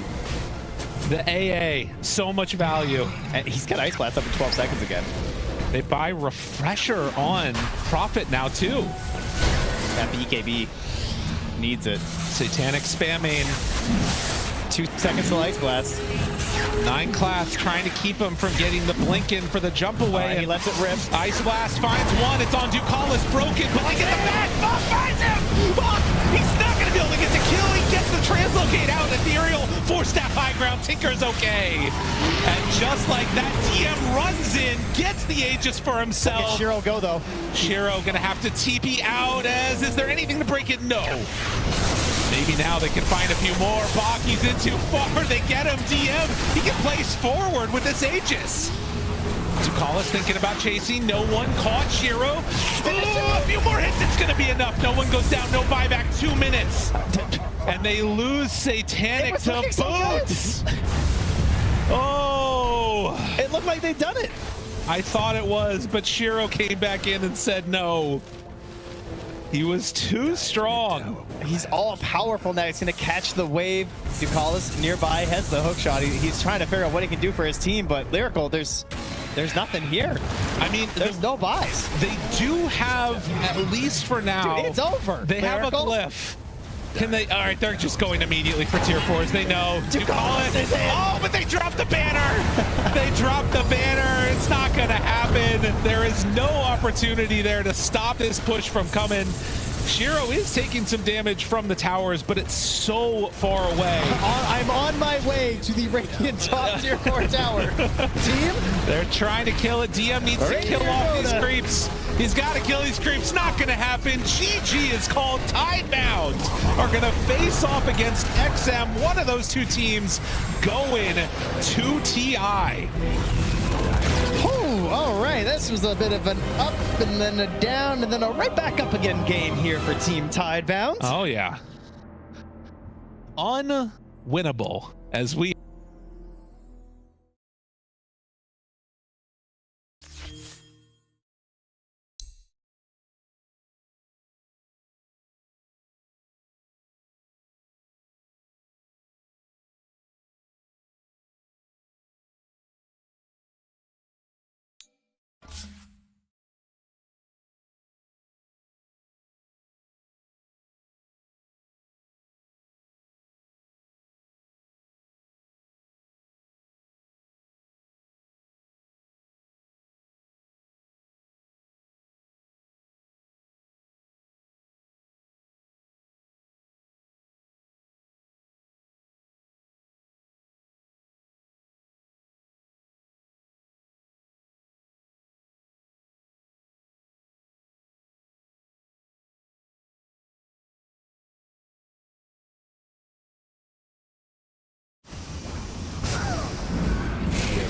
Speaker 5: The AA, so much value.
Speaker 6: And he's got ice blast up in 12 seconds again.
Speaker 5: They buy refresher on Prophet now too.
Speaker 6: That BKB needs it.
Speaker 5: Satanic spamming.
Speaker 6: 2 seconds to ice blast.
Speaker 5: 9 class trying to keep him from getting the blink in for the jump away.
Speaker 6: And he lets it rip.
Speaker 5: Ice blast finds one. It's on Ducalis, broken. Blink in the back. Bach finds him. Bach, he's not going to be able to get the kill. He gets the translocate out. Ethereal, 4-staff high ground. Tinker's okay. And just like that, DM runs in, gets the Aegis for himself.
Speaker 6: Look at Shiro go though.
Speaker 5: Shiro gonna have to TP out as, is there anything to break it? No. Maybe now they can find a few more. Bach, he's in too far. They get him. DM, he can place forward with this Aegis. Ducalis thinking about chasing. No one caught Shiro. Oh, a few more hits. It's going to be enough. No one goes down. No buyback. 2 minutes. And they lose Satanic to boots. Oh.
Speaker 6: It looked like they'd done it.
Speaker 5: I thought it was, but Shiro came back in and said no. He was too strong.
Speaker 6: He's all powerful now. He's going to catch the wave. Ducalis nearby has the hook shot. He's trying to figure out what he can do for his team, but Lyrical, there's nothing here.
Speaker 5: I mean,
Speaker 6: there's no buys.
Speaker 5: They do have, at least for now,
Speaker 6: dude, it's over.
Speaker 5: They
Speaker 6: Lyrical?
Speaker 5: have a glyph. Can they? All right, they're just going immediately for tier 4s. They know.
Speaker 6: Ducalis is in.
Speaker 5: Oh, but they dropped the banner. They dropped the banner. It's not going to happen. There is no opportunity there to stop this push from coming. Shiro is taking some damage from the towers, but it's so far away.
Speaker 6: I'm on my way to the Radiant top tier 4 tower. Team?
Speaker 5: They're trying to kill it. DM needs to kill off these creeps. He's got to kill these creeps. Not going to happen. GG is called. Tidebound are going to face off against XM. One of those two teams going to TI.
Speaker 6: Oh, all right. This was a bit of an up and then a down and then a right back up again game here for Team Tidebound.
Speaker 5: Oh, yeah. Unwinnable as we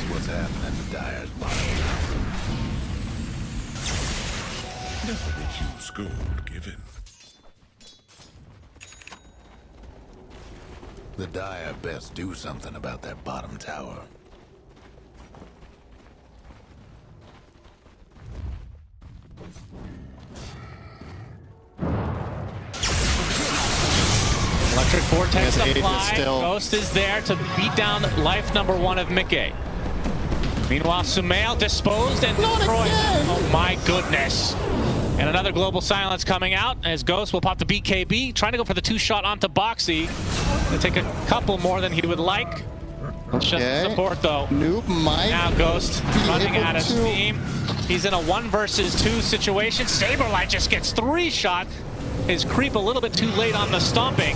Speaker 7: What's happening to Dyer's bottom? Never refuse gold given. The Dyer best do something about that bottom tower.
Speaker 9: Electric Vortex
Speaker 8: Yes,
Speaker 9: applied.
Speaker 8: still.
Speaker 9: Ghost is there to beat down life number 1 of Mickey. Meanwhile, Sumail disposed and destroyed. Oh my goodness. And another global silence coming out as Ghost will pop the BKB, trying to go for the 2-shot onto Boxy. Gonna take a couple more than he would like. Just support though.
Speaker 8: Noob might
Speaker 9: Now Ghost running out of
Speaker 8: to-
Speaker 9: steam. He's in a 1 versus 2 situation. Saberlight just gets 3 shot. His creep a little bit too late on the stomping.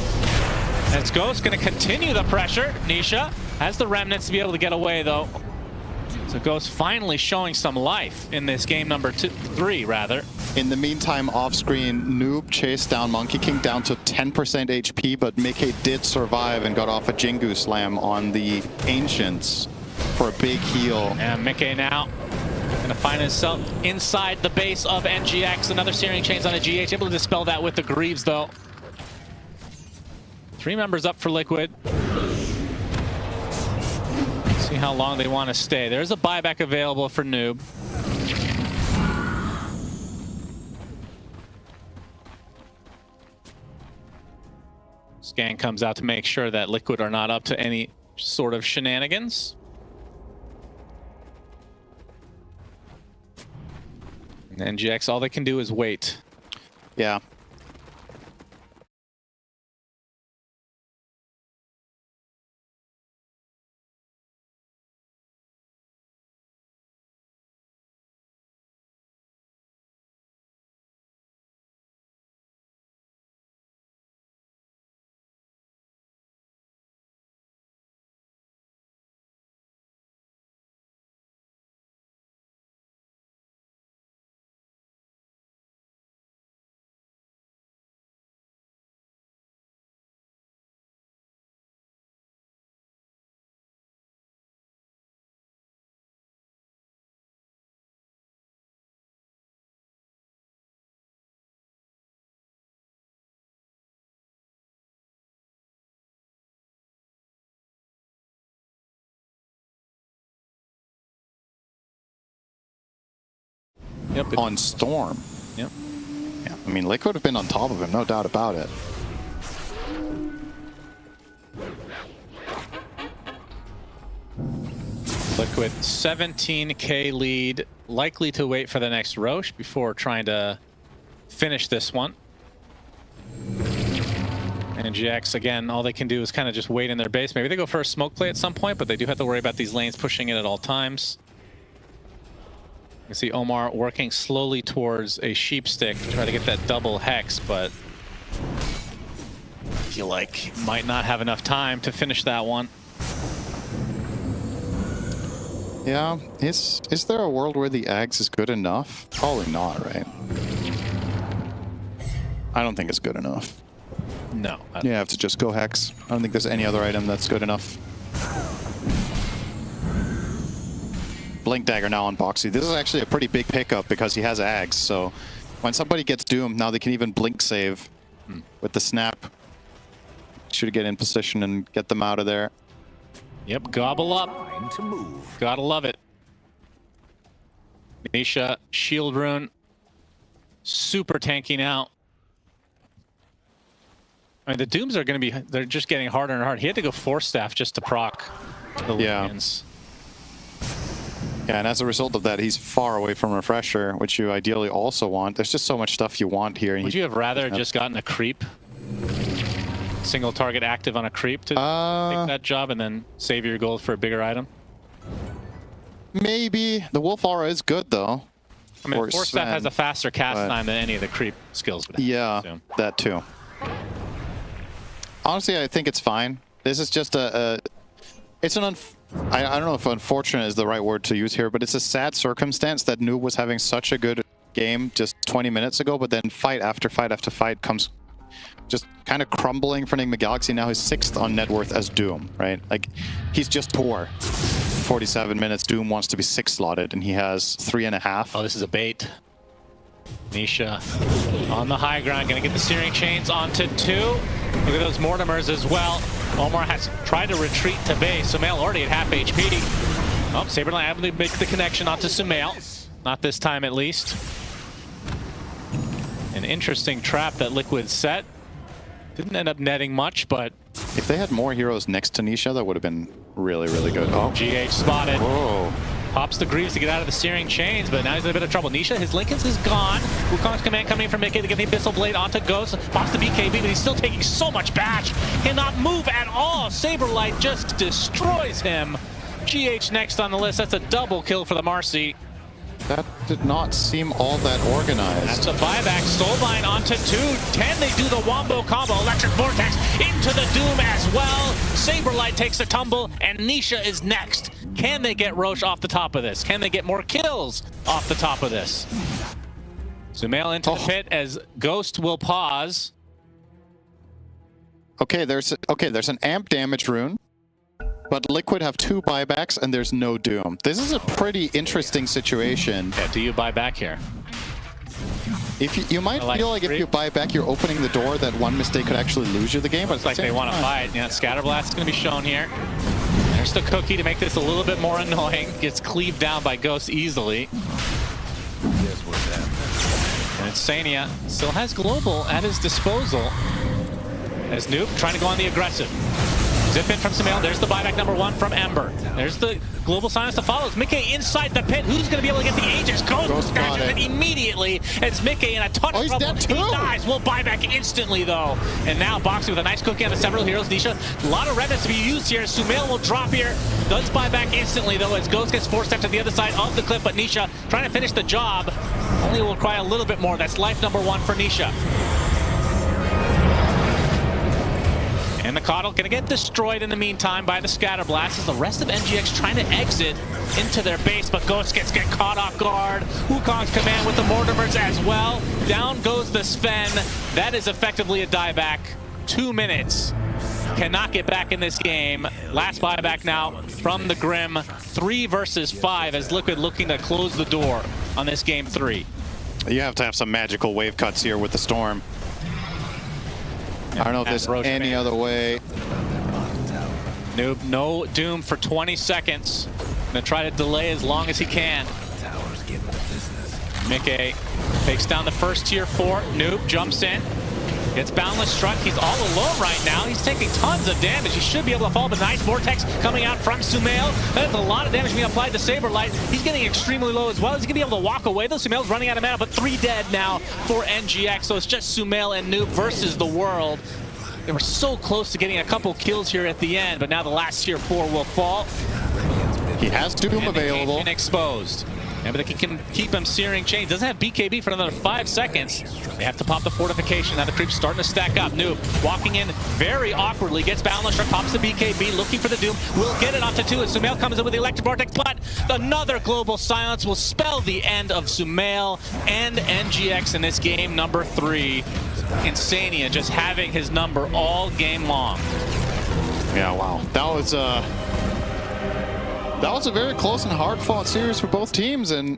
Speaker 9: As Ghost gonna continue the pressure. Nisha has the remnants to be able to get away though. So Ghost finally showing some life in this game number 3 rather.
Speaker 8: In the meantime, off-screen, Noob chased down Monkey King down to 10% HP, but Mickey did survive and got off a Jingu Slam on the Ancients for a big heal.
Speaker 9: And Mickey now gonna find himself inside the base of NGX. Another Searing Chains on a GH, able to dispel that with the Greaves though. 3 members up for Liquid. See how long they want to stay. There's a buyback available for Noob. Scan comes out to make sure that Liquid are not up to any sort of shenanigans. And NGX, all they can do is wait.
Speaker 8: Yeah.
Speaker 9: Yep.
Speaker 8: On Storm.
Speaker 9: Yep.
Speaker 8: Yeah, I mean, Liquid have been on top of him, no doubt about it.
Speaker 9: Liquid 17k lead, likely to wait for the next Roche before trying to finish this one. And GX, again, all they can do is kind of just wait in their base. Maybe they go for a smoke play at some point, but they do have to worry about these lanes pushing in at all times. You can see Omar working slowly towards a sheep stick to try to get that double hex, but I feel like he might not have enough time to finish that one.
Speaker 8: Yeah, is there a world where the Ags is good enough? Probably not, right? I don't think it's good enough.
Speaker 9: No.
Speaker 8: You have to just go Hex. I don't think there's any other item that's good enough. Blink Dagger now on Boxy. This is actually a pretty big pickup because he has Ags, so when somebody gets doomed, now they can even blink save with the snap. Should get in position and get them out of there.
Speaker 9: Yep, gobble up. Gotta love it. Nisha, shield rune. Super tanky now. I mean, the Dooms are going to be, they're just getting harder and harder. He had to go Force Staff just to proc the Lions.
Speaker 8: Yeah, and as a result of that, he's far away from Refresher, which you ideally also want. There's just so much stuff you want here.
Speaker 9: Would you have rather just gotten a creep? Single target active on a creep to take that job and then save your gold for a bigger item?
Speaker 8: Maybe. The Wolf Aura is good, though.
Speaker 9: I mean, Force Staff has a faster cast time than any of the creep skills would have.
Speaker 8: Yeah, that too. Honestly, I think it's fine. This is just it's an I don't know if unfortunate is the right word to use here, but it's a sad circumstance that Noob was having such a good game just 20 minutes ago, but then fight after fight after fight comes just kind of crumbling for NIGMA Galaxy. Now he's 6th on net worth as Doom, right? Like, he's just poor. 47 minutes, Doom wants to be 6 slotted, and he has 3.5.
Speaker 9: Oh, this is a bait. Nisha on the high ground, gonna get the Searing Chains onto 2. Look at those Mortimers as well. Omar has tried to retreat to base. Sumail already at half HP. Oh, Saberlight able to make the connection onto Sumail. Not this time, at least. An interesting trap that Liquid set. Didn't end up netting much, but...
Speaker 8: If they had more heroes next to Nisha, that would have been really, really good. Oh,
Speaker 9: GH spotted.
Speaker 8: Whoa.
Speaker 9: Pops the Greaves to get out of the Searing Chains, but now he's in a bit of trouble. Nisha, his Linken's is gone. Wukong's command coming in from Mickey to get the Abyssal Blade onto Ghost. Pops the BKB, but he's still taking so much bash. Cannot move at all. Saberlight just destroys him. GH next on the list. That's a double kill for the Marcy.
Speaker 8: That did not seem all that organized.
Speaker 9: That's a buyback. Soulbind onto 2. 10, they do the Wombo combo. Electric Vortex into the Doom as well. Saberlight takes a tumble, and Nisha is next. Can they get Roche off the top of this? Can they get more kills off the top of this? Sumail into the pit as Ghost will pause.
Speaker 8: Okay, there's an amp damage rune. But Liquid have 2 buybacks and there's no Doom. This is a pretty interesting situation.
Speaker 9: Yeah, do you buy back here?
Speaker 8: If you might feel like if you buy back, you're opening the door that one mistake could actually lose you the game. But
Speaker 9: it's like they want to fight. Yeah, Scatterblast is going to be shown here. There's the cookie to make this a little bit more annoying. Gets cleaved down by Ghost easily. And Sania still has Global at his disposal. As Noob trying to go on the aggressive. Zip in from Sumail. There's the buyback number 1 from Ember. There's the global silence that follows. Mickey inside the pit. Who's going to be able to get the Aegis? Ghost scratches it immediately. It's Mickey in a ton of trouble. He dies. Will buy back instantly, though. And now Boxy with a nice cookie on the several heroes. Nisha, a lot of remnants to be used here. Sumail will drop here. Does buy back instantly, though, as Ghost gets 4 steps to the other side of the cliff. But Nisha trying to finish the job. Only will require a little bit more. That's life number 1 for Nisha. And the Coddle gonna get destroyed in the meantime by the Scatterblast as the rest of NGX trying to exit into their base, but Ghost get caught off guard. Wukong's command with the Mortimers as well. Down goes the Sven. That is effectively a dieback. 2 minutes. Cannot get back in this game. Last buyback now from the Grim. 3 versus 5 as Liquid looking to close the door on this game 3.
Speaker 8: You have to have some magical wave cuts here with the Storm. I don't know if there's any other way.
Speaker 9: Noob, no Doom for 20 seconds. Gonna try to delay as long as he can. Mickey takes down the first tier 4. Noob jumps in. Gets Boundless Struck. He's all alone right now. He's taking tons of damage. He should be able to fall, but nice Vortex coming out from Sumail. That's a lot of damage being applied to Saberlight. He's getting extremely low as well. He's going to be able to walk away, though. Sumail's running out of mana, but 3 dead now for NGX. So it's just Sumail and Noob versus the world. They were so close to getting a couple kills here at the end, but now the last tier 4 will fall.
Speaker 8: He has Doom available.
Speaker 9: Exposed. Maybe they can keep him searing chains. Doesn't have BKB for another 5 seconds. They have to pop the fortification. Now the creep's starting to stack up. Noob walking in very awkwardly. Gets Balance Struck, pops the BKB, looking for the Doom. Will get it onto 2 as Sumail comes in with the Electric Vortex, but another global silence will spell the end of Sumail and NGX in this game number 3. Insania just having his number all game long.
Speaker 8: Yeah, wow. That was a very close and hard-fought series for both teams, and